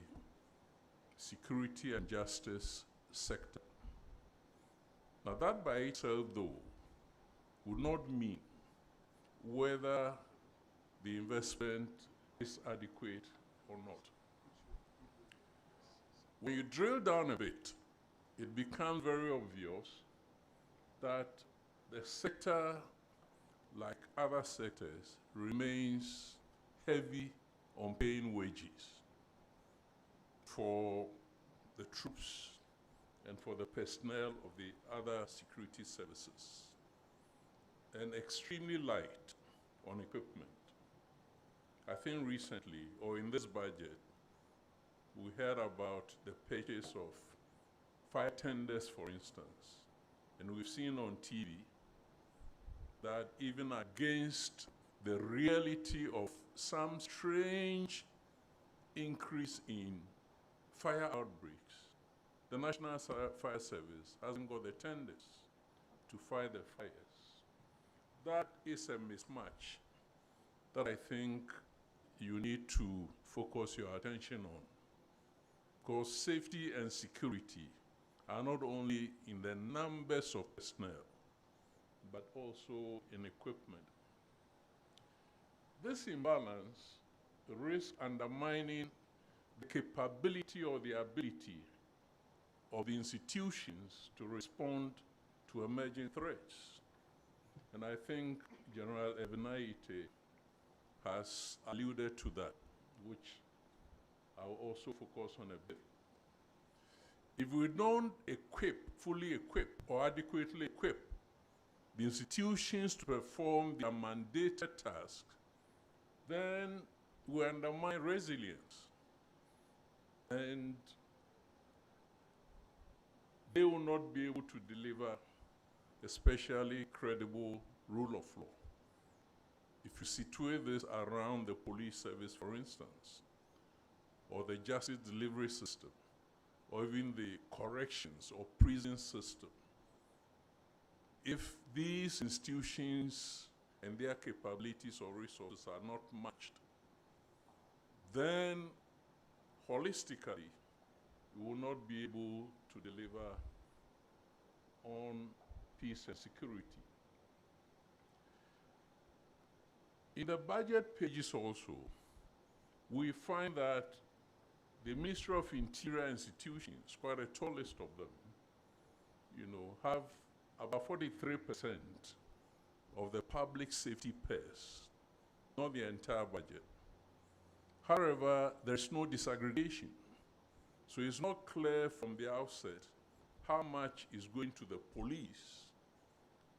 security and justice sector. Now that by itself, though, would not mean whether the investment is adequate or not. When you drill down a bit, it becomes very obvious that the sector, like other sectors, remains heavy on paying wages. for the troops and for the personnel of the other security services, and extremely light on equipment. I think recently, or in this budget, we heard about the purchase of fire tenders, for instance, and we've seen on TV that even against the reality of some strange increase in fire outbreaks, the National Fire Service hasn't got the tenders to fight the fires. That is a mismatch that I think you need to focus your attention on. Because safety and security are not only in the numbers of personnel, but also in equipment. This imbalance risks undermining the capability or the ability of the institutions to respond to emerging threats. And I think General Ebenaite has alluded to that, which I'll also focus on a bit. If we don't fully equip or adequately equip the institutions to perform their mandated tasks, then we undermine resilience. And they will not be able to deliver especially credible rule of law. If you situate this around the police service, for instance, or the justice delivery system, or even the corrections or prison system, if these institutions and their capabilities or resources are not matched, then holistically, we will not be able to deliver on peace and security. In the budget pages also, we find that the Ministry of Interior institutions, quite a tall list of them, have about 43% of the public safety purse, not the entire budget. However, there's no disaggregation. So it's not clear from the outset how much is going to the police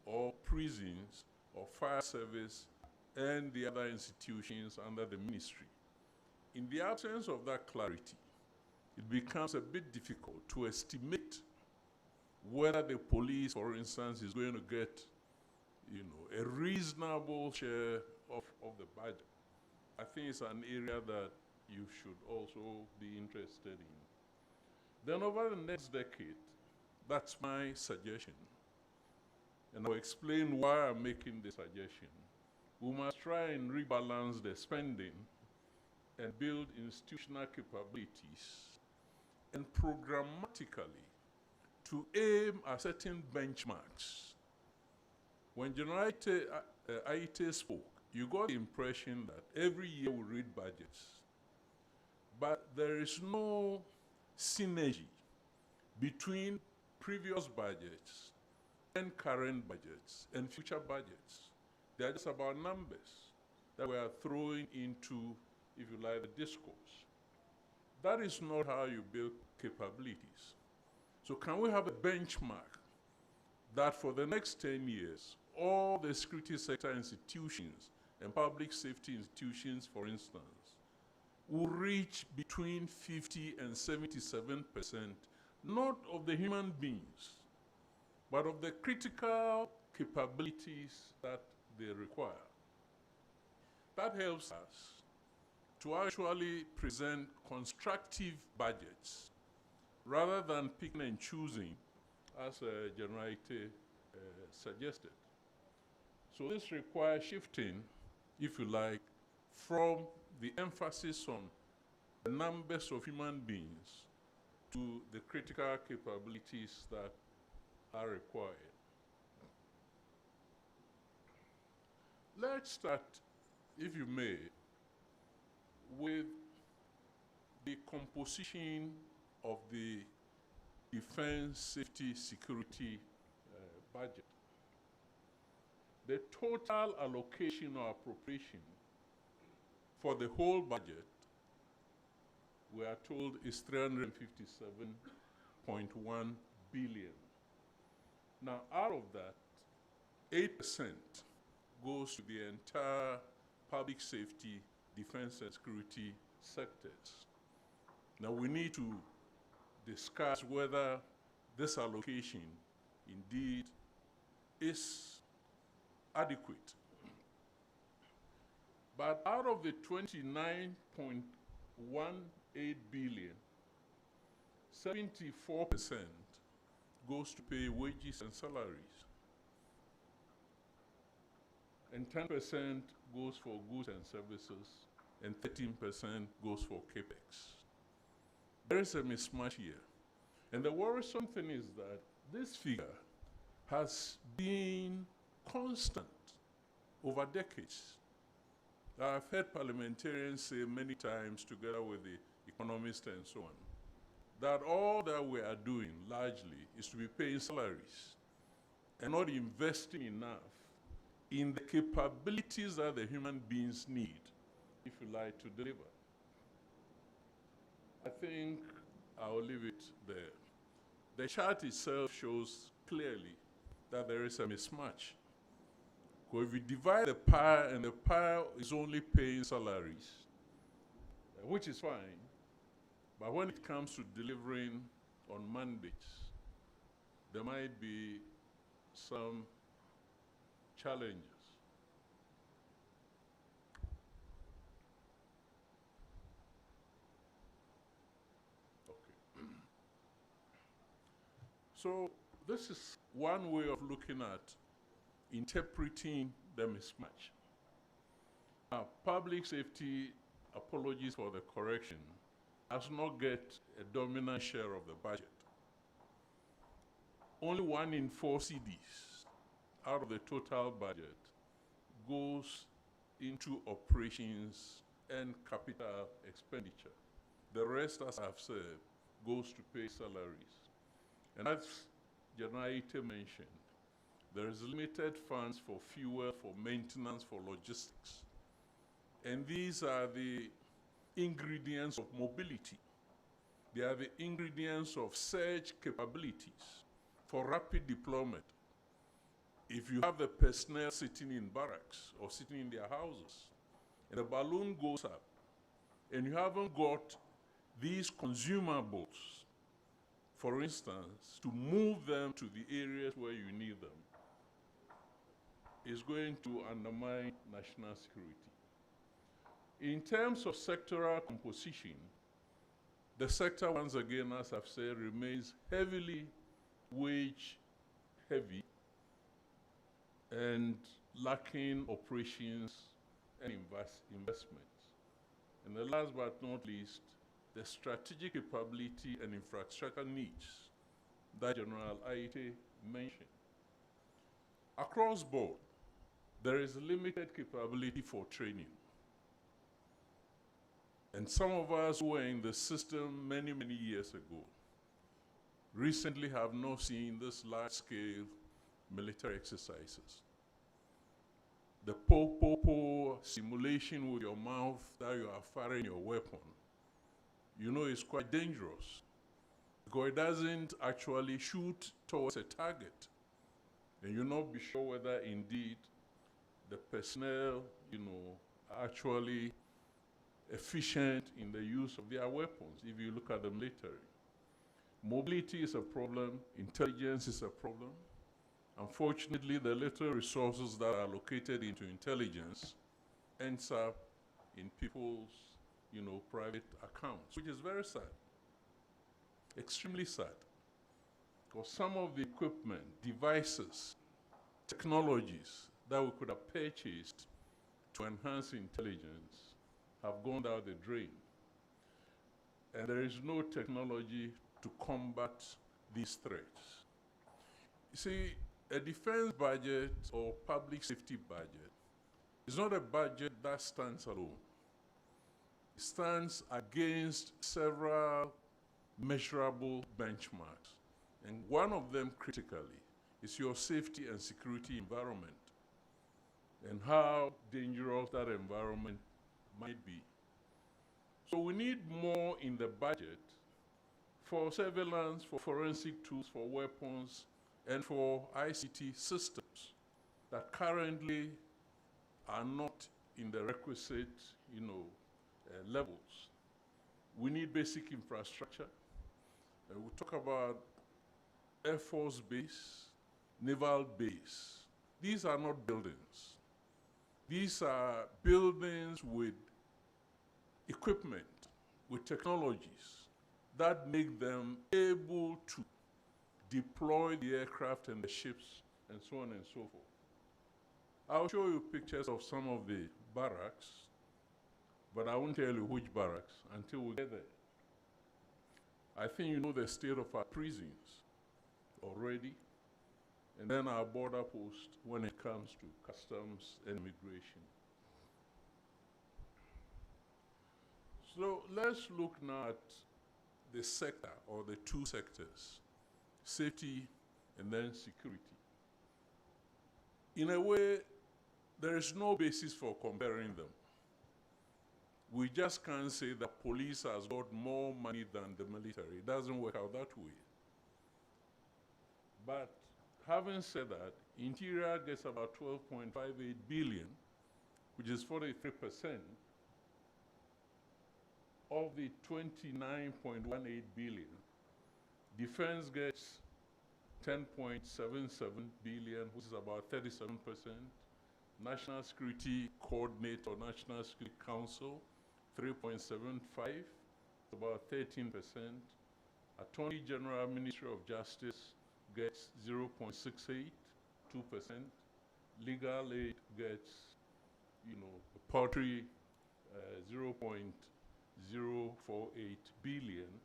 or prisons or fire service and the other institutions under the ministry. In the absence of that clarity, it becomes a bit difficult to estimate whether the police, for instance, is going to get a reasonable share of the budget. I think it's an area that you should also be interested in. Then over the next decade, that's my suggestion, and I'll explain why I'm making the suggestion. We must try and rebalance the spending and build institutional capabilities and programmatically to aim at certain benchmarks. When General Aite spoke, you got the impression that every year we read budgets, but there is no synergy between previous budgets and current budgets and future budgets. They're just about numbers that we are throwing into, if you like, the discourse. That is not how you build capabilities. So can we have a benchmark that for the next 10 years, all the security sector institutions and public safety institutions, for instance, will reach between 50 and 77%, not of the human beings, but of the critical capabilities that they require. That helps us to actually present constructive budgets rather than picking and choosing, as General Aite suggested. So this requires shifting, if you like, from the emphasis on the numbers of human beings to the critical capabilities that are required. Let's start, if you may, with the composition of the defense, safety, security budget. The total allocation or appropriation for the whole budget we are told is 357.1 billion. Now, out of that, 8% goes to the entire public safety, defense and security sectors. Now, we need to discuss whether this allocation indeed is adequate. But out of the 29.18 billion, 74% goes to pay wages and salaries, and 10% goes for goods and services, and 13% goes for capex. There is a mismatch here. And the worrisome thing is that this figure has been constant over decades. I've heard parliamentarians say many times, together with the economists and so on, that all that we are doing largely is to be paying salaries and not investing enough in the capabilities that the human beings need, if you like, to deliver. I think I'll leave it there. The chart itself shows clearly that there is a mismatch. Because if you divide the pie and the pie is only paying salaries, which is fine, but when it comes to delivering on mandates, there might be some challenges. Okay. So this is one way of looking at interpreting the mismatch. Public safety, apologies for the correction, does not get a dominant share of the budget. Only 1 in 4 CDs out of the total budget goes into operations and capital expenditure. The rest, as I've said, goes to pay salaries. And as General Ite mentioned, there is limited funds for fuel, for maintenance, for logistics. And these are the ingredients of mobility. They are the ingredients of surge capabilities for rapid deployment. If you have the personnel sitting in barracks or sitting in their houses, and the balloon goes up, and you haven't got these consumables, for instance, to move them to the areas where you need them, is going to undermine national security. In terms of sectoral composition, the sector, once again, as I've said, remains heavily wage heavy and lacking operations and investments. And the last but not least, the strategic capability and infrastructure needs that General Ite mentioned. Across board, there is limited capability for training. And some of us who were in the system many, many years ago recently have not seen this large-scale military exercises. The po-po-po simulation with your mouth that you are firing your weapon, you know it's quite dangerous because it doesn't actually shoot towards a target. And you'll not be sure whether indeed the personnel, are actually efficient in the use of their weapons, if you look at the military. Mobility is a problem, intelligence is a problem. Unfortunately, the little resources that are allocated into intelligence ends up in people's, private accounts, which is very sad, extremely sad. Because some of the equipment, devices, technologies that we could have purchased to enhance intelligence have gone down the drain. And there is no technology to combat these threats. You see, a defense budget or public safety budget is not a budget that stands alone. It stands against several measurable benchmarks. And one of them, critically, is your safety and security environment and how dangerous that environment might be. So we need more in the budget for surveillance, for forensic tools, for weapons, and for ICT systems that currently are not in the requisite, levels. We need basic infrastructure. We talk about Air Force Base, Naval Base. These are not buildings. These are buildings with equipment, with technologies that make them able to deploy the aircraft and the ships and so on and so forth. I'll show you pictures of some of the barracks, but I won't tell you which barracks until we get there. I think you know the state of our prisons already, and then our border post when it comes to customs and immigration. So let's look now at the sector, or the two sectors, safety and then security. In a way, there is no basis for comparing them. We just can't say that police has got more money than the military. It doesn't work out that way. But having said that, Interior gets about 12.58 billion, which is 43% of the 29.18 billion. Defense gets 10.77 billion, which is about 37%. National Security Coordinator, National Security Council, 3.75, about 13%. Attorney General, Ministry of Justice gets 0.68, 2%. Legal aid gets, paltry 0.048 billion.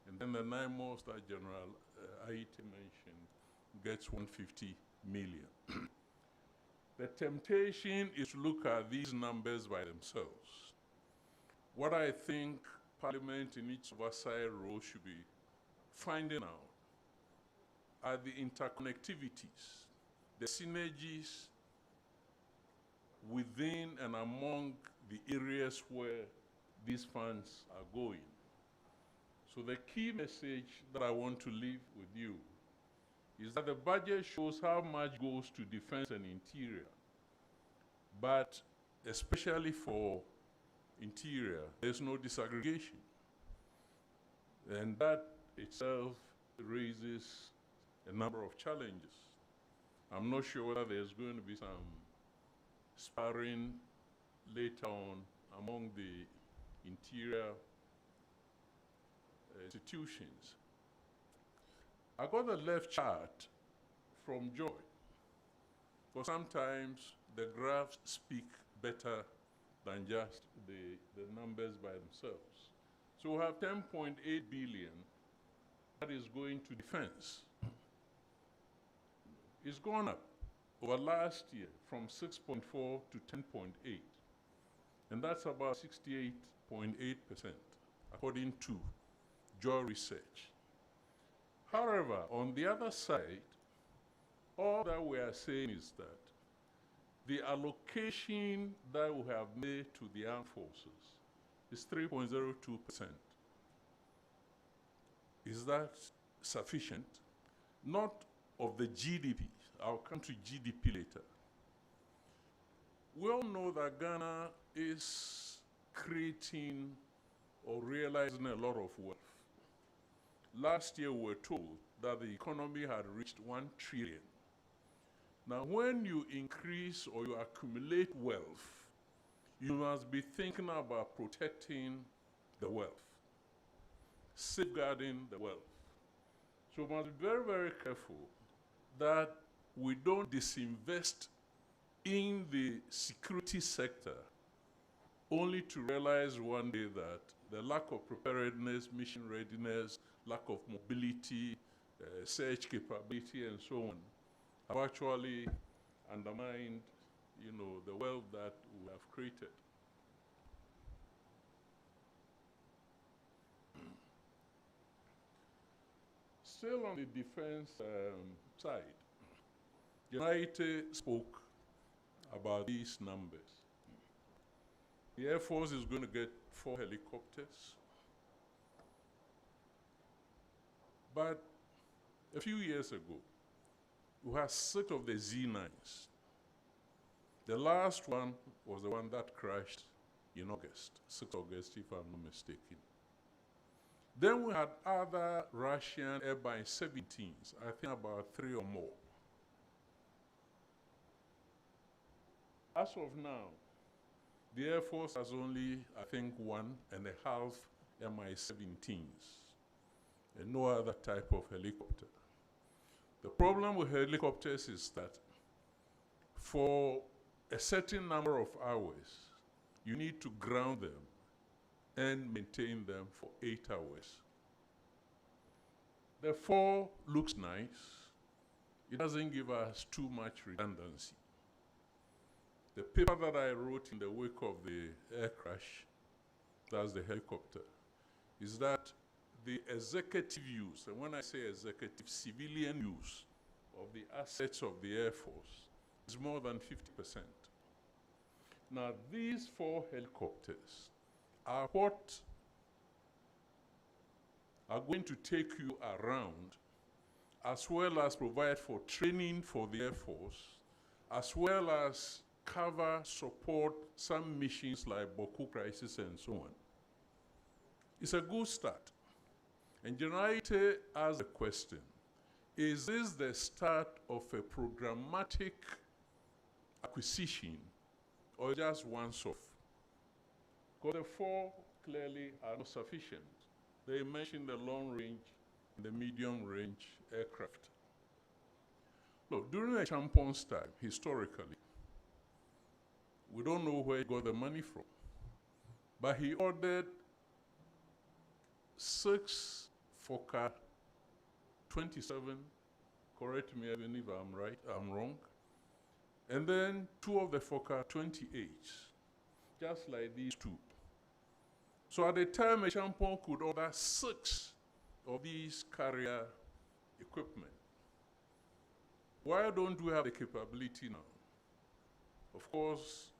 And then the NIMOS that General Aite mentioned gets 150 million. The temptation is to look at these numbers by themselves. What I think Parliament in its oversight role should be finding out are the interconnectivities, the synergies within and among the areas where these funds are going. So the key message that I want to leave with you is that the budget shows how much goes to defense and interior. But especially for interior, there's no disaggregation. And that itself raises a number of challenges. I'm not sure whether there's going to be some sparring later on among the interior institutions. I got the left chart from Joy, because sometimes the graphs speak better than just the numbers by themselves. So we have 10.8 billion that is going to defense. It's gone up over last year from 6.4 to 10.8. And that's about 68.8%, according to Joy Research. However, on the other side, all that we are saying is that the allocation that we have made to the armed forces is 3.02%. Is that sufficient? Not of the GDP. I'll come to GDP later. We all know that Ghana is creating or realizing a lot of wealth. Last year we were told that the economy had reached 1 trillion. Now when you increase or you accumulate wealth, you must be thinking about protecting the wealth, safeguarding the wealth. So we must be very, very careful that we don't disinvest in the security sector only to realize one day that the lack of preparedness, mission readiness, lack of mobility, search capability, and so on, have actually undermined, the wealth that we have created. Still on the defense side, United spoke about these numbers. The Air Force is going to get 4 helicopters. But a few years ago, we had 6 of the Z9s. The last one was the one that crashed in August, 6 August, if I'm not mistaken. Then we had other Russian Airbus 17s, I think about 3 or more. As of now, the Air Force has only, I think, 1.5 Mi-17s, and no other type of helicopter. The problem with helicopters is that for a certain number of hours, you need to ground them and maintain them for 8 hours. The 4 looks nice. It doesn't give us too much redundancy. The paper that I wrote in the wake of the air crash, that's the helicopter, is that the executive use, and when I say executive, civilian use of the assets of the Air Force is more than 50%. Now, these 4 helicopters are what are going to take you around, as well as provide for training for the Air Force, as well as cover, support some missions like Boku crisis and so on. It's a good start. And Generality asks the question, is this the start of a programmatic acquisition or just once-off? Because the 4 clearly are not sufficient. They mentioned the long-range and the medium-range aircraft. Look, during the Champon's time, historically, we don't know where he got the money from, but he ordered 6 Fokker 27, correct me even if I'm wrong, and then 2 of the Fokker 28s, just like these 2. So at the time, a Champon could order 6 of these carrier equipment. Why don't we have the capability now? Of course,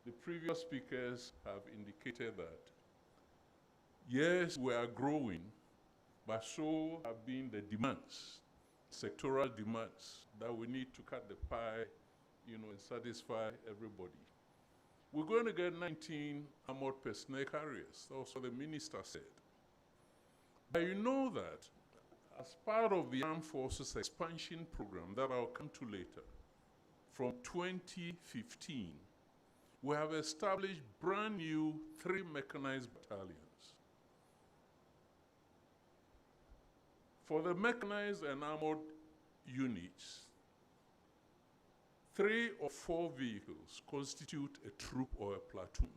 the previous speakers have indicated that, yes, we are growing, but so have been the demands, sectoral demands, that we need to cut the pie, and satisfy everybody. We're going to get 19 armored personnel carriers, also the minister said. But you know that as part of the Armed Forces expansion program that I'll come to later, from 2015, we have established brand new 3 mechanized battalions. For the mechanized and armored units, 3 or 4 vehicles constitute a troop or a platoon.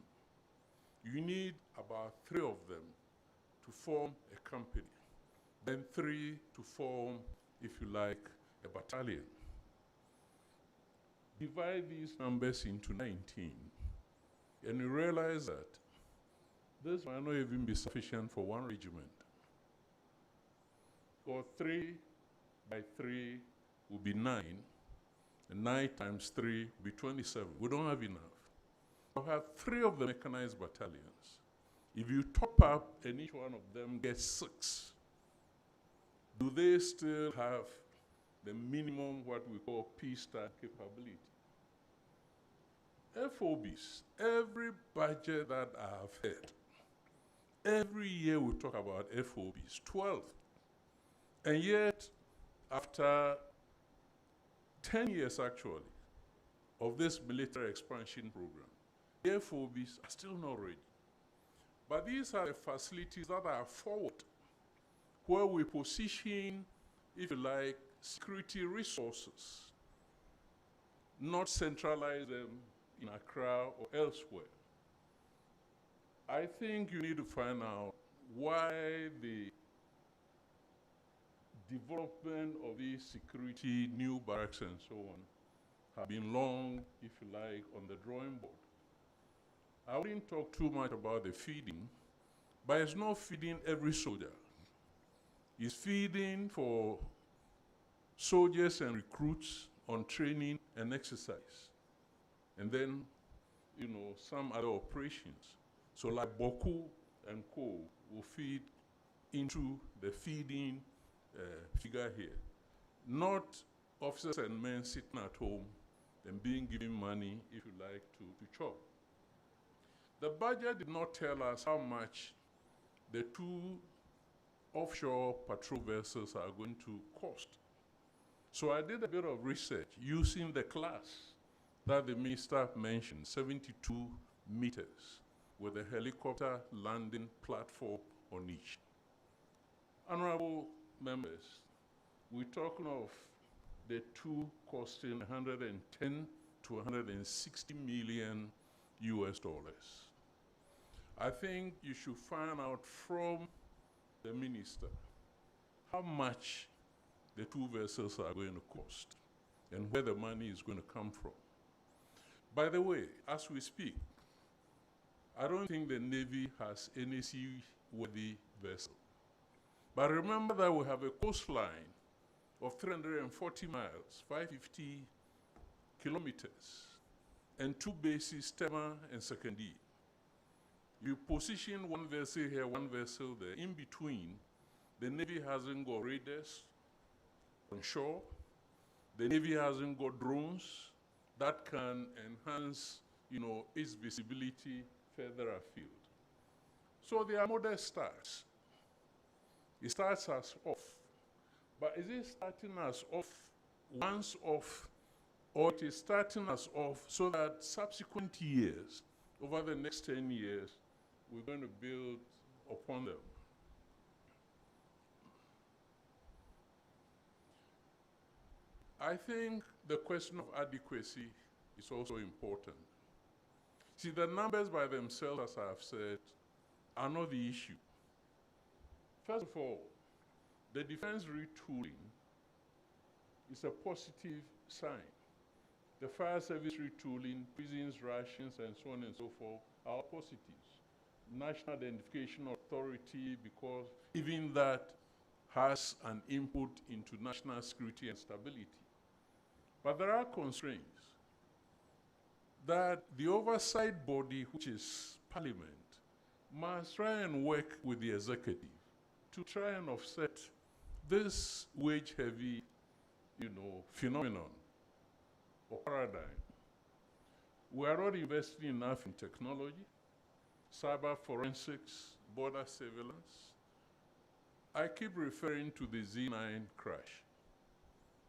You need about 3 of them to form a company, then 3 to form, if you like, a battalion. Divide these numbers into 19, and you realize that this might not even be sufficient for 1 regiment. Or 3 by 3 will be 9, and 9 times 3 will be 27. We don't have enough. We'll have 3 of the mechanized battalions. If you top up and each one of them gets 6, do they still have the minimum, what we call peacetime capability? FOBs, every budget that I've heard, every year we talk about FOBs, 12. And yet, after 10 years actually, of this military expansion program, the FOBs are still not ready. But these are the facilities that are forward, where we position, if you like, security resources, not centralize them in Accra or elsewhere. I think you need to find out why the development of these security, new barracks and so on, have been long, if you like, on the drawing board. I wouldn't talk too much about the feeding, but it's not feeding every soldier. It's feeding for soldiers and recruits on training and exercise. And then some other operations. So like Boku and Co. will feed into the feeding figure here. Not officers and men sitting at home and being given money, if you like, to chop. The budget did not tell us how much the 2 offshore patrol vessels are going to cost. So I did a bit of research using the class that the minister mentioned, 72 meters, with a helicopter landing platform on each. Honorable members, we're talking of the 2 costing 110 to 160 million US dollars. I think you should find out from the minister how much the 2 vessels are going to cost and where the money is going to come from. By the way, as we speak, I don't think the Navy has any seaworthy vessel. But remember that we have a coastline of 340 miles, 550 kilometers, and 2 bases, Tema and Secondary. You position 1 vessel here, 1 vessel there. In between, the Navy hasn't got radars on shore. The Navy hasn't got drones that can enhance, its visibility further afield. So there are modest starts. It starts us off. But is it starting us off once off, or it is starting us off so that subsequent years, over the next 10 years, we're going to build upon them? I think the question of adequacy is also important. See, the numbers by themselves, as I have said, are not the issue. First of all, the defense retooling is a positive sign. The fire service retooling, prisons, rations, and so on and so forth are positives. National Identification Authority, because even that has an input into national security and stability. But there are constraints that the oversight body, which is Parliament, must try and work with the executive to try and offset this wage-heavy, phenomenon or paradigm. We are not investing enough in technology, cyber forensics, border surveillance. I keep referring to the Z9 crash.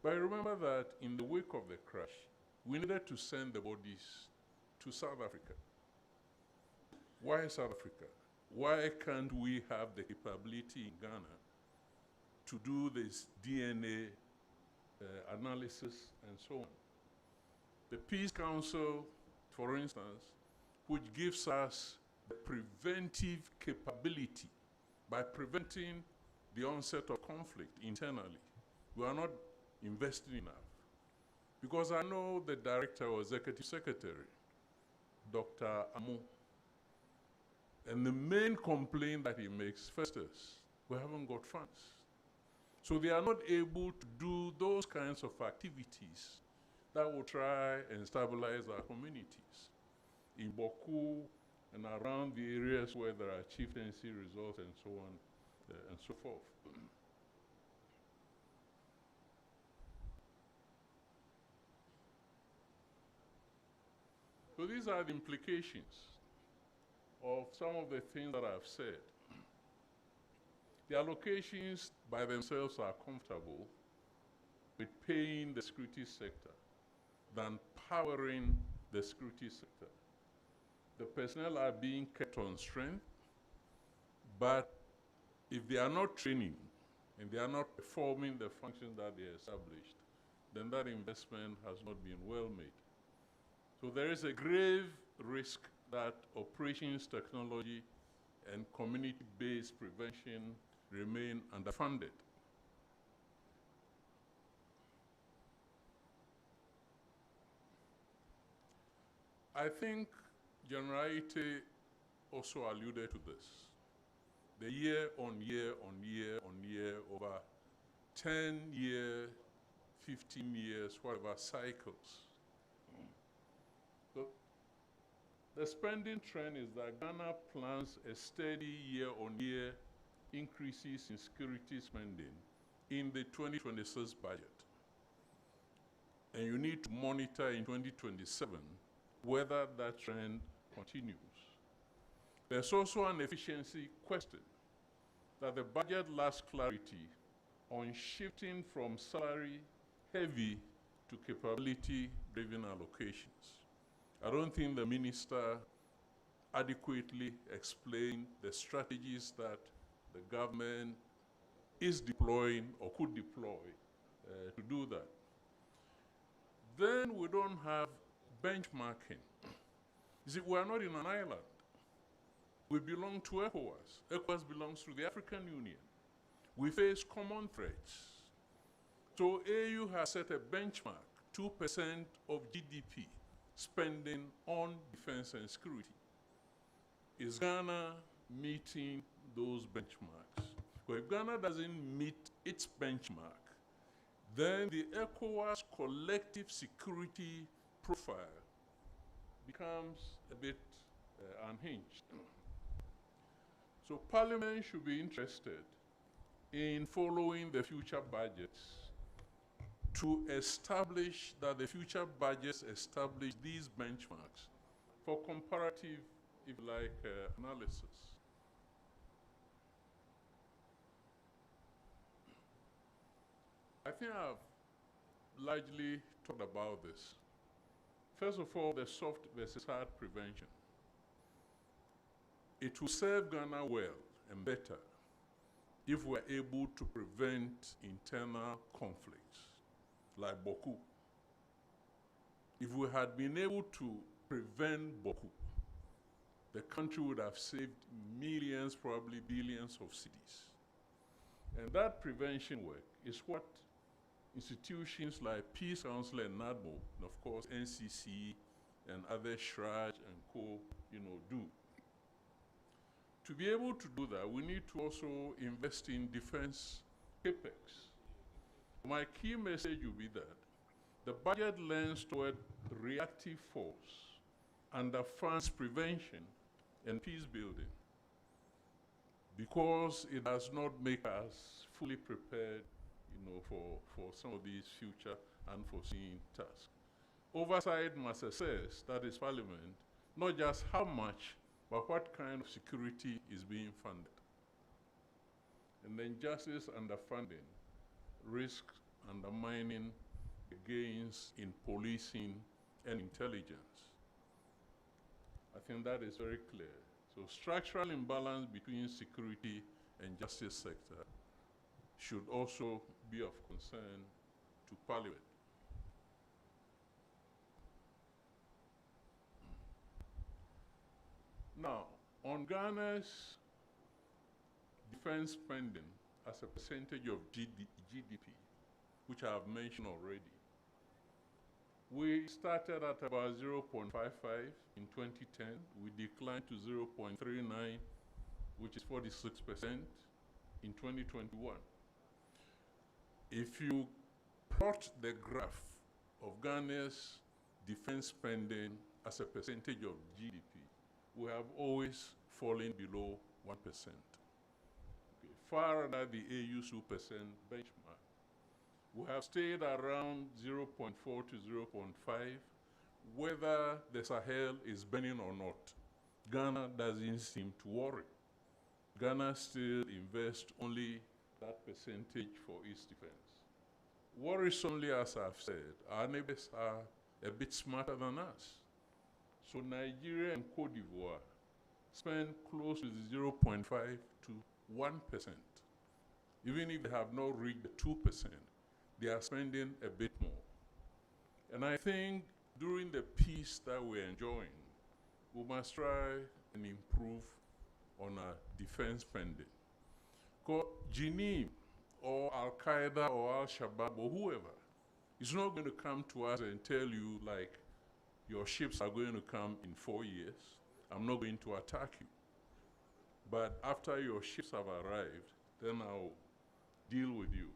But remember that in the wake of the crash, we needed to send the bodies to South Africa. Why South Africa? Why can't we have the capability in Ghana to do this DNA analysis and so on? The Peace Council, for instance, which gives us the preventive capability by preventing the onset of conflict internally. We are not investing enough. Because I know the director or executive secretary, Dr. Amu, and the main complaint that he makes first is, we haven't got funds. So they are not able to do those kinds of activities that will try and stabilize our communities in Boku and around the areas where there are chieftaincy resorts and so on and so forth. So these are the implications of some of the things that I've said. The allocations by themselves are comfortable with paying the security sector than powering the security sector. The personnel are being kept on strength, but if they are not training and they are not performing the functions that they established, then that investment has not been well made. So there is a grave risk that operations technology and community-based prevention remain underfunded. I think General Ite also alluded to this. The year on year on year on year over 10 years, 15 years, whatever cycles. So The spending trend is that Ghana plans a steady year-on-year increases in security spending in the 2026 budget. And you need to monitor in 2027 whether that trend continues. There's also an efficiency question that the budget lacks clarity on shifting from salary-heavy to capability-driven allocations. I don't think the minister adequately explained the strategies that the government is deploying or could deploy to do that. Then we don't have benchmarking. You see, we are not in an island. We belong to ECOWAS. ECOWAS belongs to the African Union. We face common threats. So AU has set a benchmark, 2% of GDP spending on defense and security. Is Ghana meeting those benchmarks? Well, if Ghana doesn't meet its benchmark, then the ECOWAS collective security profile becomes a bit unhinged. So Parliament should be interested in following the future budgets to establish that the future budgets establish these benchmarks for comparative, if you like, analysis. I think I've largely talked about this. First of all, the soft versus hard prevention. It will serve Ghana well and better if we're able to prevent internal conflicts like Boko. If we had been able to prevent Boko, the country would have saved millions, probably billions of cedis. And that prevention work is what institutions like Peace Council and NADMO, and of course NCC and other SHRAJ and co, do. To be able to do that, we need to also invest in defense capex. My key message will be that the budget lends toward reactive force and funds prevention and peace building because it does not make us fully prepared for some of these future unforeseen tasks. Oversight must assess, that is Parliament, not just how much, but what kind of security is being funded. And then justice underfunding risks undermining the gains in policing and intelligence. I think that is very clear. So structural imbalance between security and justice sector should also be of concern to Parliament. Now, on Ghana's defense spending as a percentage of GDP, which I have mentioned already, we started at about 0.55 in 2010. We declined to 0.39, which is 46% in 2021. If you plot the graph of Ghana's defense spending as a percentage of GDP, we have always fallen below 1%. Okay. Far under the AU 2% benchmark. We have stayed around 0.4 to 0.5. Whether the Sahel is burning or not, Ghana doesn't seem to worry. Ghana still invests only that percentage for its defense. Worrisomely, as I've said, our neighbors are a bit smarter than us. So Nigeria and Cote d'Ivoire spend close to 0.5 to 1%. Even if they have not reached the 2%, they are spending a bit more. And I think during the peace that we're enjoying, we must try and improve on our defense spending. Because Jinim or Al-Qaeda or Al-Shabaab or whoever is not going to come to us and tell you, like, your ships are going to come in 4 years. I'm not going to attack you. But after your ships have arrived, then I'll deal with you.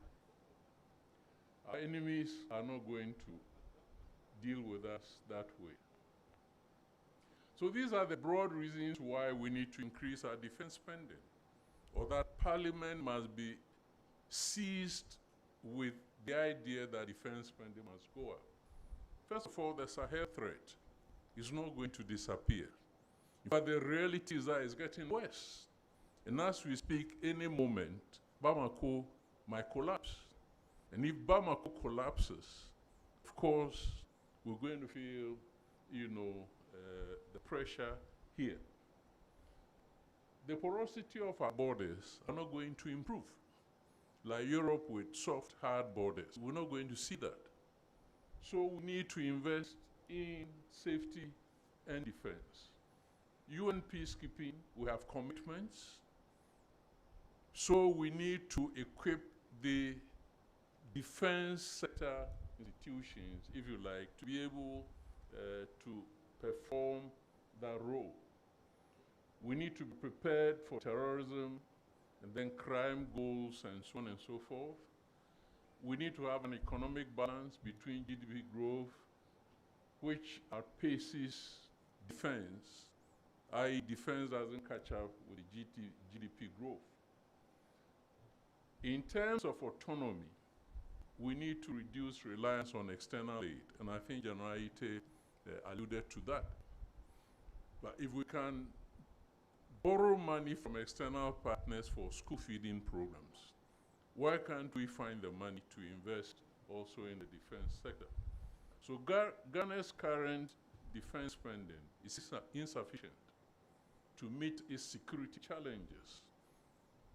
Our enemies are not going to deal with us that way. So these are the broad reasons why we need to increase our defense spending, or that Parliament must be seized with the idea that defense spending must go up. First of all, the Sahel threat is not going to disappear. But the reality is that it's getting worse. And as we speak, any moment, Bamako might collapse. And if Bamako collapses, of course, we're going to feel, the pressure here. The porosity of our borders are not going to improve. Like Europe with soft, hard borders, we're not going to see that. So we need to invest in safety and defense. UN peacekeeping, we have commitments. So we need to equip the defense sector institutions, if you like, to be able to perform that role. We need to be prepared for terrorism and then crime goals and so on and so forth. We need to have an economic balance between GDP growth, which outpaces defense, i.e. defense doesn't catch up with the GDP growth. In terms of autonomy, we need to reduce reliance on external aid, and I think General Ite alluded to that. But if we can borrow money from external partners for school feeding programs, why can't we find the money to invest also in the defense sector? So Ghana's current defense spending is insufficient to meet its security challenges.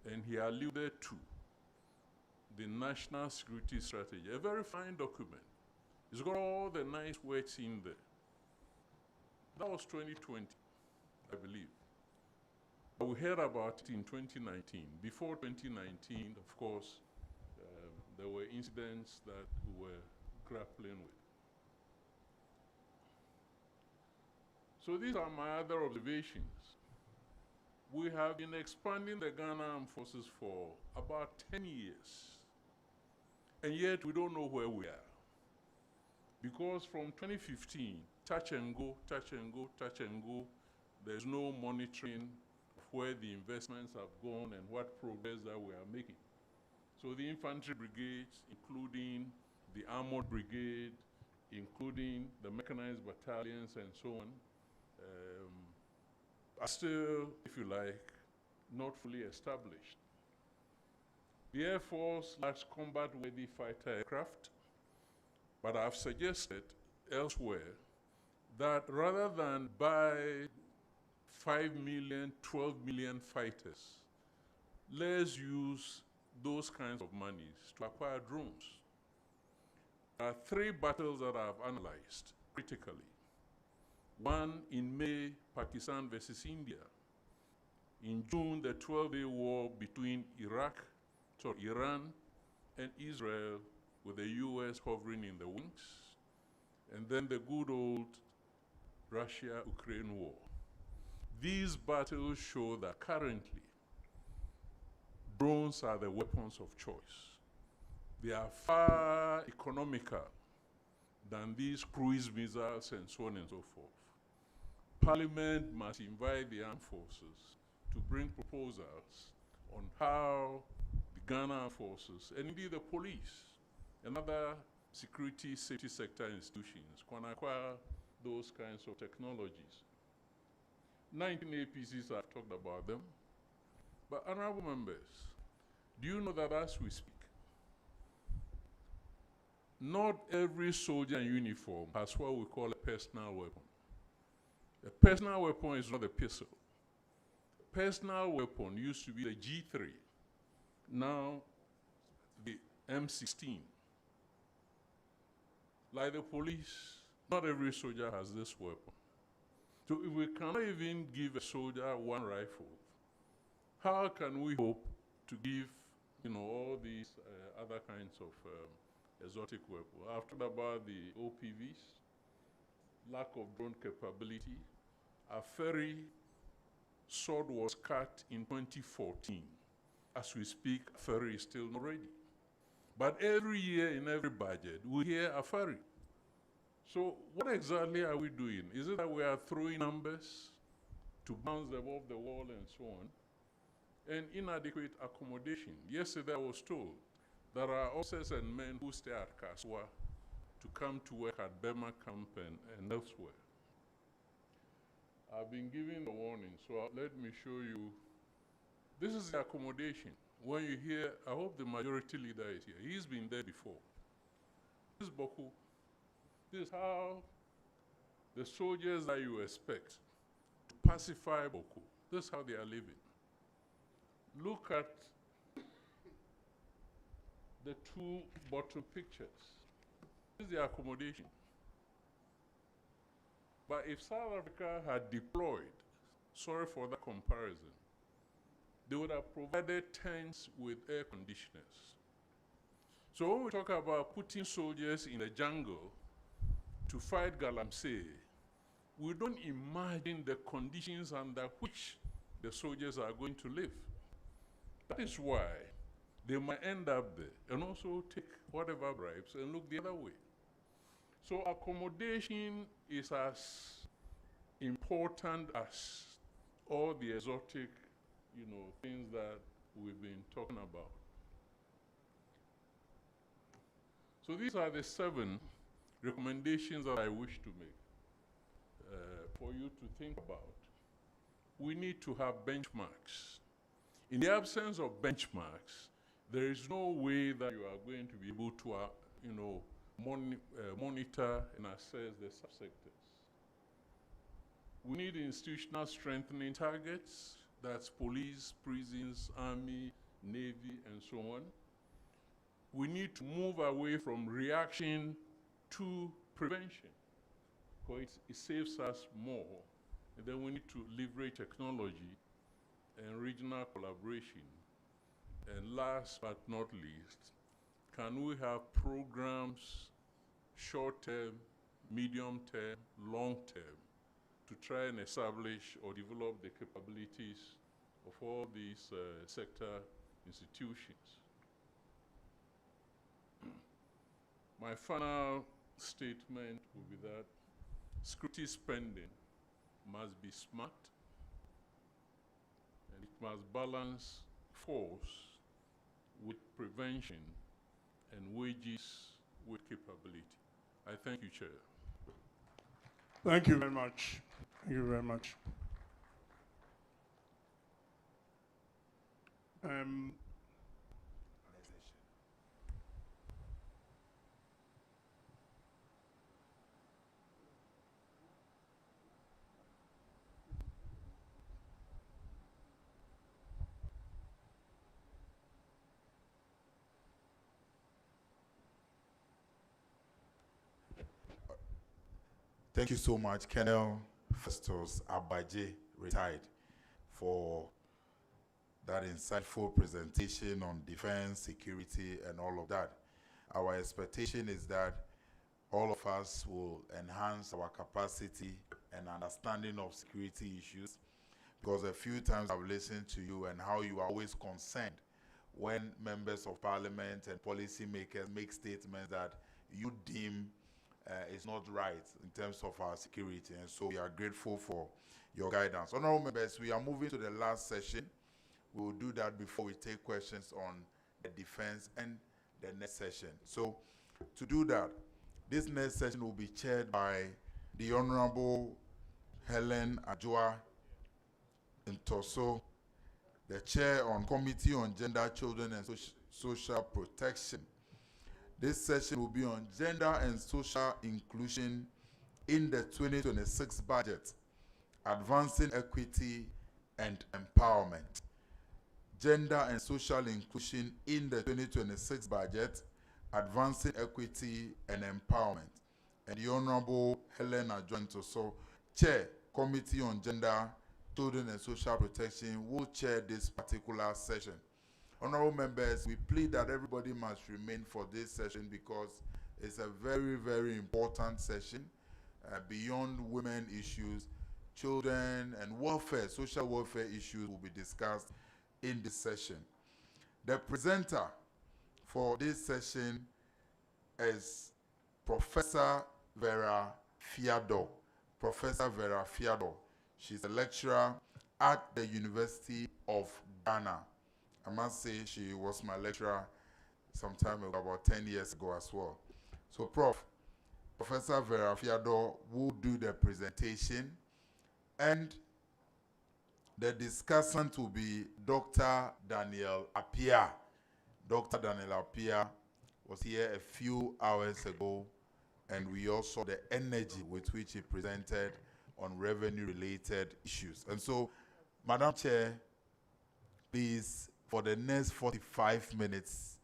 And he alluded to the National Security Strategy, a very fine document. It's got all the nice words in there. That was 2020, I believe. We heard about it in 2019. Before 2019, of course, there were incidents that we were grappling with. So these are my other observations. We have been expanding the Ghana Armed Forces for about 10 years. And yet we don't know where we are. Because from 2015, touch and go, touch and go, touch and go, there's no monitoring of where the investments have gone and what progress that we are making. So the infantry brigades, including the armored brigade, including the mechanized battalions and so on, are still, if you like, not fully established. The Air Force lacks combat-worthy fighter aircraft, but I've suggested elsewhere that rather than buy 5 million, 12 million fighters, let's use those kinds of monies to acquire drones. There are 3 battles that I've analyzed critically. One in May, Pakistan versus India. In June, the 12-day war between Iran and Israel, with the US hovering in the wings. And then the good old Russia-Ukraine war. These battles show that currently, drones are the weapons of choice. They are far economical than these cruise missiles and so on and so forth. Parliament must invite the armed forces to bring proposals on how the Ghana Armed Forces, and indeed the police, and other security, safety sector institutions can acquire those kinds of technologies. 19 APCs, I've talked about them. But honorable members, do you know that as we speak, not every soldier in uniform has what we call a personal weapon. A personal weapon is not a pistol. A personal weapon used to be the G3, now the M16. Like the police, not every soldier has this weapon. So if we cannot even give a soldier one rifle, how can we hope to give, all these other kinds of exotic weapons? I've talked about the OPVs, lack of drone capability. A ferry sword was cut in 2014. As we speak, a ferry is still not ready. But every year in every budget, we hear a ferry. So what exactly are we doing? Is it that we are throwing numbers to bounce them off the wall and so on? And inadequate accommodation. Yesterday I was told there are officers and men who stay at Kaswa to come to work at Burma Camp and elsewhere. I've been given a warning, so let me show you. This is the accommodation. When you hear, I hope the majority leader is here. He's been there before. This is Boku. This is how the soldiers that you expect to pacify Boku, this is how they are living. Look at the two bottom pictures. This is the accommodation. But if South Africa had deployed, sorry for that comparison, they would have provided tents with air conditioners. So when we talk about putting soldiers in the jungle to fight Galamsey, we don't imagine the conditions under which the soldiers are going to live. That is why they might end up there and also take whatever bribes and look the other way. So accommodation is as important as all the exotic, things that we've been talking about. So these are the 7 recommendations that I wish to make for you to think about. We need to have benchmarks. In the absence of benchmarks, there is no way that you are going to be able to, monitor and assess the subsectors. We need institutional strengthening targets. That's police, prisons, army, navy, and so on. We need to move away from reaction to prevention, because it saves us more. And then we need to leverage technology and regional collaboration. And last but not least, can we have programs, short-term, medium-term, long-term, to try and establish or develop the capabilities of all these sector institutions? My final statement will be that security spending must be smart, and it must balance force with prevention and wages with capability. I thank you, Chair. Thank you very much. Thank you very much. Thank you so much, Colonel Festus Abaje, retired, for that insightful presentation on defense, security, and all of that. Our expectation is that all of us will enhance our capacity and understanding of security issues, because a few times I've listened to you and how you are always concerned when members of parliament and policymakers make statements that you deem is not right in terms of our security, and so we are grateful for your guidance. Honorable members, we are moving to the last session. We will do that before we take questions on the defense and the next session. So to do that, this next session will be chaired by the Honorable Helen Ajua Ntoso, the Chair on Committee on Gender, Children and Social Protection. This session will be on gender and social inclusion in the 2026 budget, advancing equity and empowerment. Gender and social inclusion in the 2026 budget, advancing equity and empowerment. And the Honorable Helen Ajua Ntoso, Chair, Committee on Gender, Children and Social Protection, will chair this particular session. Honorable members, we plead that everybody must remain for this session because it's a very, very important session. Beyond women issues, children and welfare, social welfare issues will be discussed in this session. The presenter for this session is Professor Vera Fiador. Professor Vera Fiador. She's a lecturer at the University of Ghana. I must say she was my lecturer some time ago, about 10 years ago as well. So Professor Vera Fiador will do the presentation, and the discussant will be Dr. Daniel Appiah. Dr. Daniel Appiah was here a few hours ago, and we all saw the energy with which he presented on revenue-related issues. And so, Madam Chair, please, for the next 45 minutes,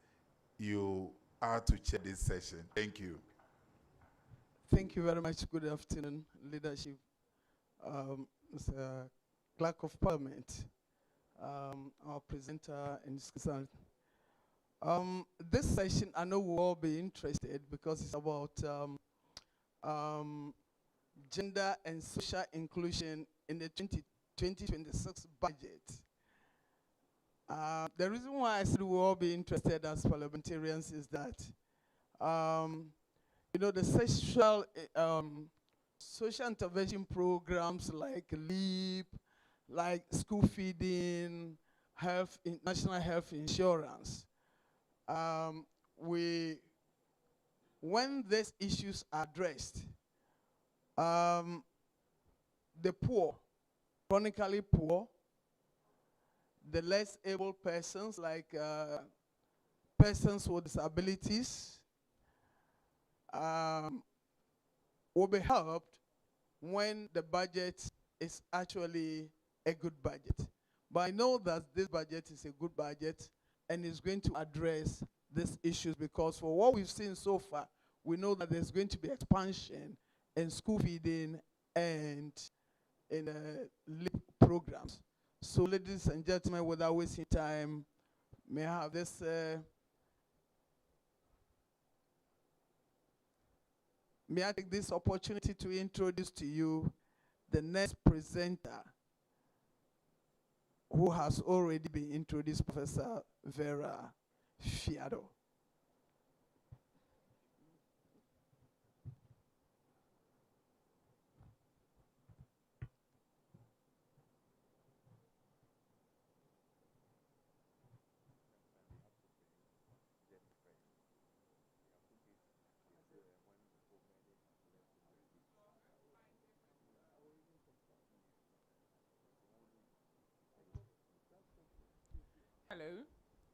you are to chair this session. Thank you. Thank you very much. Good afternoon, leadership. Mr. Clerk of Parliament, our presenter and discussant. This session, I know we'll all be interested because it's about gender and social inclusion in the 2026 budget. The reason why I said we'll all be interested as parliamentarians is that, you know, the social intervention programs like LEAP, like school feeding, national health insurance, when these issues are addressed, the poor, chronically poor, the less able persons like persons with disabilities will be helped when the budget is actually a good budget. But I know that this budget is a good budget and is going to address these issues, because for what we've seen so far, we know that there's going to be expansion in school feeding and in LEAP programs. So ladies and gentlemen, without wasting time, may I have this may I take this opportunity to introduce to you the next presenter, who has already been introduced, Professor Vera Fiador. Hello.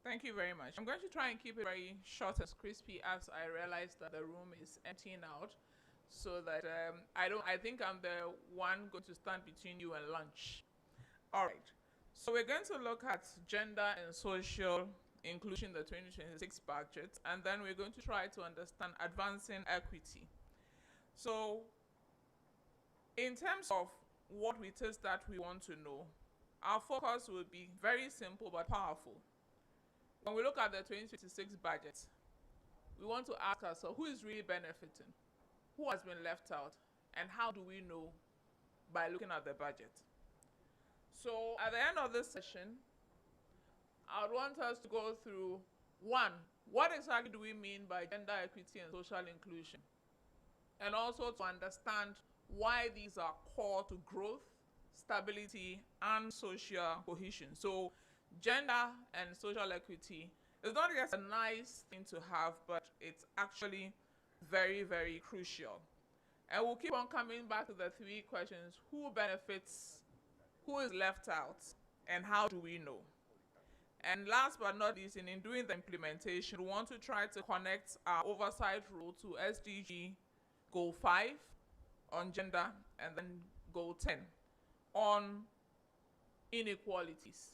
Thank you very much. I'm going to try and keep it very short and crispy, as I realize that the room is emptying out, so that I think I'm the one going to stand between you and lunch. All right. So we're going to look at gender and social inclusion in the 2026 budget, and then we're going to try to understand advancing equity. So in terms of what it is that we want to know, our focus will be very simple but powerful. When we look at the 2026 budget, we want to ask ourselves, who is really benefiting? Who has been left out? And how do we know? By looking at the budget. So at the end of this session, I would want us to go through, one, what exactly do we mean by gender equity and social inclusion? And also to understand why these are core to growth, stability, and social cohesion. So gender and social equity is not just a nice thing to have, but it's actually very, very crucial. And we'll keep on coming back to the three questions: who benefits, who is left out, and how do we know? And last but not least, in doing the implementation, we want to try to connect our oversight role to SDG Goal 5 on gender, and then Goal 10 on inequalities.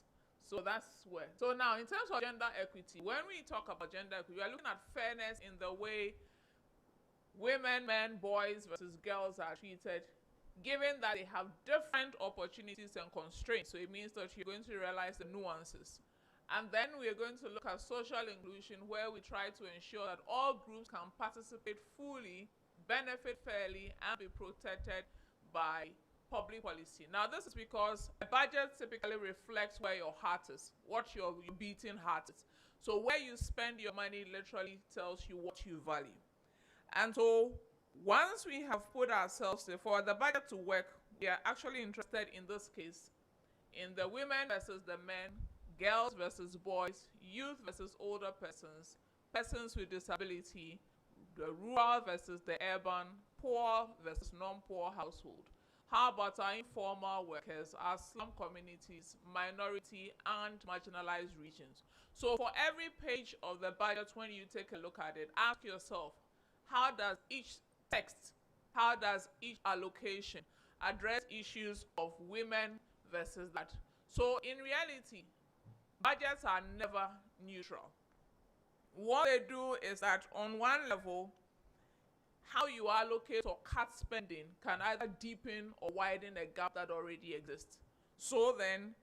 So that's where. So now, in terms of gender equity, when we talk about gender equity, we are looking at fairness in the way women, men, boys versus girls are treated, given that they have different opportunities and constraints. So it means that you're going to realize the nuances. And then we are going to look at social inclusion, where we try to ensure that all groups can participate fully, benefit fairly, and be protected by public policy. Now, this is because a budget typically reflects where your heart is, what your beating heart is. So where you spend your money literally tells you what you value. And so Once we have put ourselves for the budget to work, we are actually interested in this case in the women versus the men, girls versus boys, youth versus older persons, persons with disability, the rural versus the urban, poor versus non-poor household. How about our informal workers, our slum communities, minority and marginalized regions? So for every page of the budget, when you take a look at it, ask yourself, how does each text, how does each allocation address issues of women versus that? So in reality, budgets are never neutral. What they do is that on one level, how you allocate or cut spending can either deepen or widen a gap that already exists. So then,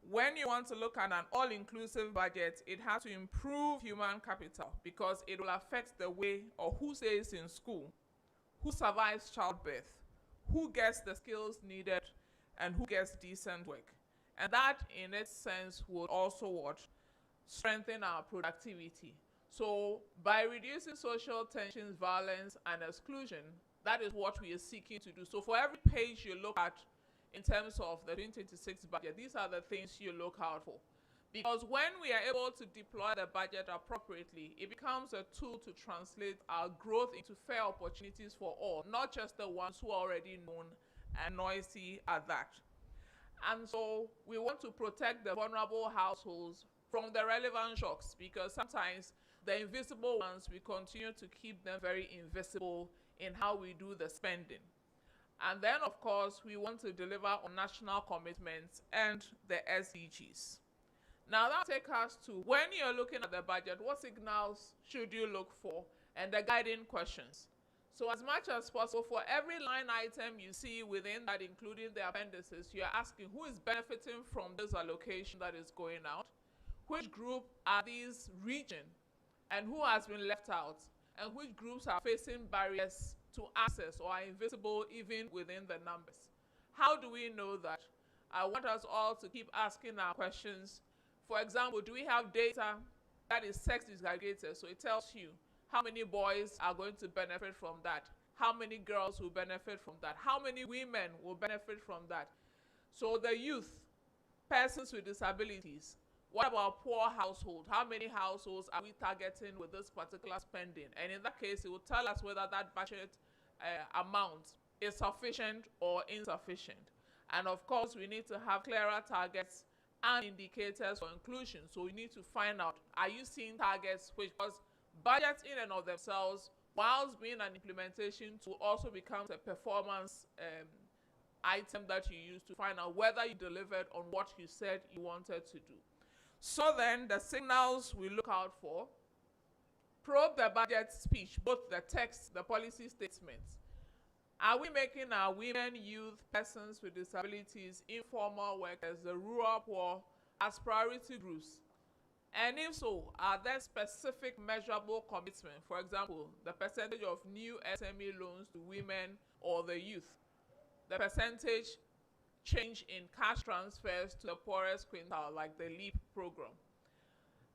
when you want to look at an all-inclusive budget, it has to improve human capital because it will affect the way or who stays in school, who survives childbirth, who gets the skills needed, and who gets decent work. And that, in its sense, would also strengthen our productivity. So by reducing social tensions, violence, and exclusion, that is what we are seeking to do. So for every page you look at in terms of the 2026 budget, these are the things you look out for. Because when we are able to deploy the budget appropriately, it becomes a tool to translate our growth into fair opportunities for all, not just the ones who are already known and noisy at that. And so we want to protect the vulnerable households from the relevant shocks, because sometimes the invisible ones, we continue to keep them very invisible in how we do the spending. And then, of course, we want to deliver on national commitments and the SDGs. Now that takes us to, when you're looking at the budget, what signals should you look for and the guiding questions? So as much as possible, for every line item you see within that, including the appendices, you're asking who is benefiting from this allocation that is going out, which group are these region, and who has been left out, and which groups are facing barriers to access or are invisible even within the numbers. How do we know that? I want us all to keep asking our questions. For example, do we have data that is sex disaggregated? So it tells you how many boys are going to benefit from that, how many girls will benefit from that, how many women will benefit from that. So the youth, persons with disabilities, what about poor households? How many households are we targeting with this particular spending? And in that case, it will tell us whether that budget amount is sufficient or insufficient. And of course, we need to have clearer targets and indicators for inclusion. So we need to find out, are you seeing targets which, because budgets in and of themselves, whilst being an implementation tool, also becomes a performance item that you use to find out whether you delivered on what you said you wanted to do. So then the signals we look out for: probe the budget speech, both the text, the policy statements. Are we making our women, youth, persons with disabilities, informal workers, the rural poor as priority groups? And if so, are there specific measurable commitments? For example, the percentage of new SME loans to women or the youth, the percentage change in cash transfers to the poorest quintile, like the LEAP program.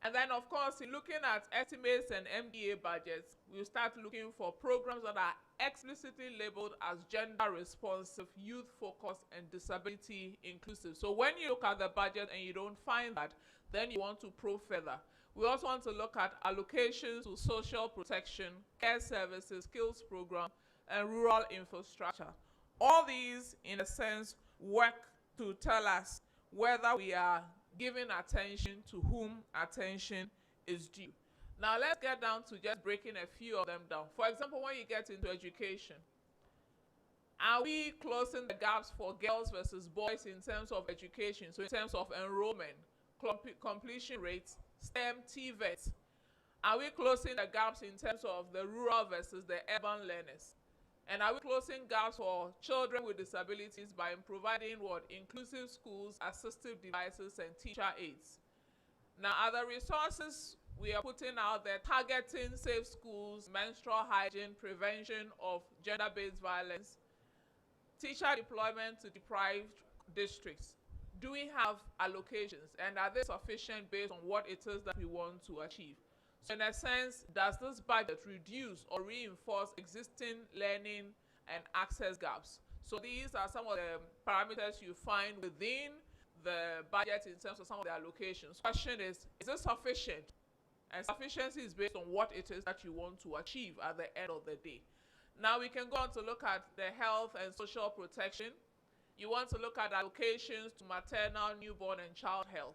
And then, of course, in looking at estimates and MDA budgets, we'll start looking for programs that are explicitly labeled as gender responsive, youth focused, and disability inclusive. So when you look at the budget and you don't find that, then you want to probe further. We also want to look at allocations to social protection, care services, skills program, and rural infrastructure. All these, in a sense, work to tell us whether we are giving attention to whom attention is due. Now let's get down to just breaking a few of them down. For example, when you get into education, are we closing the gaps for girls versus boys in terms of education? So in terms of enrollment, completion rates, STEM, TVET. Are we closing the gaps in terms of the rural versus the urban learners? And are we closing gaps for children with disabilities by providing what? Inclusive schools, assistive devices, and teacher aids? Now, are the resources we are putting out there targeting safe schools, menstrual hygiene, prevention of gender-based violence, teacher deployment to deprived districts? Do we have allocations, and are they sufficient based on what it is that we want to achieve? So in a sense, does this budget reduce or reinforce existing learning and access gaps? So these are some of the parameters you find within the budget in terms of some of the allocations. Question is this sufficient? And sufficiency is based on what it is that you want to achieve at the end of the day. Now we can go on to look at the health and social protection. You want to look at allocations to maternal, newborn, and child health.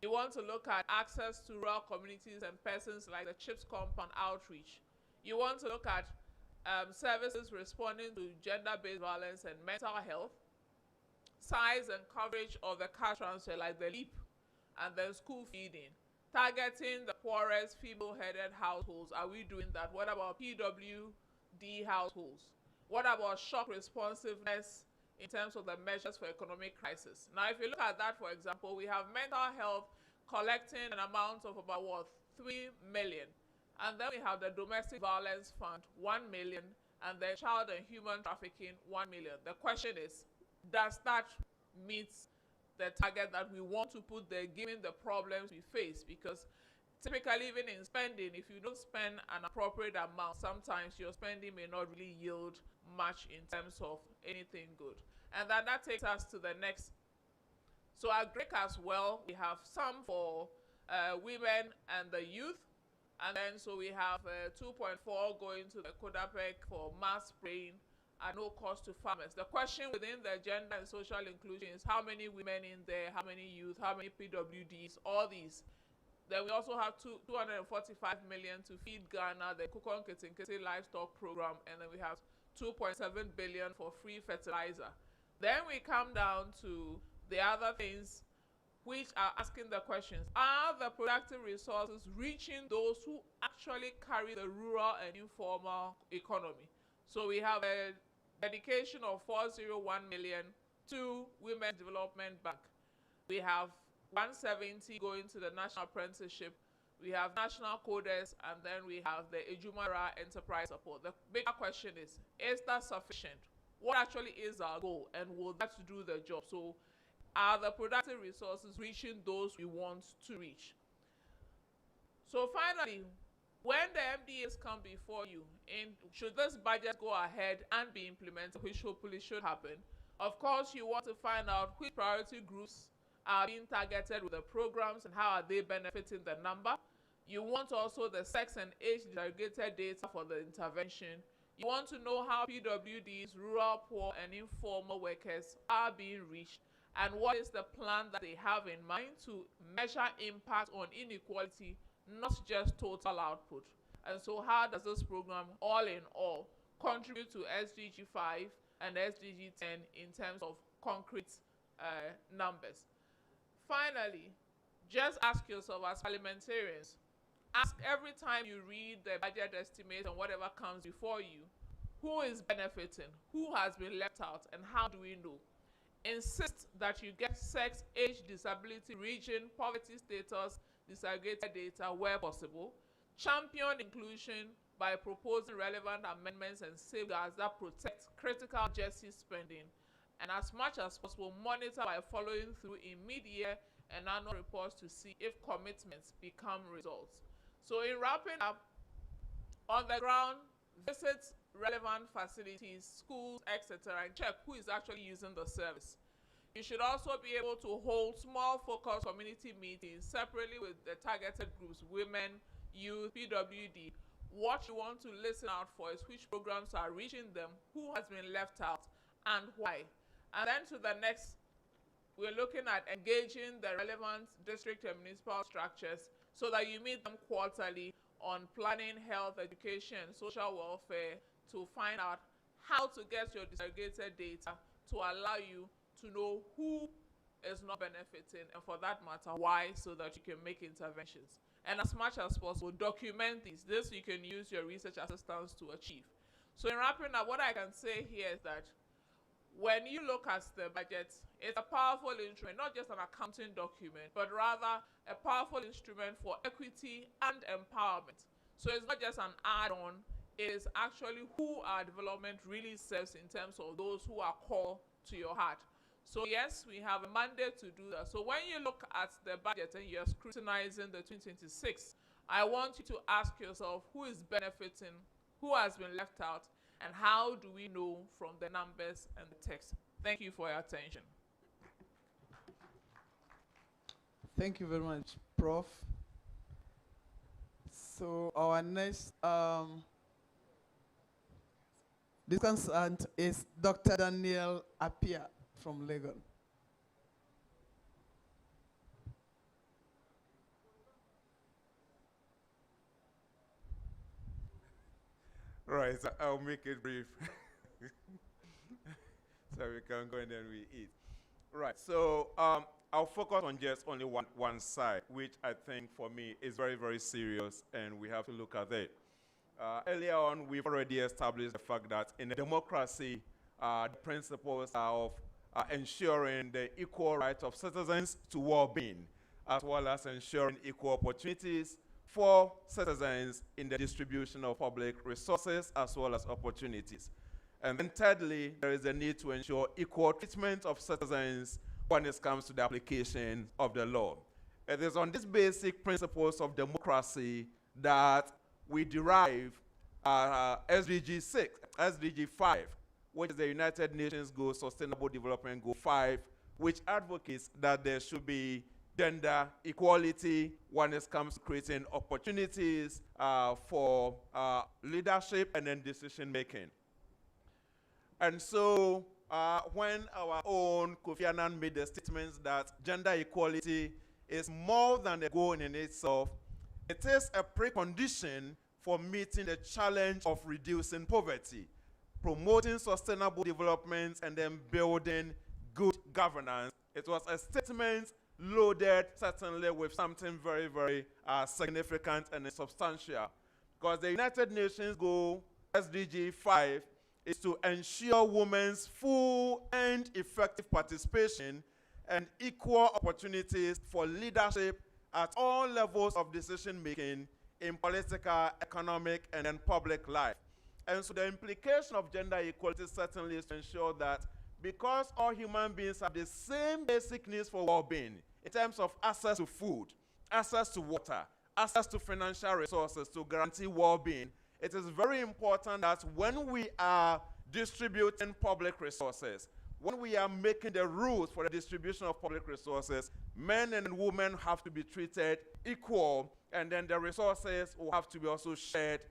You want to look at access to rural communities and persons like the CHIPS compound outreach. You want to look at services responding to gender-based violence and mental health, size and coverage of the cash transfer like the LEAP, and then school feeding, targeting the poorest feeble-headed households. Are we doing that? What about PWD households? What about shock responsiveness in terms of the measures for economic crisis? Now, if you look at that, for example, we have mental health collecting an amount of about, what, 3 million. And then we have the domestic violence fund, 1 million, and then child and human trafficking, 1 million. The question is, does that meet the target that we want to put there given the problems we face? Because typically, even in spending, if you don't spend an appropriate amount, sometimes your spending may not really yield much in terms of anything good. And then that takes us to the next. So our break as well, we have some for women and the youth. And then so we have 2.4 going to the Kodapec for mass spraying at no cost to farmers. The question within the gender and social inclusion is how many women in there, how many youth, how many PWDs, all these. Then we also have 245 million to feed Ghana, the Kukon Kitinkiti livestock program, and then we have 2.7 billion for free fertilizer. Then we come down to the other things which are asking the questions. Are the productive resources reaching those who actually carry the rural and informal economy? So we have a dedication of 401 million to Women's Development Bank. We have 170 going to the National Apprenticeship. We have National Coders, and then we have the Ejumara Enterprise Support. The bigger question is that sufficient? What actually is our goal, and will that do the job? So are the productive resources reaching those we want to reach? So finally, when the MDAs come before you, should this budget go ahead and be implemented, which hopefully should happen, of course you want to find out which priority groups are being targeted with the programs and how are they benefiting the number. You want also the sex and age disaggregated data for the intervention. You want to know how PWDs, rural, poor, and informal workers are being reached, and what is the plan that they have in mind to measure impact on inequality, not just total output. And so how does this program, all in all, contribute to SDG 5 and SDG 10 in terms of concrete numbers? Finally, just ask yourself as parliamentarians, ask every time you read the budget estimate and whatever comes before you, who is benefiting, who has been left out, and how do we know? Insist that you get sex, age, disability, region, poverty status, disaggregated data where possible. Champion inclusion by proposing relevant amendments and safeguards that protect critical justice spending. And as much as possible, monitor by following through in mid-year and annual reports to see if commitments become results. So in wrapping up, on the ground, visit relevant facilities, schools, etc., and check who is actually using the service. You should also be able to hold small focus community meetings separately with the targeted groups, women, youth, PWD. What you want to listen out for is which programs are reaching them, who has been left out, and why. And then to the next, we're looking at engaging the relevant district and municipal structures so that you meet them quarterly on planning, health, education, and social welfare to find out how to get your disaggregated data to allow you to know who is not benefiting, and for that matter, why, so that you can make interventions. And as much as possible, document these. This you can use your research assistants to achieve. So in wrapping up, what I can say here is that when you look at the budget, it's a powerful instrument, not just an accounting document, but rather a powerful instrument for equity and empowerment. So it's not just an add-on, it is actually who our development really serves in terms of those who are called to your heart. So yes, we have a mandate to do that. So when you look at the budget and you're scrutinizing the 2026 I want you to ask yourself who is benefiting, who has been left out, and how do we know from the numbers and the text? Thank you for your attention. Thank you very much, Prof. So our next discussant is Dr. Daniel Apia from Lagos. Right, so I'll make it brief. So we can go and then we eat. Right, so I'll focus on just only one side, which I think for me is very, very serious, and we have to look at it. Earlier on, we've already established the fact that in a democracy, the principles are of ensuring the equal rights of citizens to well-being, as well as ensuring equal opportunities for citizens in the distribution of public resources as well as opportunities. And then thirdly, there is a need to ensure equal treatment of citizens when it comes to the application of the law. It is on these basic principles of democracy that we derive SDG 6, SDG 5, which is the United Nations Goal, Sustainable Development Goal 5, which advocates that there should be gender equality when it comes to creating opportunities for leadership and then decision making. And so when our own Kofi Annan made the statements that gender equality is more than a goal in itself, it is a precondition for meeting the challenge of reducing poverty, promoting sustainable development, and then building good governance. It was a statement loaded certainly with something very, very significant and substantial. Because the United Nations goal, SDG 5, is to ensure women's full and effective participation and equal opportunities for leadership at all levels of decision-making in political, economic, and then public life. And so the implication of gender equality certainly is to ensure that because all human beings have the same basic needs for well-being in terms of access to food, access to water, access to financial resources to guarantee well-being, it is very important that when we are distributing public resources, when we are making the rules for the distribution of public resources, men and women have to be treated equal, and then the resources will have to be also shared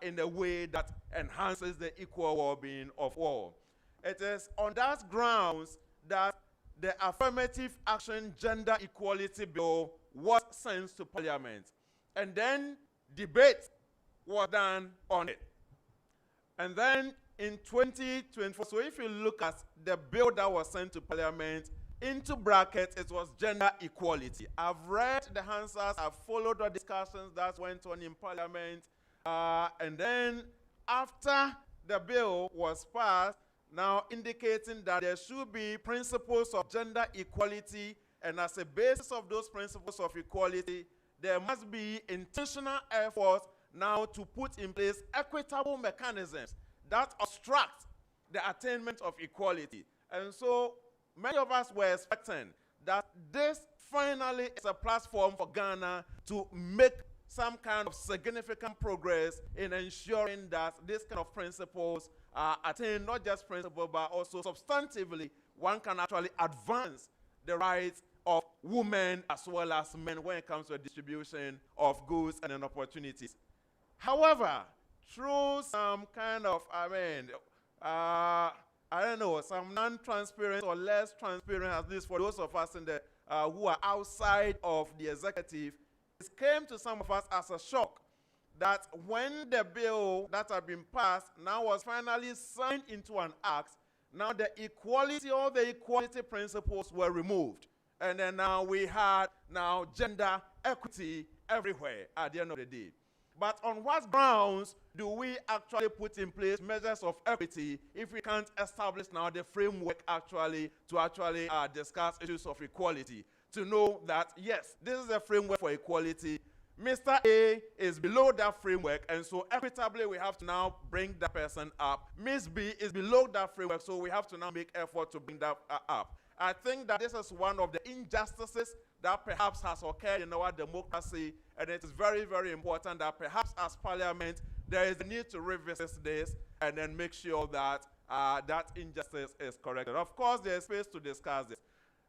in a way that enhances the equal well-being of all. It is on that grounds that the Affirmative Action Gender Equality Bill was sent to Parliament. And then debate was done on it. And then in 2024, so if you look at the bill that was sent to Parliament, into brackets, it was gender equality. I've read the answers, I've followed the discussions that went on in Parliament, and then after the bill was passed, now indicating that there should be principles of gender equality, and as a basis of those principles of equality, there must be intentional efforts now to put in place equitable mechanisms that obstruct the attainment of equality. And so many of us were expecting that this finally is a platform for Ghana to make some kind of significant progress in ensuring that this kind of principles are attained, not just principles, but also substantively, one can actually advance the rights of women as well as men when it comes to the distribution of goods and opportunities. However, through some kind of, I don't know, some non-transparent or less transparent, at least for those of us in the, who are outside of the executive, it came to some of us as a shock that when the bill that had been passed now was finally signed into an act, now the equality, all the equality principles were removed. And then now we had now gender equity everywhere at the end of the day. But on what grounds do we actually put in place measures of equity if we can't establish now the framework actually to actually discuss issues of equality? To know that, yes, this is a framework for equality. Mr. A is below that framework, and so equitably we have to now bring that person up. Ms. B is below that framework, so we have to now make effort to bring that up. I think that this is one of the injustices that perhaps has occurred in our democracy, and it is very, very important that perhaps as Parliament, there is a need to revisit this and then make sure that that injustice is corrected. Of course, there is space to discuss this.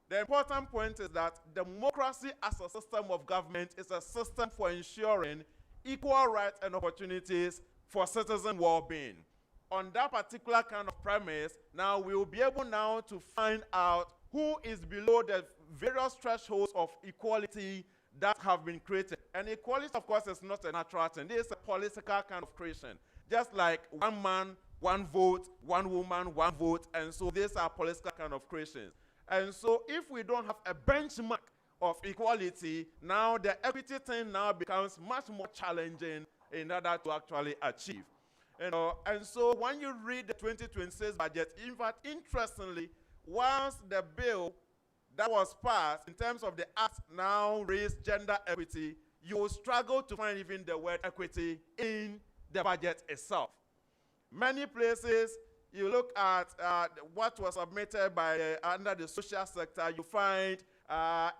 The important point is that democracy as a system of government is a system for ensuring equal rights and opportunities for citizen well-being. On that particular kind of premise, now we will be able now to find out who is below the various thresholds of equality that have been created. And equality, of course, is not a natural thing. This is a political kind of creation. Just like one man, one vote, one woman, one vote, and so these are political kind of creations. And so if we don't have a benchmark of equality, now the equity thing now becomes much more challenging in order to actually achieve. And so when you read the 2026 budget, in fact, interestingly, once the bill that was passed in terms of the act now raised gender equity, you will struggle to find even the word equity in the budget itself. Many places, you look at what was submitted by under the social sector, you find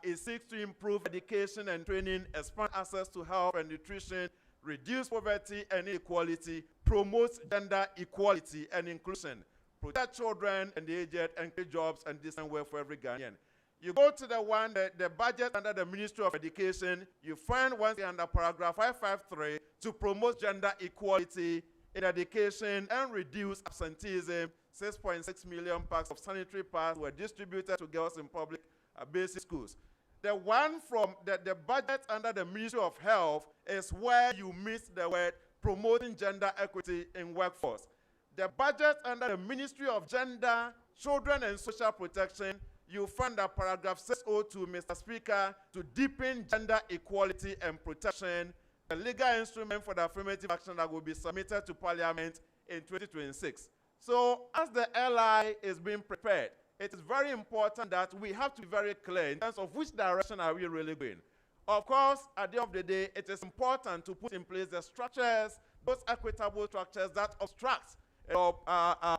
it seeks to improve education and training, expand access to health and nutrition, reduce poverty and inequality, promote gender equality and inclusion, protect children and the aged, and create jobs and decent wealth for every Ghanaian. You go to the one, the budget under the Ministry of Education, you find one under paragraph 553 to promote gender equality in education and reduce absenteeism. 6.6 million packs of sanitary pads were distributed to girls in public basic schools. The one from the budget under the Ministry of Health is where you miss the word promoting gender equity in workforce. The budget under the Ministry of Gender, Children and Social Protection, you find that paragraph 602, Mr. Speaker, to deepen gender equality and protection, the legal instrument for the affirmative action that will be submitted to Parliament in 2026. So as the LI is being prepared, it is very important that we have to be very clear in terms of which direction are we really going. Of course, at the end of the day, it is important to put in place the structures, those equitable structures that obstruct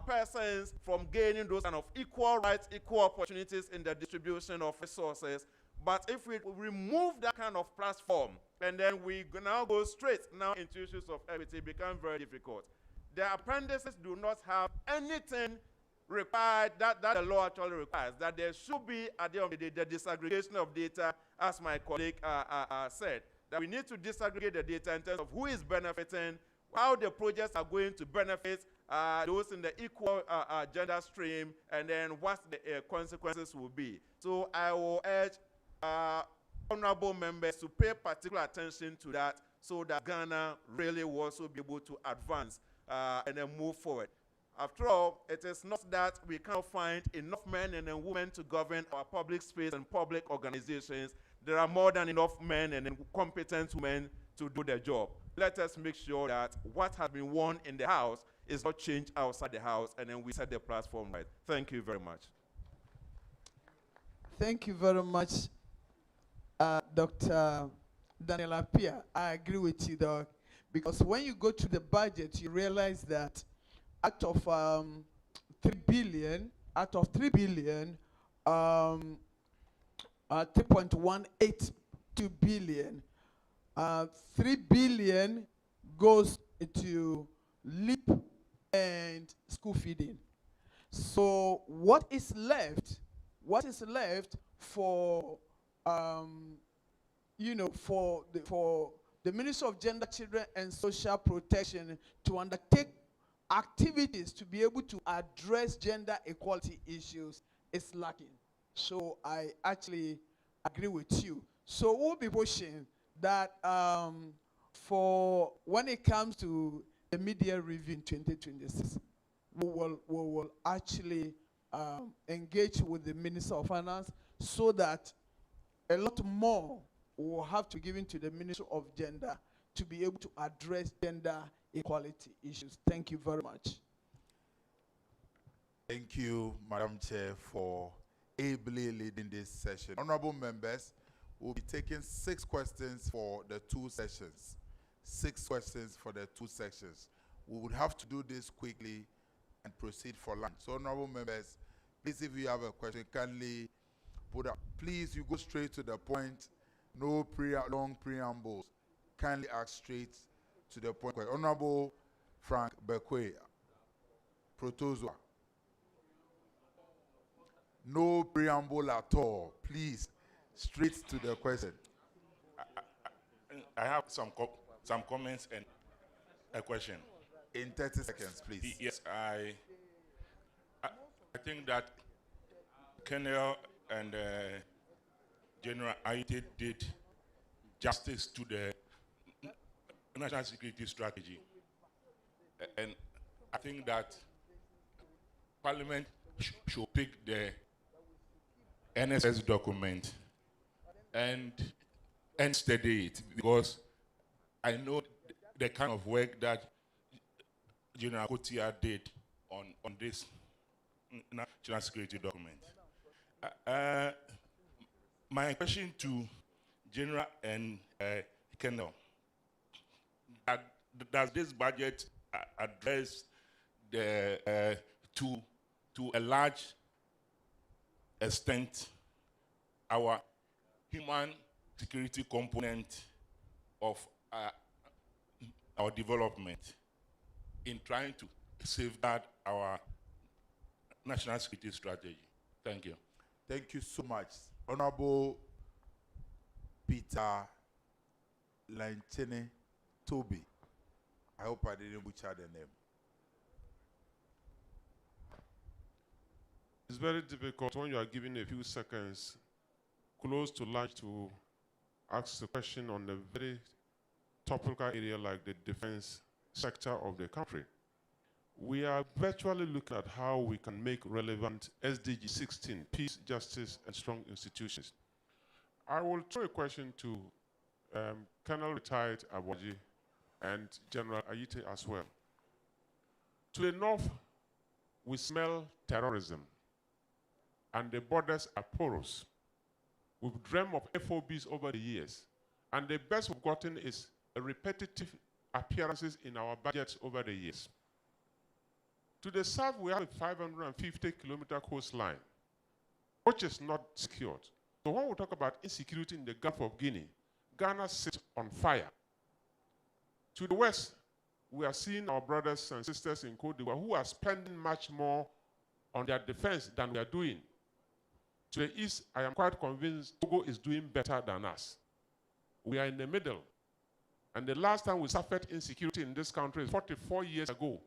persons from gaining those kind of equal rights, equal opportunities in the distribution of resources. But if we remove that kind of platform and then we now go straight now into issues of equity, it becomes very difficult. The appendices do not have anything required that the law actually requires, that there should be, at the end of the day, the disaggregation of data, as my colleague said, that we need to disaggregate the data in terms of who is benefiting, how the projects are going to benefit those in the equal gender stream, and then what the consequences will be. So I will urge honorable members to pay particular attention to that so that Ghana really will also be able to advance and then move forward. After all, it is not that we cannot find enough men and women to govern our public space and public organizations. There are more than enough men and competent women to do their job. Let us make sure that what has been won in the House is not changed outside the House, and then we set the platform right. Thank you very much. Thank you very much, Dr. Daniel Appiah. I agree with you, Doc, because when you go to the budget, you realize that out of 3 billion, 3.182 billion, 3 billion goes to LEAP and school feeding. So what is left for for the Ministry of Gender, Children and Social Protection to undertake activities to be able to address gender equality issues is lacking. So I actually agree with you. So we'll be pushing that for when it comes to the media review in 2026, we will actually engage with the Minister of Finance so that a lot more will have to give into the Ministry of Gender to be able to address gender equality issues. Thank you very much. Thank you, Madam Chair, for ably leading this session. Honorable members, we'll be taking 6 questions for the 2 sessions. 6 questions for the 2 sections. We would have to do this quickly and proceed for lunch. So, honorable members, Please, if you have a question, kindly put up. Please, you go straight to the point. No long preambles. Kindly ask straight to the point. Honorable Frank Bekwe, Protozoa. No preamble at all. Please, straight to the question. I have some comments and a question. In 30 seconds, please. Yes, I think that Colonel and General Aite did justice to the national security strategy. And I think that Parliament should pick the NSS document and study it, because I know the kind of work that General Kotia did on this national security document. My question to General and Colonel, does this budget address the to a large extent our human security component of our development in trying to safeguard our national security strategy? Thank you. Thank you so much. Honorable Peter Lanchene Toby. I hope I didn't butcher the name. It's very difficult when you are given a few seconds close to lunch to ask a question on a very topical area like the defense sector of the country. We are virtually looking at how we can make relevant SDG 16, peace, justice, and strong institutions. I will throw a question to Colonel Retired Aboji and General Aite as well. To the north, we smell terrorism, and the borders are porous. We've dreamt of FOBs over the years, and the best we've gotten is repetitive appearances in our budgets over the years. To the south, we have a 550-kilometer coastline, which is not secured. So when we talk about insecurity in the Gulf of Guinea, Ghana sits on fire. To the west, we are seeing our brothers and sisters in Côte d'Ivoire who are spending much more on their defense than we are doing. To the east, I am quite convinced Togo is doing better than us. We are in the middle. And the last time we suffered insecurity in this country is 44 years ago.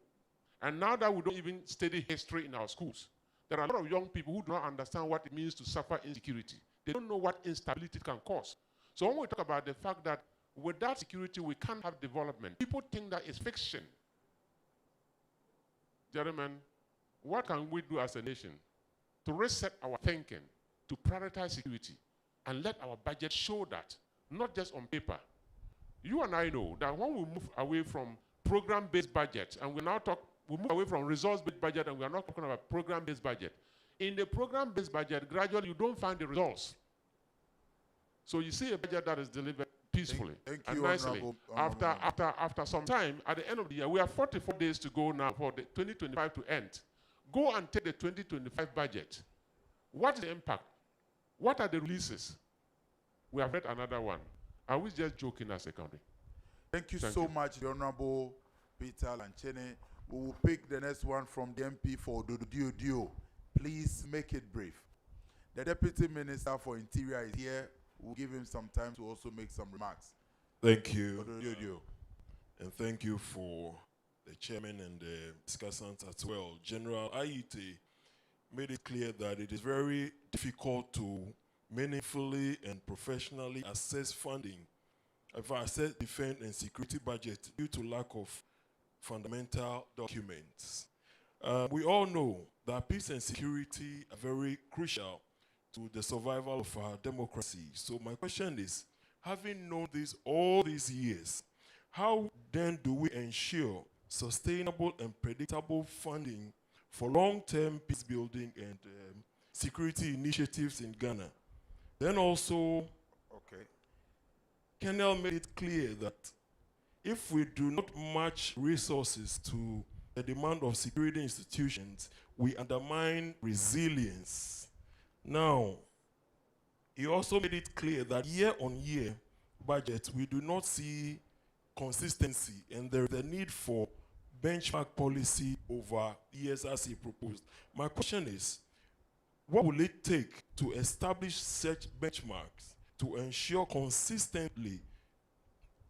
And now that we don't even study history in our schools, there are a lot of young people who do not understand what it means to suffer insecurity. They don't know what instability can cause. So when we talk about the fact that without security we can't have development, people think that it's fiction. Gentlemen, what can we do as a nation to reset our thinking, to prioritize security, and let our budget show that, not just on paper? You and I know that when we move away from program-based budget, and we move away from resource-based budget, and we are not talking about program-based budget. In the program-based budget, gradually you don't find the results. So you see a budget that is delivered peacefully and nicely. After some time, at the end of the year, we have 44 days to go now for the 2025 to end. Go and take the 2025 budget. What is the impact? What are the releases? We have read another one. Are we just joking as a country? Thank you so much, the Honorable Peter Lanchene. We will pick the next one from the MP for Dodo. Please make it brief. The Deputy Minister for Interior is here. We'll give him some time to also make some remarks. Thank you. And thank you for the chairman and the discussant as well. General Aite made it clear that it is very difficult to meaningfully and professionally assess funding, assess defense and security budget due to lack of fundamental documents. We all know that peace and security are very crucial to the survival of our democracy. So my question is, having known this all these years, how then do we ensure sustainable and predictable funding for long-term peace building and security initiatives in Ghana? Then also, Colonel made it clear that if we do not match resources to the demand of security institutions, we undermine resilience. Now, he also made it clear that year-on-year budgets, we do not see consistency, and there is a need for benchmark policy over years as he proposed. My question is, what will it take to establish such benchmarks to ensure consistently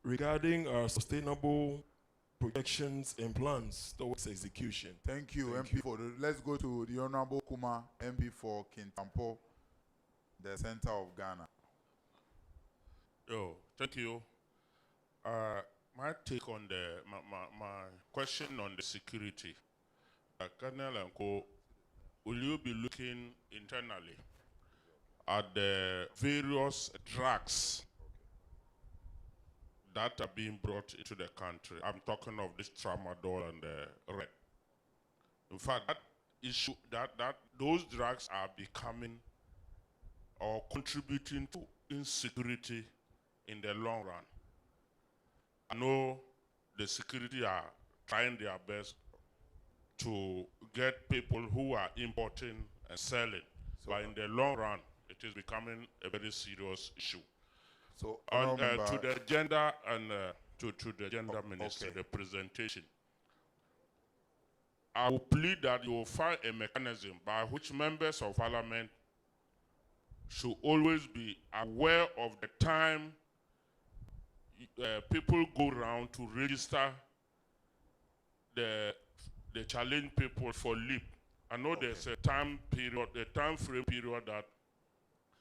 regarding our sustainable projections and plans towards execution? Thank you, MP. Let's go to the Honorable Kuma, MP for Kintampo, the center of Ghana. Thank you. My take on my question on the security. Colonel Anko, will you be looking internally at the various drugs that are being brought into the country? I'm talking of this tramadol and the red. In fact, that issue, those drugs are becoming or contributing to insecurity in the long run. I know the security are trying their best to get people who are importing and selling, but in the long run, it is becoming a very serious issue. So, to the gender and to the gender minister, the presentation, I will plead that you will find a mechanism by which members of parliament should always be aware of the time people go around to register the challenged people for leave. I know there's a time period, a time frame period that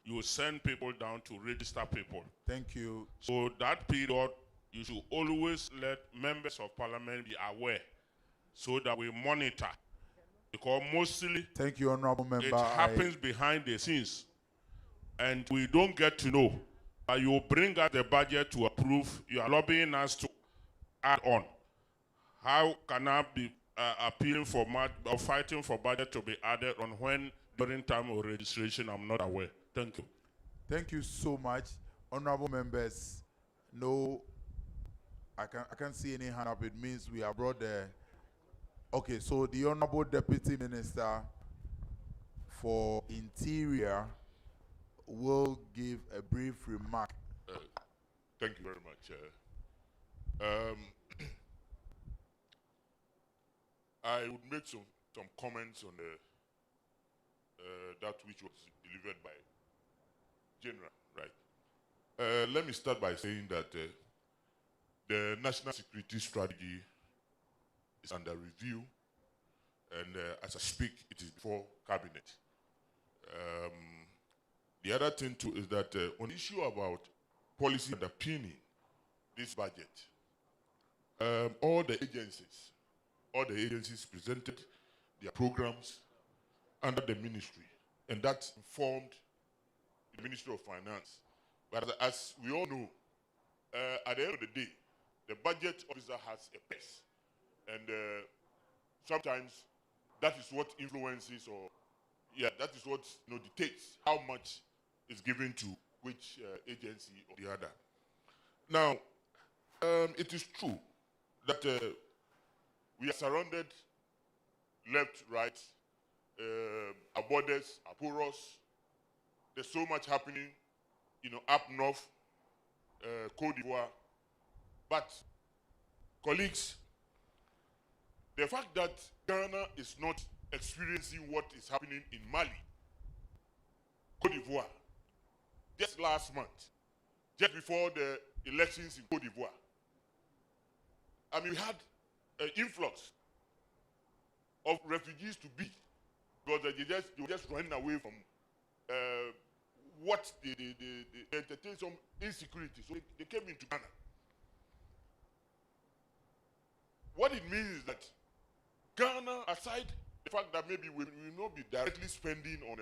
you send people down to register people. Thank you. So that period, you should always let members of parliament be aware so that we monitor. Because mostly, thank you, Honorable Member. It happens behind the scenes. And we don't get to know. You bring out the budget to approve, you are lobbying us to add on. How can I be appealing for or fighting for budget to be added on when during time of registration I'm not aware? Thank you. Thank you so much. Honorable members, no, I can't see any hand up. It means we have brought the, okay, so the Honorable Deputy Minister for Interior will give a brief remark. Thank you very much. I would make some comments on that which was delivered by General, right? Let me start by saying that the national security strategy is under review, and as I speak, it is before cabinet. The other thing too is that on the issue about policy underpinning this budget, all the agencies presented their programs under the ministry, and that informed the Ministry of Finance. But as we all know, at the end of the day, the budget officer has a pace, and sometimes that is what influences, or that is what dictates how much is given to which agency or the other. Now, it is true that we are surrounded left, right, our borders are porous. There's so much happening, up north, Côte d'Ivoire. But, colleagues, the fact that Ghana is not experiencing what is happening in Mali, Côte d'Ivoire, just last month, just before the elections in Côte d'Ivoire, we had an influx of refugees to be, because they were just running away from what they entertained some insecurity. So they came into Ghana. What it means is that Ghana, aside the fact that maybe we will not be directly spending on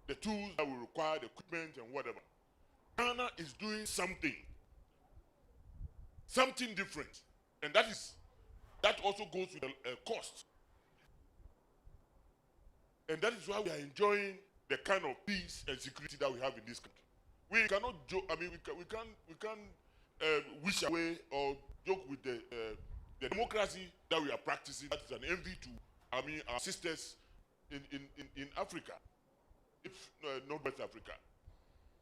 the tools that will require, the equipment and whatever, Ghana is doing something different, and that also goes with a cost. And that is why we are enjoying the kind of peace and security that we have in this country. We cannot joke. We can't wish away or joke with the the democracy that we are practicing, that is an envy to, I mean, our sisters in Africa, if not West Africa.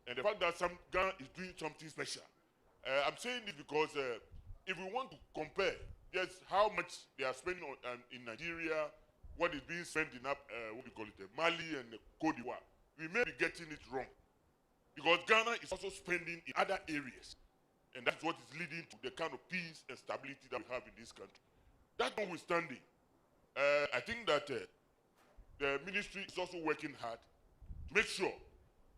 And the fact that some Ghana is doing something special. I'm saying this because if we want to compare just how much they are spending on, in Nigeria, what is being spent in what do you call it, Mali and Cote d'Ivoire, we may be getting it wrong. Because Ghana is also spending in other areas. And that's what is leading to the kind of peace and stability that we have in this country. That notwithstanding, I think that the ministry is also working hard to make sure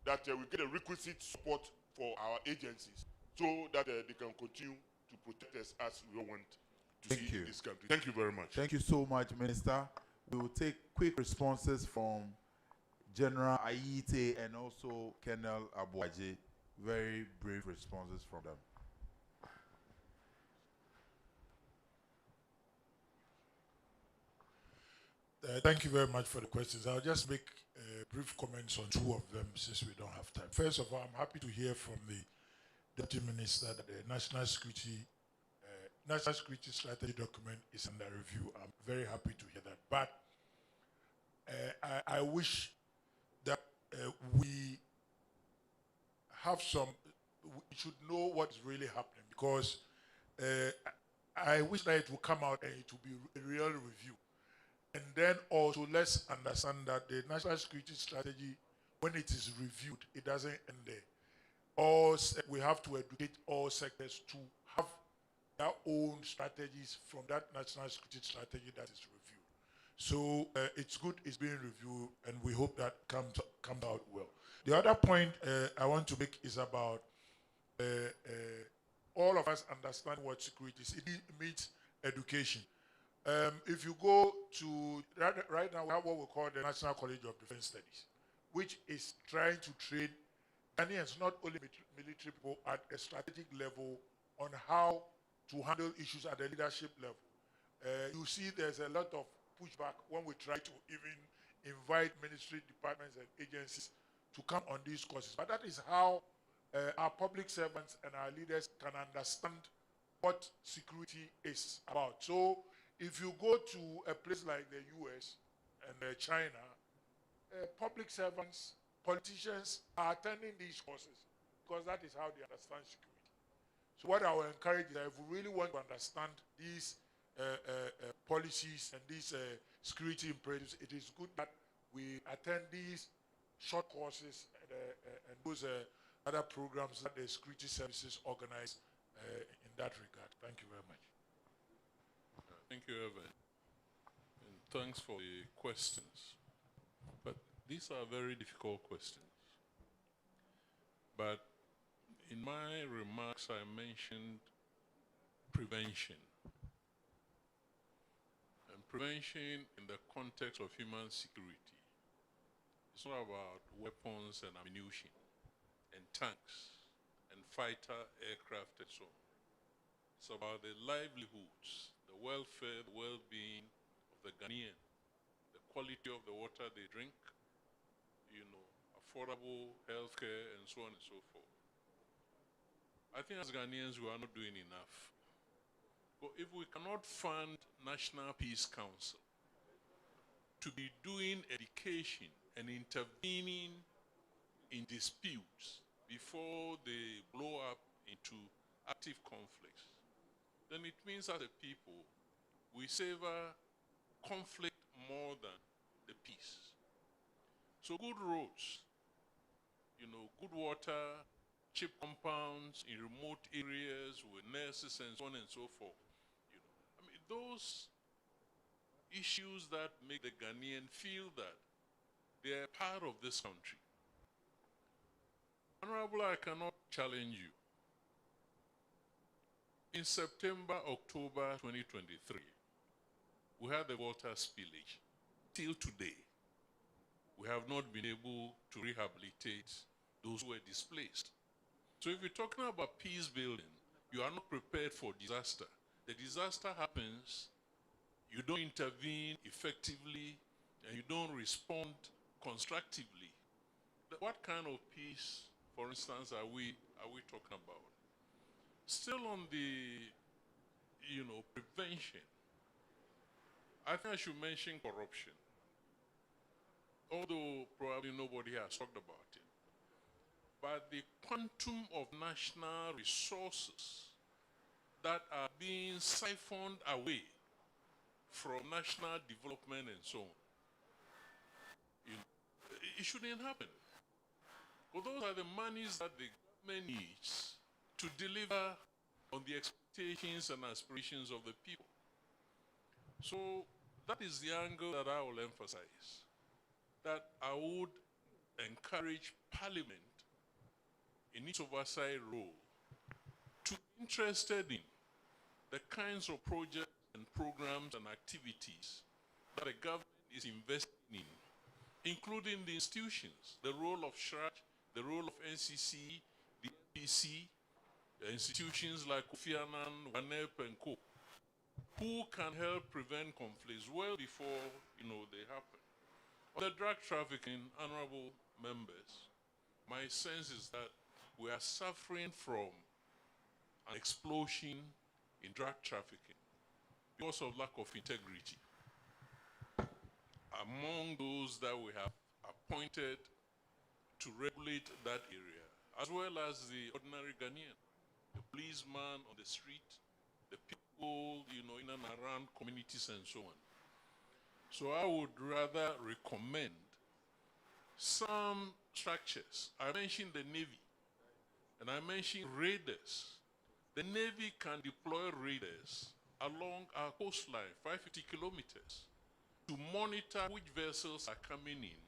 that we get a requisite support for our agencies so that they can continue to protect us as we want to see in this country. Thank you very much. Thank you so much, Minister. We will take quick responses from General Ayite and also Colonel Abuaje. Very brief responses from them. Thank you very much for the questions. I'll just make brief comments on two of them since we don't have time. First of all, I'm happy to hear from the Deputy Minister that the National Security Strategy document is under review. I'm very happy to hear that. But I wish that we should know what is really happening, because I wish that it will come out and it will be a real review. And then also let's understand that the national security strategy, when it is reviewed, it doesn't end there. We have to educate all sectors to have their own strategies from that national security strategy that is reviewed. So it's good it's being reviewed, and we hope that comes out well. The other point I want to make is about all of us understand what security is. It means education. If you go to, right now we have what we call the National College of Defense Studies, which is trying to train Ghanaians, not only military people, at a strategic level on how to handle issues at the leadership level. You see there's a lot of pushback when we try to even invite ministry departments and agencies to come on these courses. But that is how our public servants and our leaders can understand what security is about. So if you go to a place like the US and China, public servants, politicians are attending these courses because that is how they understand security. So what I will encourage is that if we really want to understand these policies and these security imperatives, it is good that we attend these short courses and those other programs that the security services organize in that regard. Thank you very much. Thank you, Evan. And thanks for the questions. But these are very difficult questions. But in my remarks, I mentioned prevention. And prevention in the context of human security. It's not about weapons and ammunition and tanks and fighter aircraft and so on. It's about the livelihoods, the welfare, the well-being of the Ghanaian, the quality of the water they drink, affordable healthcare, and so on and so forth. I think as Ghanaians, we are not doing enough. But if we cannot fund National Peace Council to be doing education and intervening in disputes before they blow up into active conflicts, then it means as a people, we savor conflict more than the peace. So good roads, good water, cheap compounds in remote areas with nurses and so on and so forth. Those issues that make the Ghanaian feel that they are part of this country. Honorable, I cannot challenge you. In September, October 2023, we had the water spillage. Till today, we have not been able to rehabilitate those who were displaced. So if you're talking about peace building, you are not prepared for disaster. The disaster happens, you don't intervene effectively, and you don't respond constructively. What kind of peace, for instance, are we talking about? Still on the prevention. I think I should mention corruption. Although probably nobody has talked about it. But the quantum of national resources that are being siphoned away from national development and so on, it shouldn't happen. But those are the monies that the government needs to deliver on the expectations and aspirations of the people. So that is the angle that I will emphasize. That I would encourage Parliament in its oversight role to be interested in the kinds of projects and programs and activities that the government is investing in, including the institutions, the role of SHRAC, the role of NCC, the NPC, institutions like Kofi Annan, WANEP, and Co., who can help prevent conflicts well before they happen. On the drug trafficking, honorable members, my sense is that we are suffering from an explosion in drug trafficking because of lack of integrity among those that we have appointed to regulate that area, as well as the ordinary Ghanaian, the policeman on the street, the people, in and around communities and so on. So I would rather recommend some structures. I mentioned the Navy, and I mentioned raiders. The Navy can deploy raiders along our coastline, 550 kilometers, to monitor which vessels are coming in.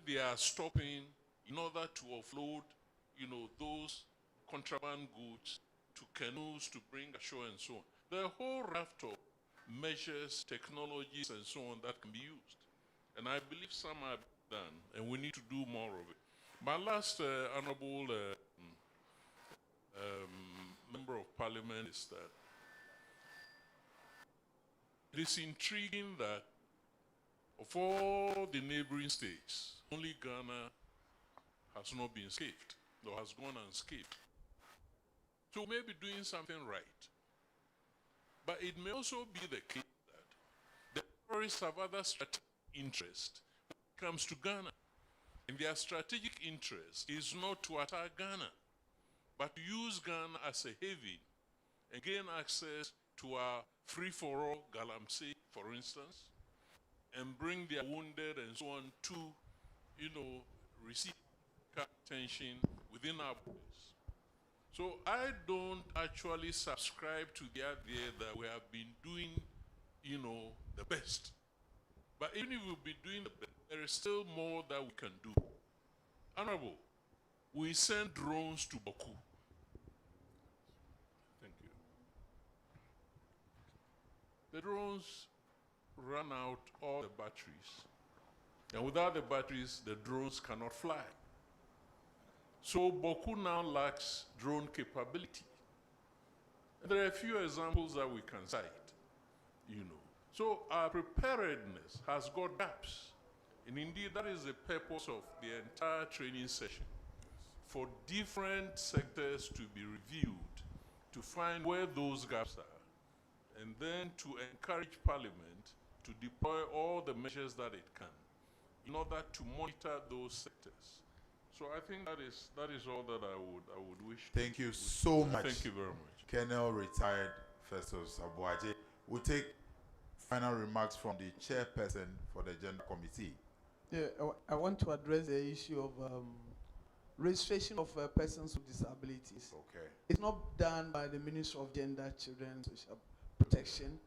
They are stopping in order to offload, those contraband goods to canoes to bring ashore and so on. There are a whole raft of measures, technologies, and so on that can be used. And I believe some are done, and we need to do more of it. My last honorable member of Parliament is that it is intriguing that of all the neighboring states, only Ghana has not been scathed, or has gone unscathed. So we may be doing something right. But it may also be the case that the terrorists have other strategic interests when it comes to Ghana. And their strategic interest is not to attack Ghana, but to use Ghana as a haven and gain access to our free-for-all Galamsey, for instance, and bring their wounded and so on to, receive attention within our borders. So I don't actually subscribe to the idea that we have been doing, the best. But even if we've been doing the best, there is still more that we can do. Honorable, we send drones to Baku. Thank you. The drones run out all the batteries. And without the batteries, the drones cannot fly. So Baku now lacks drone capability. And there are a few examples that we can cite, So our preparedness has got gaps. And indeed, that is the purpose of the entire training session, for different sectors to be reviewed, to find where those gaps are, and then to encourage Parliament to deploy all the measures that it can in order to monitor those sectors. So I think that is all that I would wish. Thank you so much. Thank you very much. Colonel retired Festus Abuaje. We'll take final remarks from the chairperson for the Gender Committee. Yeah, I want to address the issue of registration of persons with disabilities. Okay. It's not done by the Ministry of Gender, Children and Social Protection.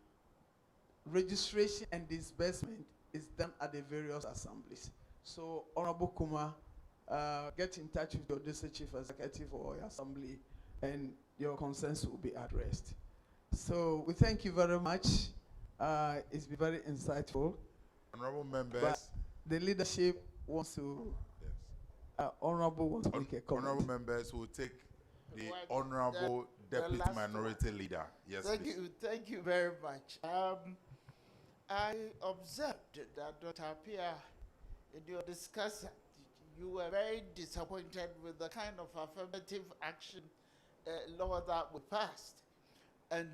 Registration and disbursement is done at the various assemblies. So, Honorable Kuma, get in touch with your district chief executive or your assembly, and your concerns will be addressed. So, we thank you very much. It's been very insightful. Honorable members. But the leadership wants to, Honorable wants to make a comment. Honorable members will take the Honorable Deputy Minority Leader. Yes, please. Thank you very much. I observed that Dr. Apia, in your discussion, you were very disappointed with the kind of affirmative action law that we passed. And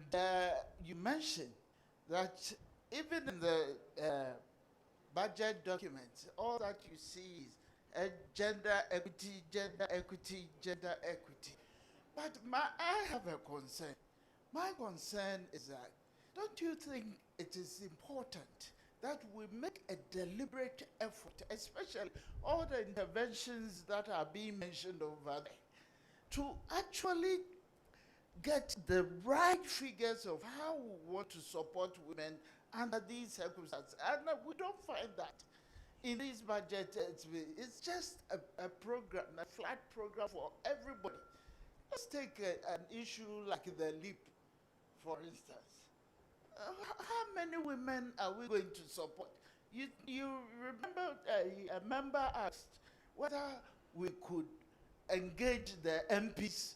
you mentioned that even in the budget documents, all that you see is gender equity, gender equity, gender equity. But I have a concern. My concern is that, don't you think it is important that we make a deliberate effort, especially all the interventions that are being mentioned over there, to actually get the right figures of how we want to support women under these circumstances? And we don't find that in this budget. It's just a program, a flat program for everybody. Let's take an issue like the LEAP, for instance. How many women are we going to support? You remember a member asked whether we could engage the MPs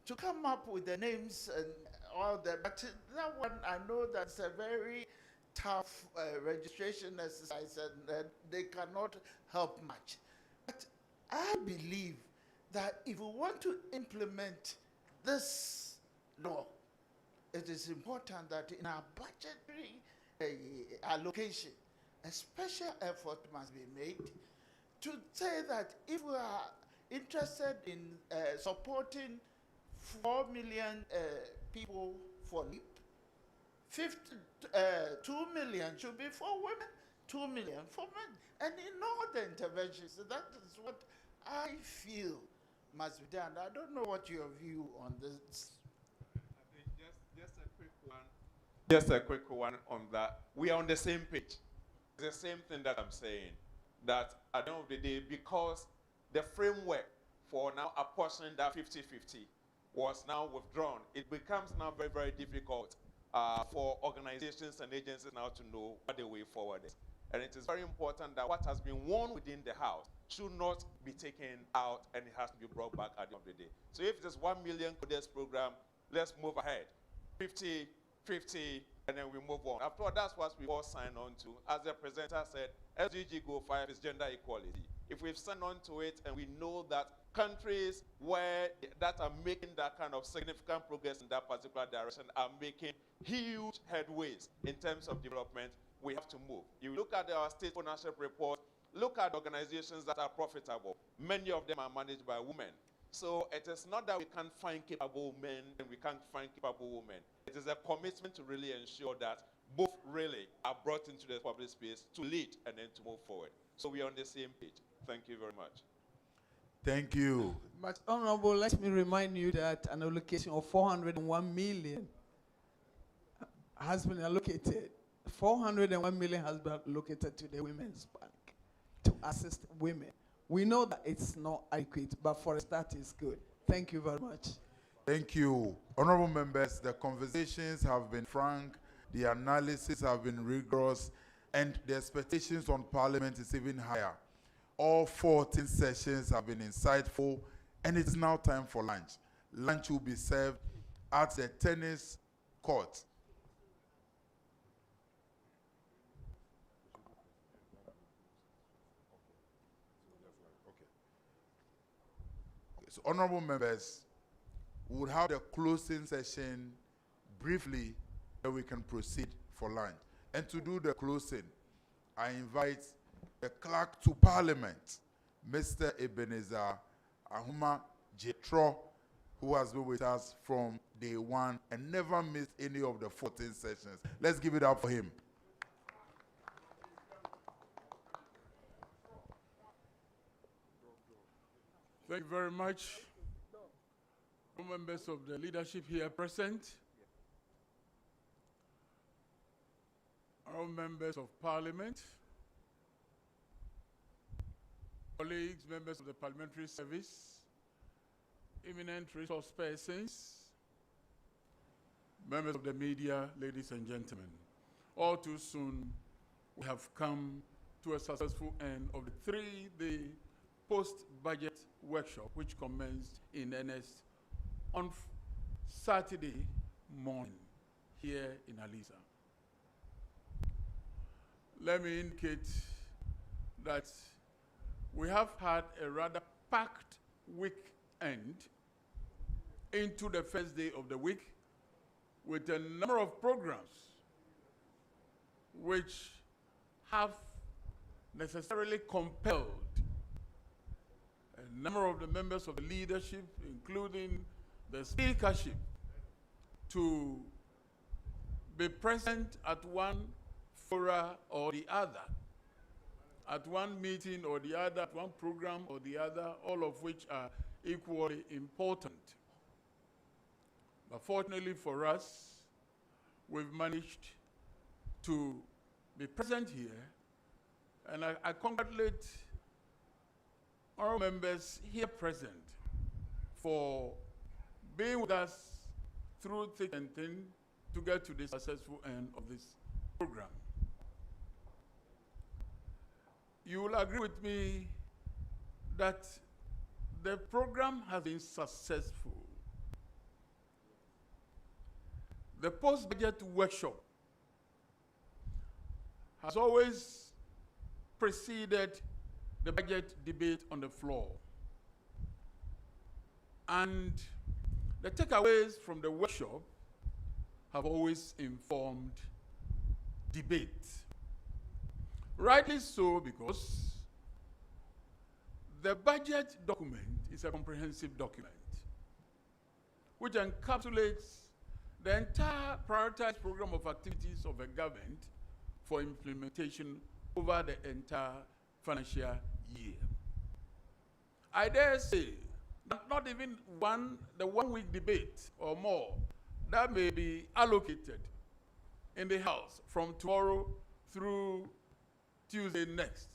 to come up with the names and all that. But that one, I know that's a very tough registration exercise, and they cannot help much. But I believe that if we want to implement this law, it is important that in our budgetary allocation, a special effort must be made to say that if we are interested in supporting 4 million people for LEAP, 2 million should be for women, 2 million for men. And in all the interventions, that is what I feel must be done. I don't know what your view on this. Just a quick one on that. We are on the same page. It's the same thing that I'm saying. That at the end of the day, because the framework for now apportioning that 50-50 was now withdrawn, it becomes now very, very difficult for organizations and agencies now to know what the way forward is. And it is very important that what has been won within the House should not be taken out, and it has to be brought back at the end of the day. So if there's 1 million codes program, let's move ahead. 50, 50, and then we move on. After all, that's what we all sign on to. As the presenter said, SDG Goal 5 is gender equality. If we've signed on to it and we know that countries that are making that kind of significant progress in that particular direction are making huge headways in terms of development, we have to move. You look at our state ownership report, look at organizations that are profitable. Many of them are managed by women. So it is not that we can't find capable men and we can't find capable women. It is a commitment to really ensure that both really are brought into the public space to lead and then to move forward. So we are on the same page. Thank you very much. Thank you. But Honorable, let me remind you that an allocation of 401 million has been allocated. 401 million has been allocated to the Women's Bank to assist women. We know that it's not adequate, but for a start, it's good. Thank you very much. Thank you. Honorable members, the conversations have been frank, the analysis have been rigorous, and the expectations on Parliament is even higher. All 14 sessions have been insightful, and it is now time for lunch. Lunch will be served at the tennis court. So, honorable members, we will have the closing session briefly, then we can proceed for lunch. And to do the closing, I invite the clerk to Parliament, Mr. Ebenezer Ahuma Jetro, who has been with us from day one and never missed any of the 14 sessions. Let's give it up for him. Thank you very much. Members of the leadership here present, all members of Parliament, colleagues, members of the Parliamentary Service, eminent resource persons, members of the media, ladies and gentlemen. All too soon, we have come to a successful end of the 3-day post-budget workshop, which commenced in earnest on Saturday morning here in Aliza. Let me indicate that we have had a rather packed weekend into the first day of the week with a number of programs which have necessarily compelled a number of the members of the leadership, including the speakership, to be present at one fora or the other, at one meeting or the other, at one program or the other, all of which are equally important. But fortunately for us, we've managed to be present here, and I congratulate our members here present for being with us through thick and thin to get to the successful end of this program. You will agree with me that the program has been successful. The post-budget workshop has always preceded the budget debate on the floor. And the takeaways from the workshop have always informed debate. Rightly so, because the budget document is a comprehensive document which encapsulates the entire prioritized program of activities of a government for implementation over the entire financial year. I dare say that not even the one-week debate or more that may be allocated in the House from tomorrow through Tuesday next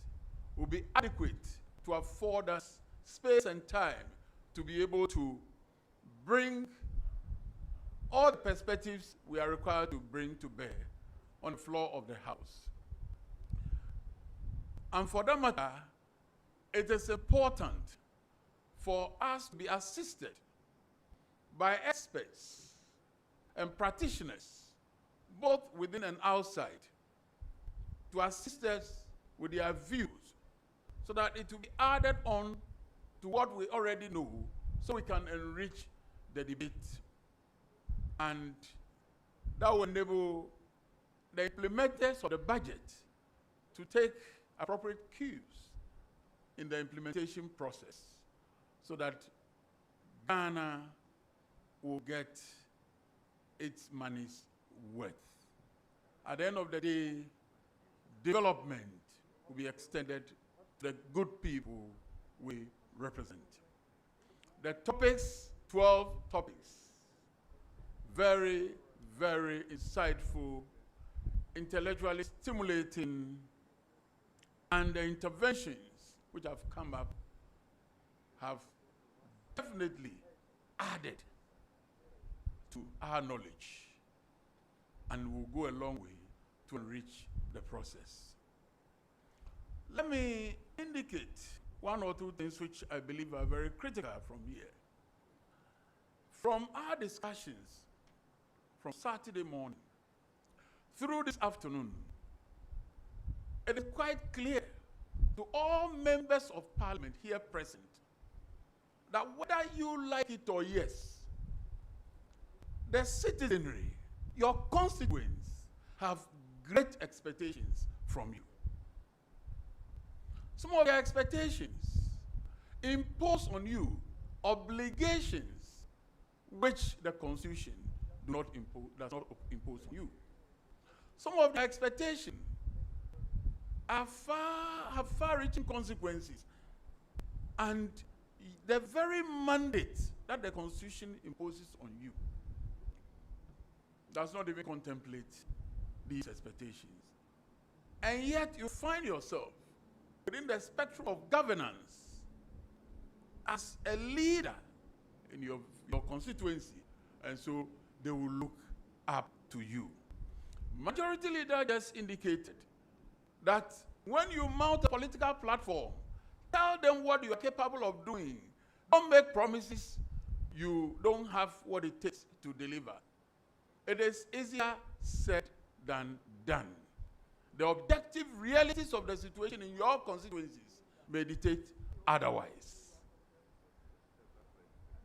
will be adequate to afford us space and time to be able to bring all the perspectives we are required to bring to bear on the floor of the House. And for that matter, it is important for us to be assisted by experts and practitioners, both within and outside, to assist us with their views so that it will be added on to what we already know so we can enrich the debate. And that will enable the implementers of the budget to take appropriate cues in the implementation process so that Ghana will get its money's worth. At the end of the day, development will be extended to the good people we represent. The topics, 12 topics, very, very insightful, intellectually stimulating, and the interventions which have come up have definitely added to our knowledge and will go a long way to enrich the process. Let me indicate one or two things which I believe are very critical from here. From our discussions from Saturday morning through this afternoon, it is quite clear to all members of Parliament here present that whether you like it or yes, the citizenry, your constituents, have great expectations from you. Some of your expectations impose on you obligations which the Constitution does not impose on you. Some of the expectations have far-reaching consequences, and the very mandate that the Constitution imposes on you does not even contemplate these expectations. And yet you find yourself within the spectrum of governance as a leader in your constituency, and so they will look up to you. Majority Leader just indicated that when you mount a political platform, tell them what you are capable of doing. Don't make promises you don't have what it takes to deliver. It is easier said than done. The objective realities of the situation in your constituencies may dictate otherwise.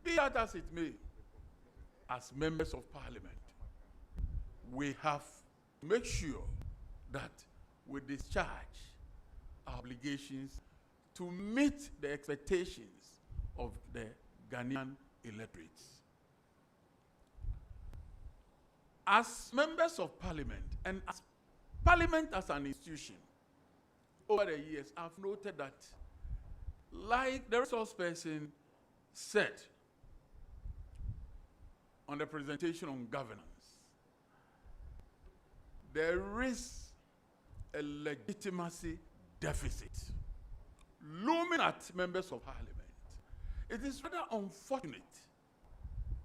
Be that as it may, as members of Parliament, we have to make sure that we discharge our obligations to meet the expectations of the Ghanaian electorates. As members of parliament and as parliament as an institution, over the years, I've noted that, like the resource person said on the presentation on governance, there is a legitimacy deficit looming at members of parliament. It is rather unfortunate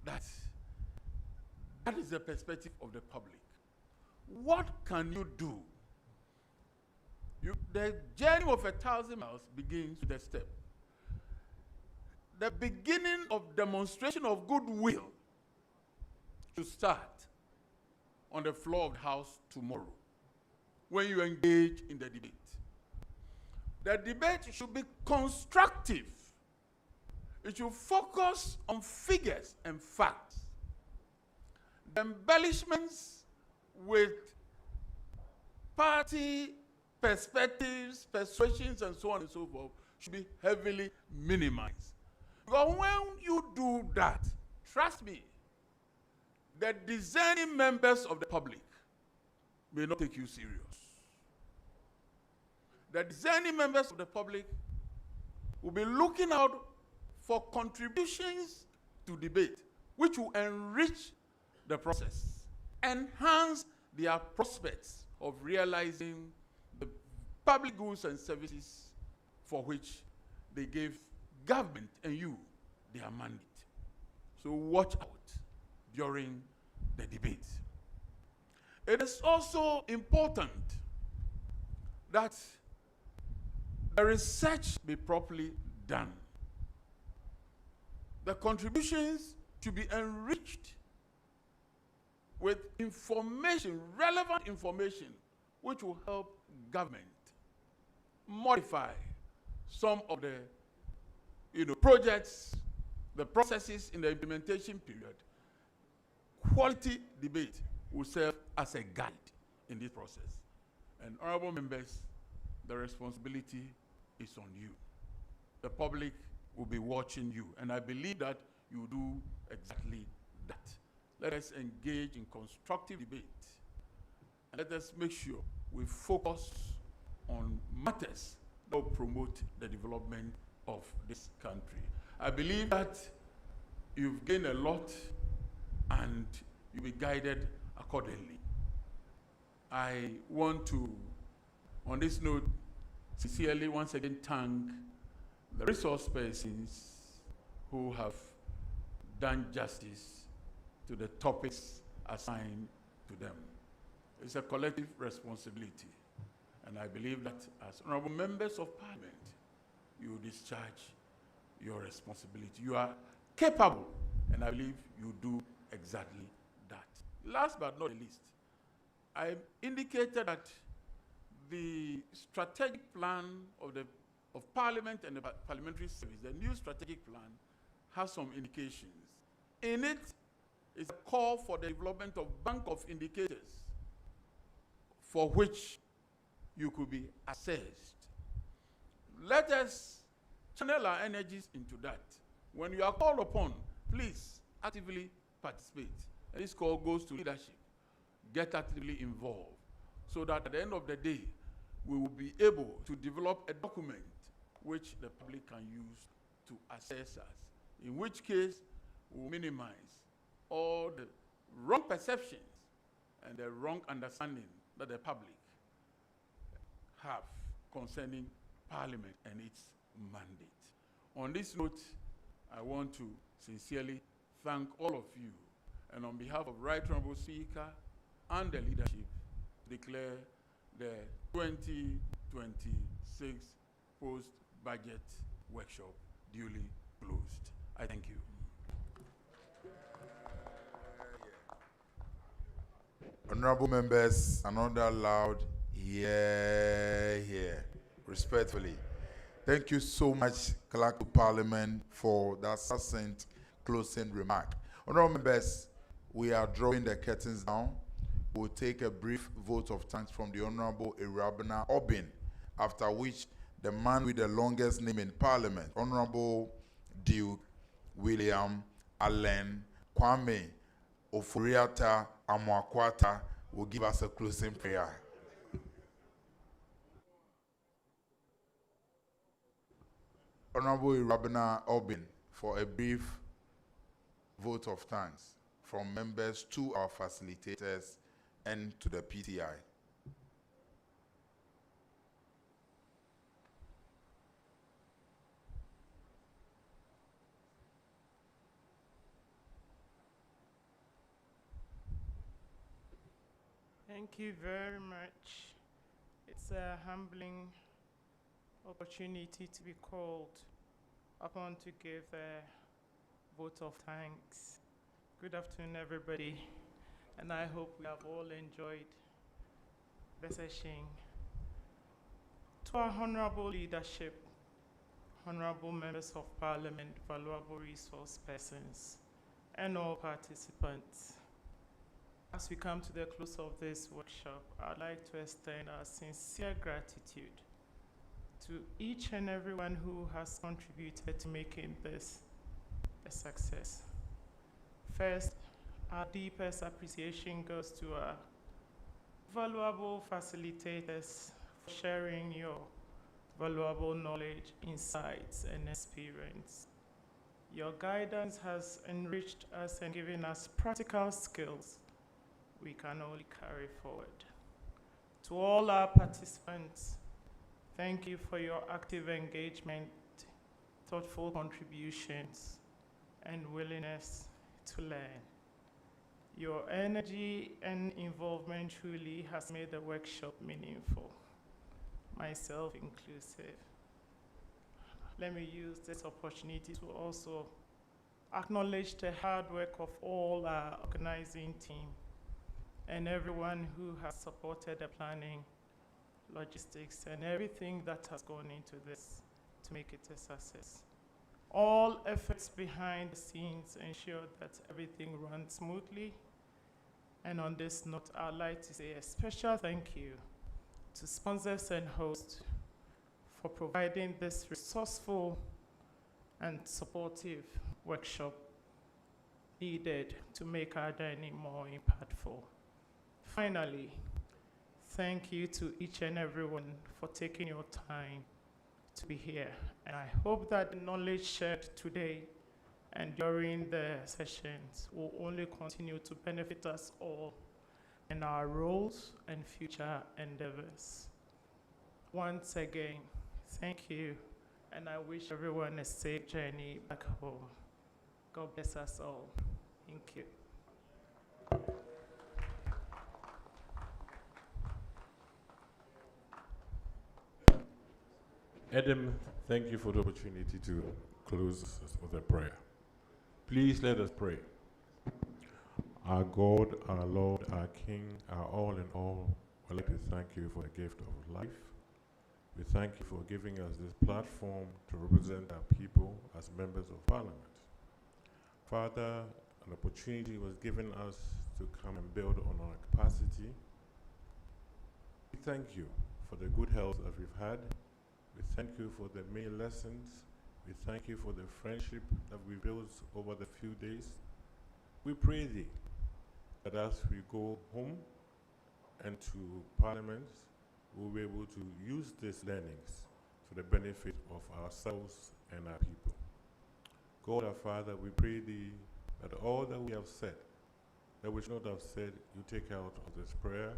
that that is the perspective of the public. What can you do? The journey of 1,000 miles begins with a step. The beginning of demonstration of goodwill should start on the floor of the House tomorrow when you engage in the debate. The debate should be constructive. It should focus on figures and facts. The embellishments with party perspectives, persuasions, and so on and so forth should be heavily minimized. Because when you do that, trust me, the discerning members of the public may not take you serious. The discerning members of the public will be looking out for contributions to debate, which will enrich the process, enhance their prospects of realizing the public goods and services for which they gave government and you their mandate. So watch out during the debate. It is also important that the research be properly done. The contributions should be enriched with information, relevant information, which will help government modify some of the projects, the processes in the implementation period. Quality debate will serve as a guide in this process. And honorable members, the responsibility is on you. The public will be watching you, and I believe that you do exactly that. Let us engage in constructive debate, and let us make sure we focus on matters that will promote the development of this country. I believe that you've gained a lot, and you'll be guided accordingly. I want to, on this note, sincerely once again thank the resource persons who have done justice to the topics assigned to them. It's a collective responsibility, and I believe that as honorable members of parliament, you discharge your responsibility. You are capable, and I believe you do exactly that. Last but not least, I indicated that the strategic plan of Parliament and the Parliamentary Service, the new strategic plan, has some indications. In it is a call for the development of bank of indicators for which you could be assessed. Let us channel our energies into that. When you are called upon, please actively participate. And this call goes to leadership. Get actively involved so that at the end of the day, we will be able to develop a document which the public can use to assess us, in which case we will minimize all the wrong perceptions and the wrong understanding that the public have concerning Parliament and its mandate. On this note, I want to sincerely thank all of you, and on behalf of Right Honorable Speaker and the leadership, declare the 2026 post-budget workshop duly closed. I thank you. Honorable members, another loud here. Respectfully. Thank you so much, Clerk of Parliament, for that succinct closing remark. Honorable members, we are drawing the curtains down. we'll take a brief vote of thanks from the Honorable Irabena Obin, after which the man with the longest name in Parliament, Honorable Duke William Allen Kwame Ofuriata Amwakwata, will give us a closing prayer. Honorable Irabena Obin, for a brief vote of thanks from members to our facilitators and to the PTI. Thank you very much. It's a humbling opportunity to be called upon to give a vote of thanks. Good afternoon, everybody, and I hope we have all enjoyed the session. To our honorable leadership, honorable members of Parliament, valuable resource persons, and all participants, as we come to the close of this workshop, I'd like to extend our sincere gratitude to each and everyone who has contributed to making this a success. First, our deepest appreciation goes to our valuable facilitators for sharing your valuable knowledge, insights, and experience. Your guidance has enriched us and given us practical skills we can only carry forward. To all our participants, thank you for your active engagement, thoughtful contributions, and willingness to learn. Your energy and involvement truly has made the workshop meaningful, myself inclusive. Let me use this opportunity to also acknowledge the hard work of all our organizing team and everyone who has supported the planning, logistics, and everything that has gone into this to make it a success. All efforts behind the scenes ensure that everything runs smoothly. And on this note, I'd like to say a special thank you to sponsors and hosts for providing this resourceful and supportive workshop needed to make our journey more impactful. Finally, thank you to each and everyone for taking your time to be here. And I hope that the knowledge shared today and during the sessions will only continue to benefit us all in our roles and future endeavors. Once again, thank you, and I wish everyone a safe journey back home. God bless us all. Thank you. Adam, thank you for the opportunity to close with a prayer. Please let us pray. Our God, our Lord, our King, our all in all, I'd like to thank you for the gift of life. We thank you for giving us this platform to represent our people as members of Parliament. Father, an opportunity was given us to come and build on our capacity. We thank you for the good health that we've had. We thank you for the many lessons. We thank you for the friendship that we built over the few days. We pray thee that as we go home and to Parliament, we'll be able to use these learnings to the benefit of ourselves and our people. God our Father, we pray thee that all that we have said, that we should not have said, you take out of this prayer,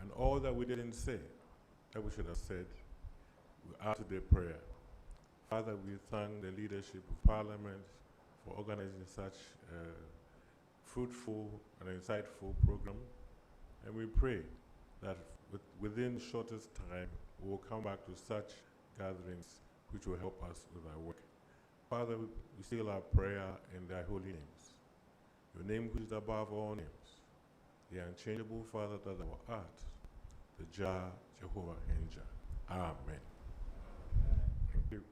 and all that we didn't say, that we should have said, we add to the prayer. Father, we thank the leadership of Parliament for organizing such a fruitful and insightful program, and we pray that within the shortest time, we will come back to such gatherings which will help us with our work. Father, we seal our prayer in thy holy names. Your name which is above all names, the unchangeable Father that thou art, the Jah, Jehovah, and Jah. Amen. Thank you.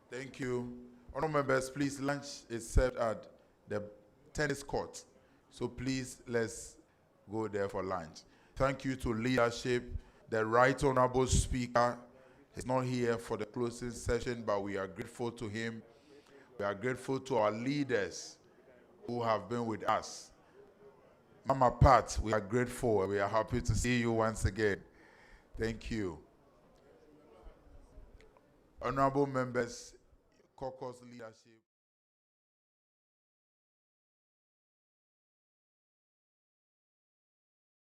Thank you. Honourable members, please, lunch is served at the tennis court. So please, let's go there for lunch. Thank you to leadership. The Right Honorable Speaker is not here for the closing session, but we are grateful to him. We are grateful to our leaders who have been with us. Mama Pat, we are grateful. We are happy to see you once again. Thank you. Honorable members, caucus leadership.